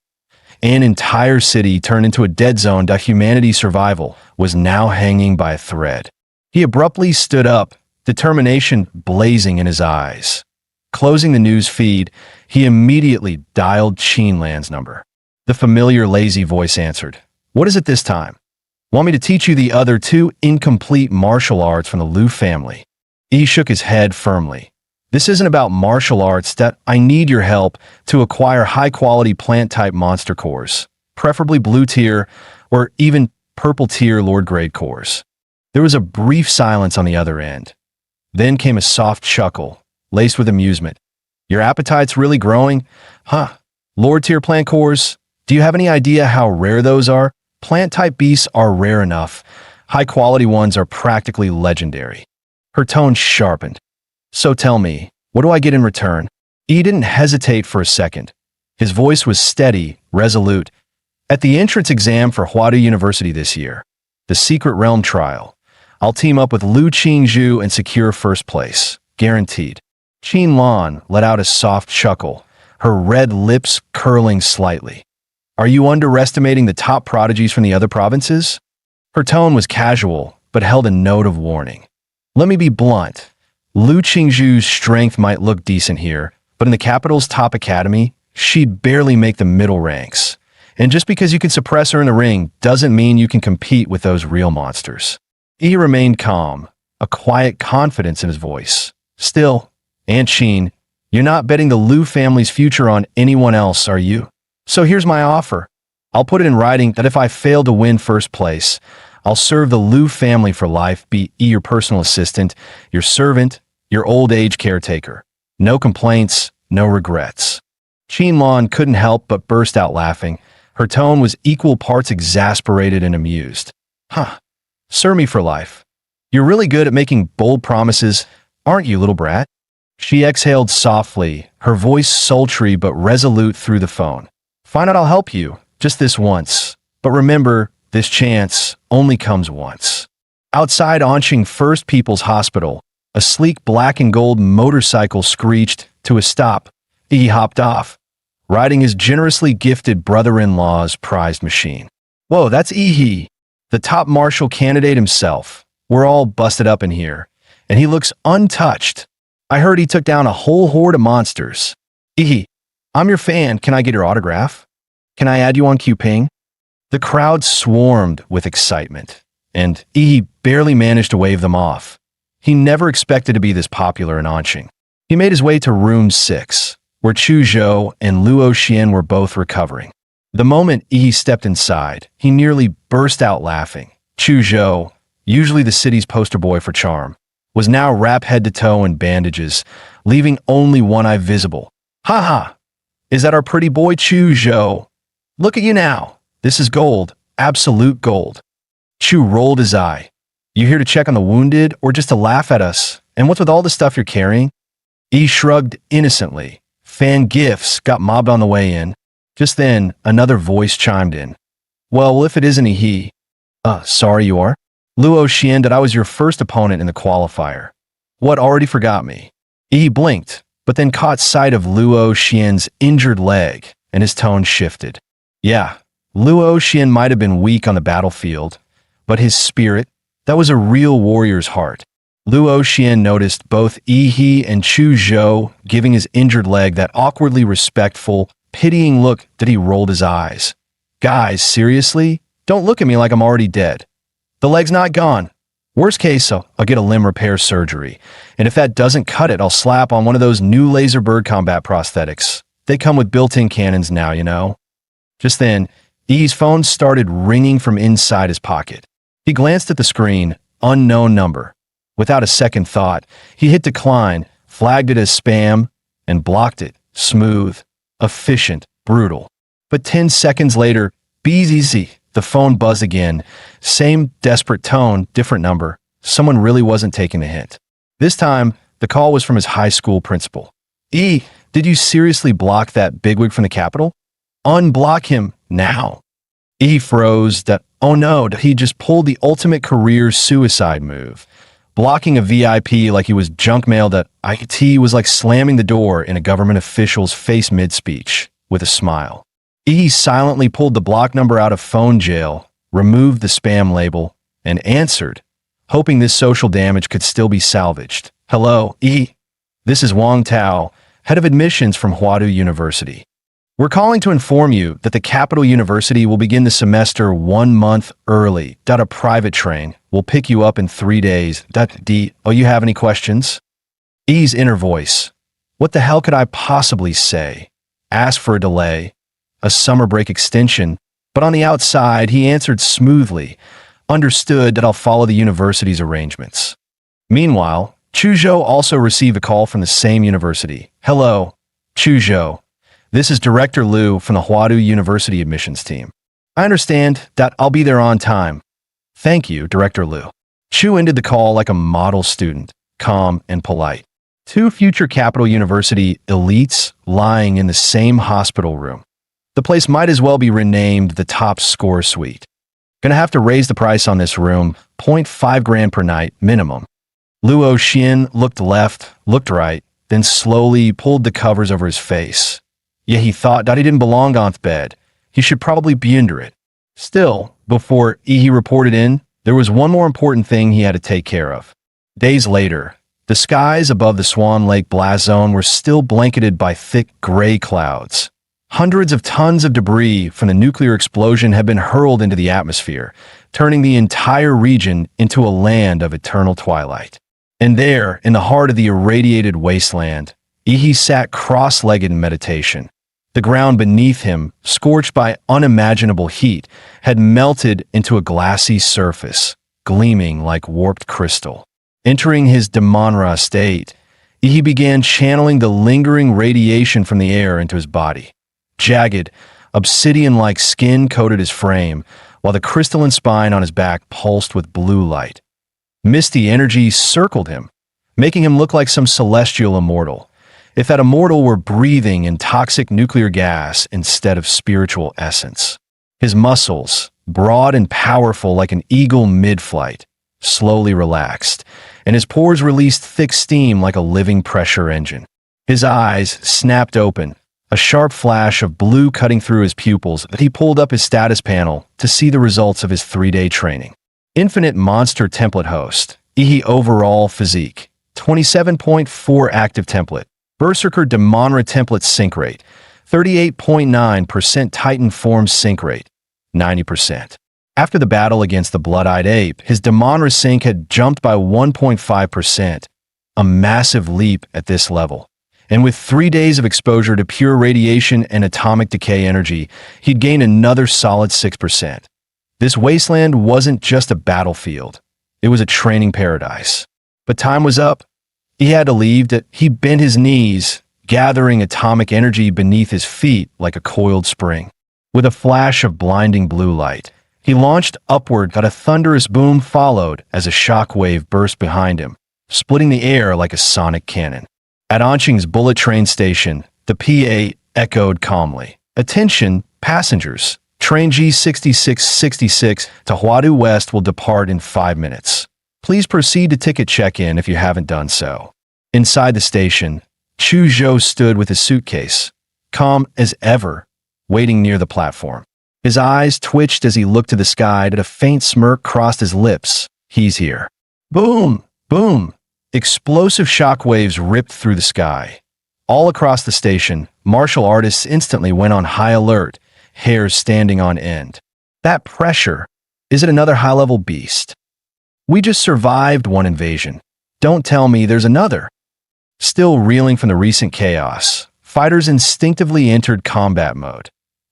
S1: An entire city turned into a dead zone that humanity's survival was now hanging by a thread. He abruptly stood up, determination blazing in his eyes. Closing the news feed, he immediately dialed Qinlan's number. The familiar lazy voice answered. "What is it this time? Want me to teach you the other 2 incomplete martial arts from the Liu family?" He shook his head firmly. "This isn't about martial arts. That I need your help to acquire high-quality plant-type monster cores, preferably blue tier or even purple tier Lord-grade cores." There was a brief silence on the other end. Then came a soft chuckle, laced with amusement. "Your appetite's really growing? Huh. Lord-tier plant cores? Do you have any idea how rare those are? Plant-type beasts are rare enough. High-quality ones are practically legendary." Her tone sharpened. "So tell me, what do I get in return?" He didn't hesitate for a second. His voice was steady, resolute. "At the entrance exam for Huadu University this year, the Secret Realm trial, I'll team up with Liu Qingzhu and secure first place. Guaranteed." Qinlan let out a soft chuckle, her red lips curling slightly. "Are you underestimating the top prodigies from the other provinces?" Her tone was casual, but held a note of warning. "Let me be blunt. Liu Qingzhu's strength might look decent here, but in the capital's top academy, she'd barely make the middle ranks. And just because you can suppress her in the ring doesn't mean you can compete with those real monsters." He remained calm, a quiet confidence in his voice. "Still, Aunt Qin, you're not betting the Liu family's future on anyone else, are you? So here's my offer. I'll put it in writing that if I fail to win first place, I'll serve the Liu family for life, be your personal assistant, your servant, your old age caretaker. No complaints, no regrets." Qinlan couldn't help but burst out laughing. Her tone was equal parts exasperated and amused. "Huh. Serve me for life. You're really good at making bold promises, aren't you, little brat?" She exhaled softly, her voice sultry but resolute through the phone. "Fine, I'll help you, just this once. But remember, this chance only comes once." Outside Anqing First People's Hospital, a sleek black and gold motorcycle screeched to a stop. He hopped off, riding his generously gifted brother-in-law's prized machine. "Whoa, that's Ihi, the top martial candidate himself. We're all busted up in here, and he looks untouched. I heard he took down a whole horde of monsters. Ihi, I'm your fan. Can I get your autograph? Can I add you on Qping?" The crowd swarmed with excitement, and Ihi barely managed to wave them off. He never expected to be this popular in Anqing. He made his way to room 6, where Chu Zhou and Luo Xian were both recovering. The moment Yi stepped inside, he nearly burst out laughing. Chu Zhou, usually the city's poster boy for charm, was now wrapped head to toe in bandages, leaving only one eye visible. "Ha ha! Is that our pretty boy Chu Zhou? Look at you now. This is gold, absolute gold." Chu rolled his eye. "You here to check on the wounded or just to laugh at us? And what's with all the stuff you're carrying?" Yi shrugged innocently. "Fan gifts got mobbed on the way in." Just then, another voice chimed in. "Well, if it isn't a he." Sorry you are?" "Luo Xian, that I was your first opponent in the qualifier." "What, already forgot me?" Yi blinked, but then caught sight of Luo Xian's injured leg, and his tone shifted. Yeah, Luo Xian might have been weak on the battlefield, but his spirit, that was a real warrior's heart. Luo Xian noticed both Yi and Chu Zhou giving his injured leg that awkwardly respectful, pitying look that he rolled his eyes. "Guys, seriously? Don't look at me like I'm already dead. The leg's not gone. Worst case, I'll get a limb repair surgery. And if that doesn't cut it, I'll slap on one of those new laser bird combat prosthetics. They come with built-in cannons now, you know." Just then, Yi's phone started ringing from inside his pocket. He glanced at the screen, unknown number. Without a second thought, he hit decline, flagged it as spam, and blocked it. Smooth, efficient, brutal. But 10 seconds later, BZZ, the phone buzzed again. Same desperate tone, different number. Someone really wasn't taking the hint. This time, the call was from his high school principal. "E, did you seriously block that bigwig from the Capitol? Unblock him now." E froze. Oh no, he just pulled the ultimate career suicide move. Blocking a VIP like he was junk mailed at IT was like slamming the door in a government official's face mid-speech, with a smile. E silently pulled the block number out of phone jail, removed the spam label, and answered, hoping this social damage could still be salvaged. "Hello, E. This is Wang Tao, head of admissions from Huadu University. We're calling to inform you that the Capital University will begin the semester 1 month early. A private train will pick you up in 3 days. Oh, you have any questions?" E's inner voice. What the hell could I possibly say? Ask for a delay, a summer break extension, but on the outside, he answered smoothly, understood that I'll follow the university's arrangements. Meanwhile, Chu Zhou also received a call from the same university. "Hello, Chu Zhou. This is Director Liu from the Huadu University admissions team. I understand that I'll be there on time." "Thank you, Director Liu." Chu ended the call like a model student, calm and polite. 2 future Capital University elites lying in the same hospital room. The place might as well be renamed the Top Score Suite. Gonna have to raise the price on this room, 0.5 grand per night, minimum. Luo Xian looked left, looked right, then slowly pulled the covers over his face. Yeah, he thought that he didn't belong on the bed. He should probably be under it. Still, before he reported in, there was one more important thing he had to take care of. Days later, the skies above the Swan Lake blast zone were still blanketed by thick gray clouds. Hundreds of tons of debris from the nuclear explosion had been hurled into the atmosphere, turning the entire region into a land of eternal twilight. And there, in the heart of the irradiated wasteland, Ihi sat cross-legged in meditation. The ground beneath him, scorched by unimaginable heat, had melted into a glassy surface, gleaming like warped crystal. Entering his Manhwa state, Ihi began channeling the lingering radiation from the air into his body. Jagged, obsidian-like skin coated his frame, while the crystalline spine on his back pulsed with blue light. Misty energy circled him, making him look like some celestial immortal. If that immortal were breathing in toxic nuclear gas instead of spiritual essence. His muscles, broad and powerful like an eagle mid-flight, slowly relaxed, and his pores released thick steam like a living pressure engine. His eyes snapped open, a sharp flash of blue cutting through his pupils that he pulled up his status panel to see the results of his 3-day training. Infinite monster template host, Ihi overall physique, 27.4 active template. Berserker Demonra template sync rate, 38.9% Titan form sync rate, 90%. After the battle against the blood-eyed ape, his Damonra sync had jumped by 1.5%, a massive leap at this level. And with 3 days of exposure to pure radiation and atomic decay energy, he'd gained another solid 6%. This wasteland wasn't just a battlefield. It was a training paradise. But time was up. He had to leave. He bent his knees, gathering atomic energy beneath his feet like a coiled spring. With a flash of blinding blue light, he launched upward, but a thunderous boom followed as a shock wave burst behind him, splitting the air like a sonic cannon. At Anqing's bullet train station, the PA echoed calmly. "Attention, passengers. Train G6666 to Huadu West will depart in 5 minutes. Please proceed to ticket check-in if you haven't done so." Inside the station, Chu Zhou stood with his suitcase, calm as ever, waiting near the platform. His eyes twitched as he looked to the sky, and a faint smirk crossed his lips. He's here. Boom! Boom! Explosive shockwaves ripped through the sky. All across the station, martial artists instantly went on high alert, hairs standing on end. That pressure, is it another high-level beast? We just survived one invasion. Don't tell me there's another. Still reeling from the recent chaos, fighters instinctively entered combat mode.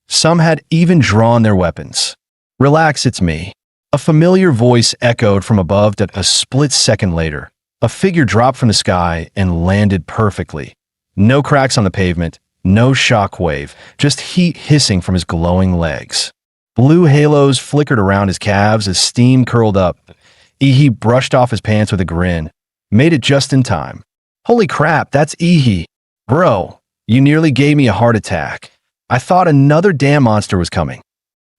S1: Some had even drawn their weapons. "Relax, it's me." A familiar voice echoed from above. A split second later, a figure dropped from the sky and landed perfectly. No cracks on the pavement, no shockwave, just heat hissing from his glowing legs. Blue halos flickered around his calves as steam curled up. Ihi brushed off his pants with a grin. Made it just in time. "Holy crap, that's Ihi. Bro, you nearly gave me a heart attack. I thought another damn monster was coming."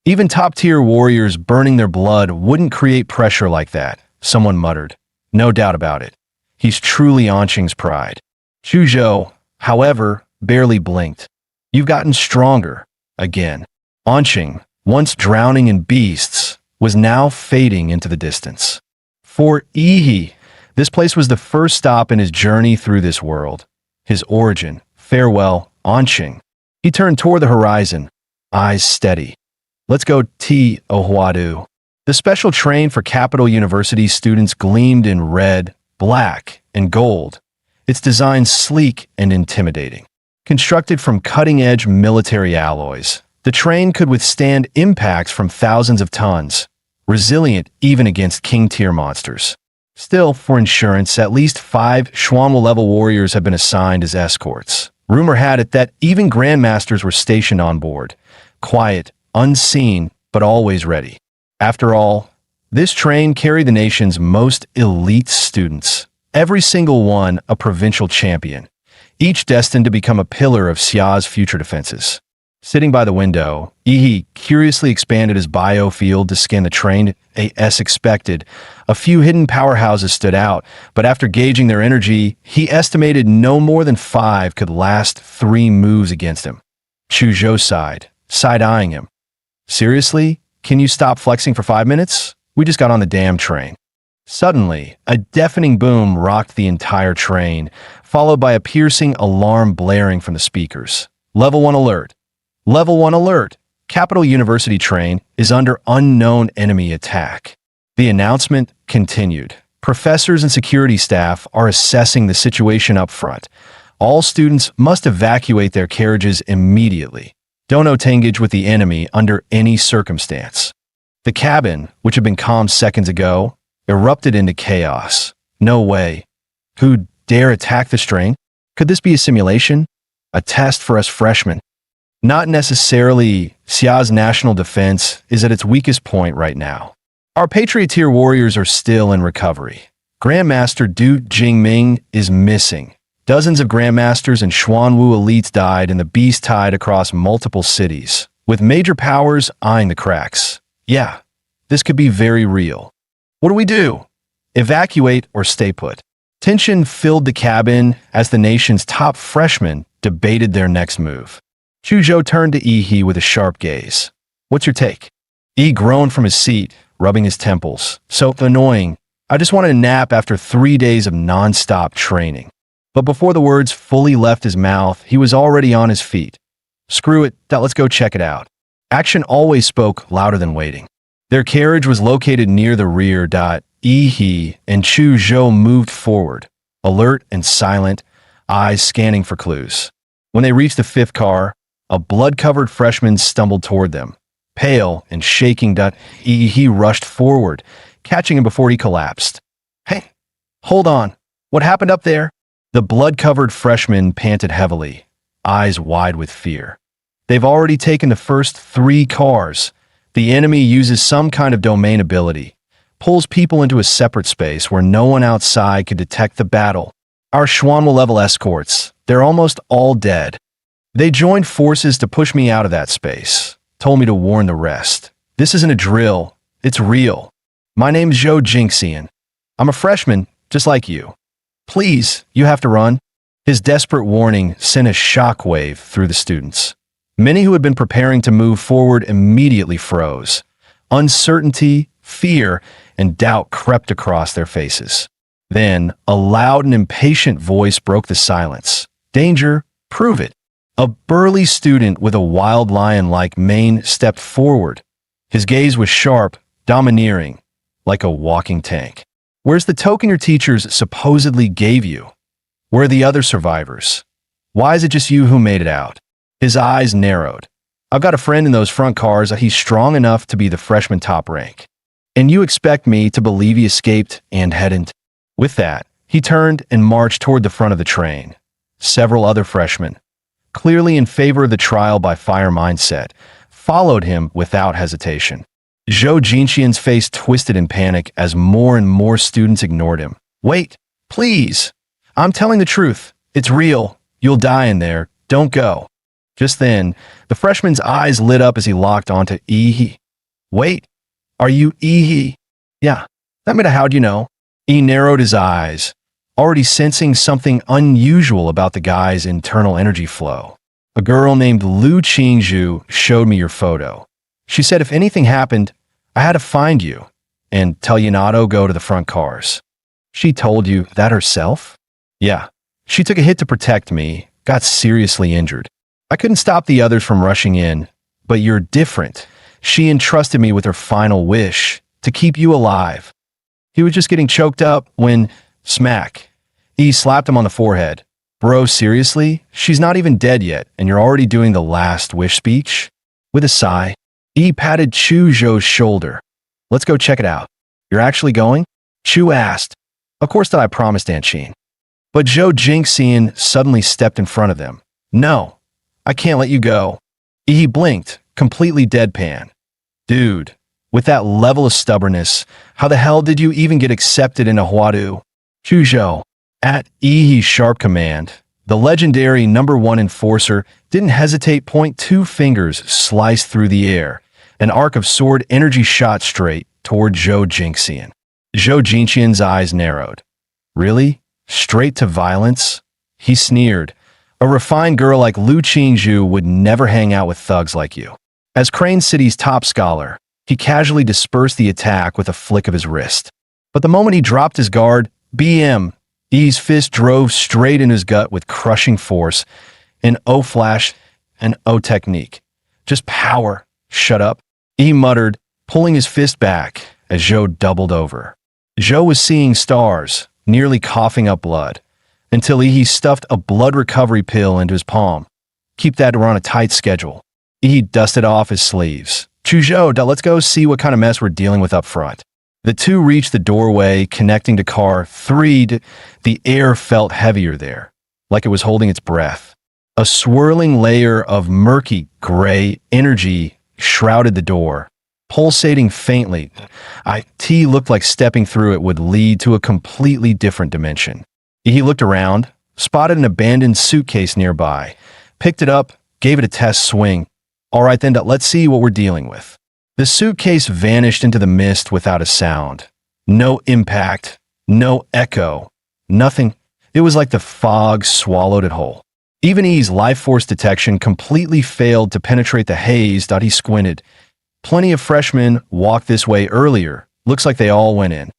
S1: Even top-tier warriors burning their blood wouldn't create pressure like that, someone muttered. No doubt about it. He's truly Anqing's pride. Chu Zhou, however, barely blinked. "You've gotten stronger. Again." Anqing, once drowning in beasts, was now fading into the distance. For Ihi, this place was the first stop in his journey through this world. His origin. Farewell, Anqing. He turned toward the horizon, eyes steady. "Let's go Huadu." The special train for Capital University students gleamed in red, black, and gold, its design sleek and intimidating. Constructed from cutting-edge military alloys, the train could withstand impacts from thousands of tons, resilient even against king-tier monsters. Still, for insurance, at least 5 Xuanwu-level warriors have been assigned as escorts. Rumor had it that even grandmasters were stationed on board, quiet, unseen, but always ready. After all, this train carried the nation's most elite students, every single one a provincial champion, each destined to become a pillar of Xia's future defenses. Sitting by the window, Ihi curiously expanded his biofield to scan the train. As expected, a few hidden powerhouses stood out, but after gauging their energy, he estimated no more than 5 could last 3 moves against him. Chu Zhou sighed, side-eyeing him. "Seriously? Can you stop flexing for 5 minutes? We just got on the damn train." Suddenly, a deafening boom rocked the entire train, followed by a piercing alarm blaring from the speakers. "Level 1 alert. Level 1 alert. Capital University train is under unknown enemy attack." The announcement continued. "Professors and security staff are assessing the situation up front. All students must evacuate their carriages immediately. Don't engage with the enemy under any circumstance." The cabin, which had been calm seconds ago, erupted into chaos. No way. Who'd dare attack this train? Could this be a simulation? A test for us freshmen? Not necessarily. Xia's national defense is at its weakest point right now. Our Patriot-tier warriors are still in recovery. Grandmaster Du Jingming is missing. Dozens of grandmasters and Xuanwu elites died in the beast tide across multiple cities, with major powers eyeing the cracks. Yeah, this could be very real. What do we do? Evacuate or stay put? Tension filled the cabin as the nation's top freshmen debated their next move. Chu Zhou turned to Ihi with a sharp gaze. "What's your take?" Yi groaned from his seat, rubbing his temples. "So annoying. I just wanted a nap after 3 days of non-stop training." But before the words fully left his mouth, he was already on his feet. "Screw it, let's go check it out." Action always spoke louder than waiting. Their carriage was located near the rear. He and Chu Zhou moved forward, alert and silent, eyes scanning for clues. When they reached the fifth car, a blood-covered freshman stumbled toward them. Pale and shaking, he rushed forward, catching him before he collapsed. "Hey, hold on. What happened up there?" The blood-covered freshman panted heavily, eyes wide with fear. "They've already taken the first 3 cars. The enemy uses some kind of domain ability, pulls people into a separate space where no one outside could detect the battle. Our Schwanwell-level escorts, they're almost all dead. They joined forces to push me out of that space, told me to warn the rest. This isn't a drill, it's real. My name's Zhou Jingxian. I'm a freshman, just like you. Please, you have to run." His desperate warning sent a shockwave through the students. Many who had been preparing to move forward immediately froze. Uncertainty, fear, and doubt crept across their faces. Then, a loud and impatient voice broke the silence. "Danger, prove it." A burly student with a wild lion-like mane stepped forward. His gaze was sharp, domineering, like a walking tank. "Where's the token your teachers supposedly gave you? Where are the other survivors? Why is it just you who made it out?" His eyes narrowed. "I've got a friend in those front cars. He's strong enough to be the freshman top rank. And you expect me to believe he escaped and hadn't?" With that, he turned and marched toward the front of the train. Several other freshmen, clearly in favor of the trial by fire mindset, followed him without hesitation. Zhou Jingxian's face twisted in panic as more and more students ignored him. "Wait, please. I'm telling the truth. It's real. You'll die in there. Don't go." Just then, the freshman's eyes lit up as he locked onto Yi. "Wait, are you Yi?" "Yeah. How'd you know?" He narrowed his eyes, already sensing something unusual about the guy's internal energy flow. "A girl named Lu Qingzhu showed me your photo. She said if anything happened, I had to find you and tell you not to go to the front cars." "She told you that herself?" "Yeah. She took a hit to protect me, got seriously injured. I couldn't stop the others from rushing in, but you're different. She entrusted me with her final wish, to keep you alive." He was just getting choked up when, smack, he slapped him on the forehead. "Bro, seriously? She's not even dead yet, and you're already doing the last wish speech?" With a sigh, he patted Chu Zhou's shoulder. "Let's go check it out." "You're actually going?" Chu asked. "Of course that I promised, Aunt Sheen." But Zhou Jingxian suddenly stepped in front of them. "No, I can't let you go." He blinked, completely deadpan. "Dude, with that level of stubbornness, how the hell did you even get accepted into Huadu?" Chu Zhou, at Yi's sharp command, the legendary #1 enforcer didn't hesitate. 2 fingers sliced through the air. An arc of sword energy shot straight toward Zhou Jingxian. Zhou Jingxian's eyes narrowed. "Really? Straight to violence?" He sneered. "A refined girl like Lu Qingzhu would never hang out with thugs like you." As Crane City's top scholar, he casually dispersed the attack with a flick of his wrist. But the moment he dropped his guard, BM, Yi's fist drove straight in his gut with crushing force. An O flash, an O technique. "Just power. Shut up," Yi muttered, pulling his fist back as Zhou doubled over. Zhou was seeing stars, nearly coughing up blood, until he stuffed a blood recovery pill into his palm. "Keep that, or on a tight schedule." He dusted off his sleeves. "Chu Zhou, let's go see what kind of mess we're dealing with up front." The two reached the doorway connecting to car 3. The air felt heavier there, like it was holding its breath. A swirling layer of murky gray energy shrouded the door, pulsating faintly. It looked like stepping through it would lead to a completely different dimension. He looked around, spotted an abandoned suitcase nearby, picked it up, gave it a test swing. "All right then, let's see what we're dealing with." The suitcase vanished into the mist without a sound. No impact, no echo, nothing. It was like the fog swallowed it whole. Even Yi's life force detection completely failed to penetrate the haze. He squinted. Plenty of freshmen walked this way earlier. Looks like they all went in.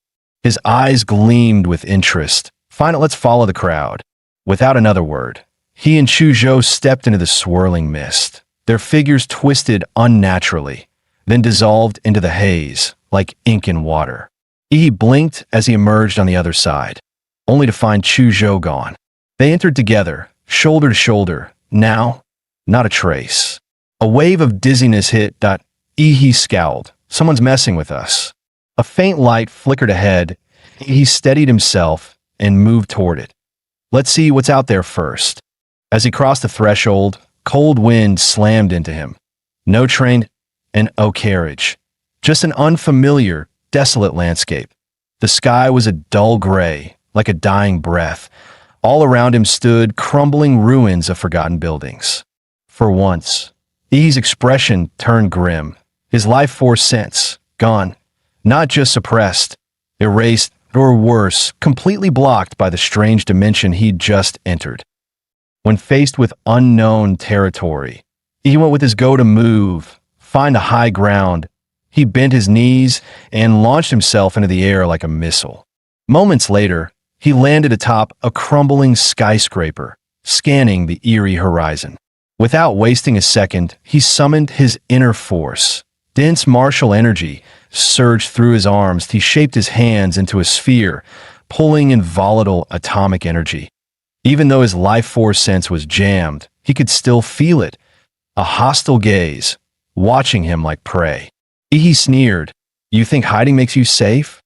S1: His eyes gleamed with interest. "Fine, let's follow the crowd." Without another word, he and Chu Zhou stepped into the swirling mist. Their figures twisted unnaturally, then dissolved into the haze like ink in water. He blinked as he emerged on the other side, only to find Chu Zhou gone. They entered together, shoulder to shoulder. Now, not a trace. A wave of dizziness hit. He scowled. Someone's messing with us. A faint light flickered ahead. He steadied himself and moved toward it. Let's see what's out there first. As he crossed the threshold, cold wind slammed into him. No train and no carriage. Just an unfamiliar, desolate landscape. The sky was a dull gray, like a dying breath. All around him stood crumbling ruins of forgotten buildings. For once, E's expression turned grim. His life force sense, gone. Not just suppressed, erased, or worse, completely blocked by the strange dimension he'd just entered. When faced with unknown territory, he went with his go-to move, find a high ground. He bent his knees and launched himself into the air like a missile. Moments later, he landed atop a crumbling skyscraper, scanning the eerie horizon. Without wasting a second, he summoned his inner force. Dense martial energy surged through his arms. He shaped his hands into a sphere, pulling in volatile atomic energy. Even though his life force sense was jammed, he could still feel it. A hostile gaze, watching him like prey. He sneered, "You think hiding makes you safe?"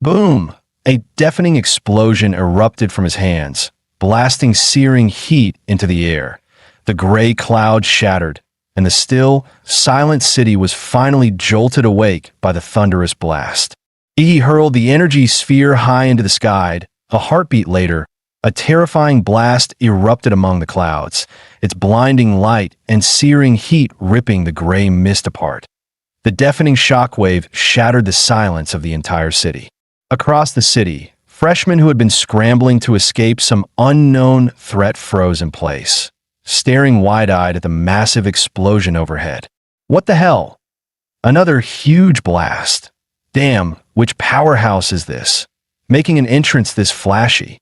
S1: Boom! A deafening explosion erupted from his hands, blasting searing heat into the air. The gray cloud shattered, and the still, silent city was finally jolted awake by the thunderous blast. He hurled the energy sphere high into the sky. A heartbeat later, a terrifying blast erupted among the clouds, its blinding light and searing heat ripping the gray mist apart. The deafening shockwave shattered the silence of the entire city. Across the city, freshmen who had been scrambling to escape some unknown threat froze in place, staring wide-eyed at the massive explosion overhead. What the hell? Another huge blast. Damn, which powerhouse is this? Making an entrance this flashy.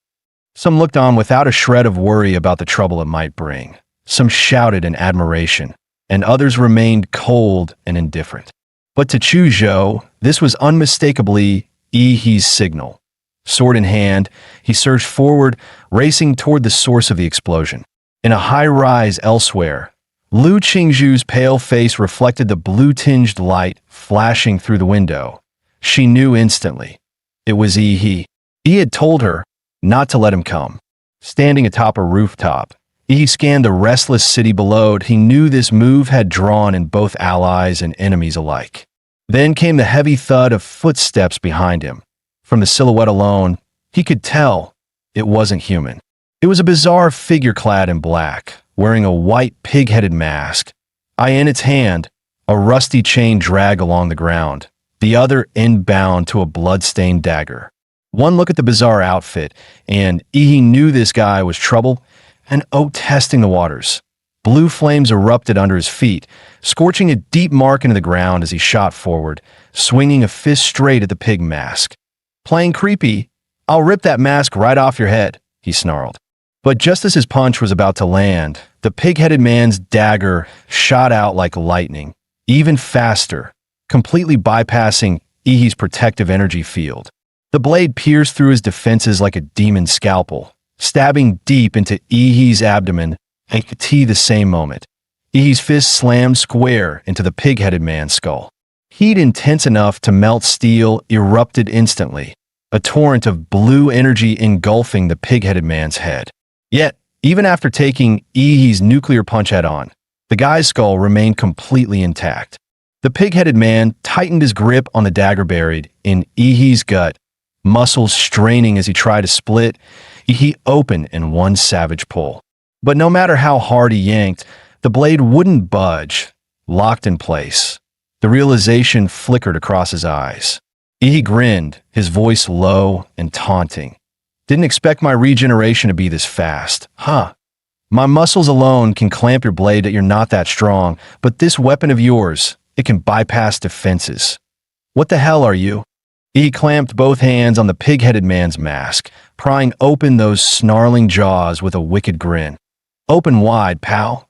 S1: Some looked on without a shred of worry about the trouble it might bring. Some shouted in admiration, and others remained cold and indifferent. But to Chu Zhou, this was unmistakably He's signal. Sword in hand, he surged forward, racing toward the source of the explosion. In a high rise elsewhere, Lu Qingzhu's pale face reflected the blue-tinged light flashing through the window. She knew instantly. It was He. He had told her not to let him come. Standing atop a rooftop, he scanned the restless city below. He knew this move had drawn in both allies and enemies alike. Then came the heavy thud of footsteps behind him. From the silhouette alone, he could tell it wasn't human. It was a bizarre figure clad in black, wearing a white pig-headed mask. In its hand, a rusty chain dragged along the ground, the other end bound to a blood-stained dagger. One look at the bizarre outfit, and he knew this guy was trouble and testing the waters. Blue flames erupted under his feet, scorching a deep mark into the ground as he shot forward, swinging a fist straight at the pig mask. "Playing creepy? I'll rip that mask right off your head," he snarled. But just as his punch was about to land, the pig-headed man's dagger shot out like lightning, even faster, completely bypassing He's protective energy field. The blade pierced through his defenses like a demon's scalpel, stabbing deep into He's abdomen, and the same moment. He's fist slammed square into the pig-headed man's skull. Heat intense enough to melt steel erupted instantly, a torrent of blue energy engulfing the pig-headed man's head. Yet, even after taking He's nuclear punch head-on, the guy's skull remained completely intact. The pig-headed man tightened his grip on the dagger buried in He's gut, muscles straining as he tried to split He open in one savage pull. But no matter how hard he yanked, the blade wouldn't budge, locked in place. The realization flickered across his eyes. He grinned, his voice low and taunting. "Didn't expect my regeneration to be this fast, huh? My muscles alone can clamp your blade that you're not that strong, but this weapon of yours, it can bypass defenses. What the hell are you?" He clamped both hands on the pig-headed man's mask, prying open those snarling jaws with a wicked grin. "Open wide, pal.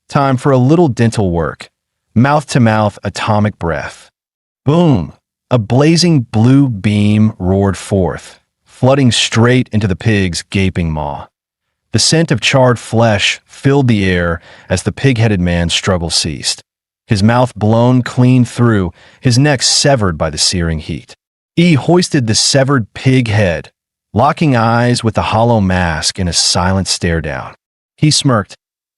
S1: Time for a little dental work. mouth-to-mouth atomic breath. Boom! A blazing blue beam roared forth, flooding straight into the pig's gaping maw. The scent of charred flesh filled the air as the pig-headed man's struggle ceased. His mouth blown clean through, his neck severed by the searing heat. He hoisted the severed pig head, locking eyes with the hollow mask in a silent stare down. He smirked.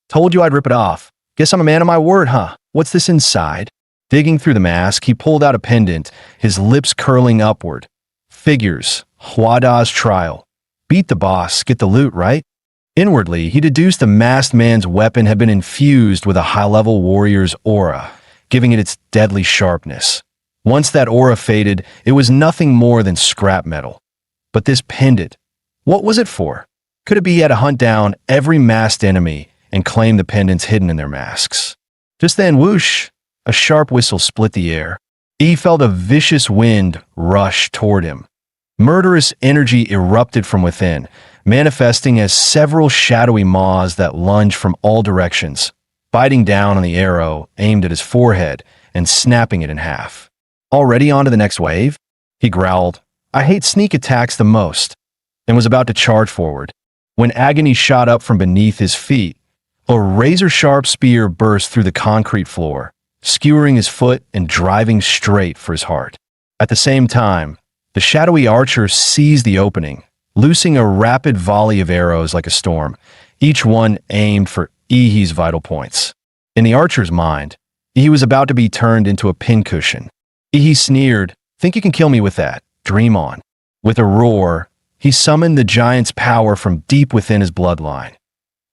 S1: Told you I'd rip it off. Guess I'm a man of my word, huh? What's this inside? Digging through the mask, he pulled out a pendant, his lips curling upward. Figures. Huada's trial. Beat the boss, get the loot, right? Inwardly, he deduced the masked man's weapon had been infused with a high-level warrior's aura, giving it its deadly sharpness. Once that aura faded, it was nothing more than scrap metal. But this pendant, what was it for? Could it be he had to hunt down every masked enemy and claim the pendants hidden in their masks? Just then, whoosh, a sharp whistle split the air. He felt a vicious wind rush toward him. Murderous energy erupted from within, manifesting as several shadowy maws that lunged from all directions, biting down on the arrow aimed at his forehead and snapping it in half. Already on to the next wave? He growled, I hate sneak attacks the most, and was about to charge forward, when agony shot up from beneath his feet. A razor-sharp spear burst through the concrete floor, skewering his foot and driving straight for his heart. At the same time, the shadowy archer seized the opening, loosing a rapid volley of arrows like a storm, each one aimed for Ihi's vital points. In the archer's mind, Ihi was about to be turned into a pincushion. Ihi sneered, think you can kill me with that? Dream on. With a roar, he summoned the giant's power from deep within his bloodline.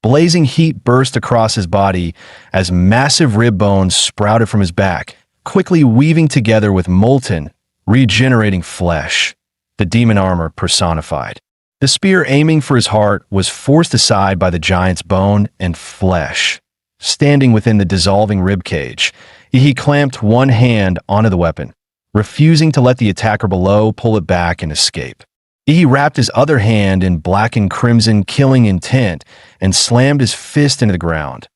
S1: Blazing heat burst across his body as massive rib bones sprouted from his back, quickly weaving together with molten, regenerating flesh, the demon armor personified. The spear aiming for his heart was forced aside by the giant's bone and flesh. Standing within the dissolving rib cage, he clamped one hand onto the weapon, refusing to let the attacker below pull it back and escape. He wrapped his other hand in black and crimson killing intent and slammed his fist into the ground.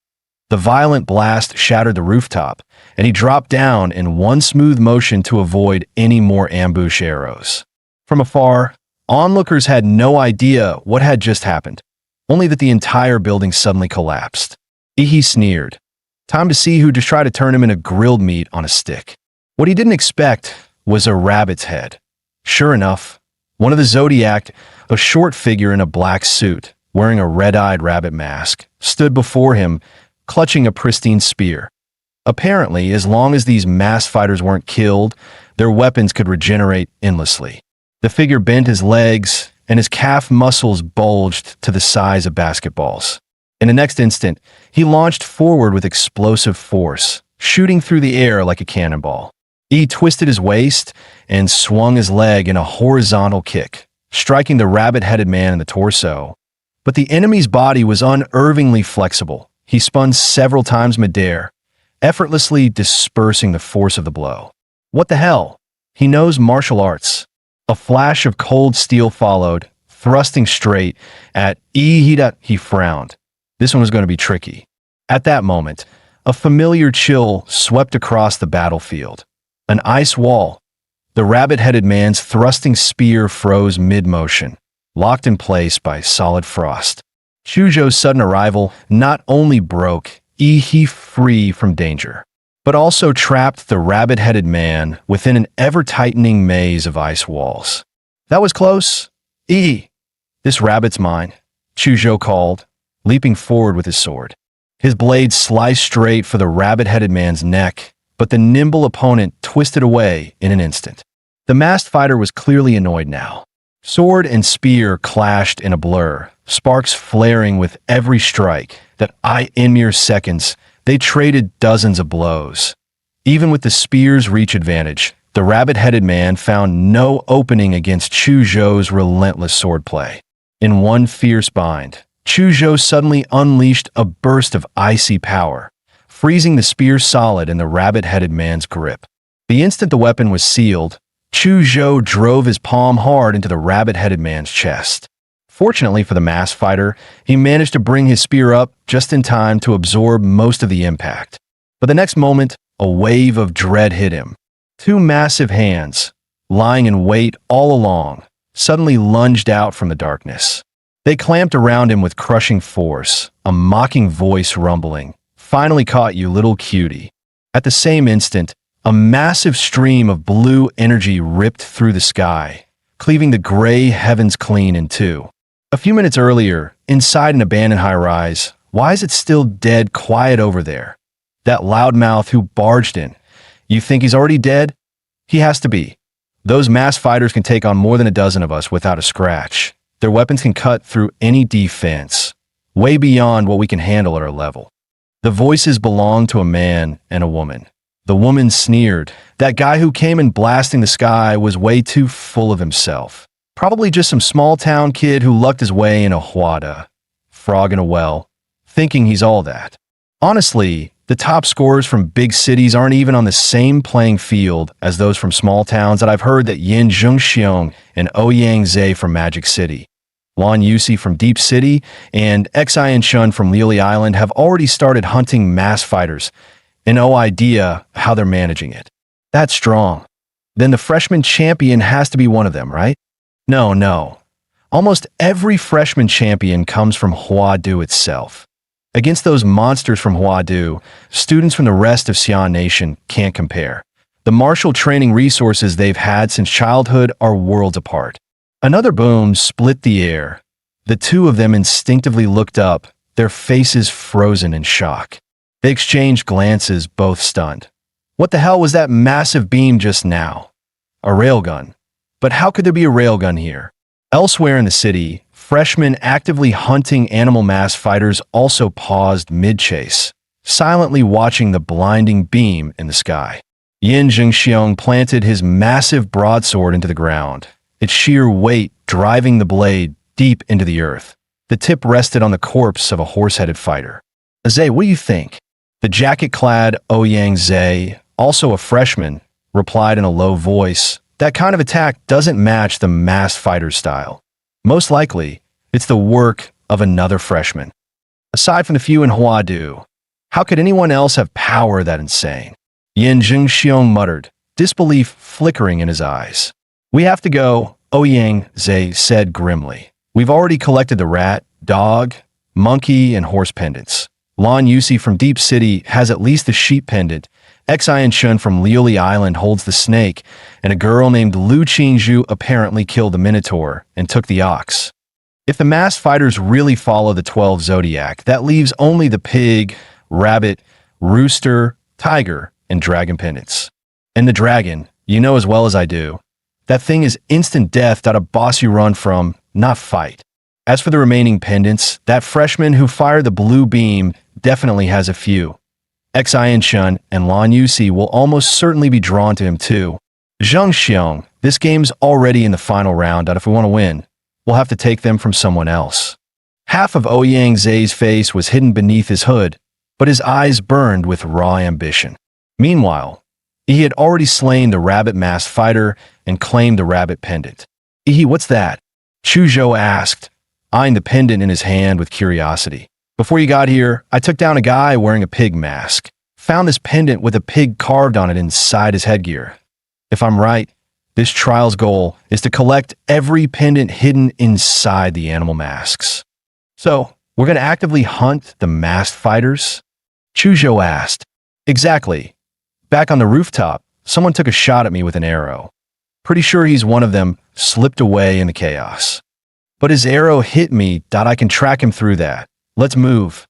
S1: The violent blast shattered the rooftop, and he dropped down in one smooth motion to avoid any more ambush arrows. From afar, onlookers had no idea what had just happened, only that the entire building suddenly collapsed. Ihi sneered. Time to see who'd just try to turn him into grilled meat on a stick. What he didn't expect was a rabbit's head. Sure enough, one of the Zodiac, a short figure in a black suit, wearing a red-eyed rabbit mask, stood before him, clutching a pristine spear. Apparently, as long as these masked fighters weren't killed, their weapons could regenerate endlessly. The figure bent his legs, and his calf muscles bulged to the size of basketballs. In the next instant, he launched forward with explosive force, shooting through the air like a cannonball. He twisted his waist and swung his leg in a horizontal kick, striking the rabbit-headed man in the torso. But the enemy's body was unervingly flexible. He spun several times midair, effortlessly dispersing the force of the blow. What the hell? He knows martial arts. A flash of cold steel followed, thrusting straight at Ihida. He frowned. This one was going to be tricky. At that moment, a familiar chill swept across the battlefield. An ice wall. The rabbit-headed man's thrusting spear froze mid-motion, locked in place by solid frost. Chuzhou's sudden arrival not only broke Ihi free from danger, but also trapped the rabbit-headed man within an ever-tightening maze of ice walls. That was close. This rabbit's mine, Chuzhou called, leaping forward with his sword. His blade sliced straight for the rabbit-headed man's neck, but the nimble opponent twisted away in an instant. The masked fighter was clearly annoyed now. Sword and spear clashed in a blur, sparks flaring with every strike in mere seconds, they traded dozens of blows. Even with the spear's reach advantage, the rabbit-headed man found no opening against Chuzhou's relentless swordplay. In one fierce bind, Chuzhou suddenly unleashed a burst of icy power, freezing the spear solid in the rabbit-headed man's grip. The instant the weapon was sealed, Chuzhou drove his palm hard into the rabbit-headed man's chest. Fortunately for the masked fighter, he managed to bring his spear up just in time to absorb most of the impact. But the next moment, a wave of dread hit him. Two massive hands, lying in wait all along, suddenly lunged out from the darkness. They clamped around him with crushing force, a mocking voice rumbling, "Finally caught you, little cutie." At the same instant, a massive stream of blue energy ripped through the sky, cleaving the gray heavens clean in two. A few minutes earlier, inside an abandoned high-rise, why is it still dead quiet over there? That loudmouth who barged in. You think he's already dead? He has to be. Those mass fighters can take on more than a dozen of us without a scratch. Their weapons can cut through any defense, way beyond what we can handle at our level. The voices belonged to a man and a woman. The woman sneered. That guy who came in blasting the sky was way too full of himself. Probably just some small-town kid who lucked his way in a Hwada, frog in a well, thinking he's all that. Honestly, the top scorers from big cities aren't even on the same playing field as those from small towns that I've heard that Yin Zhengxiong and Ouyang Zhe from Magic City, Lan Yusi from Deep City, and Xian Shun from Lily Island have already started hunting mass fighters, and no idea how they're managing it. That's strong. Then the freshman champion has to be one of them, right? No. Almost every freshman champion comes from Huadu itself. Against those monsters from Huadu, students from the rest of Xi'an Nation can't compare. The martial training resources they've had since childhood are worlds apart. Another boom split the air. The two of them instinctively looked up, their faces frozen in shock. They exchanged glances, both stunned. What the hell was that massive beam just now? A railgun. But how could there be a railgun here? Elsewhere in the city, freshmen actively hunting animal mass fighters also paused mid-chase, silently watching the blinding beam in the sky. Yin Zhengxiong planted his massive broadsword into the ground, its sheer weight driving the blade deep into the earth. The tip rested on the corpse of a horse-headed fighter. "Zhe, what do you think?" The jacket-clad Ouyang Zhe, also a freshman, replied in a low voice, "That kind of attack doesn't match the masked fighter's style. Most likely, it's the work of another freshman. Aside from the few in Huadu, how could anyone else have power that insane?" Yin Zhengxiong muttered, disbelief flickering in his eyes. "We have to go," Ouyang Zhe said grimly. "We've already collected the rat, dog, monkey, and horse pendants. Lan Yusi from Deep City has at least the sheep pendant. Xian Shun from Liuli Island holds the snake, and a girl named Lu Qingzhu apparently killed the minotaur and took the ox. If the masked fighters really follow the 12 zodiac, that leaves only the pig, rabbit, rooster, tiger, and dragon pendants. And the dragon, you know as well as I do, that thing is instant death that a boss you run from, not fight. As for the remaining pendants, that freshman who fired the blue beam definitely has a few. Xian Shun and Lan Yusi will almost certainly be drawn to him too. Zhengxiong, this game's already in the final round, and if we want to win, we'll have to take them from someone else. Half of Ouyang Zhe's face was hidden beneath his hood, but his eyes burned with raw ambition. Meanwhile, he had already slain the rabbit masked fighter and claimed the rabbit pendant. What's that?" Chuzhou asked, eyeing the pendant in his hand with curiosity. "Before you got here, I took down a guy wearing a pig mask. Found this pendant with a pig carved on it inside his headgear. If I'm right, this trial's goal is to collect every pendant hidden inside the animal masks." "So, we're going to actively hunt the masked fighters?" Chuzhou asked. "Exactly. Back on the rooftop, someone took a shot at me with an arrow. Pretty sure he's one of them, slipped away in the chaos. But his arrow hit me, I can track him through that. Let's move."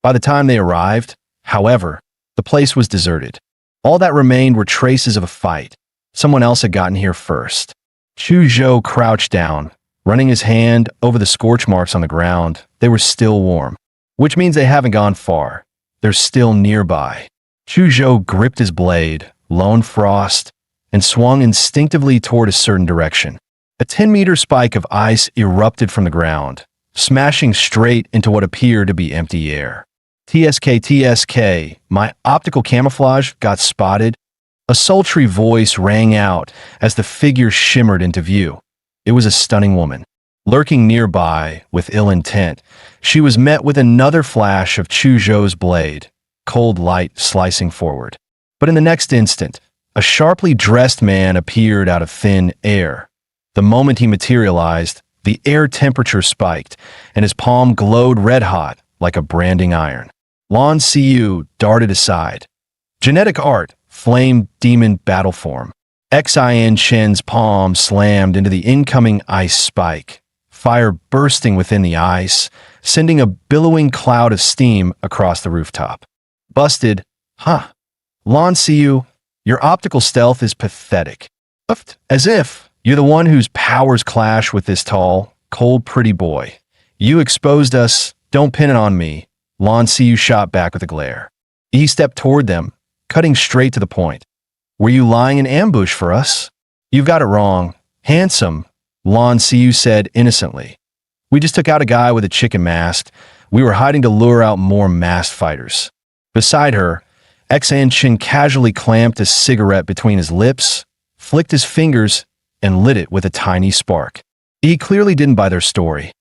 S1: By the time they arrived, however, the place was deserted. All that remained were traces of a fight. Someone else had gotten here first. Chuzhou crouched down, running his hand over the scorch marks on the ground. They were still warm, which means they haven't gone far. They're still nearby. Chuzhou gripped his blade, lone frost, and swung instinctively toward a certain direction. A 10-meter spike of ice erupted from the ground, smashing straight into what appeared to be empty air. TSK, my optical camouflage got spotted. A sultry voice rang out as the figure shimmered into view. It was a stunning woman. Lurking nearby with ill intent, she was met with another flash of Chuzhou's blade, cold light slicing forward. But in the next instant, a sharply dressed man appeared out of thin air. The moment he materialized, the air temperature spiked, and his palm glowed red-hot like a branding iron. Lan Siyu darted aside. Genetic art, flame demon battle form. Xin Shen's palm slammed into the incoming ice spike, fire bursting within the ice, sending a billowing cloud of steam across the rooftop. Busted. Huh. Lan Siyu, your optical stealth is pathetic. As if you're the one whose powers clash with this tall, cold, pretty boy. You exposed us. Don't pin it on me. Lan Siyu shot back with a glare. He stepped toward them, cutting straight to the point. Were you lying in ambush for us? You've got it wrong. Handsome, Lan Siyu said innocently. We just took out a guy with a chicken mask. We were hiding to lure out more masked fighters. Beside her, Xin Shen casually clamped a cigarette between his lips, flicked his fingers, and lit it with a tiny spark. He clearly didn't buy their story.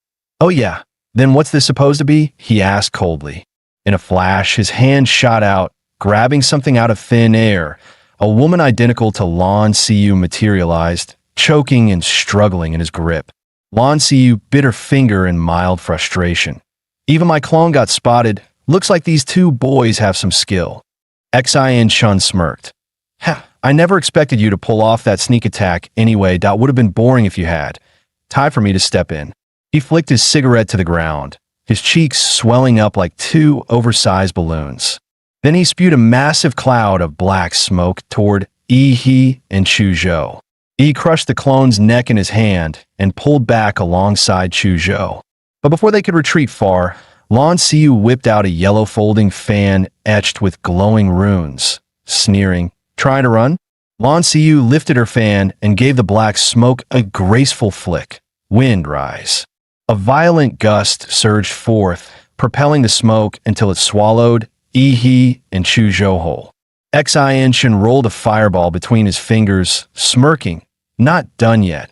S1: Oh yeah, then what's this supposed to be? He asked coldly. In a flash, his hand shot out, grabbing something out of thin air. A woman identical to Lan Siyu materialized, choking and struggling in his grip. Lan Siyu bit her finger in mild frustration. Even my clone got spotted. Looks like these two boys have some skill. Xin Shen smirked. I never expected you to pull off that sneak attack anyway. That would have been boring if you had. Time for me to step in. He flicked his cigarette to the ground, his cheeks swelling up like two oversized balloons. Then he spewed a massive cloud of black smoke toward Yi and Chuzhou. He crushed the clone's neck in his hand and pulled back alongside Chuzhou. But before they could retreat far, Lan Siyu whipped out a yellow folding fan etched with glowing runes. Sneering, trying to run? Lan Siyu lifted her fan and gave the black smoke a graceful flick. Wind rise. A violent gust surged forth, propelling the smoke until it swallowed Yi and Chuzhou whole. Xin Shen rolled a fireball between his fingers, smirking. Not done yet.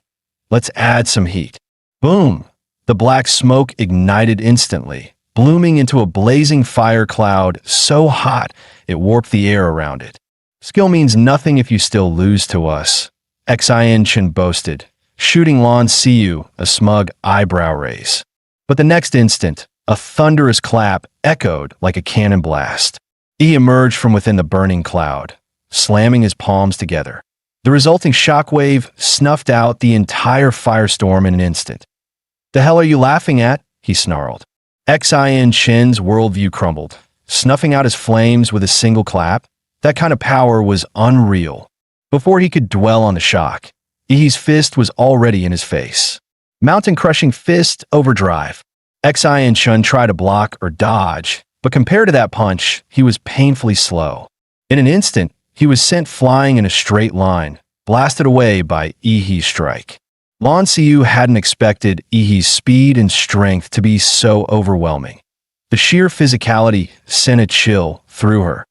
S1: Let's add some heat. Boom! The black smoke ignited instantly, blooming into a blazing fire cloud so hot it warped the air around it. Skill means nothing if you still lose to us, Xin Shen boasted, shooting Lan Siyu a smug eyebrow raise. But the next instant, a thunderous clap echoed like a cannon blast. He emerged from within the burning cloud, slamming his palms together. The resulting shockwave snuffed out the entire firestorm in an instant. The hell are you laughing at? He snarled. Xin Shen's worldview crumbled, snuffing out his flames with a single clap. That kind of power was unreal. Before he could dwell on the shock, Yi's fist was already in his face. Mountain-crushing fist overdrive. Xin Shen tried to block or dodge, but compared to that punch, he was painfully slow. In an instant, he was sent flying in a straight line, blasted away by Yi's strike. Lan Siyu hadn't expected Yi's speed and strength to be so overwhelming. The sheer physicality sent a chill through her.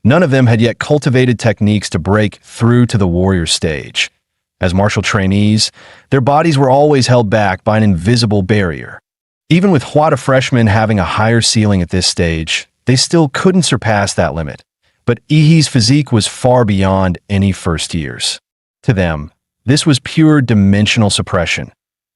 S1: None of them had yet cultivated techniques to break through to the warrior stage. As martial trainees, their bodies were always held back by an invisible barrier. Even with Hwada freshmen having a higher ceiling at this stage, they still couldn't surpass that limit. But Yi's physique was far beyond any first years. To them, this was pure dimensional suppression.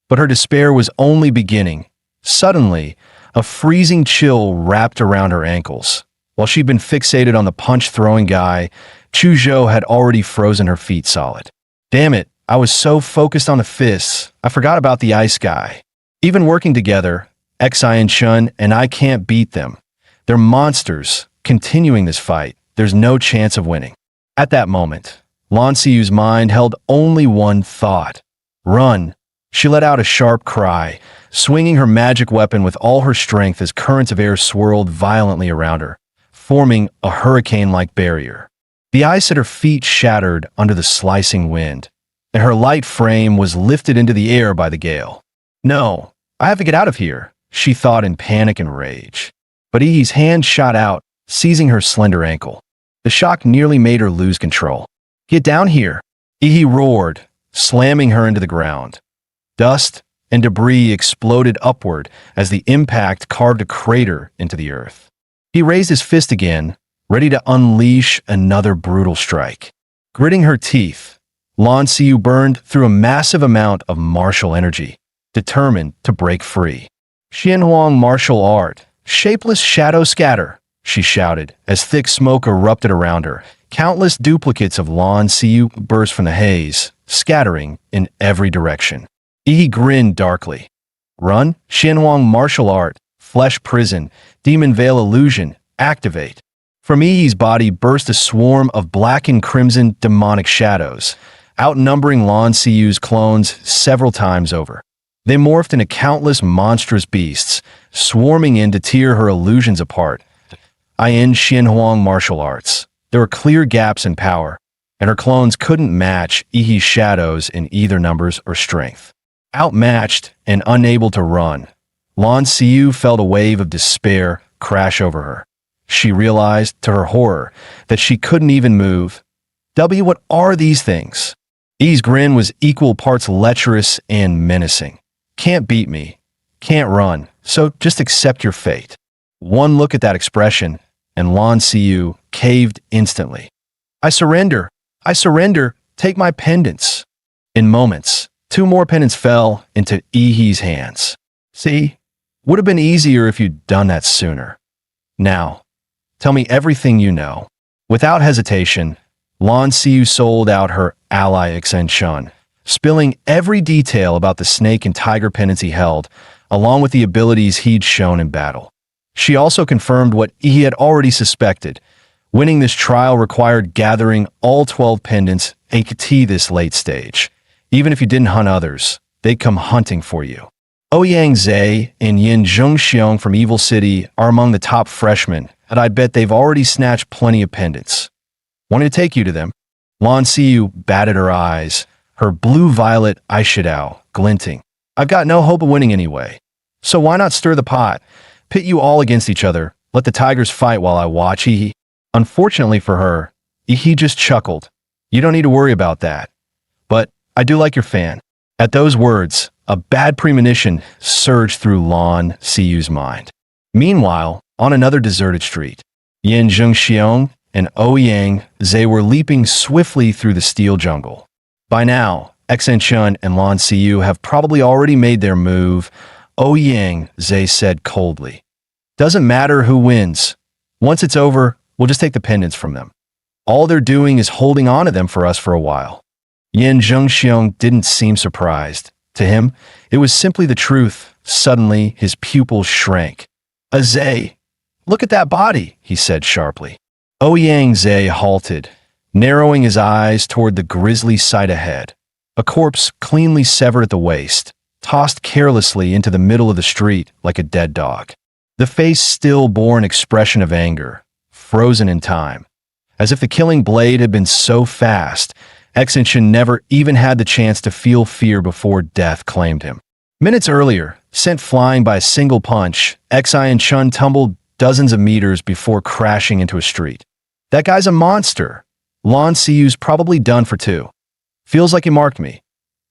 S1: But her despair was only beginning. Suddenly, a freezing chill wrapped around her ankles. While she'd been fixated on the punch-throwing guy, Chuzhou had already frozen her feet solid. Damn it, I was so focused on the fists, I forgot about the ice guy. Even working together, Xin Shen and I can't beat them. They're monsters. Continuing this fight, there's no chance of winning. At that moment, Lan Siyu's mind held only one thought. Run. She let out a sharp cry, swinging her magic weapon with all her strength as currents of air swirled violently around her, forming a hurricane-like barrier. The ice at her feet shattered under the slicing wind, and her light frame was lifted into the air by the gale. No, I have to get out of here, she thought in panic and rage. But Yi's hand shot out, seizing her slender ankle. The shock nearly made her lose control. Get down here, Yi roared, slamming her into the ground. Dust and debris exploded upward as the impact carved a crater into the earth. He raised his fist again, ready to unleash another brutal strike. Gritting her teeth, Lan Xiu burned through a massive amount of martial energy, determined to break free. Xianhuang martial art, shapeless shadow scatter, she shouted as thick smoke erupted around her. Countless duplicates of Lan Xiu burst from the haze, scattering in every direction. He grinned darkly. Run, Xianhuang martial art, flesh prison, demon veil illusion, activate. From Yi's body burst a swarm of black and crimson demonic shadows, outnumbering Lan Xiu's clones several times over. They morphed into countless monstrous beasts, swarming in to tear her illusions apart. In Xianhuang martial arts, there were clear gaps in power, and her clones couldn't match Yi's shadows in either numbers or strength. Outmatched and unable to run, Lan Xiu felt a wave of despair crash over her. She realized, to her horror, that she couldn't even move. What are these things? Yi's grin was equal parts lecherous and menacing. Can't beat me. Can't run. So just accept your fate. One look at that expression, and Lan Xiu caved instantly. I surrender. I surrender. Take my pendants. In moments, 2 more pendants fell into Yi's hands. See? Would have been easier if you'd done that sooner. Now, tell me everything you know. Without hesitation, Lan Xiu sold out her ally Xen Chun, spilling every detail about the snake and tiger pendants he held, along with the abilities he'd shown in battle. She also confirmed what he had already suspected. Winning this trial required gathering all 12 pendants at this late stage. Even if you didn't hunt others, they'd come hunting for you. Ouyang Zhe and Yin Zhengxiong from Evil City are among the top freshmen, and I bet they've already snatched plenty of pendants. Want to take you to them? Lan Xiu batted her eyes, her blue-violet eyeshadow glinting. I've got no hope of winning anyway. So why not stir the pot? Pit you all against each other. Let the tigers fight while I watch. Unfortunately for her, he just chuckled. You don't need to worry about that. But I do like your fan. At those words, a bad premonition surged through Lan Xiu's mind. Meanwhile, on another deserted street, Yin Zhengxiong and Ouyang Zhe were leaping swiftly through the steel jungle. By now, Xen Chun and Lan Xiu have probably already made their move. Ouyang Zhe said coldly. Doesn't matter who wins. Once it's over, we'll just take the pendants from them. All they're doing is holding on to them for us for a while. Yin Zhengxiong didn't seem surprised. To him, it was simply the truth. Suddenly, his pupils shrank. Zhe, look at that body, he said sharply. Ouyang Zhe halted, narrowing his eyes toward the grisly sight ahead. A corpse cleanly severed at the waist, tossed carelessly into the middle of the street like a dead dog. The face still bore an expression of anger, frozen in time. As if the killing blade had been so fast, Xen Chun never even had the chance to feel fear before death claimed him. Minutes earlier, sent flying by a single punch, Xen Chun tumbled dozens of meters before crashing into a street. That guy's a monster. Lan Xiu's probably done for too. Feels like he marked me.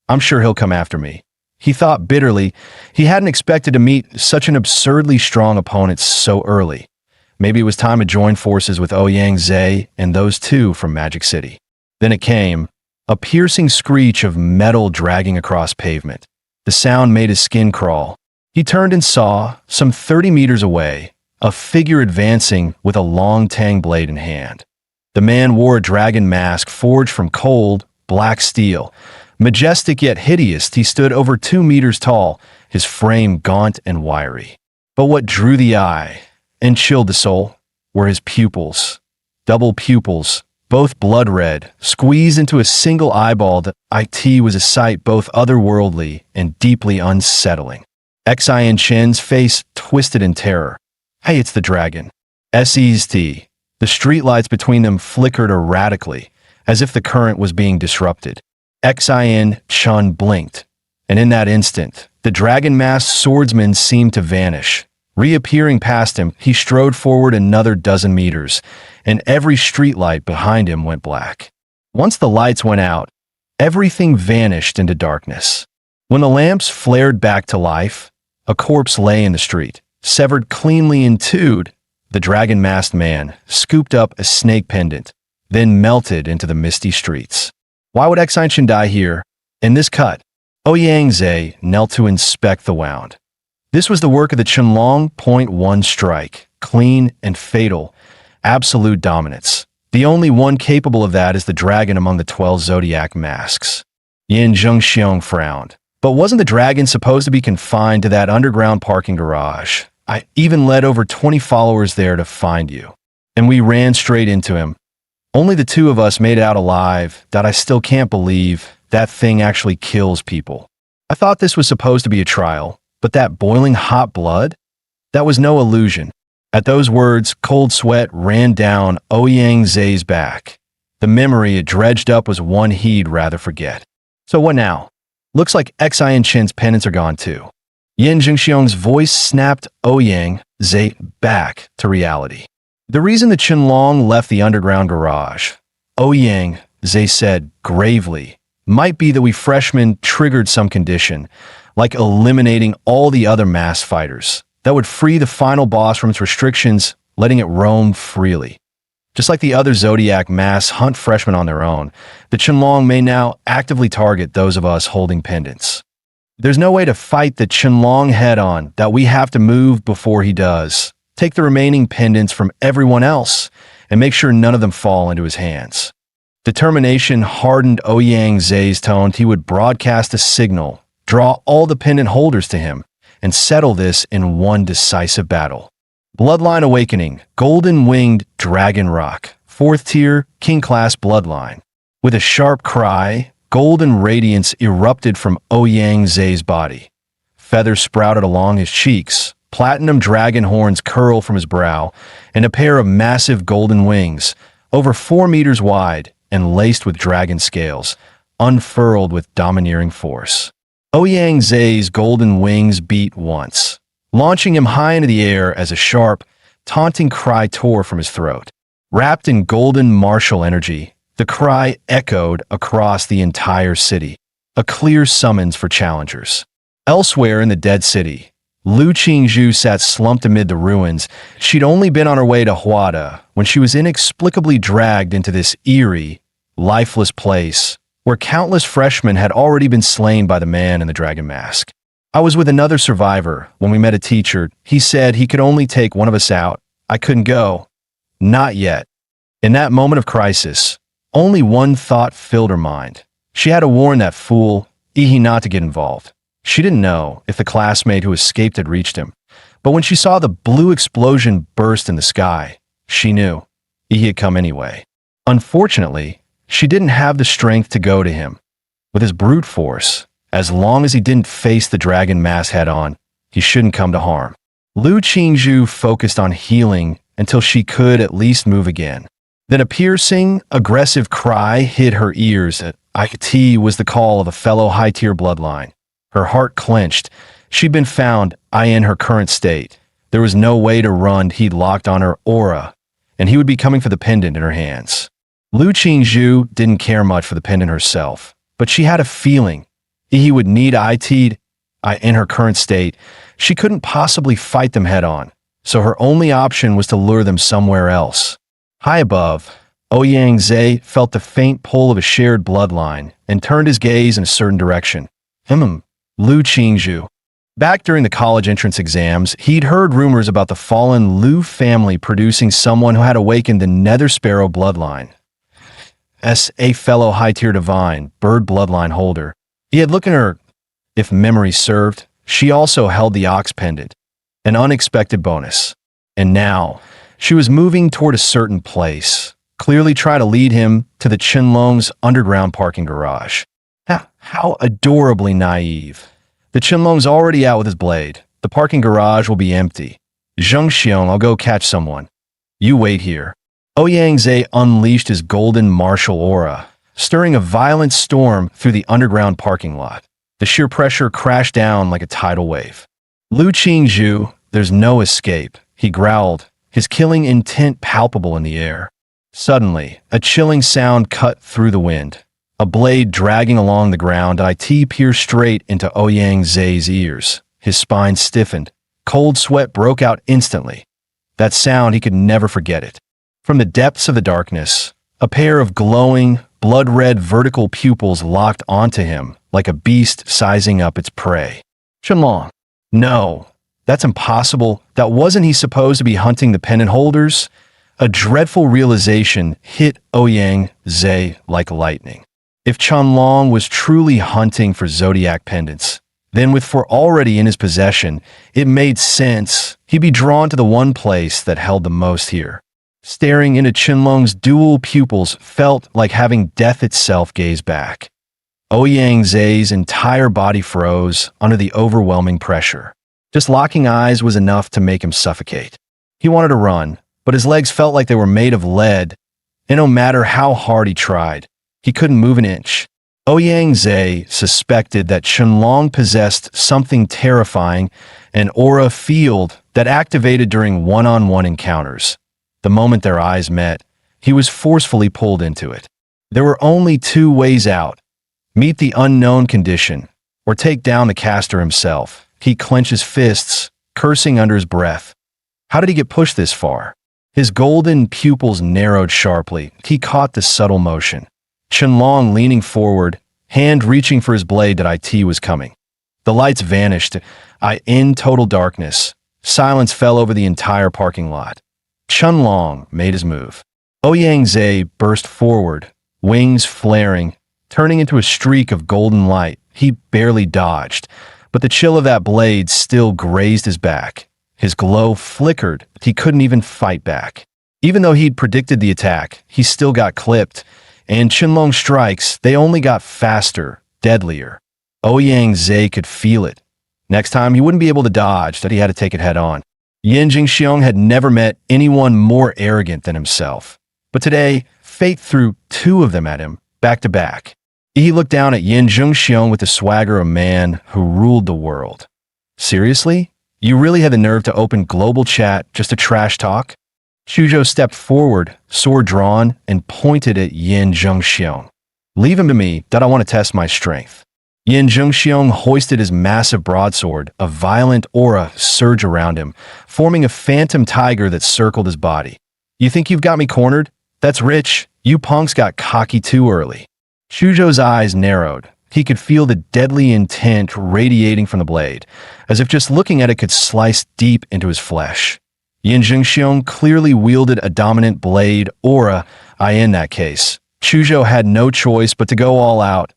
S1: I'm sure he'll come after me. He thought bitterly. He hadn't expected to meet such an absurdly strong opponent so early. Maybe it was time to join forces with Ouyang Zhe and those two from Magic City. Then it came, a piercing screech of metal dragging across pavement. The sound made his skin crawl. He turned and saw, some 30 meters away, a figure advancing with a long tang blade in hand. The man wore a dragon mask forged from cold, black steel. Majestic yet hideous, he stood over 2 meters tall, his frame gaunt and wiry. But what drew the eye and chilled the soul were his pupils. Double pupils, both blood red, squeezed into a single eyeball that was a sight both otherworldly and deeply unsettling. Xen Chun's face twisted in terror. Hey, it's the dragon. SEST. The streetlights between them flickered erratically, as if the current was being disrupted. Xen Chun blinked, and in that instant, the dragon-masked swordsman seemed to vanish. Reappearing past him, he strode forward another dozen meters, and every streetlight behind him went black. Once the lights went out, everything vanished into darkness. When the lamps flared back to life, a corpse lay in the street, severed cleanly in two, the dragon-masked man, scooped up a snake pendant, then melted into the misty streets. Why would Xianchen die here? In this cut, Ouyang Zhe knelt to inspect the wound. This was the work of the Qianlong .1 strike, clean and fatal, absolute dominance. The only one capable of that is the dragon among the 12 zodiac masks. Yin Zhengxiong frowned. But wasn't the dragon supposed to be confined to that underground parking garage? I even led over 20 followers there to find you. And we ran straight into him. Only the two of us made it out alive. That I still can't believe that thing actually kills people. I thought this was supposed to be a trial, but that boiling hot blood? That was no illusion. At those words, cold sweat ran down Ouyang Zhe's back. The memory it dredged up was one he'd rather forget. So what now? Looks like Xianchen's pendants are gone too. Yin Zhengxiong's voice snapped Ouyang Zhe back to reality. The reason the Qianlong left the underground garage, Ouyang Zhe said gravely, might be that we freshmen triggered some condition, like eliminating all the other mass fighters. That would free the final boss from its restrictions, letting it roam freely. Just like the other Zodiac mass hunt freshmen on their own, the Qianlong may now actively target those of us holding pendants. There's no way to fight the Qianlong head-on that we have to move before he does. Take the remaining pendants from everyone else and make sure none of them fall into his hands. Determination hardened Ouyang Zhe's tone. He would broadcast a signal, draw all the pendant holders to him, and settle this in one decisive battle. Bloodline Awakening, Golden-Winged Dragon Rock, 4th tier, King-class bloodline. With a sharp cry, golden radiance erupted from Ouyang Zhe's body. Feathers sprouted along his cheeks, platinum dragon horns curled from his brow, and a pair of massive golden wings, over 4 meters wide and laced with dragon scales, unfurled with domineering force. Ouyang Zhe's golden wings beat once, launching him high into the air as a sharp, taunting cry tore from his throat. Wrapped in golden martial energy, the cry echoed across the entire city, a clear summons for challengers. Elsewhere in the dead city, Lu Qingzhu sat slumped amid the ruins. She'd only been on her way to Huada when she was inexplicably dragged into this eerie, lifeless place where countless freshmen had already been slain by the man in the dragon mask. I was with another survivor when we met a teacher. He said he could only take one of us out. I couldn't go. Not yet. In that moment of crisis, only one thought filled her mind. She had to warn that fool, Ihi, not to get involved. She didn't know if the classmate who escaped had reached him, but when she saw the blue explosion burst in the sky, she knew Ihi had come anyway. Unfortunately, she didn't have the strength to go to him. With his brute force, as long as he didn't face the dragon mass head-on, he shouldn't come to harm. Lu Qingzhu focused on healing until she could at least move again. Then a piercing, aggressive cry hit her ears. It was the call of a fellow high-tier bloodline. Her heart clenched. She'd been found, in her current state. There was no way to run. He'd locked on her aura, and he would be coming for the pendant in her hands. Lu Qingzhu didn't care much for the pendant herself, but she had a feeling he would need it in her current state. She couldn't possibly fight them head-on, so her only option was to lure them somewhere else. High above, Ouyang Zhe felt the faint pull of a shared bloodline and turned his gaze in a certain direction. Lu Qingzhu. Back during the college entrance exams, he'd heard rumors about the fallen Lu family producing someone who had awakened the Nether Sparrow bloodline. As a fellow high-tier divine, bird bloodline holder, he had looked at her. If memory served, she also held the ox pendant, an unexpected bonus. And now, she was moving toward a certain place, clearly trying to lead him to the Qianlong's underground parking garage. How adorably naive. The Qianlong's already out with his blade. The parking garage will be empty. Zhengxiong, I'll go catch someone. You wait here. Ouyang Zhe unleashed his golden martial aura, stirring a violent storm through the underground parking lot. The sheer pressure crashed down like a tidal wave. Lu Qingzhu, there's no escape, he growled, his killing intent palpable in the air. Suddenly, a chilling sound cut through the wind. A blade dragging along the ground, it pierced straight into Ouyang Zhe's ears. His spine stiffened. Cold sweat broke out instantly. That sound, he could never forget it. From the depths of the darkness, a pair of glowing, blood-red vertical pupils locked onto him like a beast sizing up its prey. Qianlong. No, that's impossible. That wasn't he supposed to be hunting the pennant holders? A dreadful realization hit Ouyang Zhe like lightning. If Qianlong was truly hunting for zodiac pendants, then with four already in his possession, it made sense he'd be drawn to the one place that held the most here. Staring into Qianlong's dual pupils felt like having death itself gaze back. Ouyang Zhe's entire body froze under the overwhelming pressure. Just locking eyes was enough to make him suffocate. He wanted to run, but his legs felt like they were made of lead, and no matter how hard he tried, he couldn't move an inch. Ouyang Zhe suspected that Qianlong possessed something terrifying, an aura field that activated during one-on-one encounters. The moment their eyes met, he was forcefully pulled into it. There were only two ways out: meet the unknown condition, or take down the caster himself. He clenched his fists, cursing under his breath. How did he get pushed this far? His golden pupils narrowed sharply. He caught the subtle motion. Qianlong leaning forward, hand reaching for his blade that it was coming. The lights vanished. In total darkness, silence fell over the entire parking lot. Qianlong made his move. Ouyang Zhe burst forward, wings flaring, turning into a streak of golden light. He barely dodged, but the chill of that blade still grazed his back. His glow flickered. He couldn't even fight back. Even though he'd predicted the attack, he still got clipped, and Qianlong's strikes, they only got faster, deadlier. Ouyang Zhe could feel it. Next time, he wouldn't be able to dodge, that he had to take it head on. Yin Jingxiong had never met anyone more arrogant than himself. But today, fate threw two of them at him, back to back. He looked down at Yin Jingxiong with the swagger of a man who ruled the world. Seriously? You really had the nerve to open global chat just to trash talk? Xuzhou stepped forward, sword drawn, and pointed at Yin Jingxiong. Leave him to me, that I want to test my strength. Yin Jingxiong hoisted his massive broadsword, a violent aura surged around him, forming a phantom tiger that circled his body. You think you've got me cornered? That's rich. You punks got cocky too early. Xuzhou's eyes narrowed. He could feel the deadly intent radiating from the blade, as if just looking at it could slice deep into his flesh. Yin Jingxiong clearly wielded a dominant blade aura. In that case, Xuzhou had no choice but to go all out.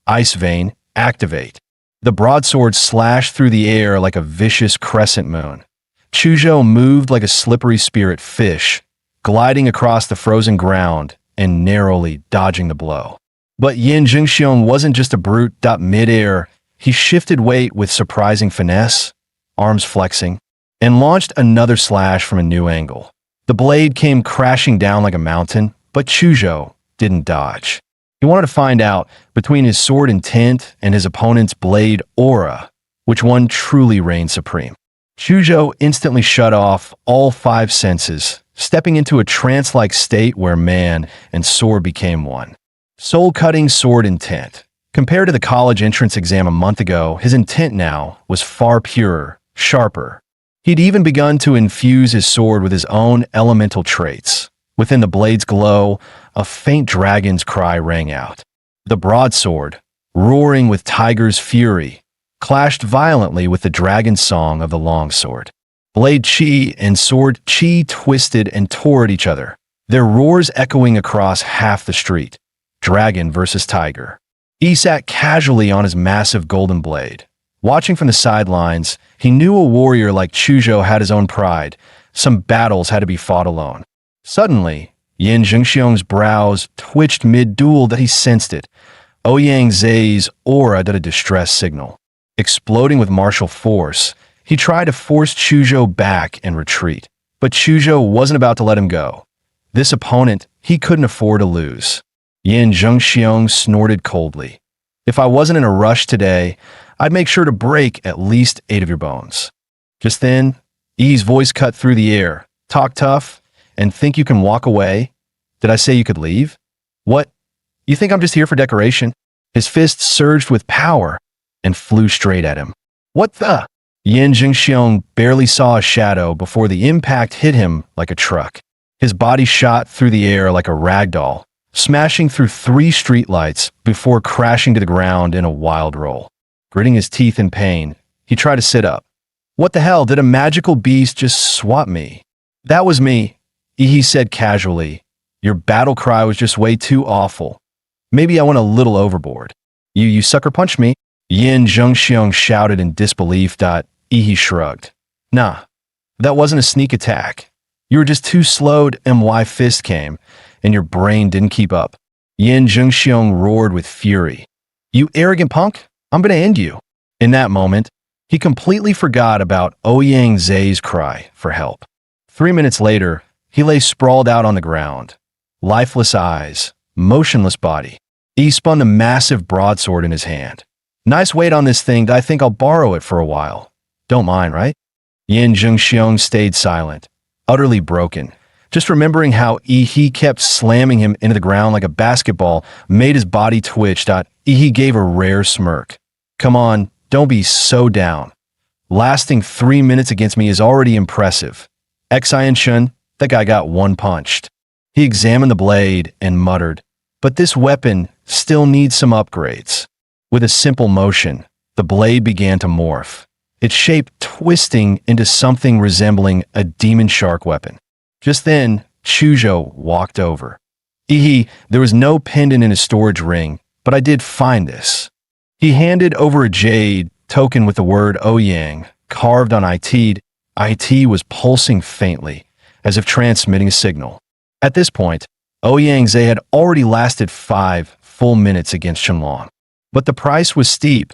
S1: Ice Vein, activate. The broadsword slashed through the air like a vicious crescent moon. Xuzhou moved like a slippery spirit fish, gliding across the frozen ground and narrowly dodging the blow. But Yin Jingxiong wasn't just a brute. Mid-air, he shifted weight with surprising finesse, arms flexing, and launched another slash from a new angle. The blade came crashing down like a mountain, but Xuzhou didn't dodge. He wanted to find out, between his sword intent and his opponent's blade aura, which one truly reigned supreme. Xuzhou instantly shut off all five senses, stepping into a trance-like state where man and sword became one. Soul-cutting sword intent. Compared to the college entrance exam a month ago, his intent now was far purer, sharper. He'd even begun to infuse his sword with his own elemental traits. Within the blade's glow, a faint dragon's cry rang out. The broadsword, roaring with tiger's fury, clashed violently with the dragon song of the longsword. Blade chi and sword chi twisted and tore at each other, their roars echoing across half the street. Dragon versus tiger. He sat casually on his massive golden blade. Watching from the sidelines, he knew a warrior like Xuzhou had his own pride. Some battles had to be fought alone. Suddenly, Yin Jingxiong's brows twitched mid-duel that he sensed it. Ouyang Zhe's aura did a distress signal. Exploding with martial force, he tried to force Xuzhou back and retreat. But Xuzhou wasn't about to let him go. This opponent, he couldn't afford to lose. Yin Jingxiong snorted coldly. If I wasn't in a rush today, I'd make sure to break at least 8 of your bones. Just then, Yi's voice cut through the air. Talk tough, and think you can walk away? Did I say you could leave? What? You think I'm just here for decoration? His fist surged with power and flew straight at him. What the? Yin Jingxiong barely saw a shadow before the impact hit him like a truck. His body shot through the air like a rag doll, smashing through 3 streetlights before crashing to the ground in a wild roll. Gritting his teeth in pain, he tried to sit up. What the hell, did a magical beast just swap me? That was me, he said casually. Your battle cry was just way too awful. Maybe I went a little overboard. You sucker punched me. Yin Zhengxiong shouted in disbelief. He shrugged. Nah, that wasn't a sneak attack. You were just too slowed and my fist came, and your brain didn't keep up. Yin Zhengxiong roared with fury. You arrogant punk, I'm gonna end you. In that moment, he completely forgot about Ouyang Zai's cry for help. 3 minutes later, he lay sprawled out on the ground. Lifeless eyes, motionless body. He spun a massive broadsword in his hand. Nice weight on this thing, I think I'll borrow it for a while. Don't mind, right? Yin Zhengxiong stayed silent, utterly broken. Just remembering how he kept slamming him into the ground like a basketball made his body twitch. He gave a rare smirk. Come on, don't be so down. Lasting 3 minutes against me is already impressive. Xian Shun, that guy got one punched. He examined the blade and muttered, but this weapon still needs some upgrades. With a simple motion, the blade began to morph, its shape twisting into something resembling a demon shark weapon. Just then, Chuzhou walked over. There was no pendant in his storage ring, but I did find this. He handed over a jade token with the word Ouyang carved on it. It was pulsing faintly, as if transmitting a signal. At this point, Ouyang Zai had already lasted 5 full minutes against Qianlong. But the price was steep.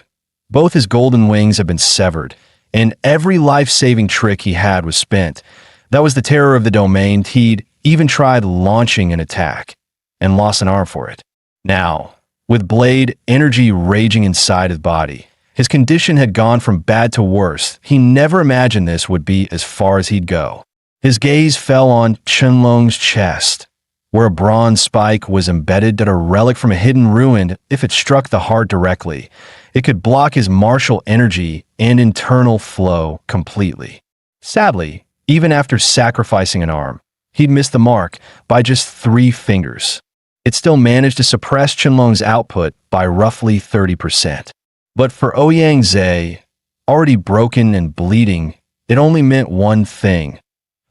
S1: Both his golden wings had been severed, and every life-saving trick he had was spent. That was the terror of the domain. He'd even tried launching an attack, and lost an arm for it. Now, with blade energy raging inside his body, his condition had gone from bad to worse. He never imagined this would be as far as he'd go. His gaze fell on Qianlong's chest, where a bronze spike was embedded, a relic from a hidden ruin. If it struck the heart directly, it could block his martial energy and internal flow completely. Sadly, even after sacrificing an arm, he'd missed the mark by just 3 fingers. It still managed to suppress Qianlong's output by roughly 30%. But for Ouyang Zai, already broken and bleeding, it only meant one thing.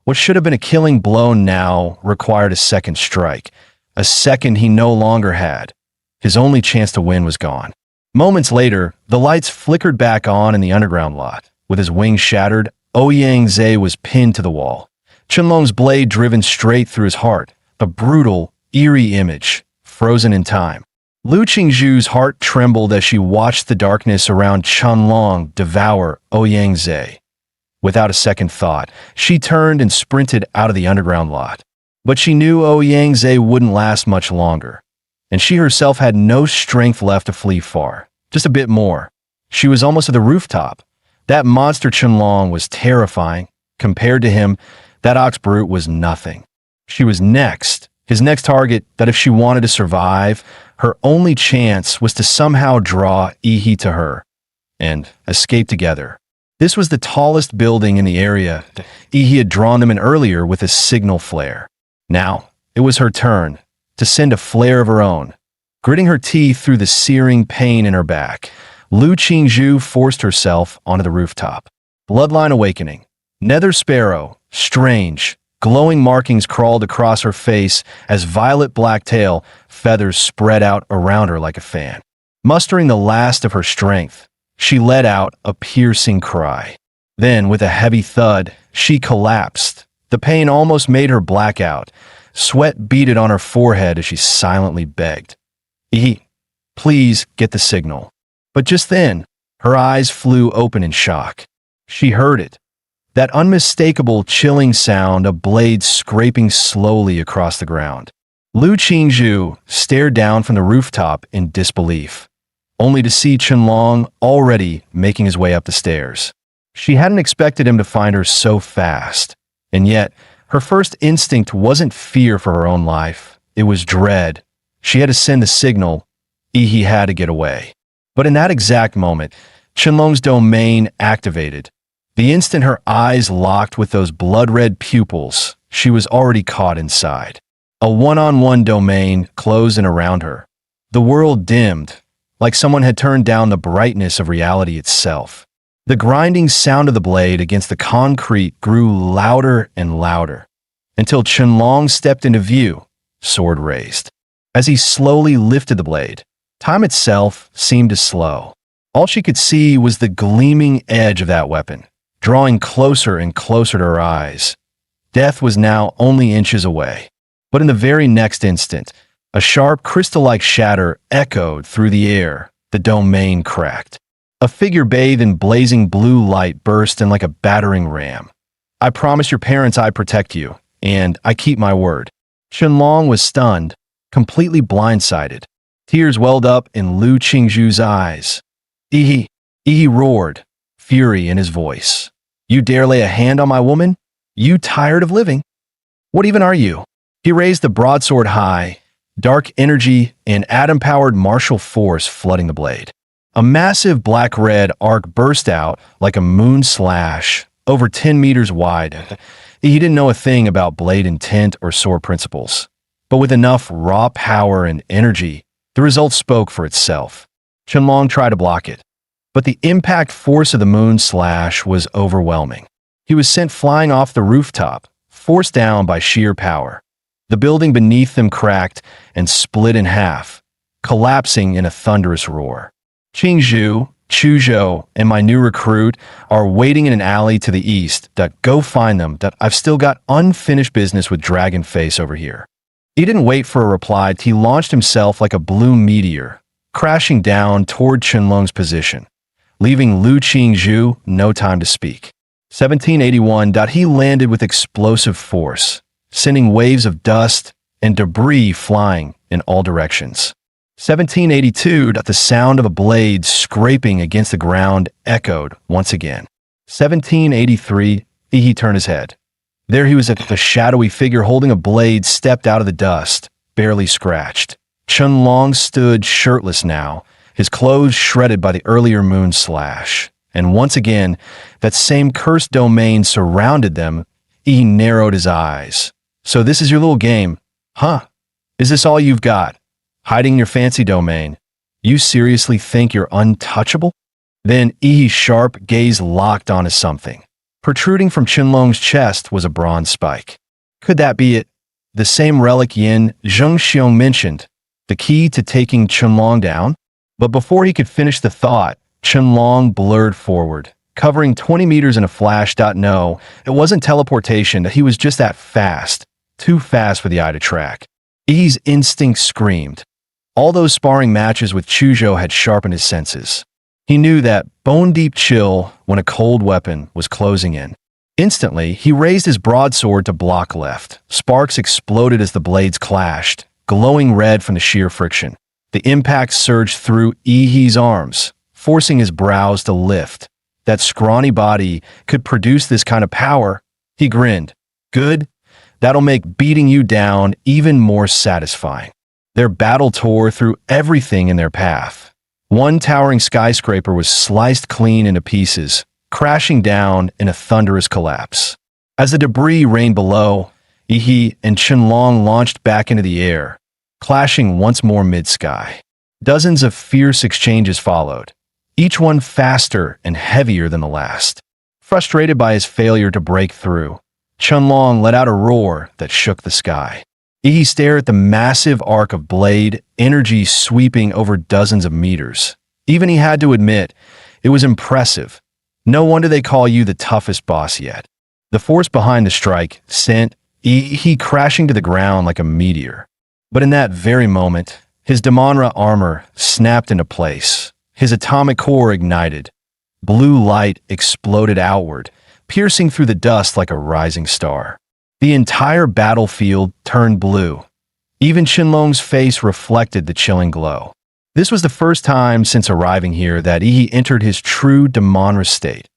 S1: What should have been a killing blow now required a second strike, a second he no longer had. His only chance to win was gone. Moments later, the lights flickered back on in the underground lot. With his wings shattered, Ouyang Zai was pinned to the wall. Qianlong's blade driven straight through his heart, a brutal, eerie image, frozen in time. Lu Qingzhu's heart trembled as she watched the darkness around Qianlong devour Ouyang Zai. Without a second thought, she turned and sprinted out of the underground lot. But she knew Ouyang Zai wouldn't last much longer, and she herself had no strength left to flee far. Just a bit more. She was almost at the rooftop. That monster Qianlong was terrifying. Compared to him, that ox brute was nothing. She was next, his next target, that if she wanted to survive, her only chance was to somehow draw Yi to her and escape together. This was the tallest building in the area. Yi had drawn them in earlier with a signal flare. Now, it was her turn to send a flare of her own. Gritting her teeth through the searing pain in her back, Lu Qingzhu forced herself onto the rooftop. Bloodline awakening. Nether sparrow, strange, glowing markings crawled across her face as violet black tail feathers spread out around her like a fan. Mustering the last of her strength, she let out a piercing cry. Then, with a heavy thud, she collapsed. The pain almost made her black out. Sweat beaded on her forehead as she silently begged, please get the signal. But just then, her eyes flew open in shock. She heard it. That unmistakable, chilling sound of blades scraping slowly across the ground. Lu Qingzhu stared down from the rooftop in disbelief, only to see Qianlong already making his way up the stairs. She hadn't expected him to find her so fast, and yet her first instinct wasn't fear for her own life. It was dread. She had to send the signal. He had to get away. But in that exact moment, Qianlong's domain activated. The instant her eyes locked with those blood-red pupils, she was already caught inside. A one-on-one domain closed in around her. The world dimmed, like someone had turned down the brightness of reality itself. The grinding sound of the blade against the concrete grew louder and louder, until Qianlong stepped into view, sword raised. As he slowly lifted the blade, time itself seemed to slow. All she could see was the gleaming edge of that weapon, drawing closer and closer to her eyes. Death was now only inches away. But in the very next instant, a sharp crystal-like shatter echoed through the air. The domain cracked. A figure bathed in blazing blue light burst in like a battering ram. "I promise your parents I protect you, and I keep my word." Qianlong was stunned, completely blindsided. Tears welled up in Lu Qingzhu's eyes. "Yi," Yi roared, fury in his voice. "You dare lay a hand on my woman? You tired of living? What even are you?" He raised the broadsword high, dark energy and atom-powered martial force flooding the blade. A massive black-red arc burst out like a moon slash, over 10 meters wide. He didn't know a thing about blade intent or sword principles, but with enough raw power and energy, the result spoke for itself. Qianlong tried to block it, but the impact force of the moon slash was overwhelming. He was sent flying off the rooftop, forced down by sheer power. The building beneath them cracked and split in half, collapsing in a thunderous roar. Qingzhu, Chuzhou, and my new recruit are waiting in an alley to the east. Go find them. I've still got unfinished business with Dragon Face over here. He didn't wait for a reply. He launched himself like a blue meteor, crashing down toward Qianlong's position, leaving Lu Qingzhu no time to speak. 1781. He landed with explosive force, sending waves of dust and debris flying in all directions. 1782. The sound of a blade scraping against the ground echoed once again. 1783. He turned his head. There he was, a shadowy figure holding a blade stepped out of the dust, barely scratched. Qianlong stood shirtless now, his clothes shredded by the earlier moon slash. And once again, that same cursed domain surrounded them. He narrowed his eyes. "So this is your little game, huh? Is this all you've got? Hiding your fancy domain? You seriously think you're untouchable?" Then Yi's sharp gaze locked onto something. Protruding from Qianlong's chest was a bronze spike. Could that be it? The same relic Yin Zhengxiong mentioned, the key to taking Qianlong down? But before he could finish the thought, Qianlong blurred forward, covering 20 meters in a flash. No, it wasn't teleportation, that he was just that fast, too fast for the eye to track. Yi's instinct screamed. All those sparring matches with Chuzhou had sharpened his senses. He knew that bone-deep chill when a cold weapon was closing in. Instantly, he raised his broadsword to block left. Sparks exploded as the blades clashed, glowing red from the sheer friction. The impact surged through Yi's arms, forcing his brows to lift. That scrawny body could produce this kind of power. He grinned. "Good. That'll make beating you down even more satisfying." Their battle tore through everything in their path. One towering skyscraper was sliced clean into pieces, crashing down in a thunderous collapse. As the debris rained below, Yi and Qianlong launched back into the air, clashing once more mid-sky. Dozens of fierce exchanges followed, each one faster and heavier than the last. Frustrated by his failure to break through, Qianlong let out a roar that shook the sky. Yi stared at the massive arc of blade, energy sweeping over dozens of meters. Even he had to admit, it was impressive. No wonder they call you the toughest boss yet. The force behind the strike sent Yi crashing to the ground like a meteor. But in that very moment, his Damonra armor snapped into place. His atomic core ignited. Blue light exploded outward, piercing through the dust like a rising star. The entire battlefield turned blue. Even Qianlong's face reflected the chilling glow. This was the first time since arriving here that Yi entered his true Damonra state.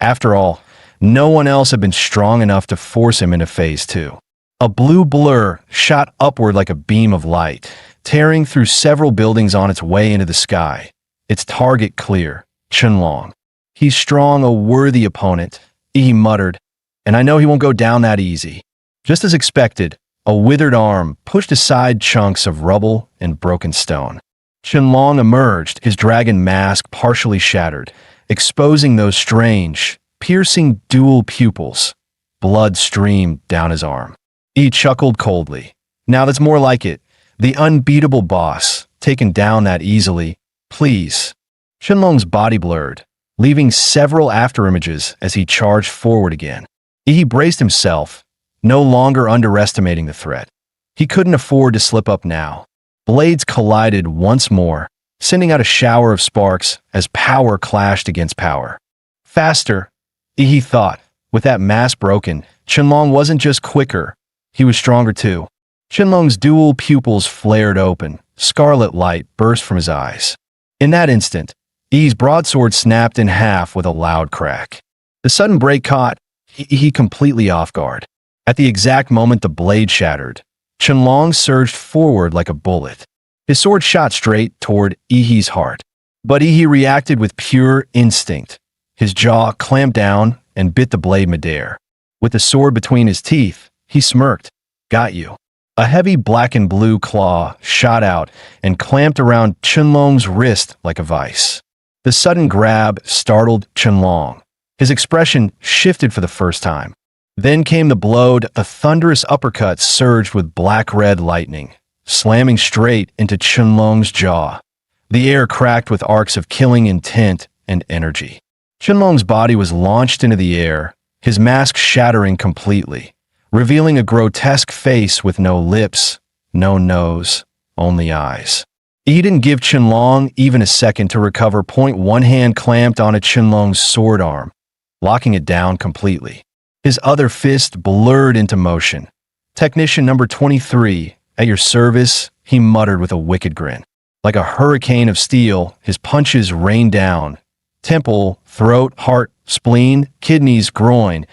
S1: After all, no one else had been strong enough to force him into Phase 2. A blue blur shot upward like a beam of light, tearing through several buildings on its way into the sky. Its target clear, Qianlong. He's strong, a worthy opponent, he muttered, and I know he won't go down that easy. Just as expected, a withered arm pushed aside chunks of rubble and broken stone. Qianlong emerged, his dragon mask partially shattered, exposing those strange, piercing dual pupils. Blood streamed down his arm. He chuckled coldly. Now that's more like it. The unbeatable boss, taken down that easily. Please. Qianlong's body blurred, leaving several afterimages as he charged forward again. He braced himself, no longer underestimating the threat. He couldn't afford to slip up now. Blades collided once more, sending out a shower of sparks as power clashed against power. Faster, he thought. With that mask broken, Qianlong wasn't just quicker, he was stronger too. Qianlong's dual pupils flared open, scarlet light burst from his eyes. In that instant, Yi's broadsword snapped in half with a loud crack. The sudden break caught he completely off guard. At the exact moment the blade shattered, Qianlong surged forward like a bullet. His sword shot straight toward Yi's heart. But Yi reacted with pure instinct. His jaw clamped down and bit the blade midair. With the sword between his teeth, he smirked. Got you. A heavy black and blue claw shot out and clamped around Qianlong's wrist like a vice. The sudden grab startled Qianlong. His expression shifted for the first time. Then came the blow. A thunderous uppercut surged with black-red lightning, slamming straight into Qianlong's jaw. The air cracked with arcs of killing intent and energy. Qianlong's body was launched into the air, his mask shattering completely, revealing a grotesque face with no lips, no nose, only eyes. He didn't give Qianlong even a second to recover. One hand clamped onto Qianlong's sword arm, locking it down completely. His other fist blurred into motion. Technician number 23, at your service, he muttered with a wicked grin. Like a hurricane of steel, his punches rained down. Temple, throat, heart, spleen, kidneys, groin.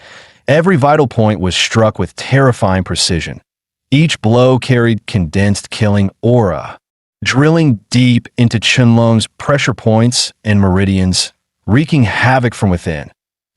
S1: Every vital point was struck with terrifying precision. Each blow carried condensed killing aura, drilling deep into Qianlong's pressure points and meridians, wreaking havoc from within.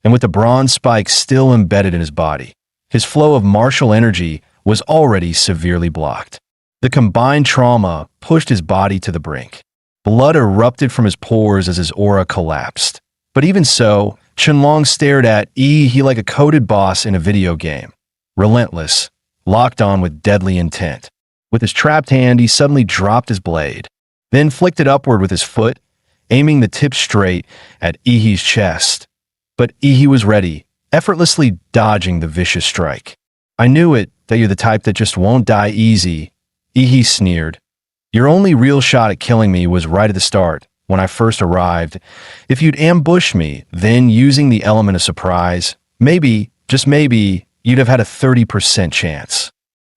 S1: And with the bronze spike still embedded in his body, his flow of martial energy was already severely blocked. The combined trauma pushed his body to the brink. Blood erupted from his pores as his aura collapsed. But even so, Qianlong stared at Yi like a coded boss in a video game. Relentless, locked on with deadly intent. With his trapped hand, he suddenly dropped his blade, then flicked it upward with his foot, aiming the tip straight at Yi's chest. But Yi was ready, effortlessly dodging the vicious strike. I knew it, that you're the type that just won't die easy, Yi sneered. Your only real shot at killing me was right at the start, when I first arrived. If you'd ambushed me, then using the element of surprise, maybe, just maybe, you'd have had a 30% chance.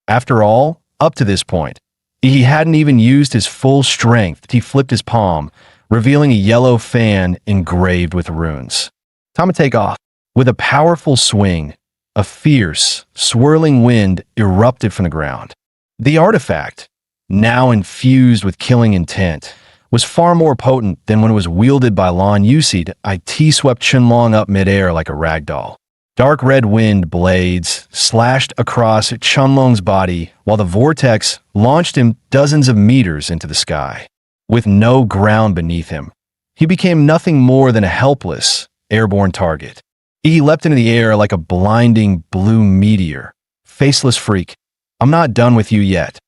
S1: After all, up to this point, he hadn't even used his full strength. He flipped his palm, revealing a yellow fan engraved with runes. Time to take off. With a powerful swing, a fierce, swirling wind erupted from the ground. The artifact, now infused with killing intent, was far more potent than when it was wielded by Lan Yusid. It swept Qianlong up midair like a ragdoll. Dark red wind blades slashed across Qianlong's body while the vortex launched him dozens of meters into the sky. With no ground beneath him, he became nothing more than a helpless, airborne target. He leapt into the air like a blinding blue meteor. Faceless freak, I'm not done with you yet.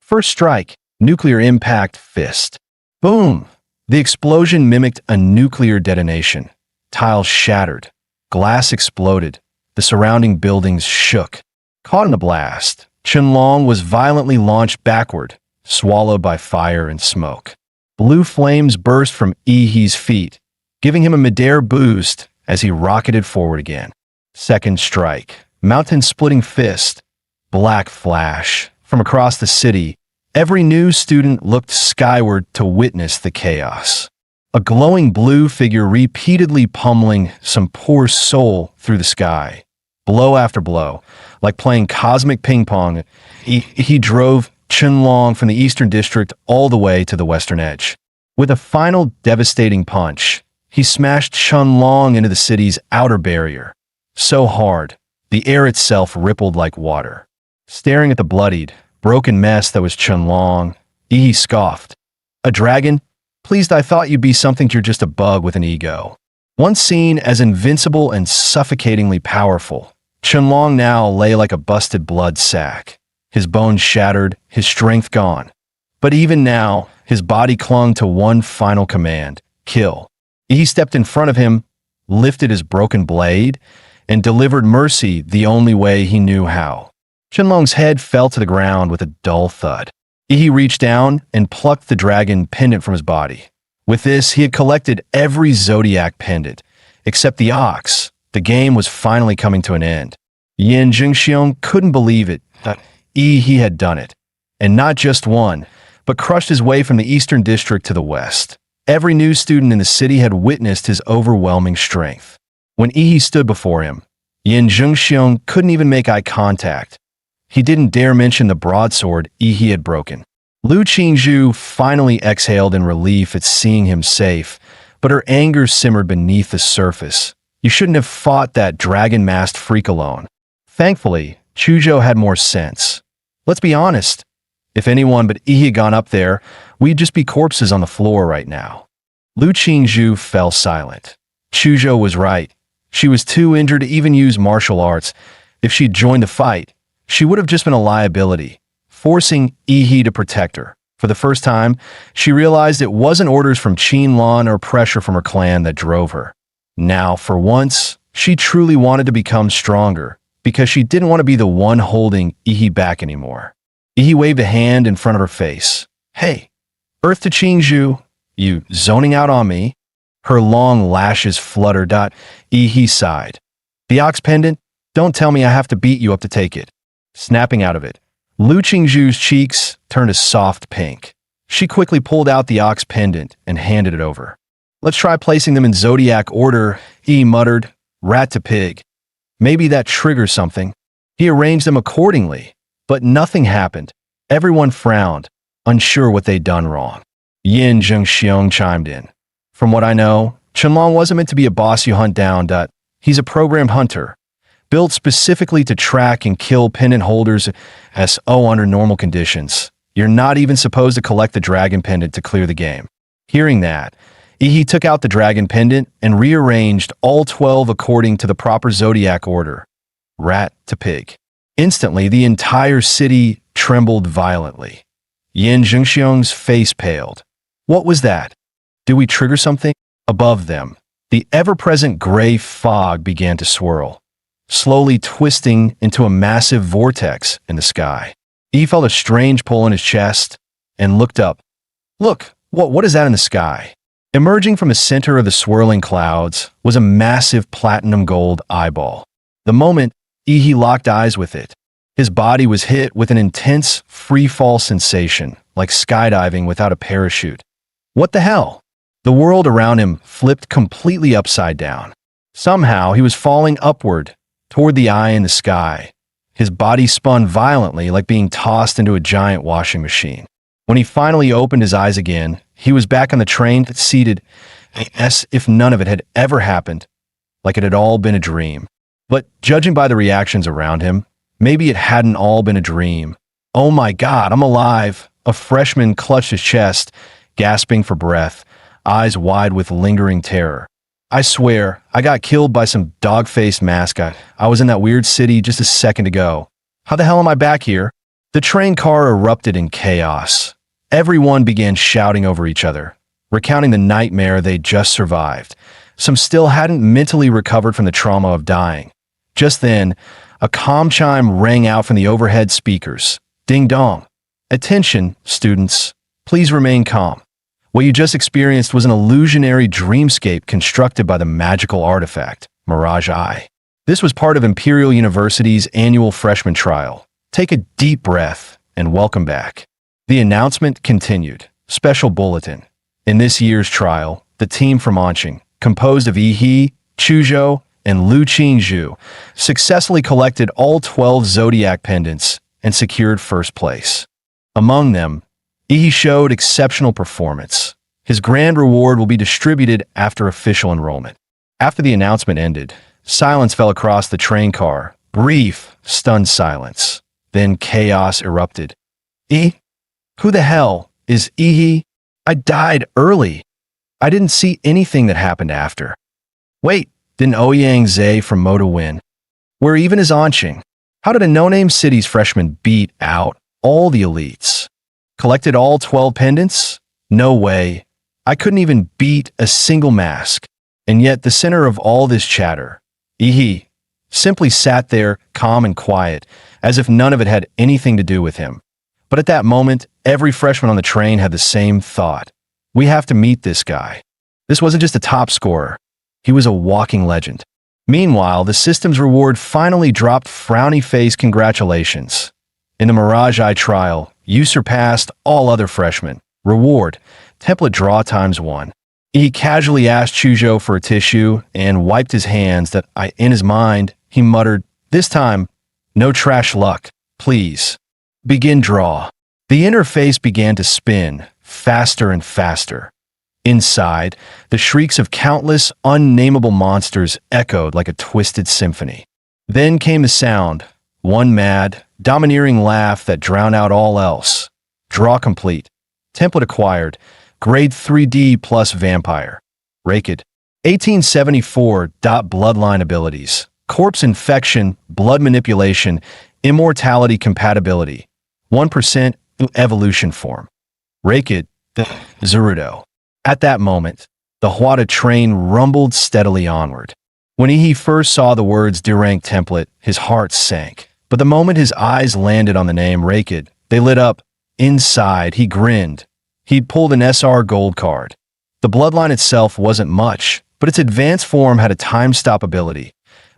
S1: First strike, nuclear impact fist. Boom! The explosion mimicked a nuclear detonation. Tiles shattered. Glass exploded. The surrounding buildings shook. Caught in the blast, Qianlong was violently launched backward, swallowed by fire and smoke. Blue flames burst from Yi's feet, giving him a midair boost as he rocketed forward again. Second strike, mountain-splitting fist. Black flash. From across the city, every new student looked skyward to witness the chaos. A glowing blue figure repeatedly pummeling some poor soul through the sky. Blow after blow, like playing cosmic ping pong, he drove Qianlong from the eastern district all the way to the western edge. With a final devastating punch, he smashed Chunlong into the city's outer barrier. So hard, the air itself rippled like water. Staring at the bloodied, broken mess that was Chunlong, Yi scoffed. A dragon? Pleased I thought you'd be something you're just a bug with an ego. Once seen as invincible and suffocatingly powerful, Chunlong now lay like a busted blood sack, his bones shattered, his strength gone. But even now, his body clung to one final command, kill. He stepped in front of him, lifted his broken blade, and delivered mercy the only way he knew how. Chunlong's head fell to the ground with a dull thud. He reached down and plucked the dragon pendant from his body. With this, he had collected every zodiac pendant, except the ox. The game was finally coming to an end. Yin Jingxiong couldn't believe it, that he had done it. And not just one, but crushed his way from the eastern district to the west. Every new student in the city had witnessed his overwhelming strength. When Yi stood before him, Yin Jingxiong couldn't even make eye contact. He didn't dare mention the broadsword Yi had broken. Lu Qingzhu finally exhaled in relief at seeing him safe, but her anger simmered beneath the surface. You shouldn't have fought that dragon-masked freak alone. Thankfully, Chuzhou had more sense. Let's be honest. If anyone but Yi had gone up there, we'd just be corpses on the floor right now. Lu Qingzhu fell silent. Chuzhou was right. She was too injured to even use martial arts. If she'd joined the fight, she would have just been a liability, forcing Yi to protect her. For the first time, she realized it wasn't orders from Qin Lan or pressure from her clan that drove her. Now, for once, she truly wanted to become stronger, because she didn't want to be the one holding Yi back anymore. Yi waved a hand in front of her face. Hey, Earth to Qingzhu, you zoning out on me? Her long lashes fluttered. Yi sighed. The ox pendant? Don't tell me I have to beat you up to take it. Snapping out of it, Lu Qingzhu's cheeks turned a soft pink. She quickly pulled out the ox pendant and handed it over. Let's try placing them in zodiac order, Yi muttered, rat to pig. Maybe that triggers something. He arranged them accordingly, but nothing happened. Everyone frowned, unsure what they'd done wrong. Yin Zhengxiong chimed in. From what I know, Chunlong wasn't meant to be a boss you hunt down. He's a programmed hunter, built specifically to track and kill pendant holders under normal conditions. You're not even supposed to collect the dragon pendant to clear the game. Hearing that, Yi took out the dragon pendant and rearranged all 12 according to the proper zodiac order, rat to pig. Instantly, the entire city trembled violently. Yin Zhengxiong's face paled. What was that? Did we trigger something? Above them, the ever-present gray fog began to swirl, slowly twisting into a massive vortex in the sky. He felt a strange pull in his chest and looked up. Look, what is that in the sky? Emerging from the center of the swirling clouds was a massive platinum gold eyeball. The moment Yi locked eyes with it, his body was hit with an intense free-fall sensation, like skydiving without a parachute. What the hell? The world around him flipped completely upside down. Somehow, he was falling upward, toward the eye in the sky. His body spun violently like being tossed into a giant washing machine. When he finally opened his eyes again, he was back on the train seated as if none of it had ever happened, like it had all been a dream. But judging by the reactions around him, maybe it hadn't all been a dream. Oh my God, I'm alive. A freshman clutched his chest, gasping for breath, eyes wide with lingering terror. I swear, I got killed by some dog-faced mascot. I was in that weird city just a second ago. How the hell am I back here? The train car erupted in chaos. Everyone began shouting over each other, recounting the nightmare they'd just survived. Some still hadn't mentally recovered from the trauma of dying. Just then, a comm chime rang out from the overhead speakers. Ding dong. Attention, students. Please remain calm. What you just experienced was an illusionary dreamscape constructed by the magical artifact, Mirage Eye. This was part of Imperial University's annual freshman trial. Take a deep breath and welcome back. The announcement continued. Special bulletin. In this year's trial, the team from Anqing, composed of Yi, Chuzhou, and Lu Qingzhu, successfully collected all 12 zodiac pendants and secured first place. Among them, Yi showed exceptional performance. His grand reward will be distributed after official enrollment. After the announcement ended, silence fell across the train car. Brief, stunned silence. Then chaos erupted. Who the hell is Ihi? I died early. I didn't see anything that happened after. Wait, didn't Ouyang Zhe from Moda win? Where even is Anqing? How did a no-name city's freshman beat out all the elites? Collected all 12 pendants? No way. I couldn't even beat a single mask. And yet the center of all this chatter, Ihi, simply sat there calm and quiet, as if none of it had anything to do with him. But at that moment, every freshman on the train had the same thought. We have to meet this guy. This wasn't just a top scorer. He was a walking legend. Meanwhile, the system's reward finally dropped frowny face congratulations. In the Mirage Eye trial, you surpassed all other freshmen. Reward, template draw ×1. He casually asked Chuzhou for a tissue and wiped his hands in his mind, he muttered, this time, no trash luck, please. Begin draw. The interface began to spin, faster and faster. Inside, the shrieks of countless, unnameable monsters echoed like a twisted symphony. Then came the sound, one mad, domineering laugh that drowned out all else. Draw complete. Template acquired. Grade 3D plus vampire. Raked. 1874. Bloodline abilities. Corpse infection, blood manipulation, immortality compatibility. 1% evolution form. Raked. Zerudo. At that moment, the Huada train rumbled steadily onward. When he first saw the words D-rank template, his heart sank. But the moment his eyes landed on the name Raked, they lit up. Inside, he grinned. He'd pulled an SR gold card. The bloodline itself wasn't much, but its advanced form had a time-stop ability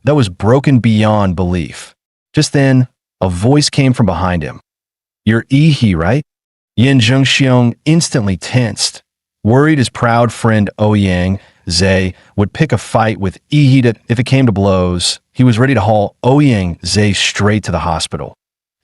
S1: that was broken beyond belief. Just then, a voice came from behind him. You're Ihi, right? Yin Zhengxiong instantly tensed. Worried his proud friend Ouyang Zhe would pick a fight with Ihi if it came to blows, he was ready to haul Ouyang Zhe straight to the hospital.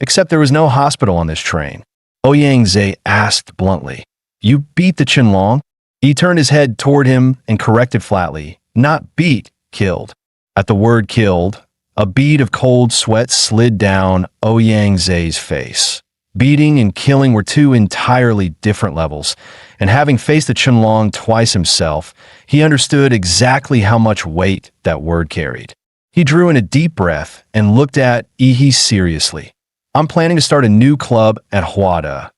S1: Except there was no hospital on this train. Ouyang Zhe asked bluntly, You beat the Qinlong? He turned his head toward him and corrected flatly, Not beat, killed. At the word killed, a bead of cold sweat slid down Ouyang Zhe's face. Beating and killing were two entirely different levels, and having faced the Qinlong twice himself, he understood exactly how much weight that word carried. He drew in a deep breath and looked at Ihi seriously. I'm planning to start a new club at Huada.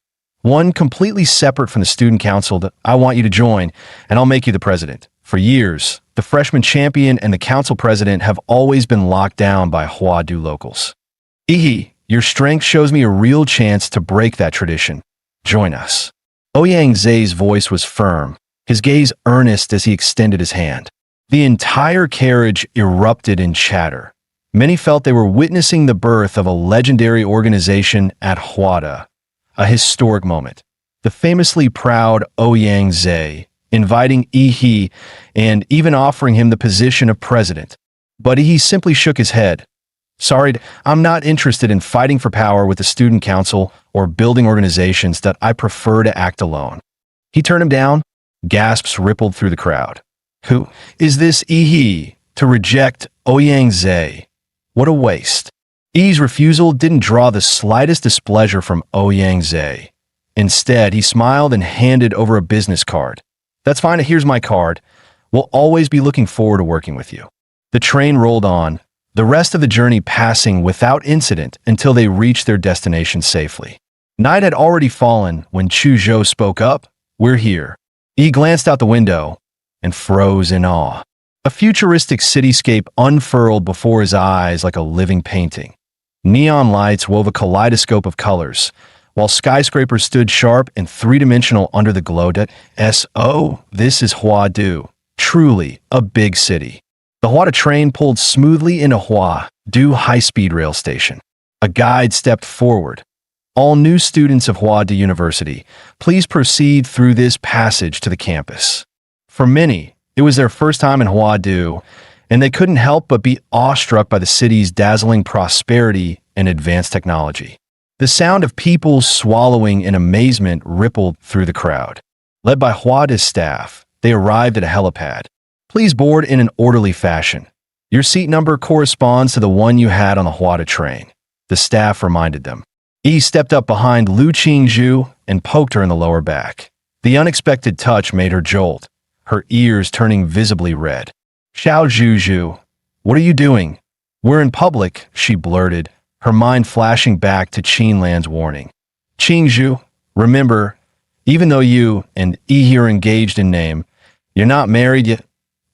S1: One completely separate from the student council that I want you to join, and I'll make you the president. For years, the freshman champion and the council president have always been locked down by Huadu locals. Ihi, your strength shows me a real chance to break that tradition. Join us. Ouyang Zhe's voice was firm, his gaze earnest as he extended his hand. The entire carriage erupted in chatter. Many felt they were witnessing the birth of a legendary organization at Huada, a historic moment. The famously proud Ouyang Zhe, inviting Ihi and even offering him the position of president. But Ihi simply shook his head. Sorry, I'm not interested in fighting for power with the student council or building organizations that I prefer to act alone. He turned him down. Gasps rippled through the crowd. Who is this Ihi to reject Ouyang Zhe? What a waste. Ihi's refusal didn't draw the slightest displeasure from Ouyang Zhe. Instead, he smiled and handed over a business card. That's fine, here's my card. We'll always be looking forward to working with you. The train rolled on, the rest of the journey passing without incident until they reached their destination safely. Night had already fallen when Chuzhou spoke up. We're here. He glanced out the window and froze in awe. A futuristic cityscape unfurled before his eyes like a living painting. Neon lights wove a kaleidoscope of colors, while skyscrapers stood sharp and three-dimensional under the glow. This is Huadu, truly a big city. The Huada train pulled smoothly into Huadu high-speed rail station. A guide stepped forward. All new students of Huada University, please proceed through this passage to the campus. For many, it was their first time in Huadu, and they couldn't help but be awestruck by the city's dazzling prosperity and advanced technology. The sound of people swallowing in amazement rippled through the crowd. Led by Huada's staff, they arrived at a helipad. Please board in an orderly fashion. Your seat number corresponds to the one you had on the Huada train, the staff reminded them. Yi stepped up behind Lu Qingzhu and poked her in the lower back. The unexpected touch made her jolt, her ears turning visibly red. Xiao Zhuzhu, what are you doing? We're in public, she blurted, her mind flashing back to Qinlan's warning. Qingzhu, remember, even though you and Yi are engaged in name, you're not married yet.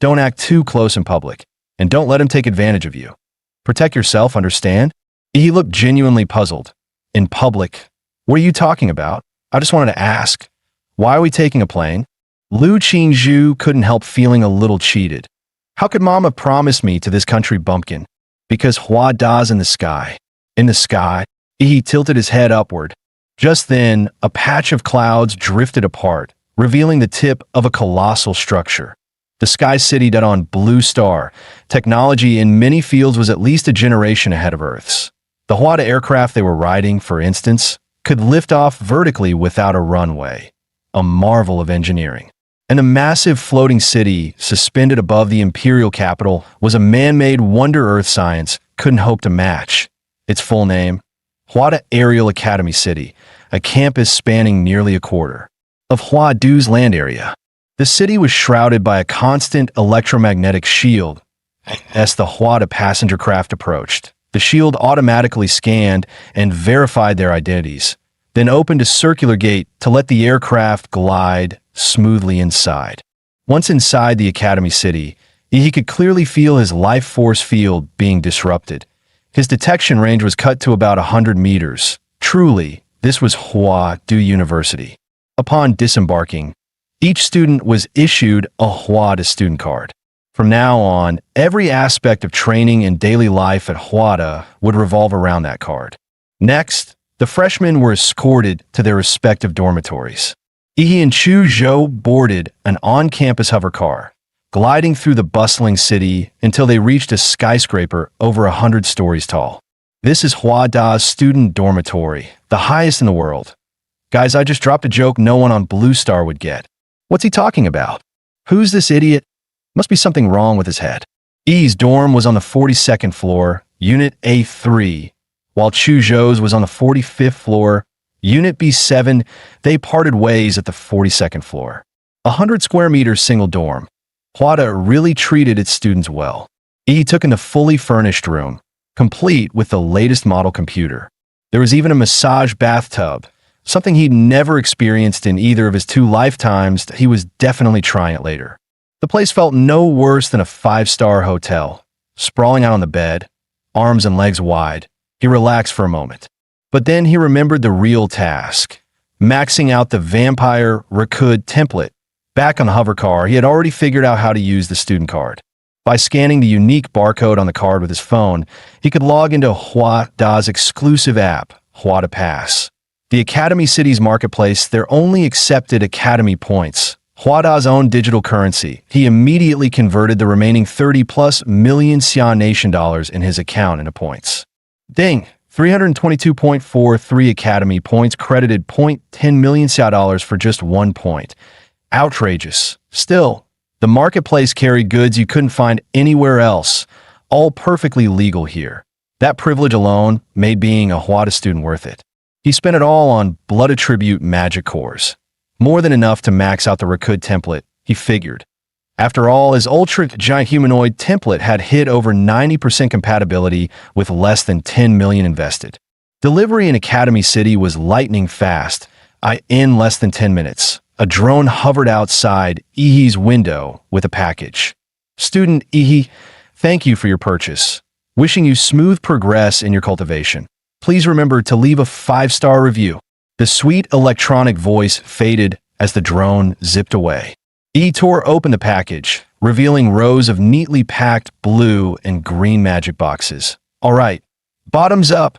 S1: Don't act too close in public, and don't let him take advantage of you. Protect yourself, understand? He looked genuinely puzzled. In public? What are you talking about? I just wanted to ask. Why are we taking a plane? Lu Qingzhu couldn't help feeling a little cheated. How could Mama promise me to this country bumpkin? Because Hua Da's in the sky. In the sky, he tilted his head upward. Just then, a patch of clouds drifted apart, revealing the tip of a colossal structure. The Sky City that on Blue Star, technology in many fields was at least a generation ahead of Earth's. The Huada aircraft they were riding, for instance, could lift off vertically without a runway, a marvel of engineering. And the massive floating city suspended above the imperial capital was a man-made wonder Earth science couldn't hope to match. Its full name, Huada Aerial Academy City, a campus spanning nearly a quarter of Huadu's land area. The city was shrouded by a constant electromagnetic shield as the Huada passenger craft approached. The shield automatically scanned and verified their identities, then opened a circular gate to let the aircraft glide smoothly inside. Once inside the Academy City, he could clearly feel his life force field being disrupted. His detection range was cut to about 100 meters. Truly, this was Huadu University. Upon disembarking, each student was issued a Huada student card. From now on, every aspect of training and daily life at Huada would revolve around that card. Next, the freshmen were escorted to their respective dormitories. Yi and Chu Zhou boarded an on-campus hover car, gliding through the bustling city until they reached a skyscraper over 100 stories tall. This is Huada's student dormitory, the highest in the world. Guys, I just dropped a joke no one on Blue Star would get. What's he talking about? Who's this idiot? Must be something wrong with his head. Yi's dorm was on the 42nd floor, Unit A3, while Chu Zhou's was on the 45th floor, Unit B7. They parted ways at the 42nd floor. 100 square meters single dorm. Huada really treated its students well. Yi took in the fully furnished room, complete with the latest model computer. There was even a massage bathtub, something he'd never experienced in either of his 2 lifetimes. He was definitely trying it later. The place felt no worse than a 5-star hotel. Sprawling out on the bed, arms and legs wide, he relaxed for a moment. But then he remembered the real task, maxing out the Vampire Rakud template. Back on the hover car, he had already figured out how to use the student card. By scanning the unique barcode on the card with his phone, he could log into Huada's exclusive app, Huada Pass. The Academy City's marketplace, their only accepted Academy points. Huada's own digital currency. He immediately converted the remaining 30+ million Xia Nation dollars in his account into points. Ding! 322.43 Academy points credited 0.10 million Xia dollars for just 1 point. Outrageous. Still, the marketplace carried goods you couldn't find anywhere else, all perfectly legal here. That privilege alone made being a Huada student worth it. He spent it all on blood attribute magic cores. More than enough to max out the Rakud template, he figured. After all, his ultra-giant humanoid template had hit over 90% compatibility with less than 10 million invested. Delivery in Academy City was lightning fast. In less than 10 minutes, a drone hovered outside Yi's window with a package. Student Yi, thank you for your purchase. Wishing you smooth progress in your cultivation. Please remember to leave a 5-star review. The sweet electronic voice faded as the drone zipped away. Yi tore open the package, revealing rows of neatly packed blue and green magic boxes. All right, bottoms up.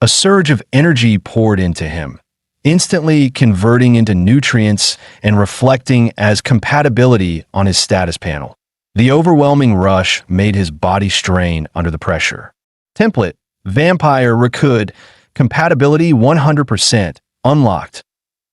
S1: A surge of energy poured into him, instantly converting into nutrients and reflecting as compatibility on his status panel. The overwhelming rush made his body strain under the pressure. Template, Vampire Rakud, compatibility 100%, unlocked.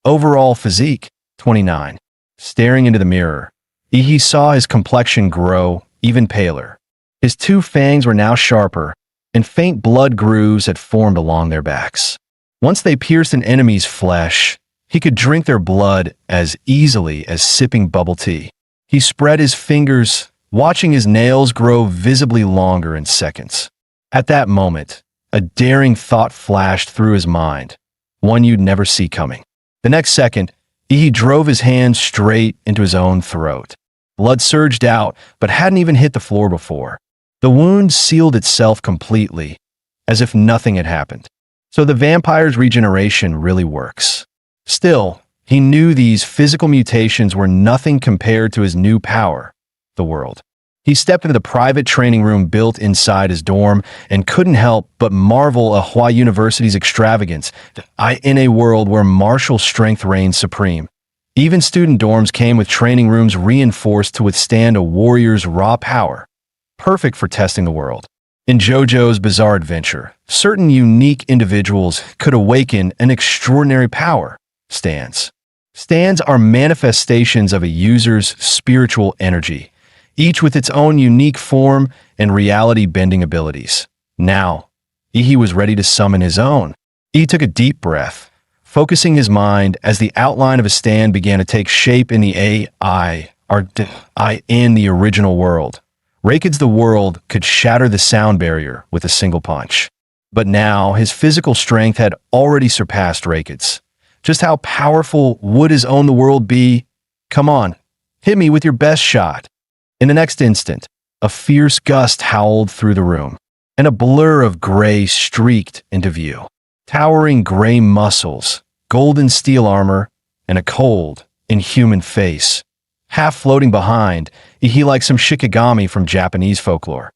S1: Overall physique, 29. staring into the mirror. He saw his complexion grow even paler. His two fangs were now sharper, and faint blood grooves had formed along their backs. Once they pierced an enemy's flesh, he could drink their blood as easily as sipping bubble tea. He spread his fingers, watching his nails grow visibly longer in seconds. At that moment, a daring thought flashed through his mind, one you'd never see coming. The next second, he drove his hand straight into his own throat. Blood surged out, but hadn't even hit the floor before. The wound sealed itself completely, as if nothing had happened. So the vampire's regeneration really works. Still, he knew these physical mutations were nothing compared to his new power, the world. He stepped into the private training room built inside his dorm and couldn't help but marvel at Hua University's extravagance in a world where martial strength reigned supreme. Even student dorms came with training rooms reinforced to withstand a warrior's raw power, perfect for testing the world. In JoJo's Bizarre Adventure, certain unique individuals could awaken an extraordinary power. Stands. Stands are manifestations of a user's spiritual energy, each with its own unique form and reality-bending abilities. Now, he was ready to summon his own. He took a deep breath, focusing his mind as the outline of a stand began to take shape in the in the original world. Raikid's the world could shatter the sound barrier with a single punch. But now, his physical strength had already surpassed Raikid's. Just how powerful would his own the world be? Come on, hit me with your best shot. In the next instant, a fierce gust howled through the room, and a blur of gray streaked into view. Towering gray muscles, golden steel armor, and a cold, inhuman face. Half floating behind, he like some shikigami from Japanese folklore.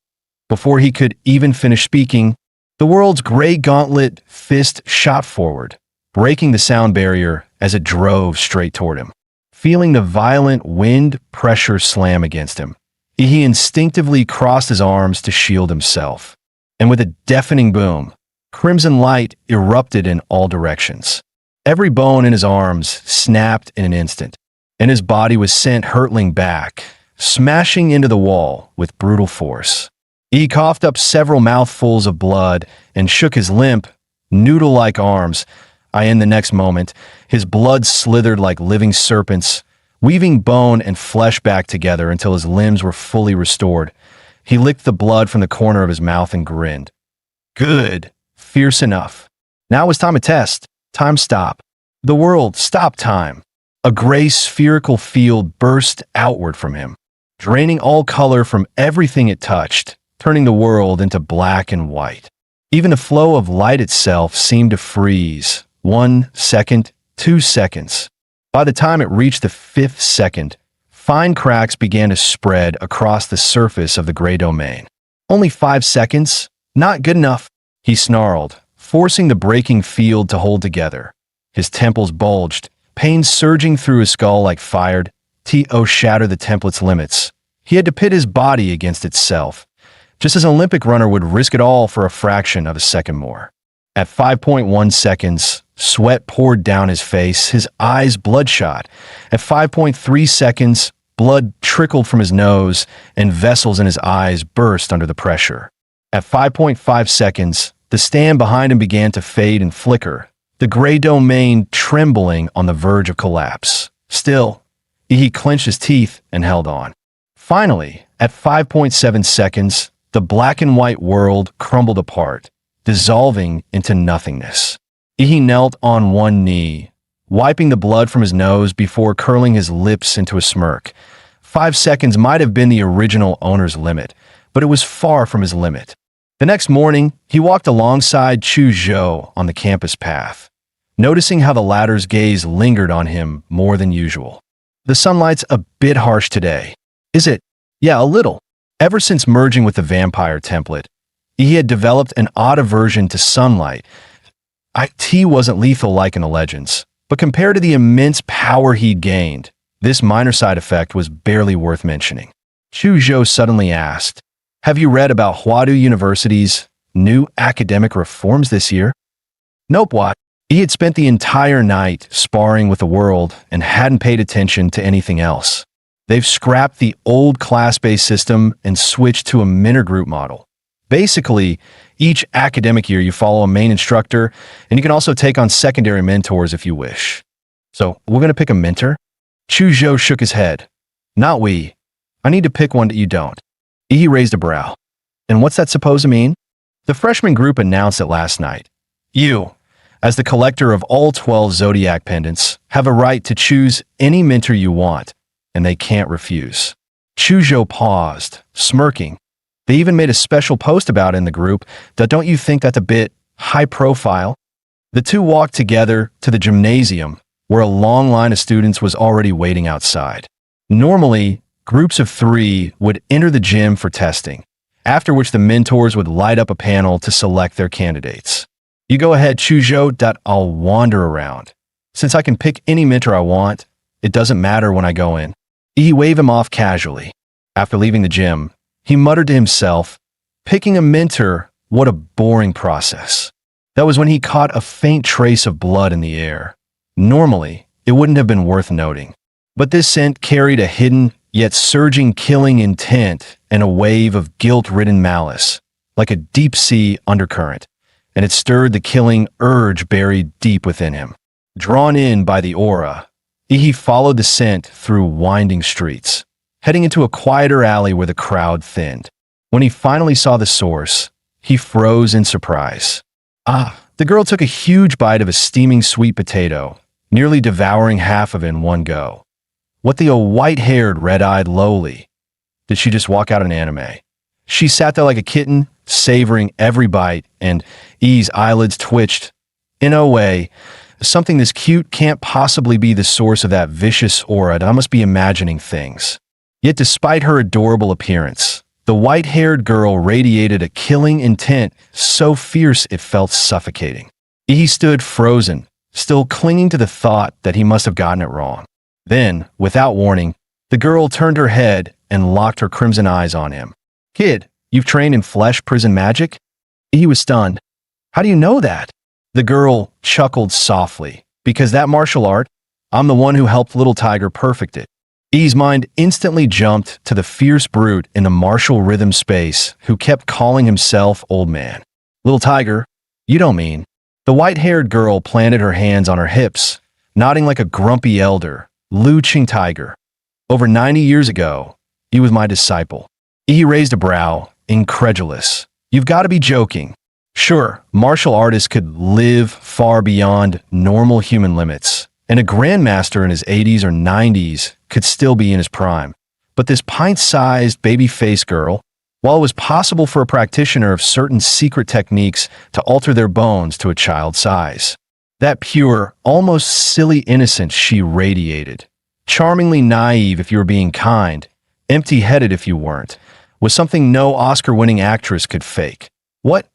S1: Before he could even finish speaking, the world's gray gauntlet fist shot forward, breaking the sound barrier as it drove straight toward him. Feeling the violent wind pressure slam against him, he instinctively crossed his arms to shield himself. And with a deafening boom, crimson light erupted in all directions. Every bone in his arms snapped in an instant, and his body was sent hurtling back, smashing into the wall with brutal force. He coughed up several mouthfuls of blood and shook his limp, noodle-like arms. In the next moment, his blood slithered like living serpents, weaving bone and flesh back together until his limbs were fully restored. He licked the blood from the corner of his mouth and grinned. Good. Fierce enough. Now it's time to test. Time stop. The world, stop time. A gray spherical field burst outward from him, draining all color from everything it touched, turning the world into black and white. Even the flow of light itself seemed to freeze. 1 second, 2 seconds. By the time it reached the 5th second, fine cracks began to spread across the surface of the gray domain. Only 5 seconds? Not good enough, he snarled, forcing the breaking field to hold together. His temples bulged, pain surging through his skull like fired. To shatter the template's limits. He had to pit his body against itself, just as an Olympic runner would risk it all for a fraction of a second more. At 5.1 seconds, sweat poured down his face, his eyes bloodshot. At 5.3 seconds, blood trickled from his nose, and vessels in his eyes burst under the pressure. At 5.5 seconds, the stand behind him began to fade and flicker, the gray domain trembling on the verge of collapse. Still, he clenched his teeth and held on. Finally, at 5.7 seconds, the black and white world crumbled apart, dissolving into nothingness. He knelt on one knee, wiping the blood from his nose before curling his lips into a smirk. 5 seconds might have been the original owner's limit, but it was far from his limit. The next morning, he walked alongside Chu Zhou on the campus path, noticing how the latter's gaze lingered on him more than usual. The sunlight's a bit harsh today. Is it? Yeah, a little. Ever since merging with the vampire template, he had developed an odd aversion to sunlight. It wasn't lethal like in the legends, but compared to the immense power he'd gained, this minor side effect was barely worth mentioning. Chu Zhou suddenly asked, "Have you read about Huadu University's new academic reforms this year?" "Nope, what?" He had spent the entire night sparring with the world and hadn't paid attention to anything else. They've scrapped the old class-based system and switched to a mentor group model. Basically, each academic year you follow a main instructor, and you can also take on secondary mentors if you wish. So, we're going to pick a mentor? Chu Zhou shook his head. Not we. I need to pick one that you don't. He raised a brow. And what's that supposed to mean? The freshman group announced it last night. You, as the collector of all 12 zodiac pendants, have a right to choose any mentor you want, and they can't refuse. Chu Zhou paused, smirking. They even made a special post about it in the group. Don't you think that's a bit high profile? The two walked together to the gymnasium, where a long line of students was already waiting outside. Normally, groups of 3 would enter the gym for testing, after which the mentors would light up a panel to select their candidates. You go ahead, Chu Zhou. I'll wander around. Since I can pick any mentor I want, it doesn't matter when I go in. He waved him off casually. After leaving the gym, he muttered to himself, picking a mentor, what a boring process. That was when he caught a faint trace of blood in the air. Normally, it wouldn't have been worth noting. But this scent carried a hidden, yet surging killing intent and a wave of guilt-ridden malice, like a deep-sea undercurrent, and it stirred the killing urge buried deep within him. Drawn in by the aura, he followed the scent through winding streets, heading into a quieter alley where the crowd thinned. When he finally saw the source, he froze in surprise. The girl took a huge bite of a steaming sweet potato, nearly devouring half of it in one go. What the white-haired, red-eyed lowly? Did she just walk out an anime? She sat there like a kitten, savoring every bite, and E's eyelids twitched. In a way, something this cute can't possibly be the source of that vicious aura. I must be imagining things. Yet despite her adorable appearance, the white-haired girl radiated a killing intent so fierce it felt suffocating. He stood frozen, still clinging to the thought that he must have gotten it wrong. Then, without warning, the girl turned her head and locked her crimson eyes on him. Kid, you've trained in flesh prison magic? He was stunned. How do you know that? The girl chuckled softly. Because that martial art, I'm the one who helped Little Tiger perfect it. E's mind instantly jumped to the fierce brute in the martial rhythm space who kept calling himself Old Man. Little Tiger, you don't mean. The white-haired girl planted her hands on her hips, nodding like a grumpy elder. Lu Qing Tiger. Over 90 years ago, he was my disciple. He raised a brow, incredulous. You've got to be joking. Sure, martial artists could live far beyond normal human limits, and a grandmaster in his 80s or 90s could still be in his prime. But this pint-sized baby-faced girl, while it was possible for a practitioner of certain secret techniques to alter their bones to a child's size, that pure, almost silly innocence she radiated, charmingly naive if you were being kind, empty-headed if you weren't, was something no Oscar-winning actress could fake. What?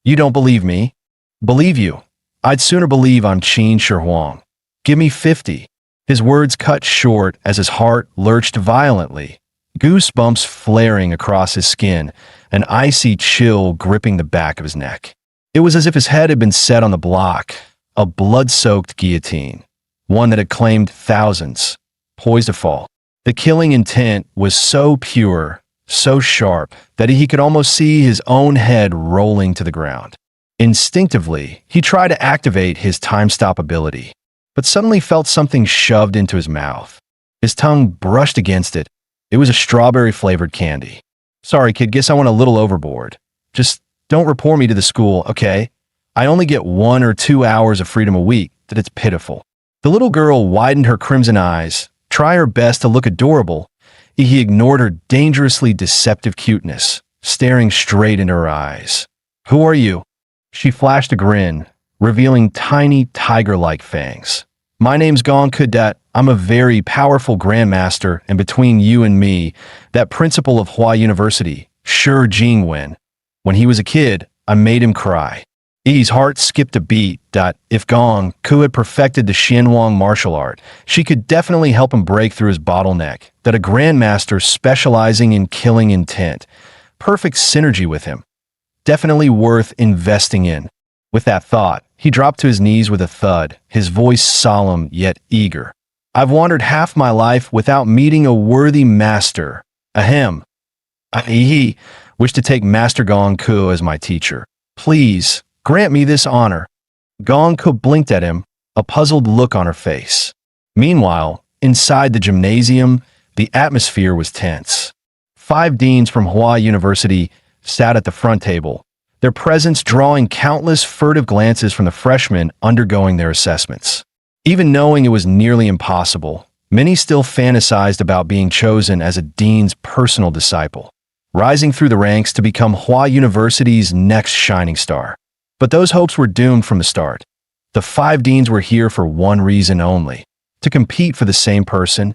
S1: You don't believe me? Believe you? I'd sooner believe I'm Qin Shi Huang. Give me 50. His words cut short as his heart lurched violently, goosebumps flaring across his skin, an icy chill gripping the back of his neck. It was as if his head had been set on the block, a blood-soaked guillotine, one that had claimed thousands, poised to fall. The killing intent was so pure, so sharp, that he could almost see his own head rolling to the ground. Instinctively, he tried to activate his time-stop ability, but suddenly felt something shoved into his mouth. His tongue brushed against it. It was a strawberry-flavored candy. Sorry, kid, guess I went a little overboard. Just don't report me to the school, okay? I only get 1 or 2 hours of freedom a week. That it's pitiful. The little girl widened her crimson eyes, try her best to look adorable. He ignored her dangerously deceptive cuteness, staring straight into her eyes. Who are you? She flashed a grin, revealing tiny tiger-like fangs. My name's Gong Cadet. I'm a very powerful grandmaster, and between you and me, that principal of Hua University, Shi Jingwen. When he was a kid, I made him cry. E's heart skipped a beat. If Gong Ku had perfected the Xianwang martial art, she could definitely help him break through his bottleneck, that a grandmaster specializing in killing intent. Perfect synergy with him. Definitely worth investing in. With that thought, he dropped to his knees with a thud, his voice solemn yet eager. I've wandered half my life without meeting a worthy master. Ahem. I wish to take Master Gongku as my teacher. Please, grant me this honor. Gongku blinked at him, a puzzled look on her face. Meanwhile, inside the gymnasium, the atmosphere was tense. 5 deans from Hua University sat at the front table, their presence drawing countless furtive glances from the freshmen undergoing their assessments. Even knowing it was nearly impossible, many still fantasized about being chosen as a dean's personal disciple, rising through the ranks to become Hua University's next shining star. But those hopes were doomed from the start. The 5 deans were here for one reason only: to compete for the same person.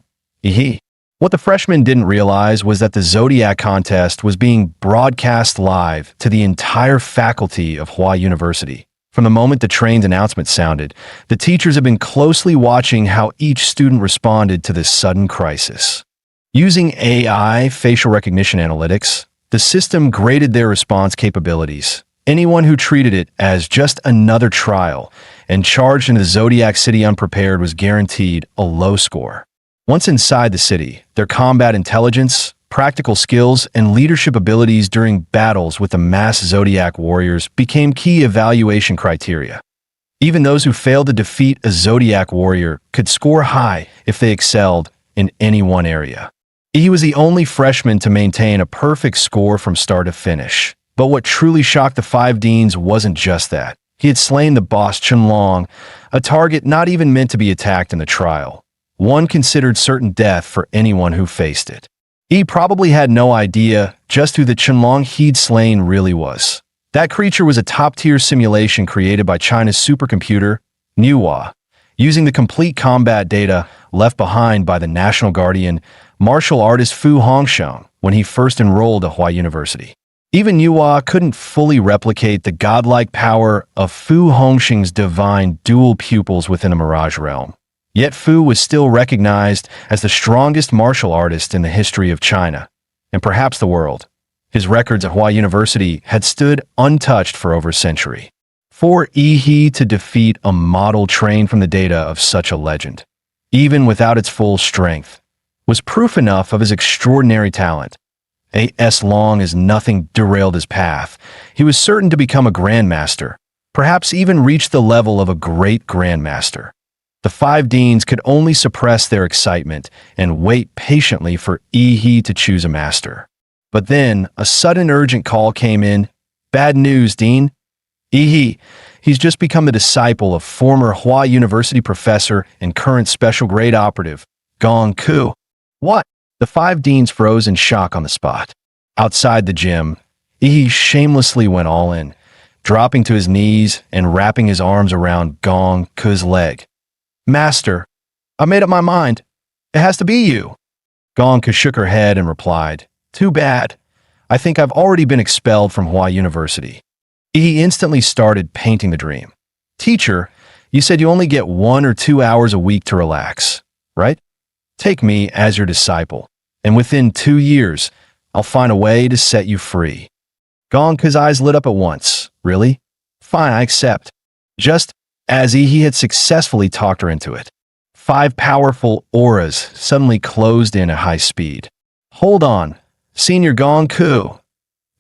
S1: What the freshmen didn't realize was that the Zodiac contest was being broadcast live to the entire faculty of Hua University. From the moment the train's announcement sounded, the teachers had been closely watching how each student responded to this sudden crisis. Using AI facial recognition analytics, the system graded their response capabilities. Anyone who treated it as just another trial and charged into the Zodiac City unprepared was guaranteed a low score. Once inside the city, their combat intelligence, practical skills, and leadership abilities during battles with the mass Zodiac warriors became key evaluation criteria. Even those who failed to defeat a Zodiac warrior could score high if they excelled in any one area. He was the only freshman to maintain a perfect score from start to finish. But what truly shocked the 5 deans wasn't just that. He had slain the boss Qianlong, a target not even meant to be attacked in the trial, one considered certain death for anyone who faced it. He probably had no idea just who the Qianlong he'd slain really was. That creature was a top-tier simulation created by China's supercomputer, Manhwa, using the complete combat data left behind by the national guardian, martial artist Fu Hongxiang, when he first enrolled at Hua University. Even Manhwa couldn't fully replicate the godlike power of Fu Hongxiang's divine dual pupils within a mirage realm. Yet Fu was still recognized as the strongest martial artist in the history of China, and perhaps the world. His records at Hua University had stood untouched for over a century. For Yi to defeat a model trained from the data of such a legend, even without its full strength, was proof enough of his extraordinary talent. As long as nothing derailed his path, he was certain to become a grandmaster, perhaps even reach the level of a great grandmaster. The 5 deans could only suppress their excitement and wait patiently for Yi to choose a master. But then, a sudden urgent call came in. Bad news, Dean. He's just become the disciple of former Hua University professor and current special grade operative, Gongku. What? The 5 deans froze in shock on the spot. Outside the gym, Yi shamelessly went all in, dropping to his knees and wrapping his arms around Gongku's leg. Master, I made up my mind. It has to be you. Gongku shook her head and replied, Too bad. I think I've already been expelled from Hua University. He instantly started painting the dream. Teacher, you said you only get 1 or 2 hours a week to relax, right? Take me as your disciple, and within 2 years, I'll find a way to set you free. Gongku's eyes lit up at once. Really? Fine, I accept. Just as he had successfully talked her into it. 5 powerful auras suddenly closed in at high speed. Hold on, Senior Gongku.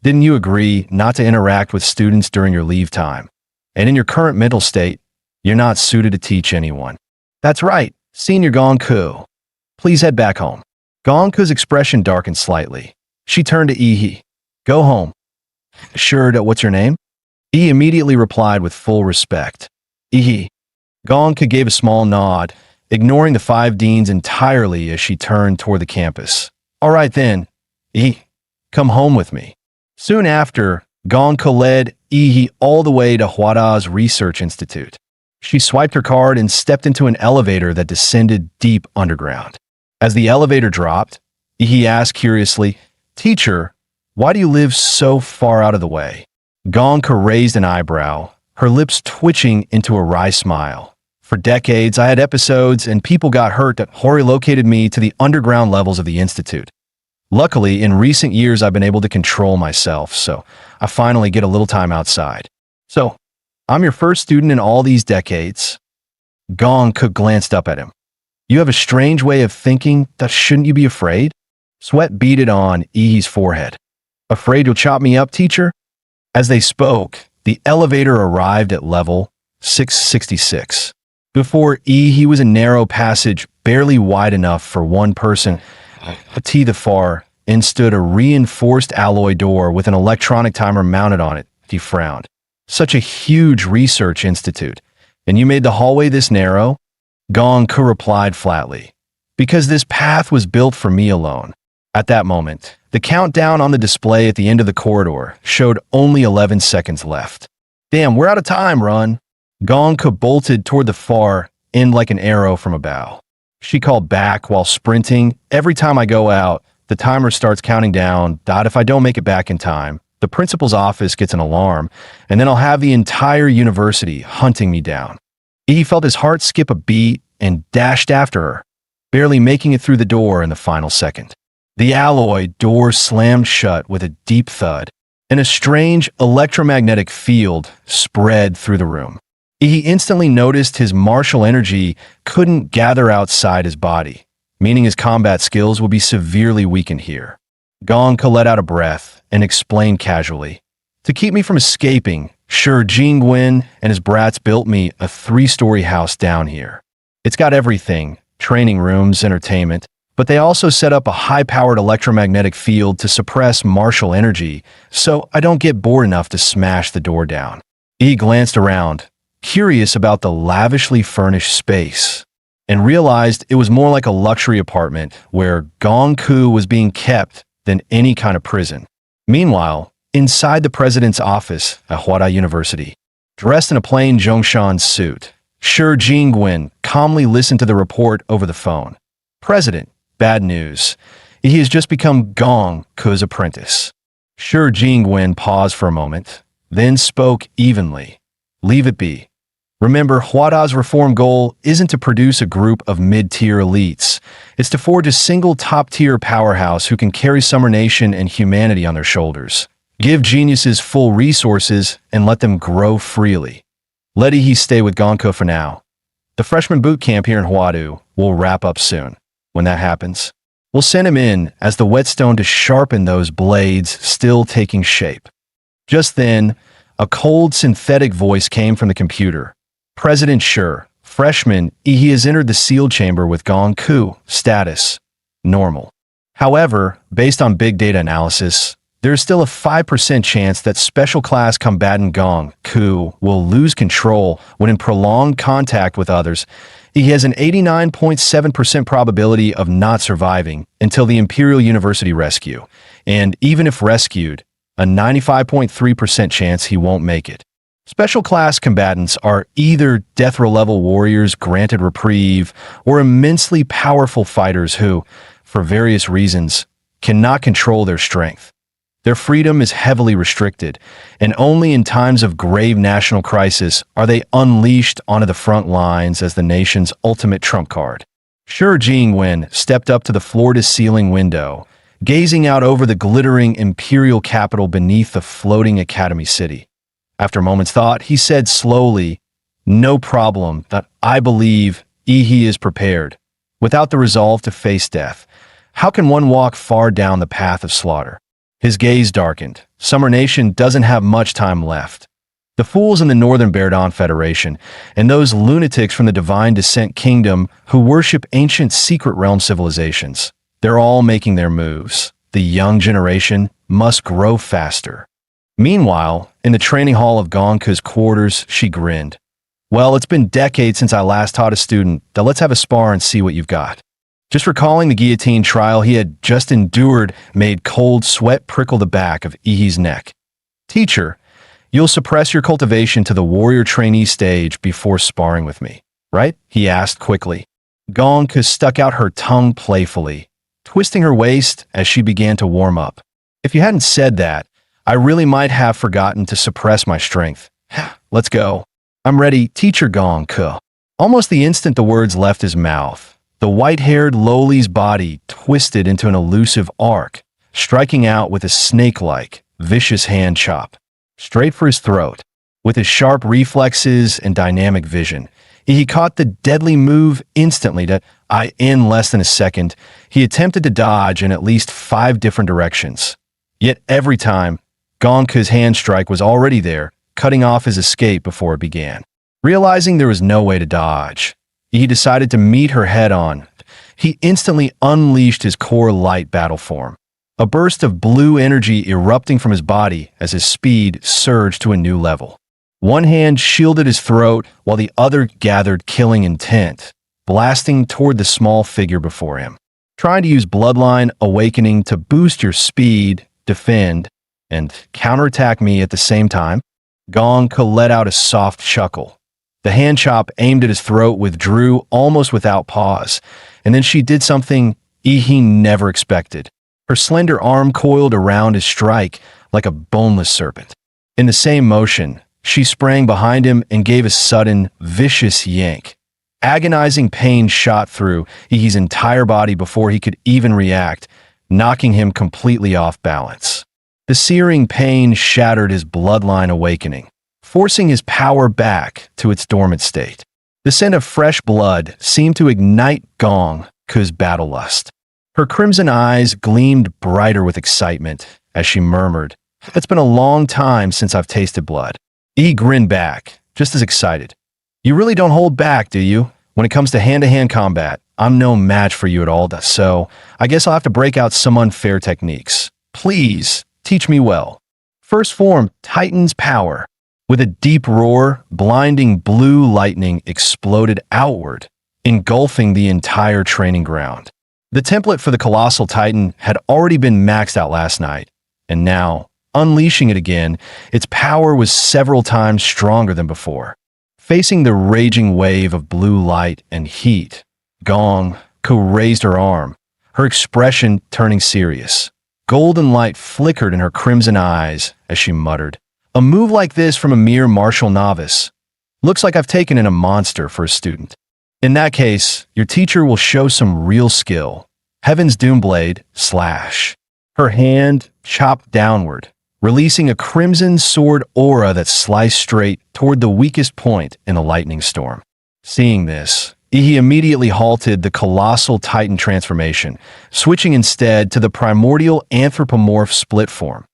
S1: Didn't you agree not to interact with students during your leave time? And in your current mental state, you're not suited to teach anyone. That's right, Senior Gongku. Please head back home. Gongku's expression darkened slightly. She turned to Yi. Go home. Sure, what's your name? Yi immediately replied with full respect. Yi. Gongku gave a small nod, ignoring the 5 deans entirely as she turned toward the campus. All right then, Yi, come home with me. Soon after, Gongku led Yi all the way to Huada's Research Institute. She swiped her card and stepped into an elevator that descended deep underground. As the elevator dropped, Yi asked curiously, Teacher, why do you live so far out of the way? Gongku raised an eyebrow, her lips twitching into a wry smile. For decades, I had episodes and people got hurt that Hori located me to the underground levels of the Institute. Luckily, in recent years, I've been able to control myself, so I finally get a little time outside. So, I'm your first student in all these decades. Gong Ke glanced up at him. You have a strange way of thinking that shouldn't you be afraid? Sweat beaded on Ihi's forehead. Afraid you'll chop me up, teacher? As they spoke, the elevator arrived at level 666. Before Ihi was a narrow passage barely wide enough for one person. To the far end stood a reinforced alloy door with an electronic timer mounted on it. He frowned. Such a huge research institute. And you made the hallway this narrow? Gong Ke replied flatly. Because this path was built for me alone. At that moment, the countdown on the display at the end of the corridor showed only 11 seconds left. Damn, we're out of time, Run. Gong Ke bolted toward the far end like an arrow from a bow. She called back while sprinting. Every time I go out, the timer starts counting down. If I don't make it back in time, the principal's office gets an alarm, and then I'll have the entire university hunting me down. He felt his heart skip a beat and dashed after her, barely making it through the door in the final second. The alloy door slammed shut with a deep thud, and a strange electromagnetic field spread through the room. He instantly noticed his martial energy couldn't gather outside his body, meaning his combat skills would be severely weakened here. Gong Ke let out a breath and explained casually, to keep me from escaping, Sure, Jingwen and his brats built me a 3-story house down here. It's got everything, training rooms, entertainment, but they also set up a high-powered electromagnetic field to suppress martial energy, so I don't get bored enough to smash the door down. He glanced around, curious about the lavishly furnished space, and realized it was more like a luxury apartment where Gong Ke was being kept than any kind of prison. Meanwhile, inside the president's office at Huada University, dressed in a plain Zhongshan suit, Shi Jingwen calmly listened to the report over the phone. President, bad news. He has just become Gong Ke's apprentice. Shi Jingwen paused for a moment, then spoke evenly. Leave it be. Remember, Huada's reform goal isn't to produce a group of mid-tier elites. It's to forge a single top-tier powerhouse who can carry Summer Nation and humanity on their shoulders. Give geniuses full resources and let them grow freely. Let he stay with Gong Ke for now. The freshman boot camp here in Huadu will wrap up soon. When that happens, we'll send him in as the whetstone to sharpen those blades still taking shape. Just then, a cold synthetic voice came from the computer. President Shi, freshman, he has entered the sealed chamber with Gong Ke. Status: normal. However, based on big data analysis, there is still a 5% chance that special class combatant Gong Ke will lose control when in prolonged contact with others. He has an 89.7% probability of not surviving until the Imperial University rescue, and even if rescued, a 95.3% chance he won't make it. Special class combatants are either death row level warriors granted reprieve or immensely powerful fighters who, for various reasons, cannot control their strength. Their freedom is heavily restricted, and only in times of grave national crisis are they unleashed onto the front lines as the nation's ultimate trump card. Shi Jingwen stepped up to the floor-to-ceiling window, gazing out over the glittering imperial capital beneath the floating academy city. After a moment's thought, he said slowly, "No problem, that I believe Ihi is prepared. Without the resolve to face death, how can one walk far down the path of slaughter?" His gaze darkened. Summer Nation doesn't have much time left. The fools in the Northern Berdon Federation and those lunatics from the Divine Descent Kingdom who worship ancient secret realm civilizations, they're all making their moves. The young generation must grow faster. Meanwhile, in the training hall of Gong Ke's quarters, she grinned. Well, it's been decades since I last taught a student. Now let's have a spar and see what you've got. Just recalling the guillotine trial he had just endured made cold sweat prickle the back of Ihi's neck. Teacher, you'll suppress your cultivation to the warrior trainee stage before sparring with me, right? He asked quickly. Gong Ke stuck out her tongue playfully, twisting her waist as she began to warm up. If you hadn't said that, I really might have forgotten to suppress my strength. Let's go. I'm ready, Teacher Gong Ke. Almost the instant the words left his mouth, the white-haired lowly's body twisted into an elusive arc, striking out with a snake-like, vicious hand chop, straight for his throat. With his sharp reflexes and dynamic vision, he caught the deadly move instantly. In less than a second, he attempted to dodge in at least 5 different directions. Yet every time, Gongke's hand strike was already there, cutting off his escape before it began. Realizing there was no way to dodge, he decided to meet her head-on. He instantly unleashed his core light battle form, a burst of blue energy erupting from his body as his speed surged to a new level. One hand shielded his throat while the other gathered killing intent, blasting toward the small figure before him. Trying to use Bloodline Awakening to boost your speed, defend, and counterattack me at the same time? Gongke let out a soft chuckle. The hand chop aimed at his throat withdrew almost without pause, and then she did something he never expected. Her slender arm coiled around his strike like a boneless serpent. In the same motion, she sprang behind him and gave a sudden, vicious yank. Agonizing pain shot through Ihi's entire body before he could even react, knocking him completely off balance. The searing pain shattered his bloodline awakening, forcing his power back to its dormant state. The scent of fresh blood seemed to ignite Gongke's battle lust. Her crimson eyes gleamed brighter with excitement as she murmured, "It's been a long time since I've tasted blood." He grinned back, just as excited. "You really don't hold back, do you? When it comes to hand-to-hand combat, I'm no match for you at all, so I guess I'll have to break out some unfair techniques. Please, teach me well." First form, Titan's power. With a deep roar, blinding blue lightning exploded outward, engulfing the entire training ground. The template for the Colossal Titan had already been maxed out last night, and now, unleashing it again, its power was several times stronger than before. Facing the raging wave of blue light and heat, Gongke raised her arm, her expression turning serious. Golden light flickered in her crimson eyes as she muttered, "A move like this from a mere martial novice. Looks like I've taken in a monster for a student. In that case, your teacher will show some real skill." Heaven's Doomblade slash. Her hand chopped downward, releasing a crimson sword aura that sliced straight toward the weakest point in the lightning storm. Seeing this, he immediately halted the Colossal Titan transformation, switching instead to the primordial anthropomorph split form,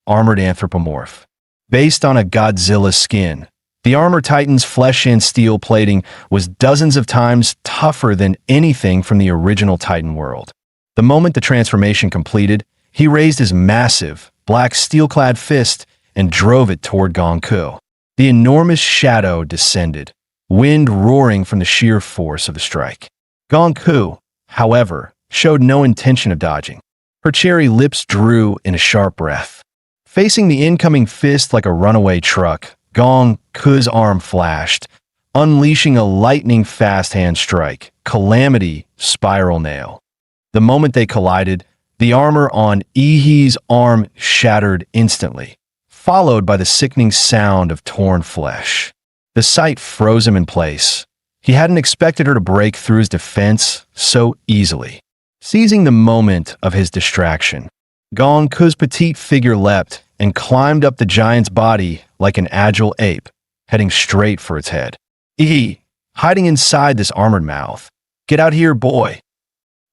S1: Armored Anthropomorph. Based on a Godzilla skin, the Armor Titan's flesh and steel plating was dozens of times tougher than anything from the original Titan world. The moment the transformation completed, he raised his massive, black steel-clad fist and drove it toward Gongke. The enormous shadow descended, wind roaring from the sheer force of the strike. Gongke, however, showed no intention of dodging. Her cherry lips drew in a sharp breath. Facing the incoming fist like a runaway truck, Gongke's arm flashed, unleashing a lightning-fast hand strike, Calamity Spiral Nail. The moment they collided, the armor on Ihi's arm shattered instantly, followed by the sickening sound of torn flesh. The sight froze him in place. He hadn't expected her to break through his defense so easily. Seizing the moment of his distraction, Gongke's petite figure leapt and climbed up the giant's body like an agile ape, heading straight for its head. "Ihi, hiding inside this armored mouth. Get out here, boy."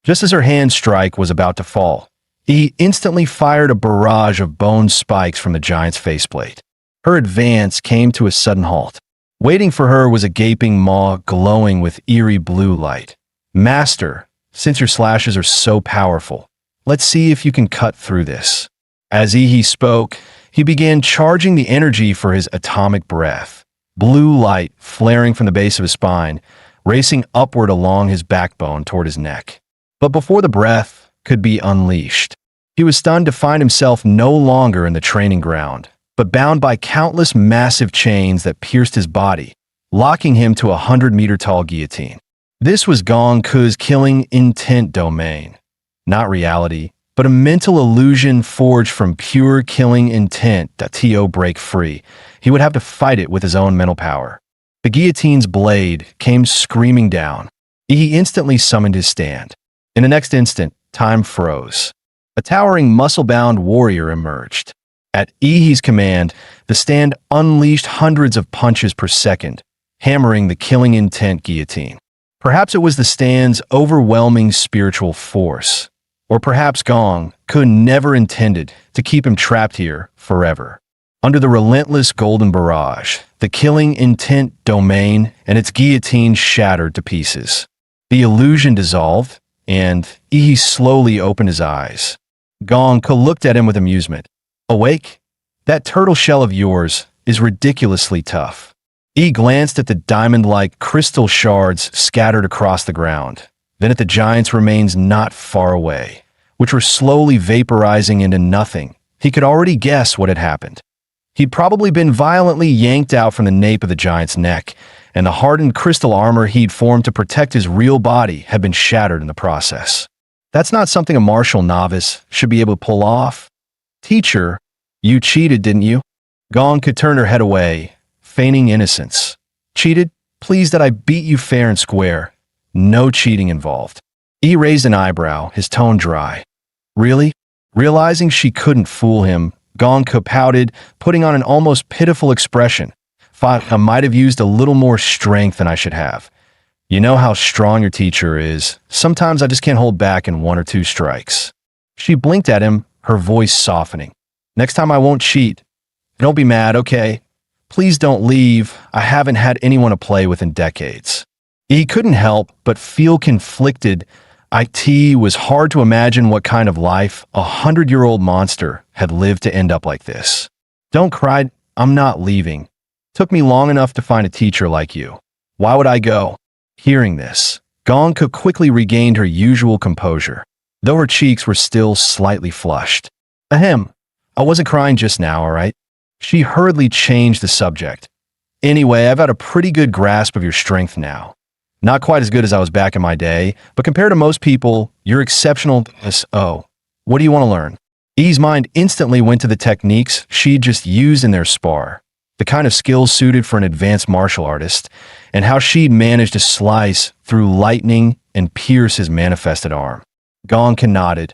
S1: Just as her hand strike was about to fall, he instantly fired a barrage of bone spikes from the giant's faceplate. Her advance came to a sudden halt. Waiting for her was a gaping maw glowing with eerie blue light. "Master, since your slashes are so powerful, let's see if you can cut through this." As Ihi spoke, he began charging the energy for his atomic breath. Blue light flaring from the base of his spine, racing upward along his backbone toward his neck. But before the breath could be unleashed, he was stunned to find himself no longer in the training ground, but bound by countless massive chains that pierced his body, locking him to a 100-meter-tall guillotine. This was Gongke's killing intent domain. Not reality, but a mental illusion forged from pure killing intent. To break free, he would have to fight it with his own mental power. The guillotine's blade came screaming down. He instantly summoned his stand. In the next instant, time froze. A towering muscle-bound warrior emerged. At Ihi's command, the stand unleashed hundreds of punches per second, hammering the killing intent guillotine. Perhaps it was the stand's overwhelming spiritual force. Or perhaps Gong could never intended to keep him trapped here forever. Under the relentless golden barrage, the killing intent domain and its guillotine shattered to pieces. The illusion dissolved, and Ihi slowly opened his eyes. Gong looked at him with amusement. Awake? That turtle shell of yours is ridiculously tough. He glanced at the diamond-like crystal shards scattered across the ground, then at the giant's remains not far away, which were slowly vaporizing into nothing. He could already guess what had happened. He'd probably been violently yanked out from the nape of the giant's neck, and the hardened crystal armor he'd formed to protect his real body had been shattered in the process. That's not something a martial novice should be able to pull off. Teacher, you cheated, didn't you? Gong could turn her head away, feigning innocence. Cheated? Pleased that I beat you fair and square. No cheating involved. He raised an eyebrow, his tone dry. Really? Realizing she couldn't fool him, Gong pouted, putting on an almost pitiful expression. Thought I might have used a little more strength than I should have. You know how strong your teacher is. Sometimes I just can't hold back in one or two strikes. She blinked at him, her voice softening. Next time I won't cheat. Don't be mad, okay? Please don't leave. I haven't had anyone to play with in decades. He couldn't help but feel conflicted. It was hard to imagine what kind of life a 100-year-old monster had lived to end up like this. Don't cry, I'm not leaving. Took me long enough to find a teacher like you. Why would I go? Hearing this, Gong quickly regained her usual composure, though her cheeks were still slightly flushed. Ahem, I wasn't crying just now, all right? She hurriedly changed the subject. Anyway, I've got a pretty good grasp of your strength now. Not quite as good as I was back in my day, but compared to most people, you're exceptional. Oh, what do you want to learn? E's mind instantly went to the techniques she'd just used in their spar, the kind of skills suited for an advanced martial artist, and how she'd managed to slice through lightning and pierce his manifested arm. Gong nodded.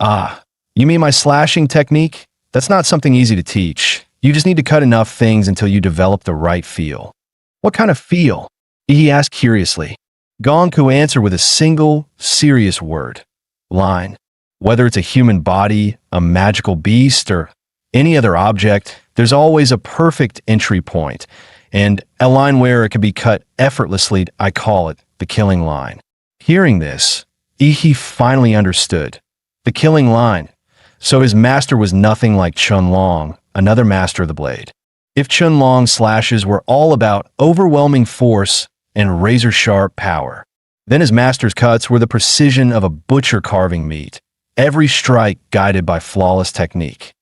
S1: Ah, you mean my slashing technique? That's not something easy to teach. You just need to cut enough things until you develop the right feel. What kind of feel? He asked curiously. Gong answered with a single, serious word. Line. Whether it's a human body, a magical beast, or any other object, there's always a perfect entry point, and a line where it can be cut effortlessly. I call it the killing line. Hearing this, Ihi finally understood. The killing line. So his master was nothing like Chun Long, another master of the blade. If Chun Long's slashes were all about overwhelming force and razor-sharp power, then his master's cuts were the precision of a butcher carving meat, every strike guided by flawless technique.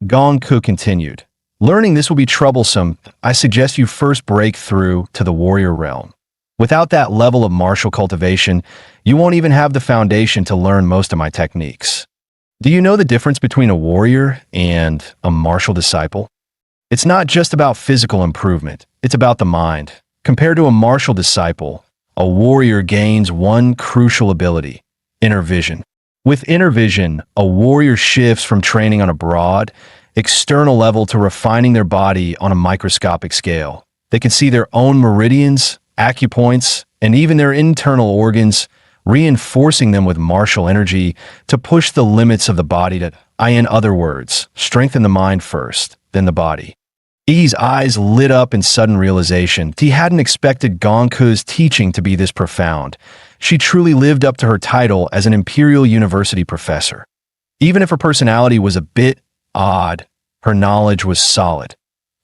S1: Gong continued. Learning this will be troublesome. I suggest you first break through to the warrior realm. Without that level of martial cultivation, you won't even have the foundation to learn most of my techniques. Do you know the difference between a warrior and a martial disciple? It's not just about physical improvement, it's about the mind. Compared to a martial disciple, a warrior gains one crucial ability, inner vision. With inner vision, a warrior shifts from training on a broad, external level to refining their body on a microscopic scale. They can see their own meridians, acupoints, and even their internal organs, reinforcing them with martial energy to push the limits of the body to, in other words, strengthen the mind first, then the body. E's eyes lit up in sudden realization. He hadn't expected Gongku's teaching to be this profound. She truly lived up to her title as an Imperial University professor. Even if her personality was a bit odd, her knowledge was solid.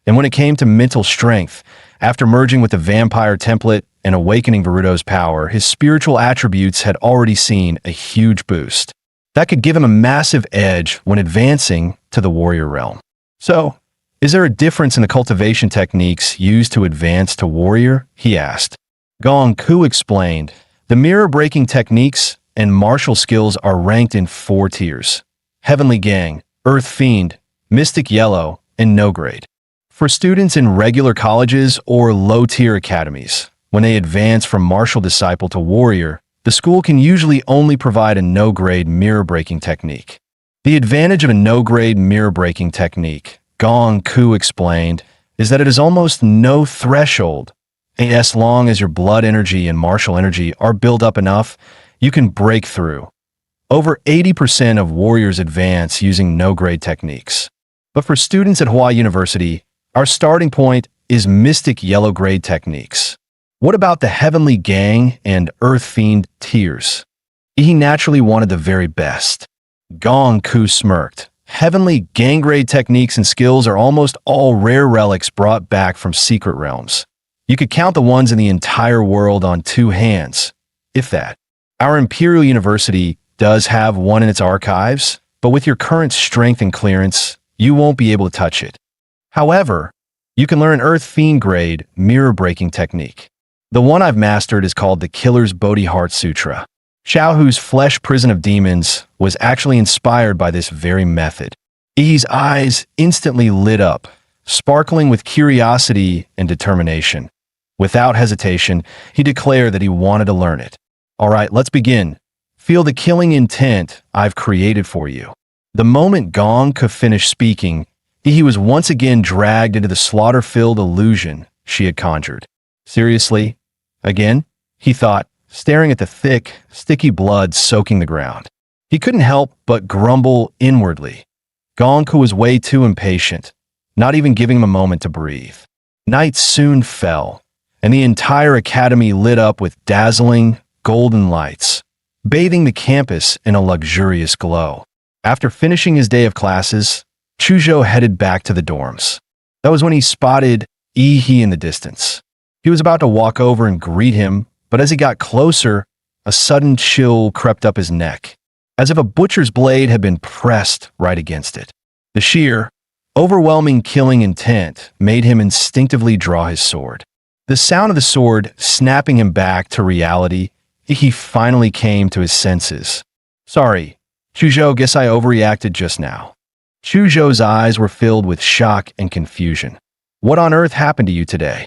S1: And when it came to mental strength, after merging with the vampire template and awakening Baruto's power, his spiritual attributes had already seen a huge boost. That could give him a massive edge when advancing to the warrior realm. So, is there a difference in the cultivation techniques used to advance to warrior? He asked. Gongku explained. The mirror-breaking techniques and martial skills are ranked in 4 tiers. Heavenly Gang, Earth Fiend, Mystic Yellow, and No Grade. For students in regular colleges or low-tier academies, when they advance from martial disciple to warrior, the school can usually only provide a no-grade mirror-breaking technique. The advantage of a no-grade mirror-breaking technique, Gong Ku explained, is that it is almost no threshold. As long as your blood energy and martial energy are built up enough, you can break through. Over 80% of warriors advance using no-grade techniques. But for students at Hawaii University, our starting point is mystic yellow-grade techniques. What about the Heavenly Gang and Earth Fiend Tears? He naturally wanted the very best. Gong Ku smirked. Heavenly Gang-grade techniques and skills are almost all rare relics brought back from secret realms. You could count the ones in the entire world on 2 hands, if that. Our Imperial University does have one in its archives, but with your current strength and clearance, you won't be able to touch it. However, you can learn Earth Fiend grade mirror-breaking technique. The one I've mastered is called the Killer's Bodhi Heart Sutra. Xiaohu's flesh prison of demons was actually inspired by this very method. Yi's eyes instantly lit up, sparkling with curiosity and determination. Without hesitation, he declared that he wanted to learn it. All right, let's begin. Feel the killing intent I've created for you. The moment Gong could finish speaking, he was once again dragged into the slaughter-filled illusion she had conjured. Seriously? Again? He thought, staring at the thick, sticky blood soaking the ground. He couldn't help but grumble inwardly. Gongku was way too impatient, not even giving him a moment to breathe. Night soon fell, and the entire academy lit up with dazzling, golden lights, bathing the campus in a luxurious glow. After finishing his day of classes, Chuzhou headed back to the dorms. That was when he spotted Yi in the distance. He was about to walk over and greet him, but as he got closer, a sudden chill crept up his neck, as if a butcher's blade had been pressed right against it. The sheer, overwhelming killing intent made him instinctively draw his sword. The sound of the sword snapping him back to reality, he finally came to his senses. Sorry, Chuzhou, guess I overreacted just now. Chuzhou's eyes were filled with shock and confusion. What on earth happened to you today?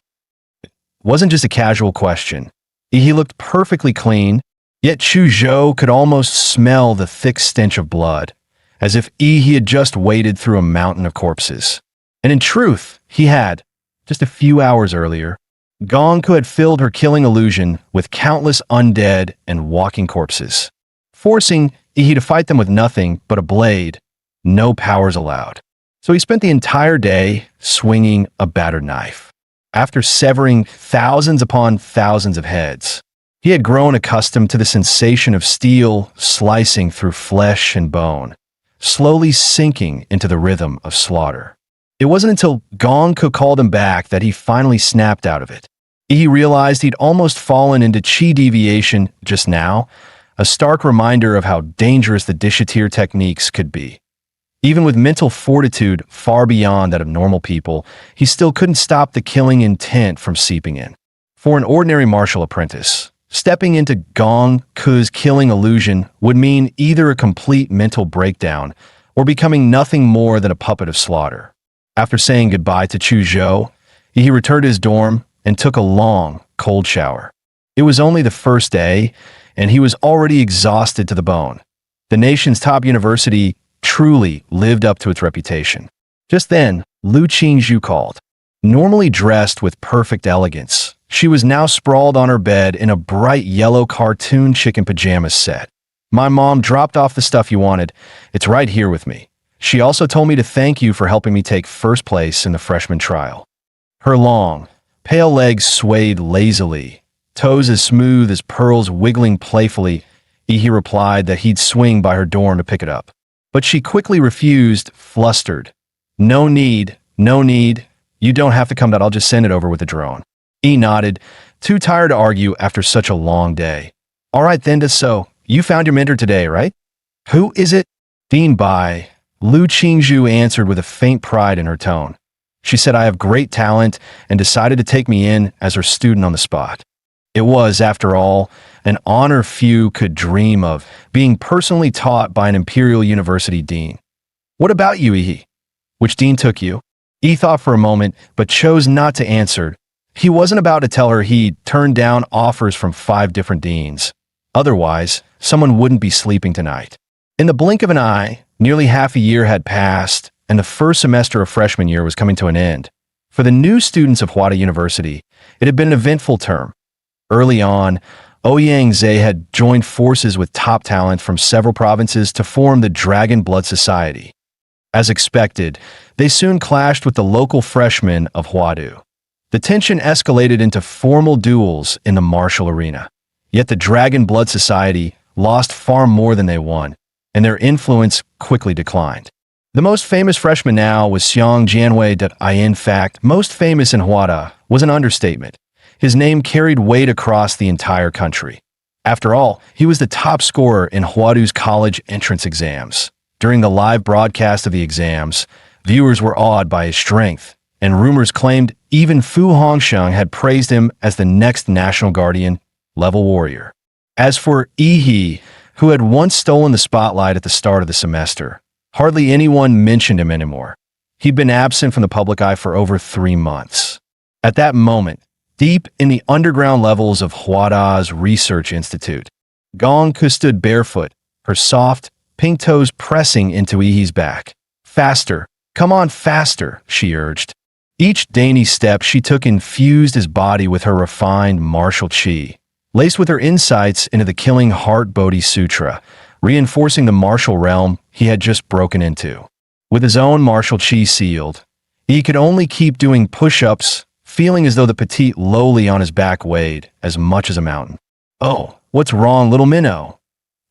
S1: It wasn't just a casual question. He looked perfectly clean, yet Chuzhou could almost smell the thick stench of blood, as if he had just waded through a mountain of corpses. And in truth, he had, just a few hours earlier, Gongku had filled her killing illusion with countless undead and walking corpses, forcing Yi to fight them with nothing but a blade, no powers allowed. So he spent the entire day swinging a battered knife. After severing thousands upon thousands of heads, he had grown accustomed to the sensation of steel slicing through flesh and bone, slowly sinking into the rhythm of slaughter. It wasn't until Gongku called him back that he finally snapped out of it. He realized he'd almost fallen into chi deviation just now, a stark reminder of how dangerous the Dishatir techniques could be. Even with mental fortitude far beyond that of normal people, he still couldn't stop the killing intent from seeping in. For an ordinary martial apprentice, stepping into Gong Ku's killing illusion would mean either a complete mental breakdown or becoming nothing more than a puppet of slaughter. After saying goodbye to Chuzhou, he returned to his dorm and took a long, cold shower. It was only the first day, and he was already exhausted to the bone. The nation's top university truly lived up to its reputation. Just then, Lu Qingzhu called. Normally dressed with perfect elegance, she was now sprawled on her bed in a bright yellow cartoon chicken pajamas set. My mom dropped off the stuff you wanted. It's right here with me. She also told me to thank you for helping me take first place in the freshman trial. Her long, pale legs swayed lazily, toes as smooth as pearls wiggling playfully. He replied that he'd swing by her dorm to pick it up. But she quickly refused, flustered. No need. You don't have to come out. I'll just send it over with a drone. He nodded, too tired to argue after such a long day. All right then, so you found your mentor today, right? Who is it? Dean Bai. Lu Qingzhu answered with a faint pride in her tone. She said I have great talent and decided to take me in as her student on the spot. It was, after all, an honor few could dream of, being personally taught by an Imperial University dean. What about you, Yi? Which dean took you? Yi thought for a moment, but chose not to answer. He wasn't about to tell her he'd turned down offers from 5 different deans. Otherwise, someone wouldn't be sleeping tonight. In the blink of an eye, Nearly half a year had passed, and the first semester of freshman year was coming to an end. For the new students of Hwada University, it had been an eventful term. Early on, Ouyang Zhe had joined forces with top talent from several provinces to form the Dragon Blood Society. As expected, they soon clashed with the local freshmen of Hwadu. The tension escalated into formal duels in the martial arena. Yet the Dragon Blood Society lost far more than they won, and their influence quickly declined. The most famous freshman now was Xiang Jianwei. In fact, most famous in Hwada was an understatement. His name carried weight across the entire country. After all, he was the top scorer in Hwadu's college entrance exams. During the live broadcast of the exams, viewers were awed by his strength, and rumors claimed even Fu Hongsheng had praised him as the next national guardian level warrior. As for Yi, who had once stolen the spotlight at the start of the semester, hardly anyone mentioned him anymore. He'd been absent from the public eye for over 3 months. At that moment, deep in the underground levels of Hwada's Research Institute, Gong Ku stood barefoot, her soft, pink toes pressing into Yi's back. Faster, come on faster, she urged. Each dainty step she took infused his body with her refined martial chi, laced with her insights into the killing heart Bodhi Sutra, reinforcing the martial realm he had just broken into. With his own martial chi sealed, he could only keep doing push-ups, feeling as though the petite lowly on his back weighed as much as a mountain. Oh, what's wrong, little minnow?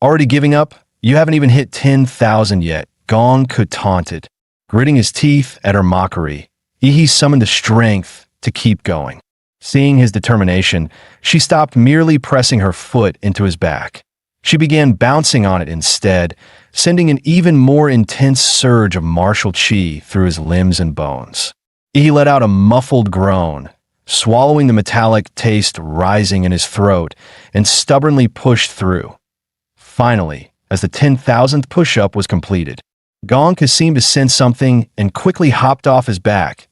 S1: Already giving up? You haven't even hit 10,000 yet, Gong Ku taunted. Gritting his teeth at her mockery, Yi summoned the strength to keep going. Seeing his determination, she stopped merely pressing her foot into his back. She began bouncing on it instead, sending an even more intense surge of martial chi through his limbs and bones. He let out a muffled groan, swallowing the metallic taste rising in his throat, and stubbornly pushed through. Finally, as the 10,000th push-up was completed, Gong Ku seemed to sense something and quickly hopped off his back.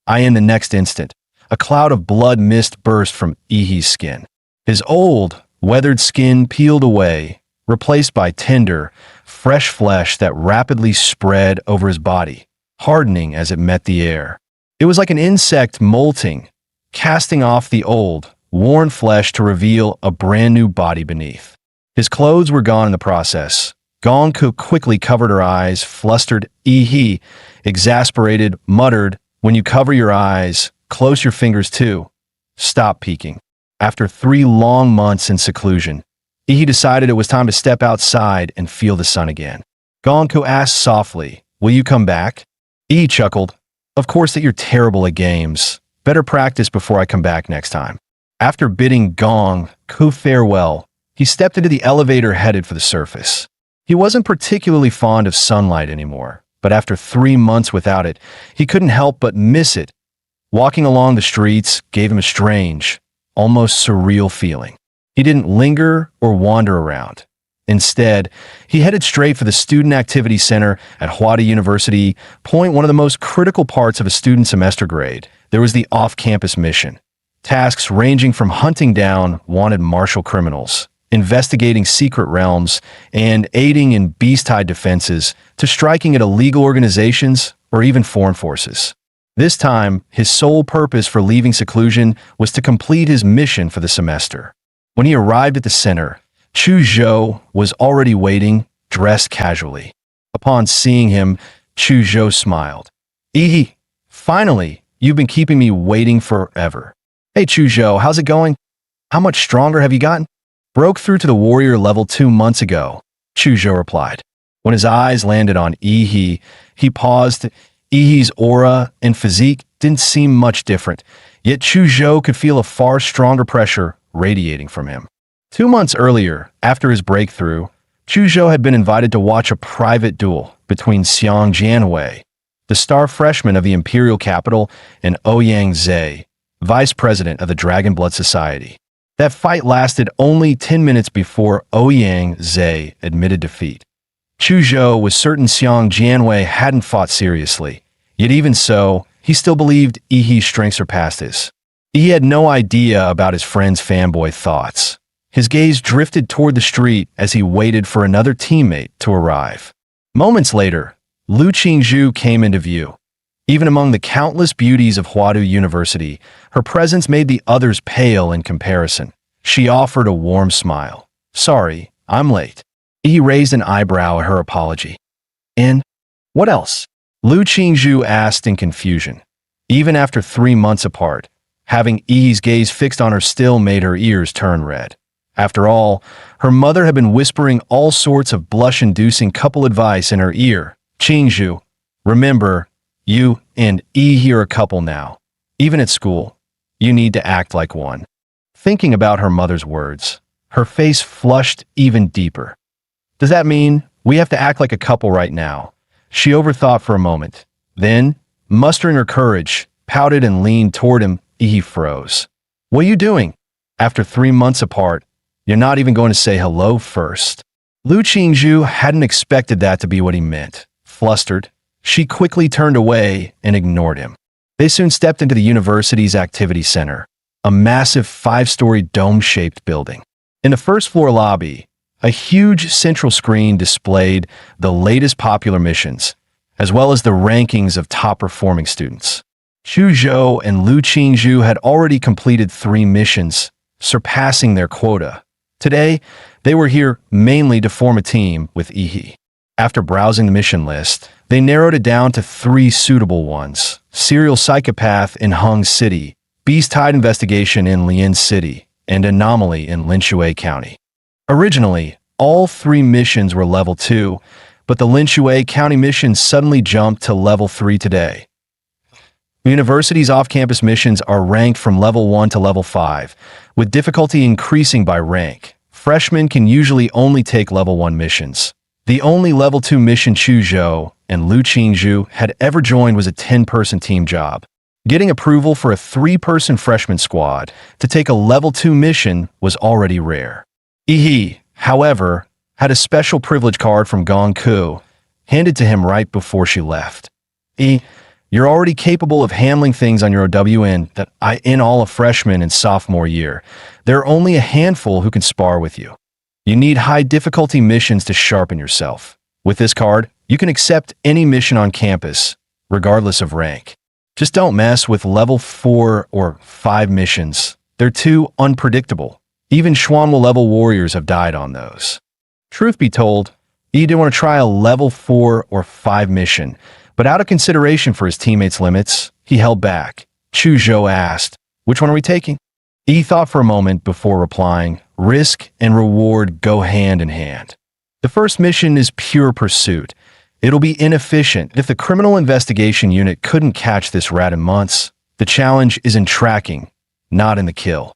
S1: In the next instant, a cloud of blood mist burst from Yi's skin. His old, weathered skin peeled away, replaced by tender, fresh flesh that rapidly spread over his body, hardening as it met the air. It was like an insect molting, casting off the old, worn flesh to reveal a brand new body beneath. His clothes were gone in the process. Gong Ku quickly covered her eyes, flustered. Yi, exasperated, muttered, "When you cover your eyes, close your fingers too. Stop peeking." After 3 long months in seclusion, Yi decided it was time to step outside and feel the sun again. Gong Ku asked softly, "Will you come back?" Yi chuckled, "Of course that you're terrible at games. Better practice before I come back next time." After bidding Gong Ku farewell, he stepped into the elevator headed for the surface. He wasn't particularly fond of sunlight anymore, but after 3 months without it, he couldn't help but miss it. Walking along the streets gave him a strange, almost surreal feeling. He didn't linger or wander around. Instead, he headed straight for the Student Activity Center at Hwada University. One of the most critical parts of a student semester grade, there was the off-campus mission. Tasks ranging from hunting down wanted martial criminals, investigating secret realms, and aiding in beast-hide defenses, to striking at illegal organizations or even foreign forces. This time, his sole purpose for leaving seclusion was to complete his mission for the semester. When he arrived at the center, Chu Zhou was already waiting, dressed casually. Upon seeing him, Chu Zhou smiled. Finally, you've been keeping me waiting forever. Hey Chu Zhou, how's it going? How much stronger have you gotten? Broke through to the warrior level 2 months ago, Chu Zhou replied. When his eyes landed on Yi, he paused. Yi's aura and physique didn't seem much different, yet Chu Zhou could feel a far stronger pressure radiating from him. 2 months earlier, after his breakthrough, Chu Zhou had been invited to watch a private duel between Xiang Jianwei, the star freshman of the imperial capital, and Ouyang Zhe, vice president of the Dragon Blood Society. That fight lasted only 10 minutes before Ouyang Zhe admitted defeat. Chu Zhou was certain Xiang Jianwei hadn't fought seriously, yet even so, he still believed Yi's strength surpassed his. He had no idea about his friend's fanboy thoughts. His gaze drifted toward the street as he waited for another teammate to arrive. Moments later, Lu Qingzhu came into view. Even among the countless beauties of Huadu University, her presence made the others pale in comparison. She offered a warm smile. "Sorry, I'm late." He raised an eyebrow at her apology. "And what else?" Lu Qingzhu asked in confusion. Even after 3 months apart, having Yi's gaze fixed on her still made her ears turn red. After all, her mother had been whispering all sorts of blush-inducing couple advice in her ear. "Qingzhu, remember, you and Yi are a couple now. Even at school, you need to act like one." Thinking about her mother's words, her face flushed even deeper. "Does that mean we have to act like a couple right now?" She overthought for a moment. Then, mustering her courage, pouted and leaned toward him. He froze. "What are you doing? After 3 months apart, you're not even going to say hello first." Lu Qingzhu hadn't expected that to be what he meant. Flustered, she quickly turned away and ignored him. They soon stepped into the university's activity center, a massive 5-story dome-shaped building. In the first-floor lobby, a huge central screen displayed the latest popular missions, as well as the rankings of top-performing students. Chu Zhou and Lu Qingzhu had already completed 3 missions, surpassing their quota. Today, they were here mainly to form a team with Yi. After browsing the mission list, they narrowed it down to 3 suitable ones: Serial Psychopath in Hung City, Beast Tide Investigation in Lian City, and Anomaly in Linshui County. Originally, all 3 missions were level 2, but the Linshui County mission suddenly jumped to level 3 today. The university's off-campus missions are ranked from level 1 to level 5, with difficulty increasing by rank. Freshmen can usually only take level 1 missions. The only level 2 mission Chu Zhou and Lu Qingzhu had ever joined was a 10-person team job. Getting approval for a 3-person freshman squad to take a level 2 mission was already rare. Yi, however, had a special privilege card from Gong Ku, handed to him right before she left. "You're already capable of handling things on your OWN that in all of freshman and sophomore year. There are only a handful who can spar with you. You need high-difficulty missions to sharpen yourself. With this card, you can accept any mission on campus, regardless of rank. Just don't mess with level 4 or 5 missions. They're too unpredictable. Even Xuanwu-level warriors have died on those." Truth be told, Yi didn't want to try a level 4 or 5 mission, but out of consideration for his teammates' limits, he held back. Chu Zhou asked, "Which one are we taking?" Yi thought for a moment before replying, "Risk and reward go hand in hand. The first mission is pure pursuit. It'll be inefficient if the criminal investigation unit couldn't catch this rat in months. The challenge is in tracking, not in the kill.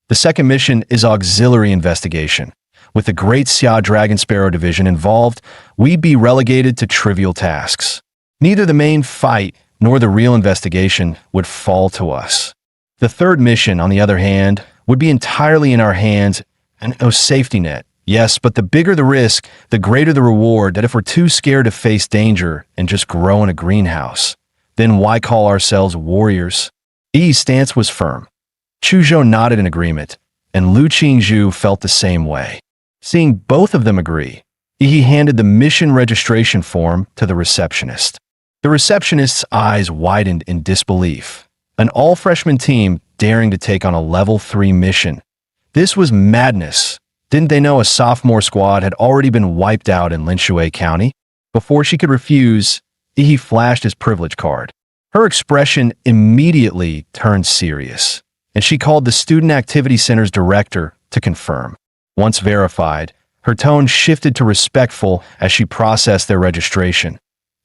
S1: The second mission is auxiliary investigation. With the Great Xia Dragon Sparrow Division involved, we'd be relegated to trivial tasks. Neither the main fight nor the real investigation would fall to us. The third mission, on the other hand, would be entirely in our hands and no safety net. Yes, but the bigger the risk, the greater the reward. That if we're too scared to face danger and just grow in a greenhouse, then why call ourselves warriors?" Yi's stance was firm. Chu Zhou nodded in agreement, and Lu Qingzhu felt the same way. Seeing both of them agree, Yi handed the mission registration form to the receptionist. The receptionist's eyes widened in disbelief. An all-freshman team daring to take on a level 3 mission. This was madness. Didn't they know a sophomore squad had already been wiped out in Linshui County? Before she could refuse, Yi flashed his privilege card. Her expression immediately turned serious, and she called the Student Activity Center's director to confirm. Once verified, her tone shifted to respectful as she processed their registration.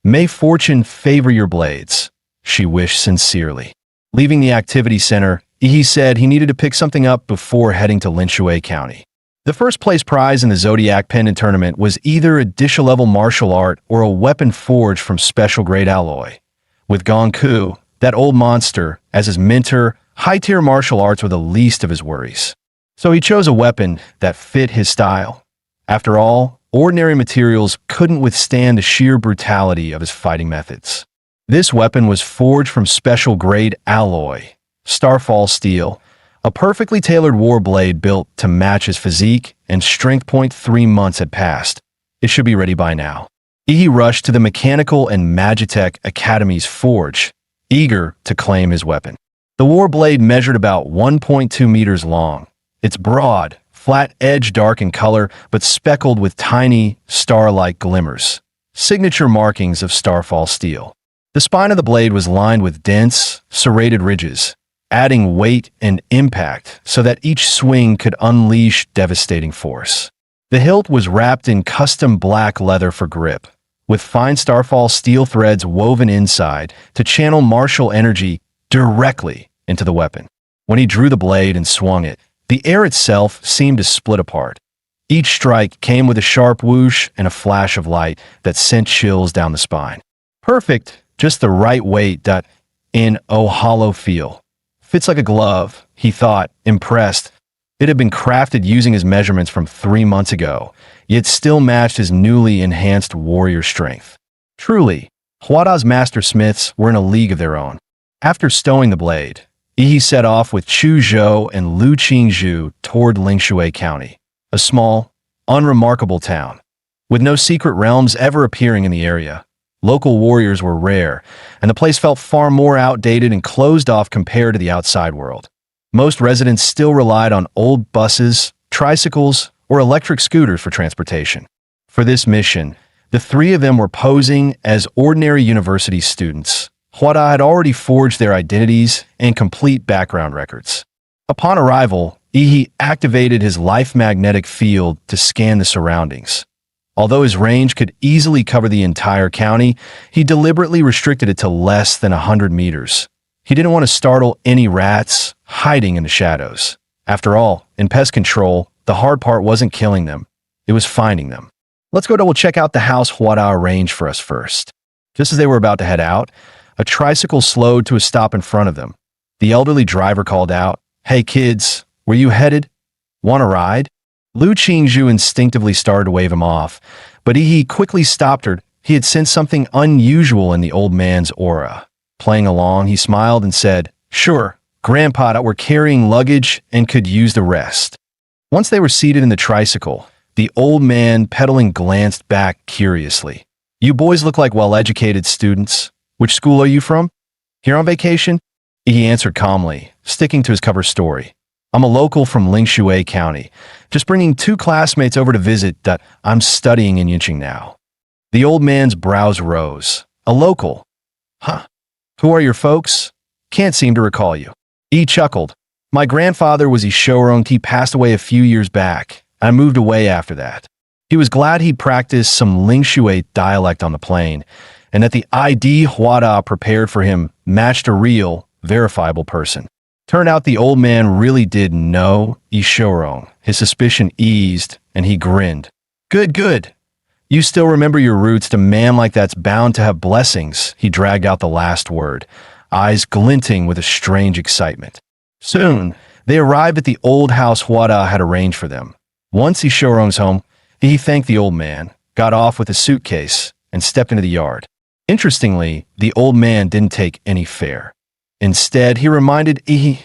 S1: "May fortune favor your blades," she wished sincerely. Leaving the activity center, Yi said he needed to pick something up before heading to Linshui County. The first place prize in the Zodiac Pendant Tournament was either a Disha-level martial art or a weapon forged from special-grade alloy. With Gong Ku, that old monster, as his mentor, high-tier martial arts were the least of his worries. So he chose a weapon that fit his style. After all, ordinary materials couldn't withstand the sheer brutality of his fighting methods. This weapon was forged from special-grade alloy, Starfall steel, a perfectly tailored war blade built to match his physique and strength. 3 months had passed. It should be ready by now. He rushed to the Mechanical and Magitech Academy's forge, eager to claim his weapon. The war blade measured about 1.2 meters long. Its broad, flat edge dark in color, but speckled with tiny, star-like glimmers, signature markings of Starfall steel. The spine of the blade was lined with dense, serrated ridges, adding weight and impact so that each swing could unleash devastating force. The hilt was wrapped in custom black leather for grip, with fine Starfall steel threads woven inside to channel martial energy directly into the weapon. When he drew the blade and swung it, the air itself seemed to split apart. Each strike came with a sharp whoosh and a flash of light that sent chills down the spine. Perfect, just the right weight, in a hollow feel. Fits like a glove, he thought, impressed. It had been crafted using his measurements from 3 months ago, yet still matched his newly enhanced warrior strength. Truly, Huada's master smiths were in a league of their own. After stowing the blade, Yi set off with Chu Zhou and Lu Qingzhu toward Lingshui County, a small, unremarkable town. With no secret realms ever appearing in the area, local warriors were rare, and the place felt far more outdated and closed off compared to the outside world. Most residents still relied on old buses, tricycles, or electric scooters for transportation. For this mission, the three of them were posing as ordinary university students. Huada had already forged their identities and complete background records. Upon arrival, Yi activated his life magnetic field to scan the surroundings. Although his range could easily cover the entire county, he deliberately restricted it to less than 100 meters. He didn't want to startle any rats hiding in the shadows. After all, in pest control, the hard part wasn't killing them, it was finding them. Let's go double check out the house Huada arranged for us first. Just as they were about to head out, a tricycle slowed to a stop in front of them. The elderly driver called out, "Hey kids, where you headed? Want a ride?" Lu Qingzhu instinctively started to wave him off, but he quickly stopped her. He had sensed something unusual in the old man's aura. Playing along, he smiled and said, "Sure, Grandpa, we're carrying luggage and could use the rest." Once they were seated in the tricycle, the old man pedaling glanced back curiously. "You boys look like well-educated students. Which school are you from?" "Here on vacation?" He answered calmly, sticking to his cover story. "I'm a local from Lingshui County, just bringing 2 classmates over to visit. I'm studying in Yinqing now." The old man's brows rose. "A local? Huh. Who are your folks? Can't seem to recall you." He chuckled. "My grandfather was Ishorong. He passed away a few years back. I moved away after that." He was glad he practiced some Lingshui dialect on the plane, and that the ID Huada prepared for him matched a real, verifiable person. Turned out the old man really did know Ishorong. His suspicion eased, and he grinned. Good, good. You still remember your roots. To a man like that's bound to have blessings." He dragged out the last word, eyes glinting with a strange excitement. Soon, they arrived at the old house Huada had arranged for them. Once Ishorong's home, he thanked the old man, got off with a suitcase, and stepped into the yard. Interestingly, the old man didn't take any fare. Instead, he reminded Yi,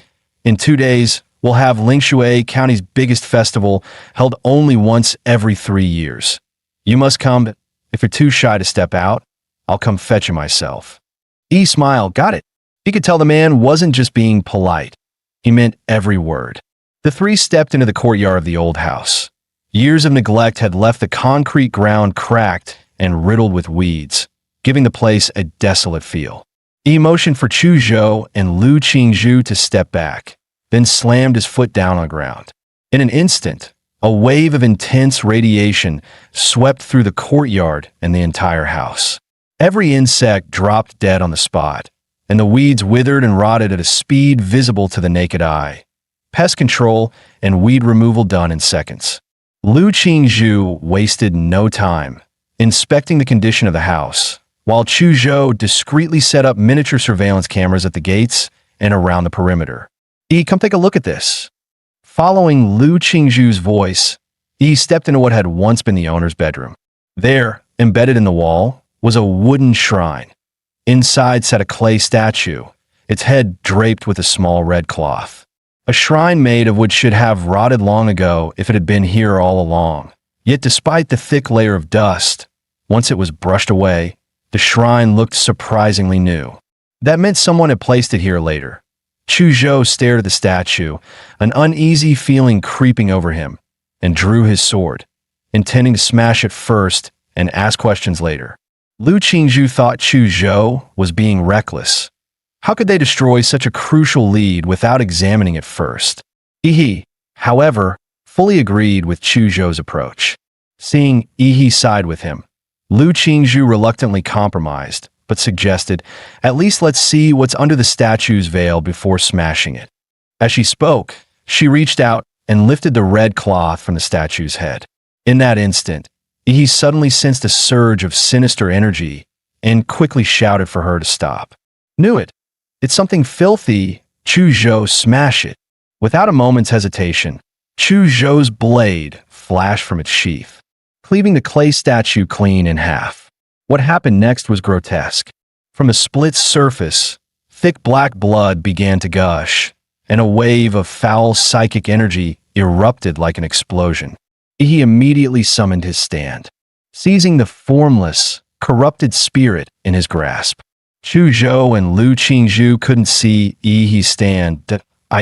S1: "In 2 days, we'll have Lingshui County's biggest festival, held only once every 3 years. You must come, but if you're too shy to step out, I'll come fetch you myself." Yi smiled. Got it. He could tell the man wasn't just being polite. He meant every word. The three stepped into the courtyard of the old house. Years of neglect had left the concrete ground cracked and riddled with weeds, giving the place a desolate feel. He motioned for Chu Zhou and Lu Qingzhu to step back, then slammed his foot down on the ground. In an instant, a wave of intense radiation swept through the courtyard and the entire house. Every insect dropped dead on the spot, and the weeds withered and rotted at a speed visible to the naked eye. Pest control and weed removal done in seconds. Lu Qingzhu wasted no time inspecting the condition of the house, while Chu Zhou discreetly set up miniature surveillance cameras at the gates and around the perimeter. Come take a look at this." Following Lu Qingzhu's voice, Yi stepped into what had once been the owner's bedroom. There, embedded in the wall, was a wooden shrine. Inside sat a clay statue, its head draped with a small red cloth. A shrine made of wood should have rotted long ago if it had been here all along. Yet despite the thick layer of dust, Once it was brushed away, the shrine looked surprisingly new. That meant someone had placed it here later. Chu Zhou stared at the statue, an uneasy feeling creeping over him, and drew his sword, intending to smash it first and ask questions later. Lu Qingzhu thought Chu Zhou was being reckless. How could they destroy such a crucial lead without examining it first? He, however, fully agreed with Chu Zhou's approach. Seeing Yi side with him, Lu Qingzhu reluctantly compromised, but suggested, "At least let's see what's under the statue's veil before smashing it." As she spoke, she reached out and lifted the red cloth from the statue's head. In that instant, Yi suddenly sensed a surge of sinister energy and quickly shouted for her to stop. "Knew it! It's something filthy! Chu Zhou, smash it!" Without a moment's hesitation, Chu Zhou's blade flashed from its sheath, cleaving the clay statue clean in half. What happened next was grotesque. From the split surface, thick black blood began to gush, and a wave of foul psychic energy erupted like an explosion. He immediately summoned his stand, seizing the formless, corrupted spirit in his grasp. Chu Zhou and Lu Qingzhu couldn't see Yi's stand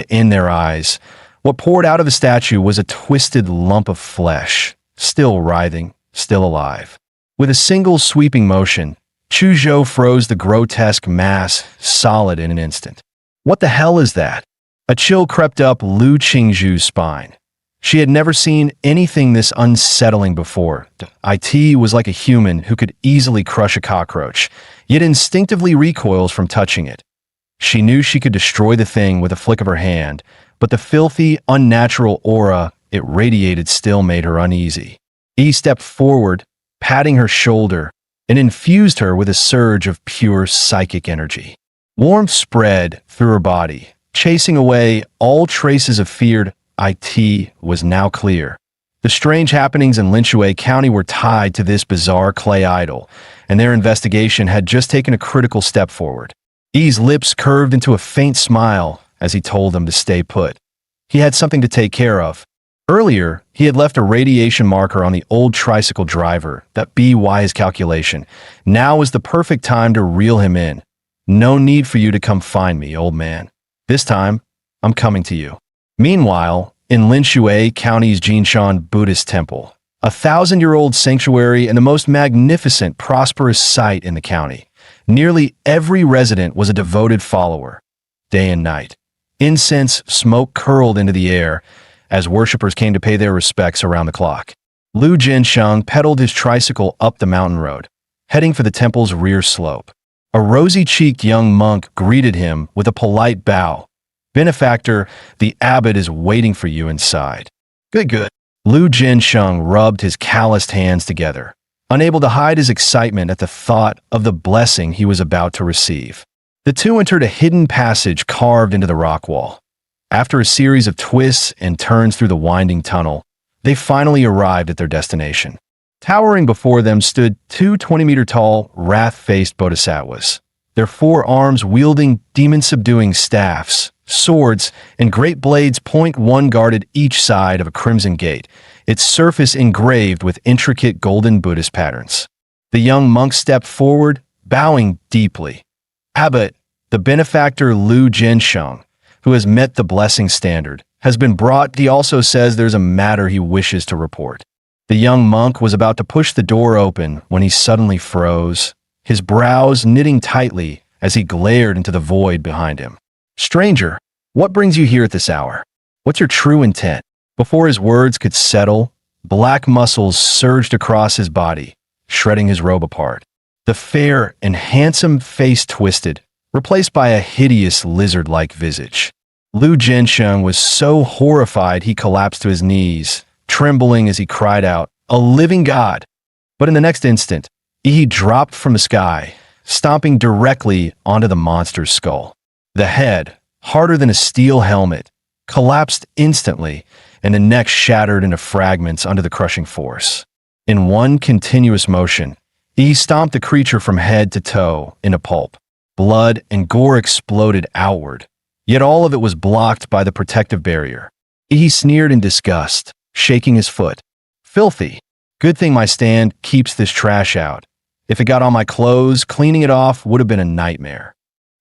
S1: in their eyes. What poured out of the statue was a twisted lump of flesh, still writhing, still alive. With a single sweeping motion, Chu Zhou froze the grotesque mass solid in an instant. "What the hell is that?" A chill crept up Lu Qingzhu's spine. She had never seen anything this unsettling before. It was like a human who could easily crush a cockroach, yet instinctively recoils from touching it. She knew she could destroy the thing with a flick of her hand, but the filthy, unnatural aura it radiated still made her uneasy. He stepped forward, patting her shoulder, and infused her with a surge of pure psychic energy. Warmth spread through her body, chasing away all traces of feared. It was now clear. The strange happenings in Linxue County were tied to this bizarre clay idol, and their investigation had just taken a critical step forward. Yi's lips curved into a faint smile as he told them to stay put. He had something to take care of. Earlier, he had left a radiation marker on the old tricycle driver that by his calculation. Now was the perfect time to reel him in. "No need for you to come find me, old man. This time, I'm coming to you." Meanwhile, in Linxue County's Jinshan Buddhist Temple, a 1,000-year-old sanctuary and the most magnificent, prosperous site in the county, nearly every resident was a devoted follower. Day and night, incense smoke curled into the air as worshippers came to pay their respects around the clock. Lu Jinsheng pedaled his tricycle up the mountain road, heading for the temple's rear slope. A rosy-cheeked young monk greeted him with a polite bow. "Benefactor, the abbot is waiting for you inside." Good. Lu Jinsheng rubbed his calloused hands together, unable to hide his excitement at the thought of the blessing he was about to receive. The two entered a hidden passage carved into the rock wall. After a series of twists and turns through the winding tunnel, they finally arrived at their destination. Towering before them stood two 20-meter-tall, wrath-faced bodhisattvas, their 4 arms wielding demon-subduing staffs. Swords and great blades one guarded each side of a crimson gate, its surface engraved with intricate golden Buddhist patterns. The young monk stepped forward, bowing deeply. "Abbot, the benefactor Lu Jinsheng, who has met the blessing standard, has been brought. He also says there's a matter he wishes to report." The young monk was about to push the door open when he suddenly froze, his brows knitting tightly as he glared into the void behind him. "Stranger, what brings you here at this hour? What's your true intent?" Before his words could settle, black muscles surged across his body, shredding his robe apart. The fair and handsome face twisted, replaced by a hideous lizard-like visage. Lu Jinsheng was so horrified he collapsed to his knees, trembling as he cried out, "A living god!" But in the next instant, he dropped from the sky, stomping directly onto the monster's skull. The head, harder than a steel helmet, collapsed instantly, and the neck shattered into fragments under the crushing force. In one continuous motion, he stomped the creature from head to toe into pulp. Blood and gore exploded outward, yet all of it was blocked by the protective barrier. He sneered in disgust, shaking his foot. "Filthy! Good thing my stand keeps this trash out. If it got on my clothes, cleaning it off would have been a nightmare.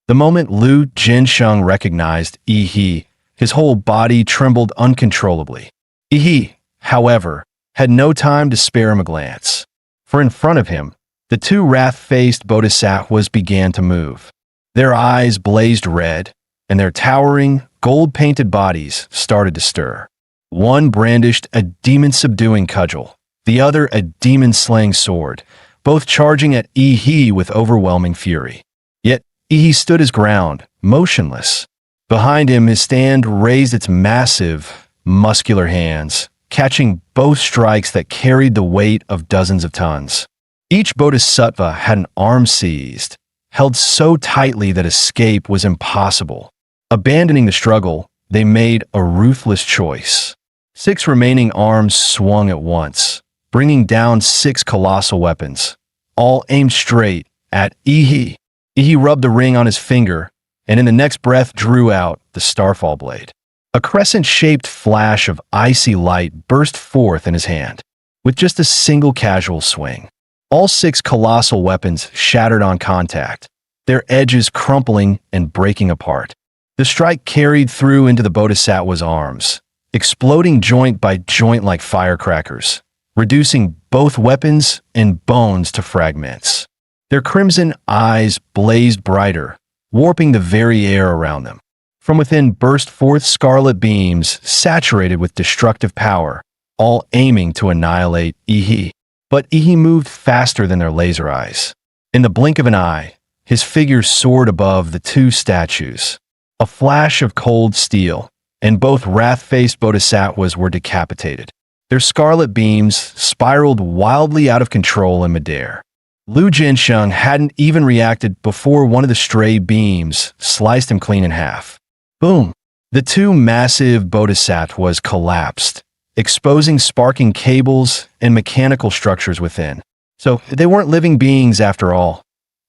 S1: The moment Lu Jinsheng recognized Yi, his whole body trembled uncontrollably. Yi, however, had no time to spare him a glance. For in front of him, the two wrath-faced bodhisattvas began to move. Their eyes blazed red, and their towering, gold-painted bodies started to stir. One brandished a demon-subduing cudgel, the other a demon-slaying sword, both charging at Yi with overwhelming fury. Yet Yi stood his ground, motionless. Behind him, his stand raised its massive, muscular hands, catching both strikes that carried the weight of dozens of tons. Each bodhisattva had an arm seized, held so tightly that escape was impossible. Abandoning the struggle, they made a ruthless choice. 6 remaining arms swung at once, bringing down 6 colossal weapons, all aimed straight at Yi. Yi rubbed the ring on his finger, and in the next breath drew out the Starfall blade. A crescent-shaped flash of icy light burst forth in his hand, with just a single casual swing. All 6 colossal weapons shattered on contact, their edges crumpling and breaking apart. The strike carried through into the bodhisattva's arms, exploding joint by joint like firecrackers, reducing both weapons and bones to fragments. Their crimson eyes blazed brighter, warping the very air around them. From within burst forth scarlet beams saturated with destructive power, all aiming to annihilate Yi. But Yi moved faster than their laser eyes. In the blink of an eye, his figure soared above the 2 statues. A flash of cold steel, and both wrath-faced bodhisattvas were decapitated. Their scarlet beams spiraled wildly out of control in midair. Lu Jinsheng hadn't even reacted before one of the stray beams sliced him clean in half. Boom! The 2 massive bodhisattvas collapsed, exposing sparking cables and mechanical structures within. So they weren't living beings after all,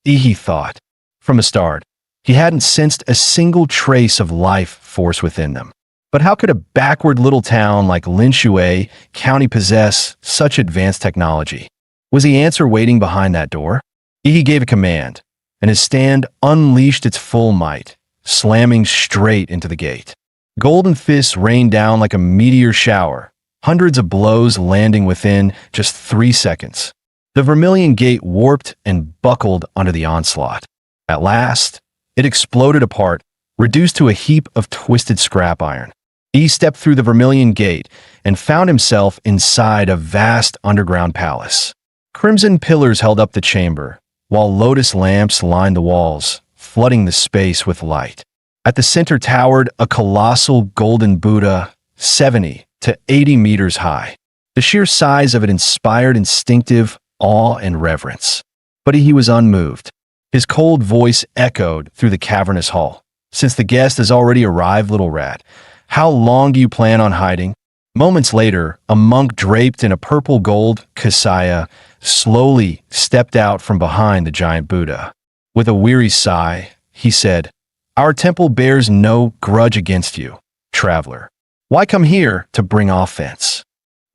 S1: Yi thought. From the start, he hadn't sensed a single trace of life force within them. But how could a backward little town like Linshui County possess such advanced technology? Was the answer waiting behind that door? Yi gave a command, and his stand unleashed its full might, slamming straight into the gate. Golden fists rained down like a meteor shower, hundreds of blows landing within just 3 seconds. The vermilion gate warped and buckled under the onslaught. At last, it exploded apart, reduced to a heap of twisted scrap iron. He stepped through the vermilion gate and found himself inside a vast underground palace. Crimson pillars held up the chamber, while lotus lamps lined the walls, flooding the space with light. At the center towered a colossal golden Buddha, 70 to 80 meters high. The sheer size of it inspired instinctive awe and reverence. But he was unmoved. His cold voice echoed through the cavernous hall. "Since the guest has already arrived, little rat, how long do you plan on hiding?" Moments later, a monk draped in a purple gold kasaya slowly stepped out from behind the giant Buddha. With a weary sigh, he said, "Our temple bears no grudge against you, traveler. Why come here to bring offense?"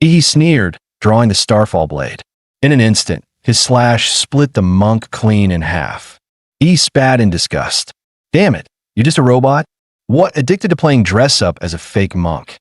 S1: He sneered, drawing the Starfall blade. In an instant, his slash split the monk clean in half. He spat in disgust. "Damn it, you just a robot? What, addicted to playing dress-up as a fake monk?"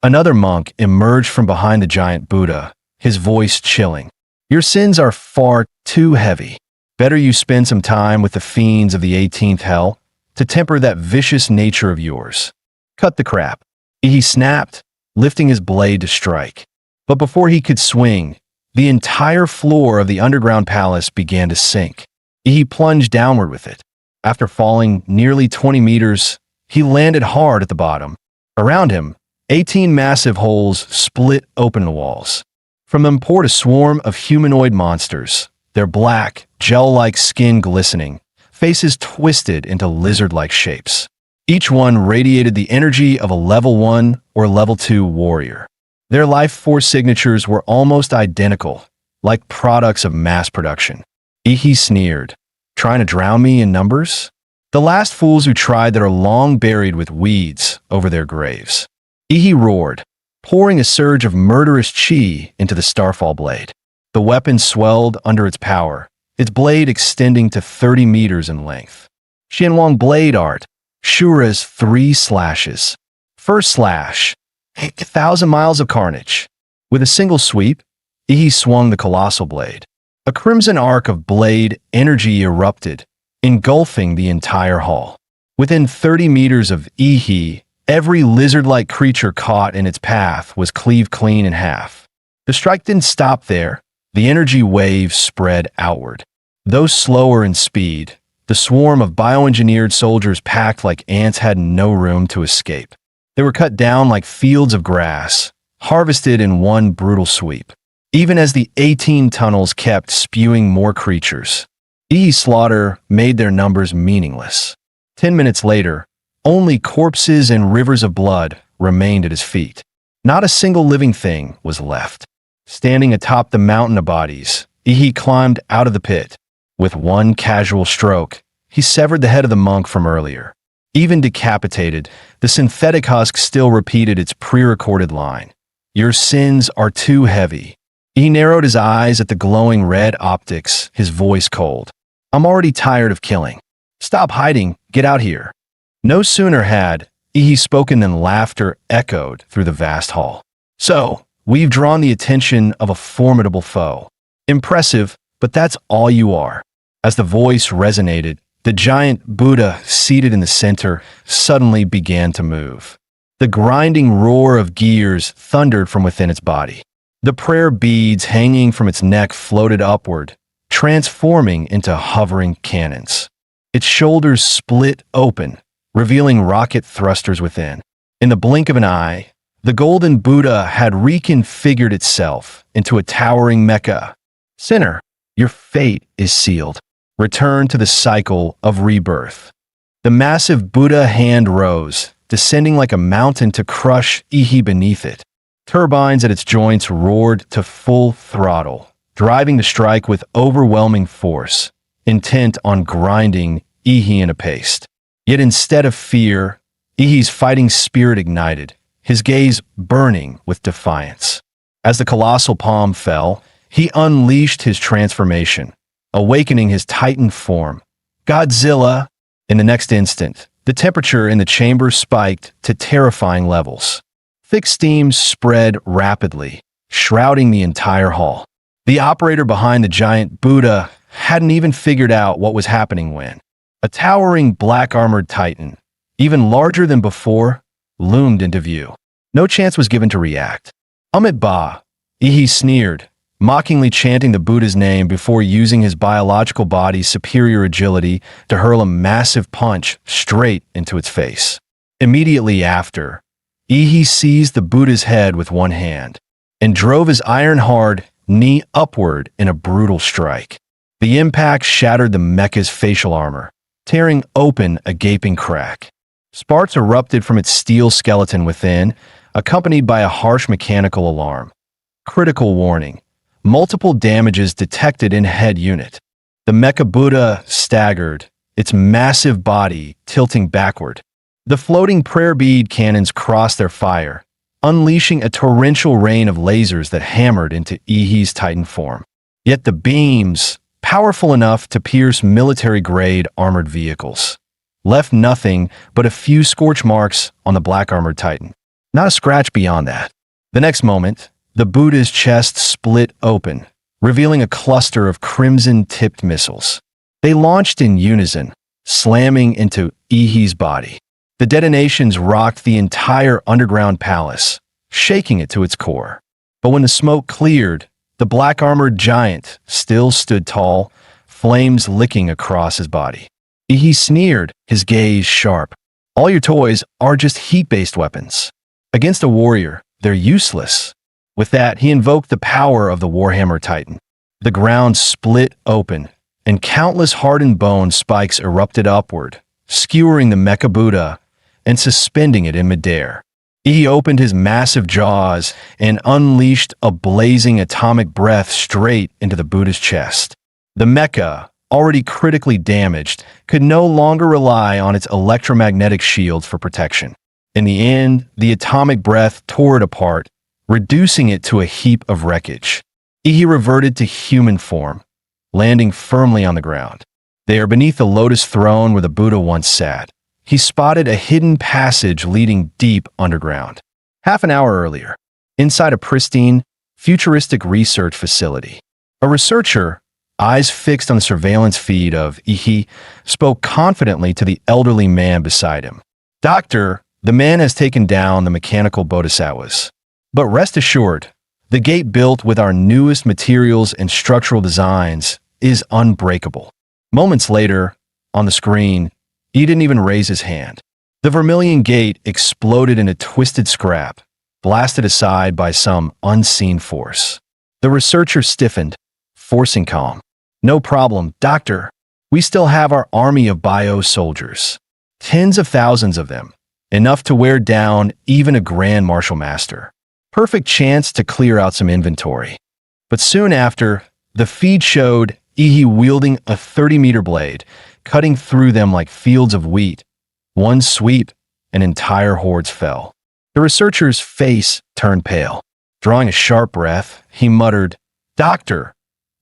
S1: Another monk emerged from behind the giant Buddha, his voice chilling. "Your sins are far too heavy. Better you spend some time with the fiends of the 18th hell to temper that vicious nature of yours. Cut the crap." He snapped, lifting his blade to strike. But before he could swing, the entire floor of the underground palace began to sink. He plunged downward with it. After falling nearly 20 meters, he landed hard at the bottom. Around him, 18 massive holes split open the walls. From them poured a swarm of humanoid monsters, their black, gel-like skin glistening, faces twisted into lizard-like shapes. Each one radiated the energy of a level 1 or level 2 warrior. Their life force signatures were almost identical, like products of mass production. He sneered, "Trying to drown me in numbers? The last fools who tried that are long buried with weeds over their graves." He roared, pouring a surge of murderous chi into the starfall blade. The weapon swelled under its power, its blade extending to 30 meters in length. Xianlong blade art, Shura's 3 slashes. First slash, 1,000 miles of carnage. With a single sweep, Yi swung the colossal blade. A crimson arc of blade energy erupted, engulfing the entire hall. Within 30 meters of Yi, every lizard-like creature caught in its path was cleaved clean in half. The strike didn't stop there. The energy wave spread outward. Though slower in speed, the swarm of bioengineered soldiers packed like ants had no room to escape. They were cut down like fields of grass, harvested in one brutal sweep. Even as the 18 tunnels kept spewing more creatures, Yi's slaughter made their numbers meaningless. 10 minutes later, only corpses and rivers of blood remained at his feet. Not a single living thing was left. Standing atop the mountain of bodies, Yi climbed out of the pit. With one casual stroke, he severed the head of the monk from earlier. Even decapitated, the synthetic husk still repeated its pre-recorded line. "Your sins are too heavy." He narrowed his eyes at the glowing red optics, his voice cold. "I'm already tired of killing. Stop hiding, get out here." No sooner had Yi spoken than laughter echoed through the vast hall. "So, we've drawn the attention of a formidable foe. Impressive, but that's all you are." As the voice resonated, the giant Buddha seated in the center suddenly began to move. The grinding roar of gears thundered from within its body. The prayer beads hanging from its neck floated upward, transforming into hovering cannons. Its shoulders split open, revealing rocket thrusters within. In the blink of an eye, the golden Buddha had reconfigured itself into a towering mecha. "Sinner, your fate is sealed. Return to the cycle of rebirth." The massive Buddha hand rose, descending like a mountain to crush Yi beneath it. Turbines at its joints roared to full throttle, driving the strike with overwhelming force, intent on grinding Yi in a paste. Yet instead of fear, Yi's fighting spirit ignited, his gaze burning with defiance. As the colossal palm fell, he unleashed his transformation, awakening his titan form. Godzilla! In the next instant, the temperature in the chamber spiked to terrifying levels. Thick steam spread rapidly, shrouding the entire hall. The operator behind the giant Buddha hadn't even figured out what was happening when a towering black-armored titan, even larger than before, loomed into view. No chance was given to react. "Amit Ba," Yi sneered, mockingly chanting the Buddha's name before using his biological body's superior agility to hurl a massive punch straight into its face. Immediately after, Yi seized the Buddha's head with one hand and drove his iron-hard knee upward in a brutal strike. The impact shattered the mecha's facial armor, tearing open a gaping crack. Sparks erupted from its steel skeleton within, accompanied by a harsh mechanical alarm. Critical warning. Multiple damages detected in head unit. The Mecha Buddha staggered, its massive body tilting backward. The floating prayer bead cannons crossed their fire, unleashing a torrential rain of lasers that hammered into Yi's titan form. Yet the beams, powerful enough to pierce military-grade armored vehicles, left nothing but a few scorch marks on the black-armored titan. Not a scratch beyond that. The next moment, the Buddha's chest split open, revealing a cluster of crimson-tipped missiles. They launched in unison, slamming into Yi's body. The detonations rocked the entire underground palace, shaking it to its core. But when the smoke cleared, the black-armored giant still stood tall, flames licking across his body. He sneered, his gaze sharp. "All your toys are just heat-based weapons. Against a warrior, they're useless." With that, he invoked the power of the Warhammer Titan. The ground split open, and countless hardened bone spikes erupted upward, skewering the Mecha Buddha and suspending it in midair. He opened his massive jaws and unleashed a blazing atomic breath straight into the Buddha's chest. The mecha, already critically damaged, could no longer rely on its electromagnetic shields for protection. In the end, the atomic breath tore it apart, reducing it to a heap of wreckage. He reverted to human form, landing firmly on the ground. There, beneath the lotus throne where the Buddha once sat, he spotted a hidden passage leading deep underground. Half an hour earlier, inside a pristine, futuristic research facility, a researcher, eyes fixed on the surveillance feed of Ihi, spoke confidently to the elderly man beside him. "Doctor, the man has taken down the mechanical bodhisattvas. But rest assured, the gate built with our newest materials and structural designs is unbreakable." Moments later, on the screen, he didn't even raise his hand. The vermilion gate exploded in a twisted scrap, blasted aside by some unseen force. The researcher stiffened, forcing calm. "No problem, doctor. We still have our army of bio soldiers. Tens of thousands of them, enough to wear down even a Grand Marshal Master. Perfect chance to clear out some inventory." But soon after, the feed showed Ihi wielding a 30-meter blade, cutting through them like fields of wheat. One sweep, and entire hordes fell. The researcher's face turned pale. Drawing a sharp breath, he muttered, "Doctor,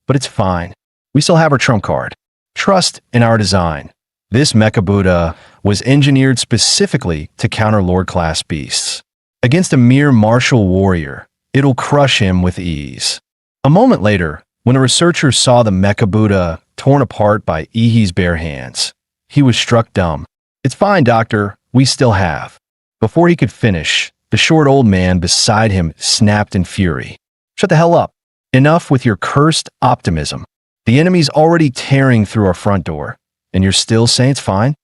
S1: but it's fine. We still have our trump card. Trust in our design. This Mecha Buddha was engineered specifically to counter Lord-class beasts. Against a mere martial warrior, it'll crush him with ease." A moment later, when a researcher saw the Mecha Buddha torn apart by Ihi's bare hands, he was struck dumb. "It's fine, doctor. We still have." Before he could finish, the short old man beside him snapped in fury. "Shut the hell up. Enough with your cursed optimism. The enemy's already tearing through our front door, and you're still saying it's fine?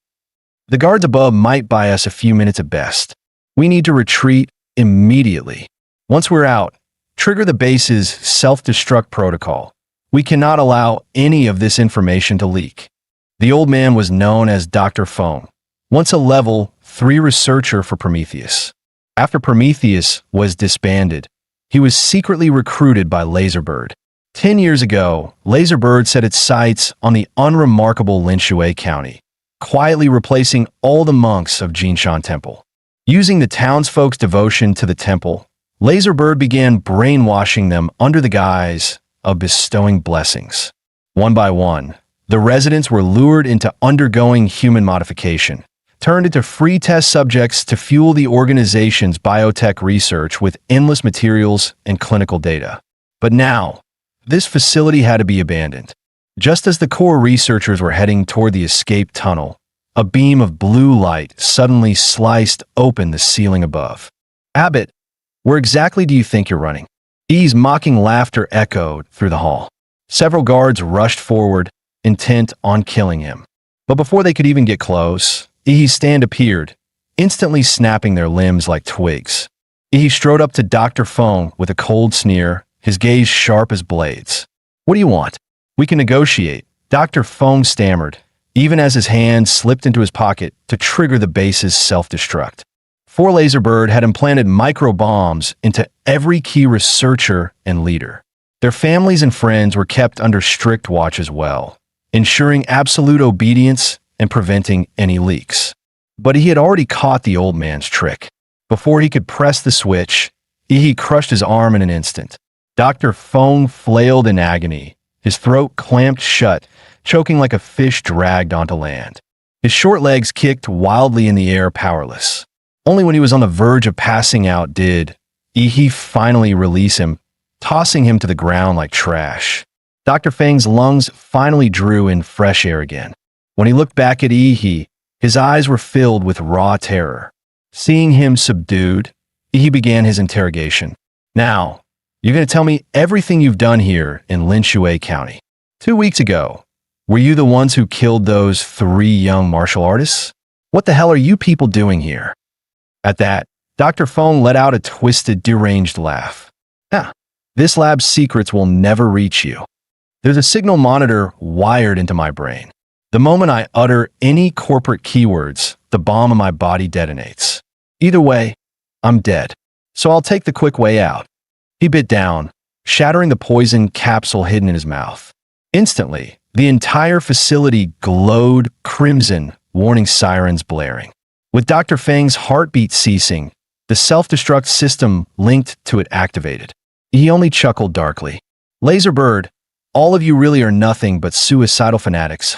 S1: The guards above might buy us a few minutes at best. We need to retreat immediately. Once we're out, trigger the base's self-destruct protocol. We cannot allow any of this information to leak." The old man was known as Dr. Fong, once a level 3 researcher for Prometheus. After Prometheus was disbanded, he was secretly recruited by Laserbird. 10 years ago, Laserbird set its sights on the unremarkable Linshui County, quietly replacing all the monks of Jinshan Temple. Using the townsfolk's devotion to the temple, Laserbird began brainwashing them under the guise of bestowing blessings. One by one, the residents were lured into undergoing human modification, turned into free test subjects to fuel the organization's biotech research with endless materials and clinical data. But now, this facility had to be abandoned. Just as the core researchers were heading toward the escape tunnel, a beam of blue light suddenly sliced open the ceiling above. "Abbott, where exactly do you think you're running?" E's mocking laughter echoed through the hall. Several guards rushed forward, intent on killing him. But before they could even get close, Ihi's stand appeared, instantly snapping their limbs like twigs. Ihi strode up to Dr. Fong with a cold sneer, his gaze sharp as blades. "What do you want? We can negotiate," Dr. Fong stammered, even as his hand slipped into his pocket to trigger the base's self-destruct. 4 Laserbird had implanted micro-bombs into every key researcher and leader. Their families and friends were kept under strict watch as well, ensuring absolute obedience and preventing any leaks. But he had already caught the old man's trick. Before he could press the switch, Ihi crushed his arm in an instant. Dr. Fong flailed in agony, his throat clamped shut, choking like a fish dragged onto land. His short legs kicked wildly in the air, powerless. Only when he was on the verge of passing out did Ihi finally release him, tossing him to the ground like trash. Dr. Fang's lungs finally drew in fresh air again. When he looked back at Ihi, his eyes were filled with raw terror. Seeing him subdued, Ihi began his interrogation. "Now, you're going to tell me everything you've done here in Linshui County. 2 weeks ago, were you the ones who killed those 3 young martial artists? What the hell are you people doing here?" At that, Dr. Fong let out a twisted, deranged laugh. This lab's secrets will never reach you. There's a signal monitor wired into my brain. The moment I utter any corporate keywords, the bomb in my body detonates. Either way, I'm dead. So I'll take the quick way out." He bit down, shattering the poison capsule hidden in his mouth. Instantly, the entire facility glowed crimson, warning sirens blaring. With Dr. Fang's heartbeat ceasing, the self-destruct system linked to it activated. He only chuckled darkly. Laserbird, all of you really are nothing but suicidal fanatics.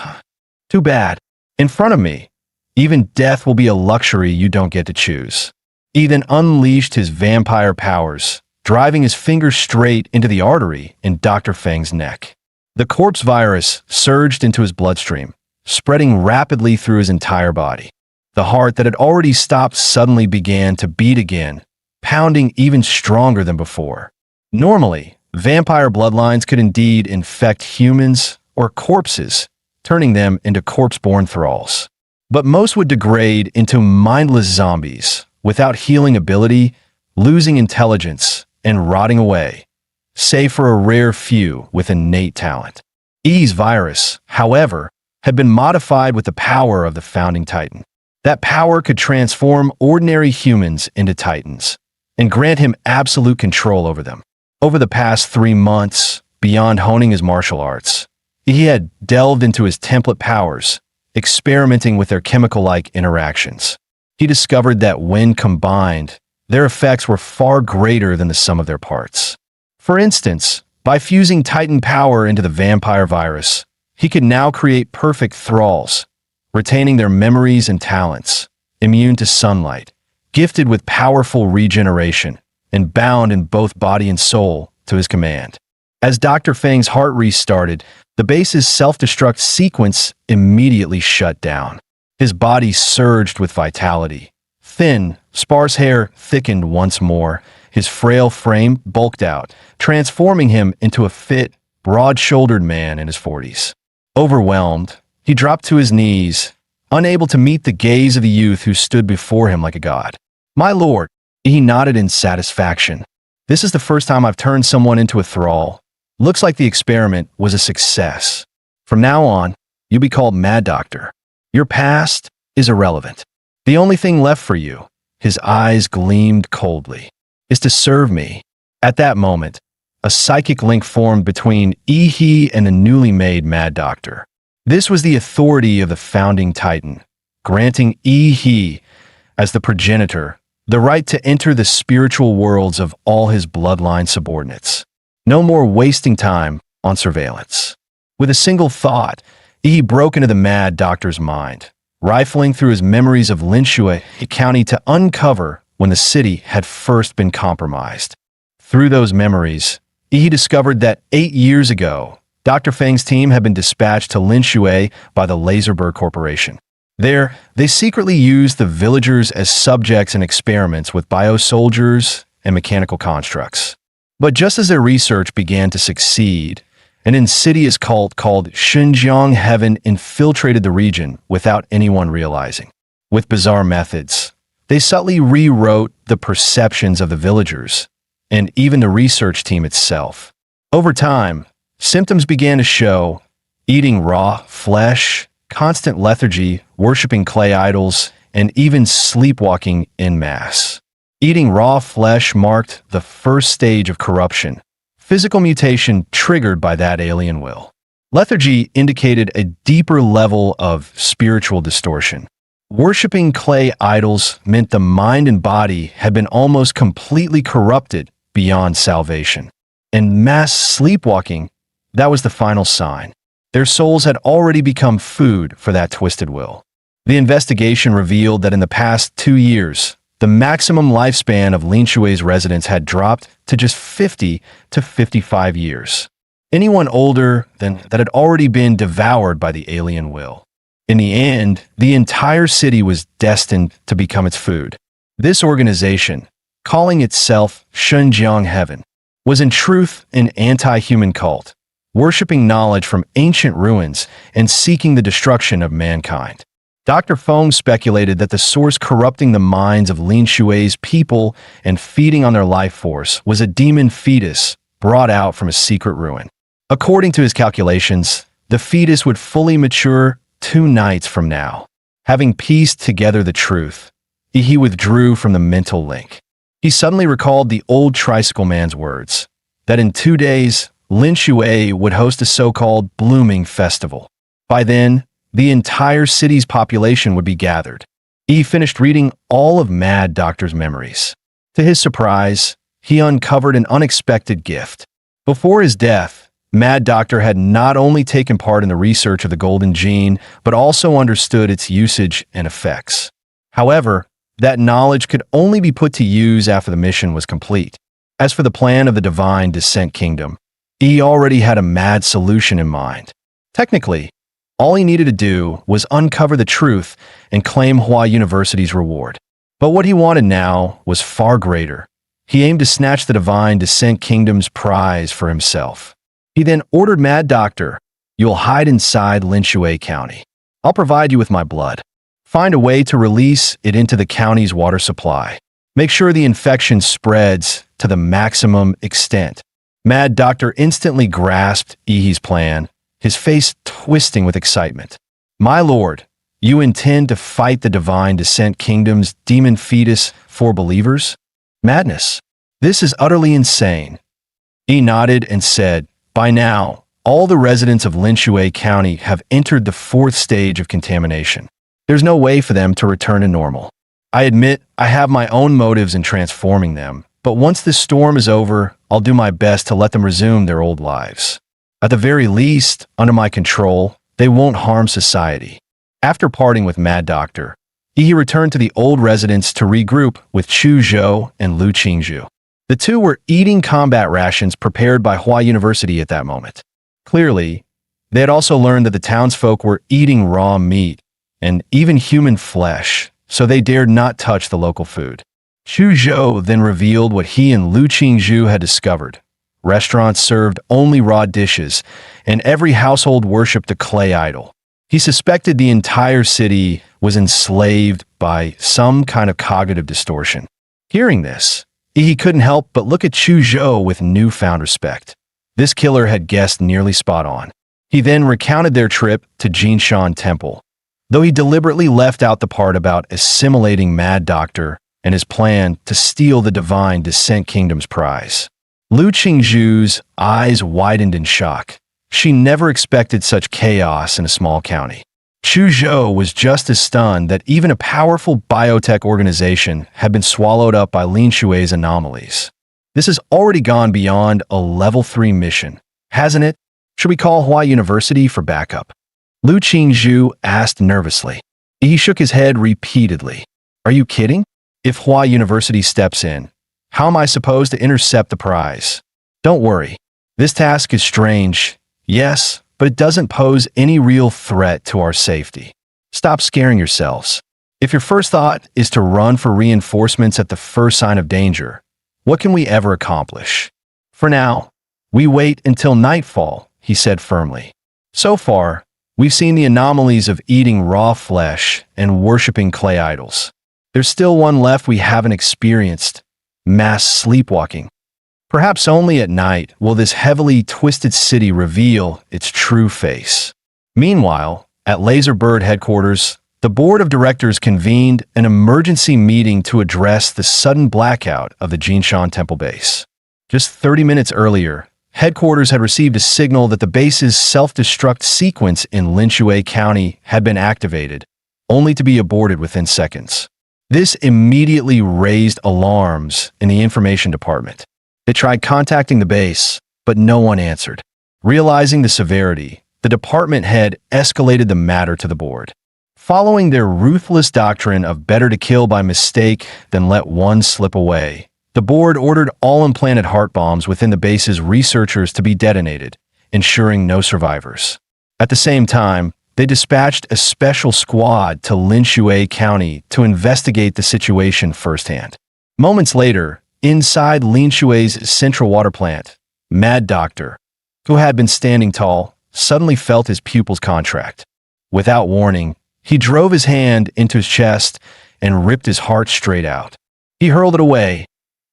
S1: Too bad. In front of me, even death will be a luxury you don't get to choose. He then unleashed his vampire powers, driving his finger straight into the artery in Dr. Feng's neck. The corpse virus surged into his bloodstream, spreading rapidly through his entire body. The heart that had already stopped suddenly began to beat again, pounding even stronger than before. Normally, vampire bloodlines could indeed infect humans or corpses, turning them into corpse-born thralls. But most would degrade into mindless zombies, without healing ability, losing intelligence, and rotting away, save for a rare few with innate talent. E's virus, however, had been modified with the power of the founding Titan. That power could transform ordinary humans into Titans, and grant him absolute control over them. Over the past 3 months, beyond honing his martial arts, he had delved into his template powers, experimenting with their chemical-like interactions. He discovered that when combined, their effects were far greater than the sum of their parts. For instance, by fusing Titan power into the vampire virus, he could now create perfect thralls, retaining their memories and talents, immune to sunlight, gifted with powerful regeneration, and bound in both body and soul to his command. As Dr. Feng's heart restarted, the base's self-destruct sequence immediately shut down. His body surged with vitality. Thin, sparse hair thickened once more. His frail frame bulked out, transforming him into a fit, broad-shouldered man in his 40s. Overwhelmed, he dropped to his knees, unable to meet the gaze of the youth who stood before him like a god. "My lord," he nodded in satisfaction. "This is the first time I've turned someone into a thrall. Looks like the experiment was a success. From now on, you'll be called Mad Doctor. Your past is irrelevant. The only thing left for you," his eyes gleamed coldly, "is to serve me." At that moment, a psychic link formed between He and the newly made Mad Doctor. This was the authority of the founding Titan, granting He, as the progenitor, the right to enter the spiritual worlds of all his bloodline subordinates. No more wasting time on surveillance. With a single thought, He broke into the Mad Doctor's mind, rifling through his memories of Linshui County to uncover when the city had first been compromised. Through those memories, He discovered that 8 years ago, Dr. Feng's team had been dispatched to Linshui by the Laserbird Corporation. There, they secretly used the villagers as subjects in experiments with biosoldiers and mechanical constructs. But just as their research began to succeed, an insidious cult called Xinjiang Heaven infiltrated the region without anyone realizing. With bizarre methods, they subtly rewrote the perceptions of the villagers and even the research team itself. Over time, symptoms began to show: eating raw flesh, constant lethargy, worshipping clay idols, and even sleepwalking en masse. Eating raw flesh marked the first stage of corruption, physical mutation triggered by that alien will. Lethargy indicated a deeper level of spiritual distortion. Worshipping clay idols meant the mind and body had been almost completely corrupted beyond salvation. And mass sleepwalking, that was the final sign. Their souls had already become food for that twisted will. The investigation revealed that in the past 2 years, the maximum lifespan of Linshui's residents had dropped to just 50 to 55 years. Anyone older than that had already been devoured by the alien will. In the end, the entire city was destined to become its food. This organization, calling itself Xinjiang Heaven, was in truth an anti-human cult, worshipping knowledge from ancient ruins and seeking the destruction of mankind. Dr. Feng speculated that the source corrupting the minds of Lin Shui's people and feeding on their life force was a demon fetus brought out from a secret ruin. According to his calculations, the fetus would fully mature 2 nights from now. Having pieced together the truth, he withdrew from the mental link. He suddenly recalled the old tricycle man's words, that in 2 days, Lin Shui would host a so-called blooming festival. By then, the entire city's population would be gathered. He finished reading all of Mad Doctor's memories. To his surprise, he uncovered an unexpected gift. Before his death, Mad Doctor had not only taken part in the research of the golden gene, but also understood its usage and effects. However, that knowledge could only be put to use after the mission was complete. As for the plan of the Divine Descent Kingdom, he already had a mad solution in mind. Technically, all he needed to do was uncover the truth and claim Hua University's reward. But what he wanted now was far greater. He aimed to snatch the Divine Descent Kingdom's prize for himself. He then ordered Mad Doctor, "You'll hide inside Linshui County. I'll provide you with my blood. Find a way to release it into the county's water supply. Make sure the infection spreads to the maximum extent." Mad Doctor instantly grasped Ihi's plan, his face twisting with excitement. "My lord, you intend to fight the Divine Descent Kingdom's demon fetus for believers? Madness. This is utterly insane." He nodded and said, "By now, all the residents of Linshui County have entered the 4th stage of contamination. There's no way for them to return to normal. I admit I have my own motives in transforming them, but once this storm is over, I'll do my best to let them resume their old lives. At the very least, under my control, they won't harm society." After parting with Mad Doctor, he returned to the old residence to regroup with Chu Zhou and Lu Qingzhu. The two were eating combat rations prepared by Hua University at that moment. Clearly, they had also learned that the townsfolk were eating raw meat and even human flesh, so they dared not touch the local food. Chu Zhou then revealed what he and Lu Qingzhu had discovered. Restaurants served only raw dishes, and every household worshipped a clay idol. He suspected the entire city was enslaved by some kind of cognitive distortion. Hearing this, he couldn't help but look at Chu Zhou with newfound respect. This killer had guessed nearly spot on. He then recounted their trip to Jinshan Temple, though he deliberately left out the part about assimilating Mad Doctor and his plan to steal the Divine Descent Kingdom's prize. Lu Qingzhu's eyes widened in shock. She never expected such chaos in a small county. Chu Zhou was just as stunned that even a powerful biotech organization had been swallowed up by Lin Shui's anomalies. This has already gone beyond a level 3 mission, hasn't it? Should we call Hua University for backup? Lu Qingzhu asked nervously. He shook his head repeatedly. Are you kidding? If Hua University steps in, how am I supposed to intercept the prize? Don't worry. This task is strange, yes, but it doesn't pose any real threat to our safety. Stop scaring yourselves. If your first thought is to run for reinforcements at the first sign of danger, what can we ever accomplish? For now, we wait until nightfall, he said firmly. So far, we've seen the anomalies of eating raw flesh and worshipping clay idols. There's still one left we haven't experienced: mass sleepwalking. Perhaps only at night will this heavily twisted city reveal its true face. Meanwhile, at Laserbird headquarters, the board of directors convened an emergency meeting to address the sudden blackout of the Jinshan Temple base. Just 30 minutes earlier, headquarters had received a signal that the base's self-destruct sequence in Linshui County had been activated, only to be aborted within seconds. This immediately raised alarms in the information department. They tried contacting the base, but no one answered. Realizing the severity, the department head escalated the matter to the board. Following their ruthless doctrine of better to kill by mistake than let one slip away, the board ordered all implanted heart bombs within the base's researchers to be detonated, ensuring no survivors. At the same time, they dispatched a special squad to Linshui County to investigate the situation firsthand. Moments later, inside Linshui's central water plant, Mad Doctor, who had been standing tall, suddenly felt his pupils contract. Without warning, he drove his hand into his chest and ripped his heart straight out. He hurled it away,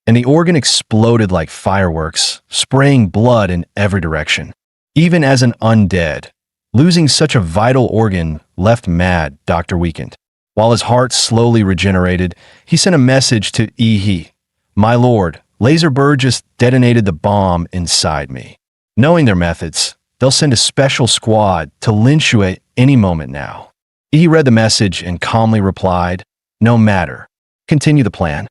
S1: and the organ exploded like fireworks, spraying blood in every direction. Even as an undead, losing such a vital organ left Mad Doctor weakened. While his heart slowly regenerated, he sent a message to Ihi. My lord, Laserbird just detonated the bomb inside me. Knowing their methods, they'll send a special squad to Linshui any moment now. Ihi read the message and calmly replied, no matter. Continue the plan.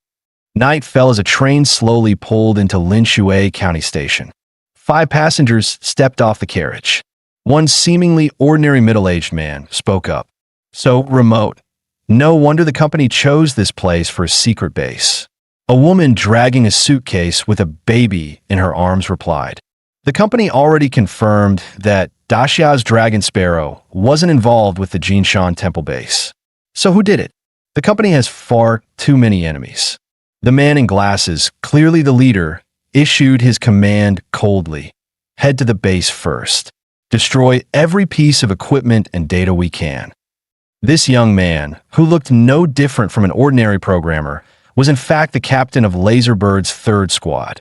S1: Night fell as a train slowly pulled into Linshui County Station. 5 passengers stepped off the carriage. One seemingly ordinary middle-aged man spoke up. "So remote. No wonder the company chose this place for a secret base." A woman dragging a suitcase with a baby in her arms replied. The company already confirmed that Daxia's Dragon Sparrow wasn't involved with the Jinshan Temple base. So who did it? The company has far too many enemies. The man in glasses, clearly the leader, issued his command coldly. "Head to the base first. Destroy every piece of equipment and data we can." This young man, who looked no different from an ordinary programmer, was in fact the captain of Laserbird's 3rd Squad,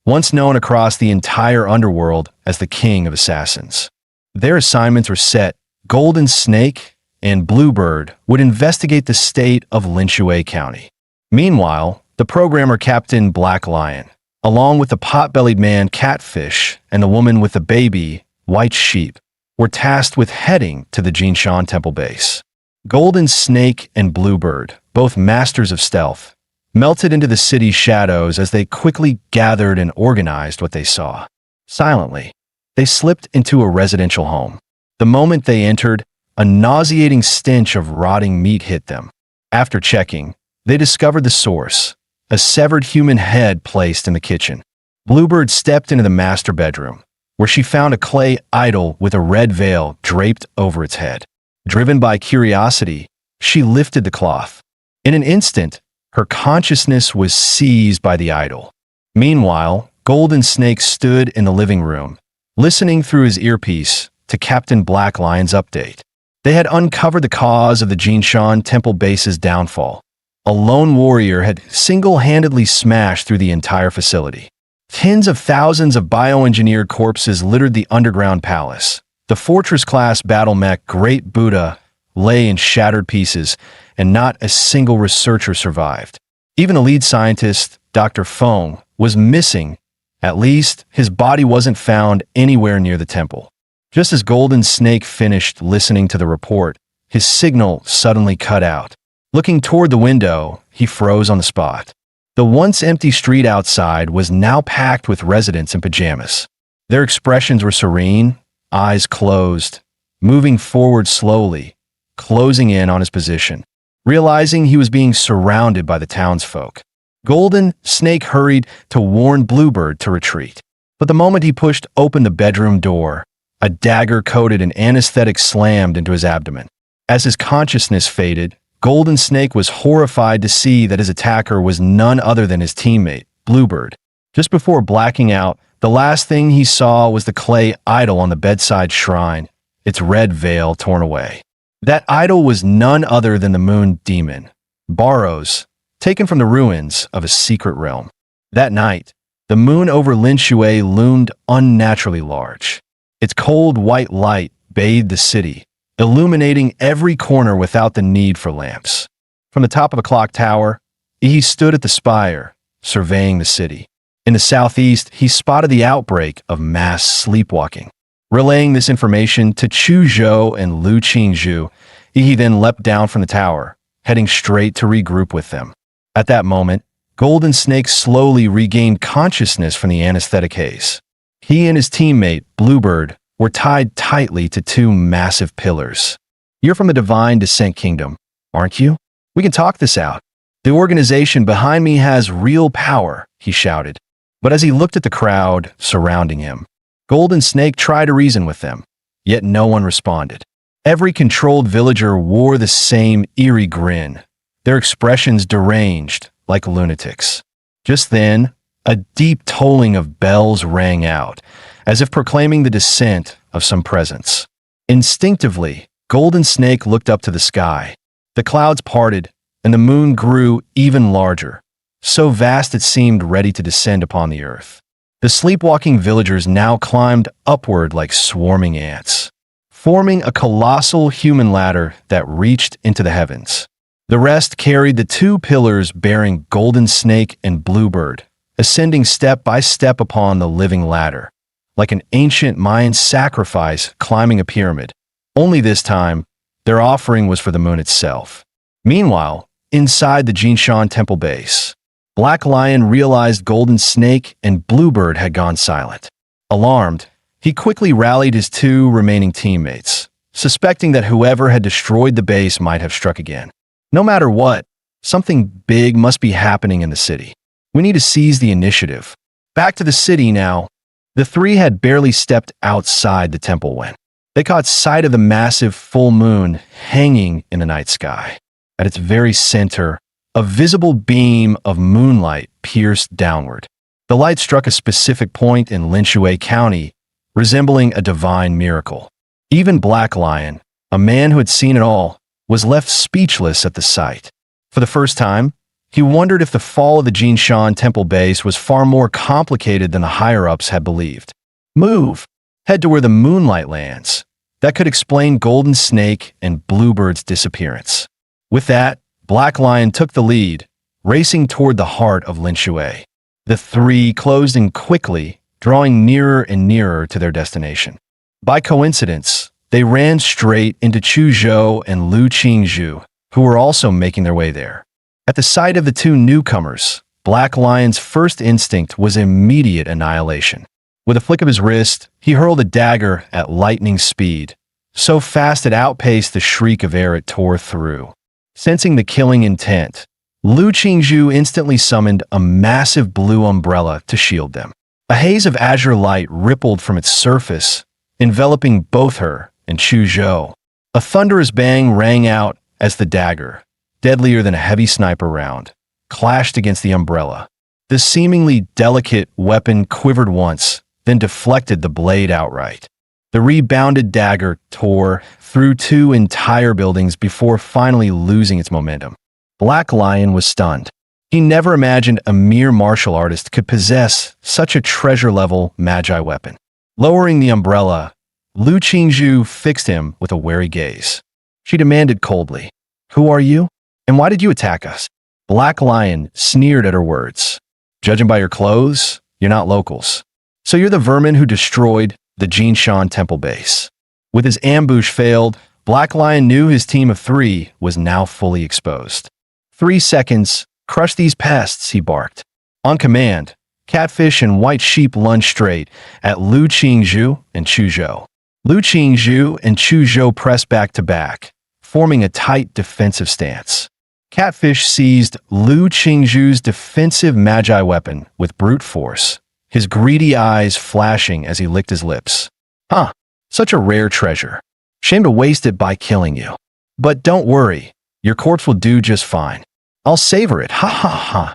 S1: once known across the entire underworld as the King of Assassins. Their assignments were set. Golden Snake and Bluebird would investigate the state of Linshui County. Meanwhile, the programmer Captain Black Lion, along with the pot-bellied man Catfish and the woman with the baby, White Sheep, were tasked with heading to the Jinshan Temple base. Golden Snake and Bluebird, both masters of stealth, melted into the city's shadows as they quickly gathered and organized what they saw. Silently, they slipped into a residential home. The moment they entered, a nauseating stench of rotting meat hit them. After checking, they discovered the source, a severed human head placed in the kitchen. Bluebird stepped into the master bedroom, where she found a clay idol with a red veil draped over its head. Driven by curiosity, she lifted the cloth. In an instant, her consciousness was seized by the idol. Meanwhile, Golden Snake stood in the living room, listening through his earpiece to Captain Black Lion's update. They had uncovered the cause of the Jinshan Temple base's downfall. A lone warrior had single-handedly smashed through the entire facility. Tens of thousands of bioengineered corpses littered the underground palace. The fortress-class battle mech Great Buddha lay in shattered pieces, and not a single researcher survived. Even the lead scientist, Dr. Feng, was missing. At least, his body wasn't found anywhere near the temple. Just as Golden Snake finished listening to the report, his signal suddenly cut out. Looking toward the window, he froze on the spot. The once empty street outside was now packed with residents in pajamas. Their expressions were serene, eyes closed, moving forward slowly, closing in on his position. Realizing he was being surrounded by the townsfolk, Golden Snake hurried to warn Bluebird to retreat. But the moment he pushed open the bedroom door, a dagger coated in anesthetic slammed into his abdomen. As his consciousness faded, Golden Snake was horrified to see that his attacker was none other than his teammate, Bluebird. Just before blacking out, the last thing he saw was the clay idol on the bedside shrine, its red veil torn away. That idol was none other than the moon demon, Barrows, taken from the ruins of a secret realm. That night, the moon over Linshui loomed unnaturally large. Its cold white light bathed the city, illuminating every corner without the need for lamps. From the top of a clock tower, he stood at the spire, surveying the city. In the southeast, he spotted the outbreak of mass sleepwalking. Relaying this information to Chu Zhou and Lu Qingzhu, he then leapt down from the tower, heading straight to regroup with them. At that moment, Golden Snake slowly regained consciousness from the anesthetic haze. He and his teammate, Bluebird, were tied tightly to 2 massive pillars. "You're from the Divine Descent Kingdom, aren't you? We can talk this out. The organization behind me has real power," he shouted. But as he looked at the crowd surrounding him, Golden Snake tried to reason with them, yet no one responded. Every controlled villager wore the same eerie grin, their expressions deranged like lunatics. Just then, a deep tolling of bells rang out, as if proclaiming the descent of some presence. Instinctively, Golden Snake looked up to the sky. The clouds parted, and the moon grew even larger, so vast it seemed ready to descend upon the earth. The sleepwalking villagers now climbed upward like swarming ants, forming a colossal human ladder that reached into the heavens. The rest carried the 2 pillars bearing Golden Snake and Bluebird, ascending step by step upon the living ladder, like an ancient Mayan sacrifice climbing a pyramid. Only this time, their offering was for the moon itself. Meanwhile, inside the Jinshan Temple base, Black Lion realized Golden Snake and Bluebird had gone silent. Alarmed, he quickly rallied his two remaining teammates, suspecting that whoever had destroyed the base might have struck again. No matter what, something big must be happening in the city. We need to seize the initiative. Back to the city now. The three had barely stepped outside the temple when they caught sight of the massive full moon hanging in the night sky. At its very center, a visible beam of moonlight pierced downward. The light struck a specific point in Linshui County, resembling a divine miracle. Even Black Lion, a man who had seen it all, was left speechless at the sight. For the first time, he wondered if the fall of the Jinshan Temple base was far more complicated than the higher-ups had believed. Move! Head to where the moonlight lands. That could explain Golden Snake and Bluebird's disappearance. With that, Black Lion took the lead, racing toward the heart of Linshui. The three closed in quickly, drawing nearer and nearer to their destination. By coincidence, they ran straight into Chu Zhou and Lu Qingzhu, who were also making their way there. At the sight of the two newcomers, Black Lion's first instinct was immediate annihilation. With a flick of his wrist, he hurled a dagger at lightning speed, so fast it outpaced the shriek of air it tore through. Sensing the killing intent, Lu Qingzhu instantly summoned a massive blue umbrella to shield them. A haze of azure light rippled from its surface, enveloping both her and Chu Zhou. A thunderous bang rang out as the dagger, deadlier than a heavy sniper round, clashed against the umbrella. The seemingly delicate weapon quivered once, then deflected the blade outright. The rebounded dagger tore through two entire buildings before finally losing its momentum. Black Lion was stunned. He never imagined a mere martial artist could possess such a treasure-level magi weapon. Lowering the umbrella, Lu Qingzhu fixed him with a wary gaze. She demanded coldly, "Who are you? And why did you attack us?" Black Lion sneered at her words. "Judging by your clothes, you're not locals. So you're the vermin who destroyed the Jinshan Temple base." With his ambush failed, Black Lion knew his team of three was now fully exposed. 3 seconds, crush these pests, he barked. On command, Catfish and White Sheep lunged straight at Lu Qingzhu and Chu Zhou. Lu Qingzhu and Chu Zhou pressed back to back, forming a tight defensive stance. Catfish seized Lu Qingzhu's defensive magi weapon with brute force, his greedy eyes flashing as he licked his lips. "Huh, such a rare treasure. Shame to waste it by killing you. But don't worry, your corpse will do just fine. I'll savor it, ha ha ha."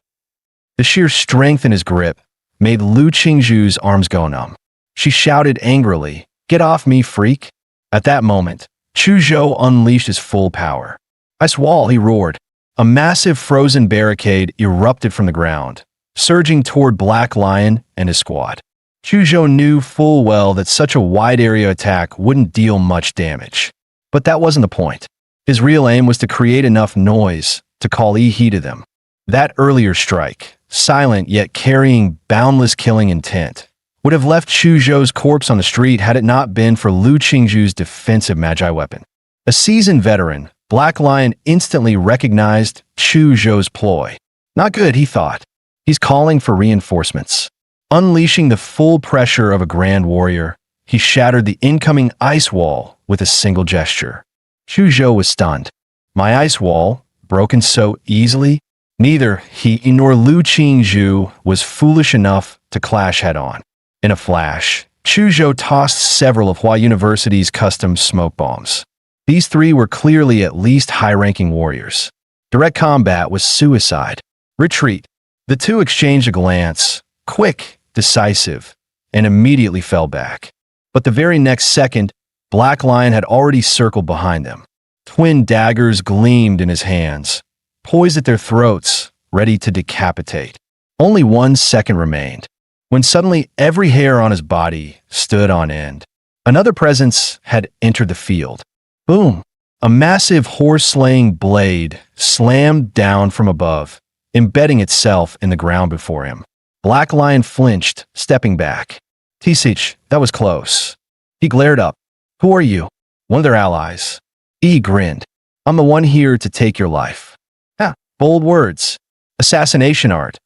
S1: The sheer strength in his grip made Lu Qingzhu's arms go numb. She shouted angrily, "Get off me, freak." At that moment, Chu Zhou unleashed his full power. "Ice wall," he roared. A massive frozen barricade erupted from the ground, surging toward Black Lion and his squad. Chu Zhou knew full well that such a wide-area attack wouldn't deal much damage. But that wasn't the point. His real aim was to create enough noise to call heed to them. That earlier strike, silent yet carrying boundless killing intent, would have left Chu Zhou's corpse on the street had it not been for Lu Qingzhu's defensive magi weapon. A seasoned veteran, Black Lion instantly recognized Chu Zhou's ploy. Not good, he thought. He's calling for reinforcements. Unleashing the full pressure of a grand warrior, he shattered the incoming ice wall with a single gesture. Chu Zhou was stunned. My ice wall, broken so easily? Neither he nor Lu Qingzhu was foolish enough to clash head-on. In a flash, Chu Zhou tossed several of Hua University's custom smoke bombs. These three were clearly at least high-ranking warriors. Direct combat was suicide. Retreat. The two exchanged a glance, quick, decisive, and immediately fell back. But the very next second, Black Lion had already circled behind them. Twin daggers gleamed in his hands, poised at their throats, ready to decapitate. Only 1 second remained, when suddenly every hair on his body stood on end. Another presence had entered the field. Boom! A massive horse-slaying blade slammed down from above, embedding itself in the ground before him. Black Lion flinched, stepping back. "Tisich, that was close." He glared up. "Who are you?" "One of their allies." He grinned. "I'm the one here to take your life." "Ah, bold words. Assassination art.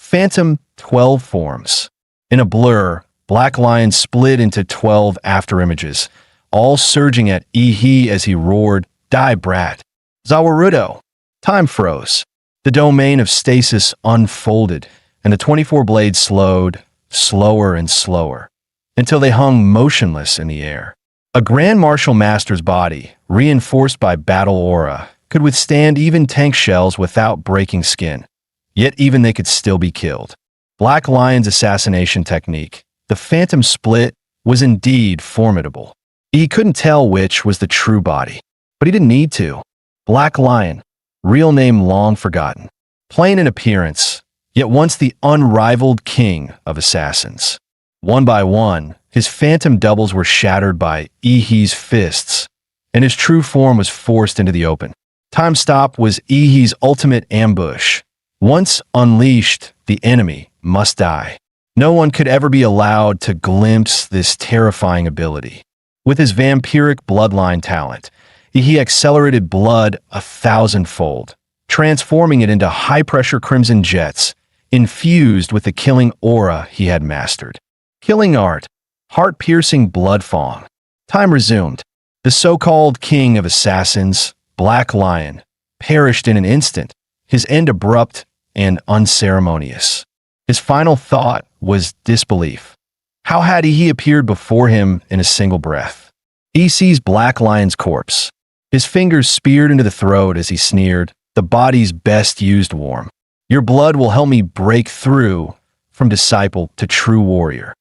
S1: Phantom 12 forms. In a blur, Black Lion split into 12 afterimages, all surging at Ihi as he roared, "Die, brat!" Zawarudo. Time froze. The domain of stasis unfolded, and the 24 blades slowed, slower and slower, until they hung motionless in the air. A Grand Martial Master's body, reinforced by battle aura, could withstand even tank shells without breaking skin. Yet even they could still be killed. Black Lion's assassination technique, the Phantom Split, was indeed formidable. He couldn't tell which was the true body, but he didn't need to. Black Lion, real name long forgotten, plain in appearance, yet once the unrivaled king of assassins. One by one, his phantom doubles were shattered by Ihi's fists, and his true form was forced into the open. Time Stop was Ihi's ultimate ambush. Once unleashed, the enemy must die. No one could ever be allowed to glimpse this terrifying ability. With his vampiric bloodline talent, Ihi accelerated blood 1,000-fold, transforming it into high-pressure crimson jets, infused with the killing aura he had mastered. Killing art, heart-piercing blood fong. Time resumed. The so-called king of assassins, Black Lion, perished in an instant, his end abrupt and unceremonious. His final thought was disbelief. How had he appeared before him in a single breath? He sees Black Lion's corpse, his fingers speared into the throat as he sneered, "The body's best used warm. Your blood will help me break through from disciple to true warrior."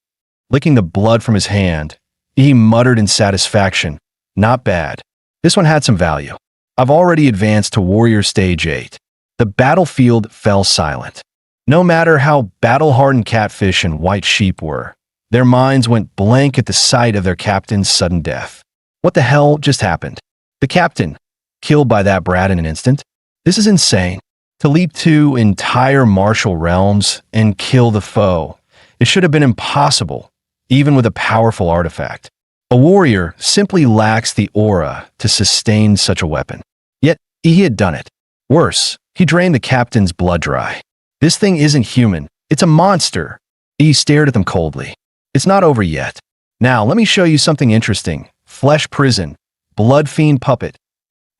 S1: Licking the blood from his hand, he muttered in satisfaction, "Not bad. This one had some value. I've already advanced to Warrior Stage 8. The battlefield fell silent. No matter how battle-hardened Catfish and White Sheep were, their minds went blank at the sight of their captain's sudden death. What the hell just happened? The captain, killed by that brat in an instant? This is insane. To leap to entire martial realms and kill the foe. It should have been impossible, even with a powerful artifact. A warrior simply lacks the aura to sustain such a weapon. Yet, he had done it. Worse, he drained the captain's blood dry. This thing isn't human. It's a monster. He stared at them coldly. It's not over yet. Now, let me show you something interesting. Flesh prison. Blood fiend puppet.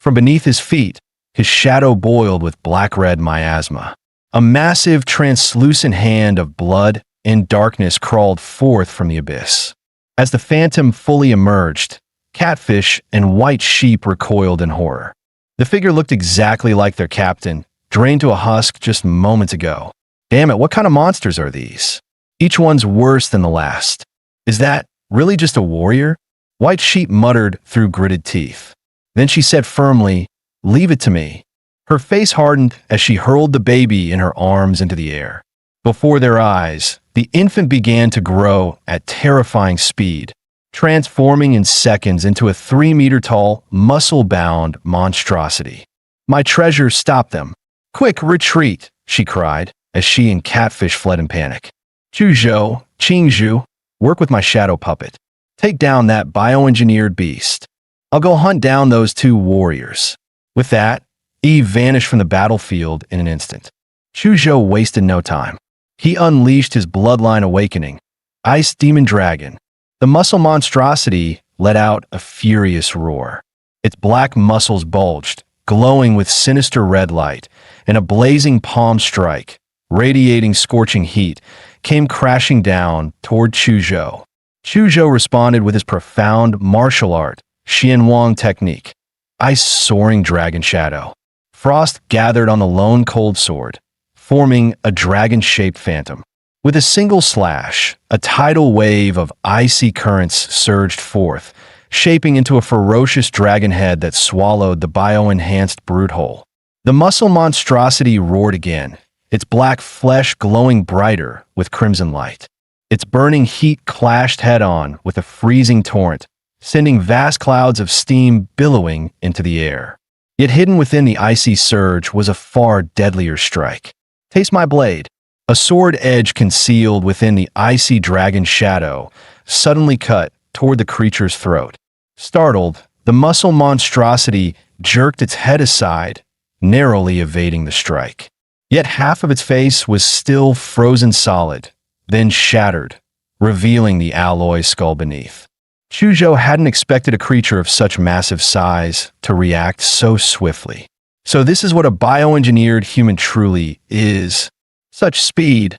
S1: From beneath his feet, his shadow boiled with black-red miasma. A massive, translucent hand of blood and darkness crawled forth from the abyss. As the phantom fully emerged, Catfish and White Sheep recoiled in horror. The figure looked exactly like their captain, drained to a husk just moments ago. Damn it, what kind of monsters are these? Each one's worse than the last. Is that really just a warrior? White Sheep muttered through gritted teeth. Then she said firmly, "Leave it to me." Her face hardened as she hurled the baby in her arms into the air. Before their eyes, the infant began to grow at terrifying speed, transforming in seconds into a 3-meter-tall, muscle-bound monstrosity. "My treasure, stop them. Quick, retreat," she cried, as she and Catfish fled in panic. "Chuzhou, Qingzhu, work with my shadow puppet. Take down that bioengineered beast. I'll go hunt down those 2 warriors." With that, Eve vanished from the battlefield in an instant. Chuzhou wasted no time. He unleashed his bloodline awakening, Ice Demon Dragon. The muscle monstrosity let out a furious roar. Its black muscles bulged, glowing with sinister red light, and a blazing palm strike, radiating scorching heat, came crashing down toward Chuzhou. Chuzhou responded with his profound martial art, Xianwang technique, Ice Soaring Dragon Shadow. Frost gathered on the lone cold sword, forming a dragon-shaped phantom. With a single slash, a tidal wave of icy currents surged forth, shaping into a ferocious dragon head that swallowed the bio-enhanced brute whole. The muscle monstrosity roared again, its black flesh glowing brighter with crimson light. Its burning heat clashed head-on with a freezing torrent, sending vast clouds of steam billowing into the air. Yet hidden within the icy surge was a far deadlier strike. "Taste my blade." A sword edge concealed within the icy dragon shadow suddenly cut toward the creature's throat. Startled, the muscle monstrosity jerked its head aside, narrowly evading the strike. Yet half of its face was still frozen solid, then shattered, revealing the alloy skull beneath. Chuzhou hadn't expected a creature of such massive size to react so swiftly. So this is what a bioengineered human truly is. Such speed.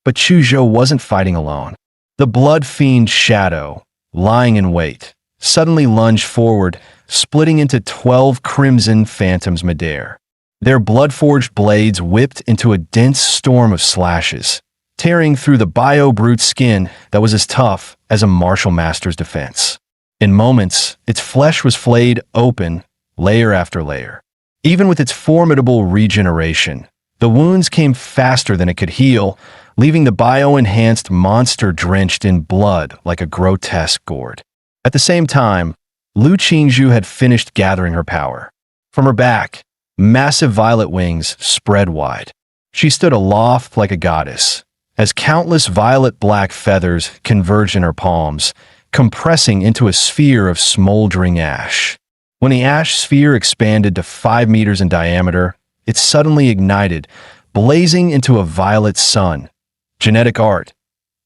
S1: But Chuzhou wasn't fighting alone. The blood fiend Shadow, lying in wait, suddenly lunged forward, splitting into 12 crimson phantoms midair. Their blood-forged blades whipped into a dense storm of slashes, tearing through the bio-brute skin that was as tough as a martial master's defense. In moments, its flesh was flayed open, layer after layer. Even with its formidable regeneration, the wounds came faster than it could heal, leaving the bio-enhanced monster drenched in blood like a grotesque gourd. At the same time, Lu Qingzhu had finished gathering her power. From her back, massive violet wings spread wide. She stood aloft like a goddess, as countless violet-black feathers converged in her palms, compressing into a sphere of smoldering ash. When the ash sphere expanded to 5 meters in diameter, it suddenly ignited, blazing into a violet sun. Genetic art.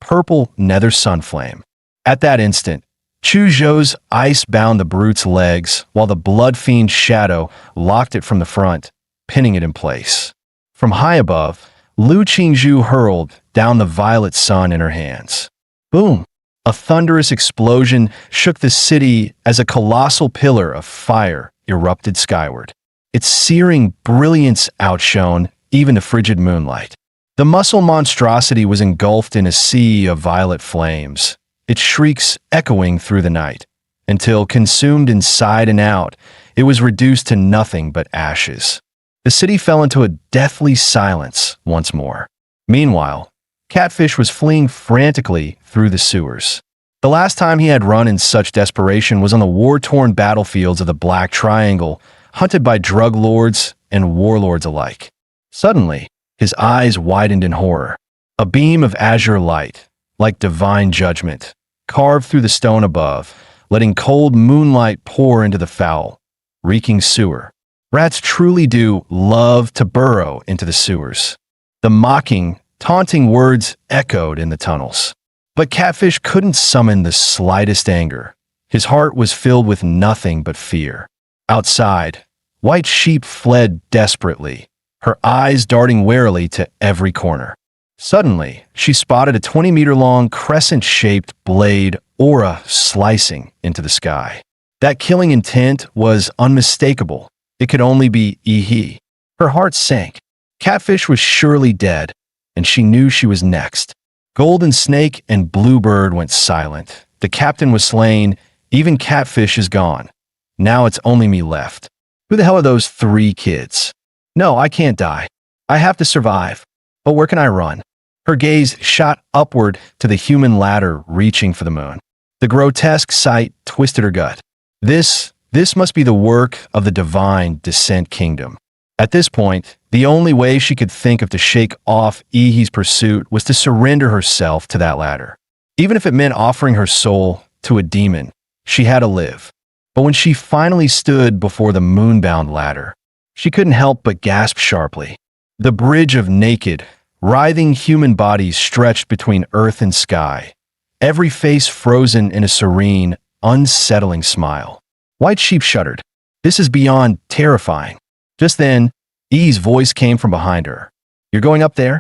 S1: Purple nether sunflame. At that instant, Chuzhou's ice bound the brute's legs, while the blood fiend Shadow locked it from the front, pinning it in place. From high above, Lu Qingzhu hurled down the violet sun in her hands. Boom! A thunderous explosion shook the city as a colossal pillar of fire erupted skyward. Its searing brilliance outshone even the frigid moonlight. The muscle monstrosity was engulfed in a sea of violet flames, its shrieks echoing through the night, until, consumed inside and out, it was reduced to nothing but ashes. The city fell into a deathly silence once more. Meanwhile, Catfish was fleeing frantically through the sewers. The last time he had run in such desperation was on the war-torn battlefields of the Black Triangle, hunted by drug lords and warlords alike. Suddenly, his eyes widened in horror. A beam of azure light, like divine judgment, carved through the stone above, letting cold moonlight pour into the foul, reeking sewer. Rats truly do love to burrow into the sewers. The mocking, taunting words echoed in the tunnels. But Catfish couldn't summon the slightest anger. His heart was filled with nothing but fear. Outside, White Sheep fled desperately, her eyes darting warily to every corner. Suddenly, she spotted a 20-meter-long crescent-shaped blade aura slicing into the sky. That killing intent was unmistakable. It could only be Yi. Her heart sank. Catfish was surely dead, and she knew she was next. Golden Snake and Bluebird went silent. The captain was slain. Even Catfish is gone. Now it's only me left. Who the hell are those 3 kids? No, I can't die. I have to survive. But where can I run? Her gaze shot upward to the human ladder reaching for the moon. The grotesque sight twisted her gut. This must be the work of the divine Descent Kingdom. At this point, the only way she could think of to shake off Yi's pursuit was to surrender herself to that ladder. Even if it meant offering her soul to a demon, she had to live. But when she finally stood before the moonbound ladder, she couldn't help but gasp sharply. The bridge of naked, writhing human bodies stretched between earth and sky, every face frozen in a serene, unsettling smile. White Sheep shuddered. This is beyond terrifying. Just then, Yi's voice came from behind her. You're going up there?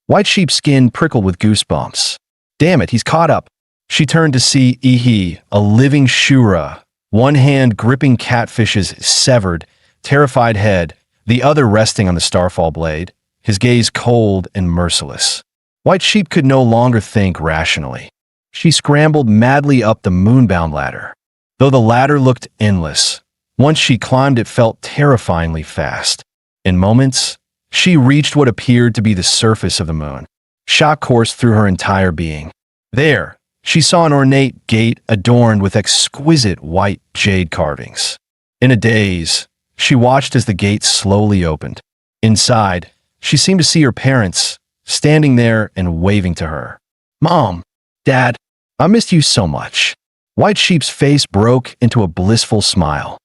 S1: White Sheep's skin prickled with goosebumps. Damn it, he's caught up. She turned to see Yi, a living Shura, one hand gripping Catfish's severed, terrified head, the other resting on the starfall blade, his gaze cold and merciless. White Sheep could no longer think rationally. She scrambled madly up the moonbound ladder. Though the ladder looked endless, once she climbed it felt terrifyingly fast. In moments, she reached what appeared to be the surface of the moon. Shock coursed through her entire being. There, she saw an ornate gate adorned with exquisite white jade carvings. In a daze, she watched as the gate slowly opened. Inside, she seemed to see her parents, standing there and waving to her. Mom, Dad, I missed you so much. White Sheep's face broke into a blissful smile.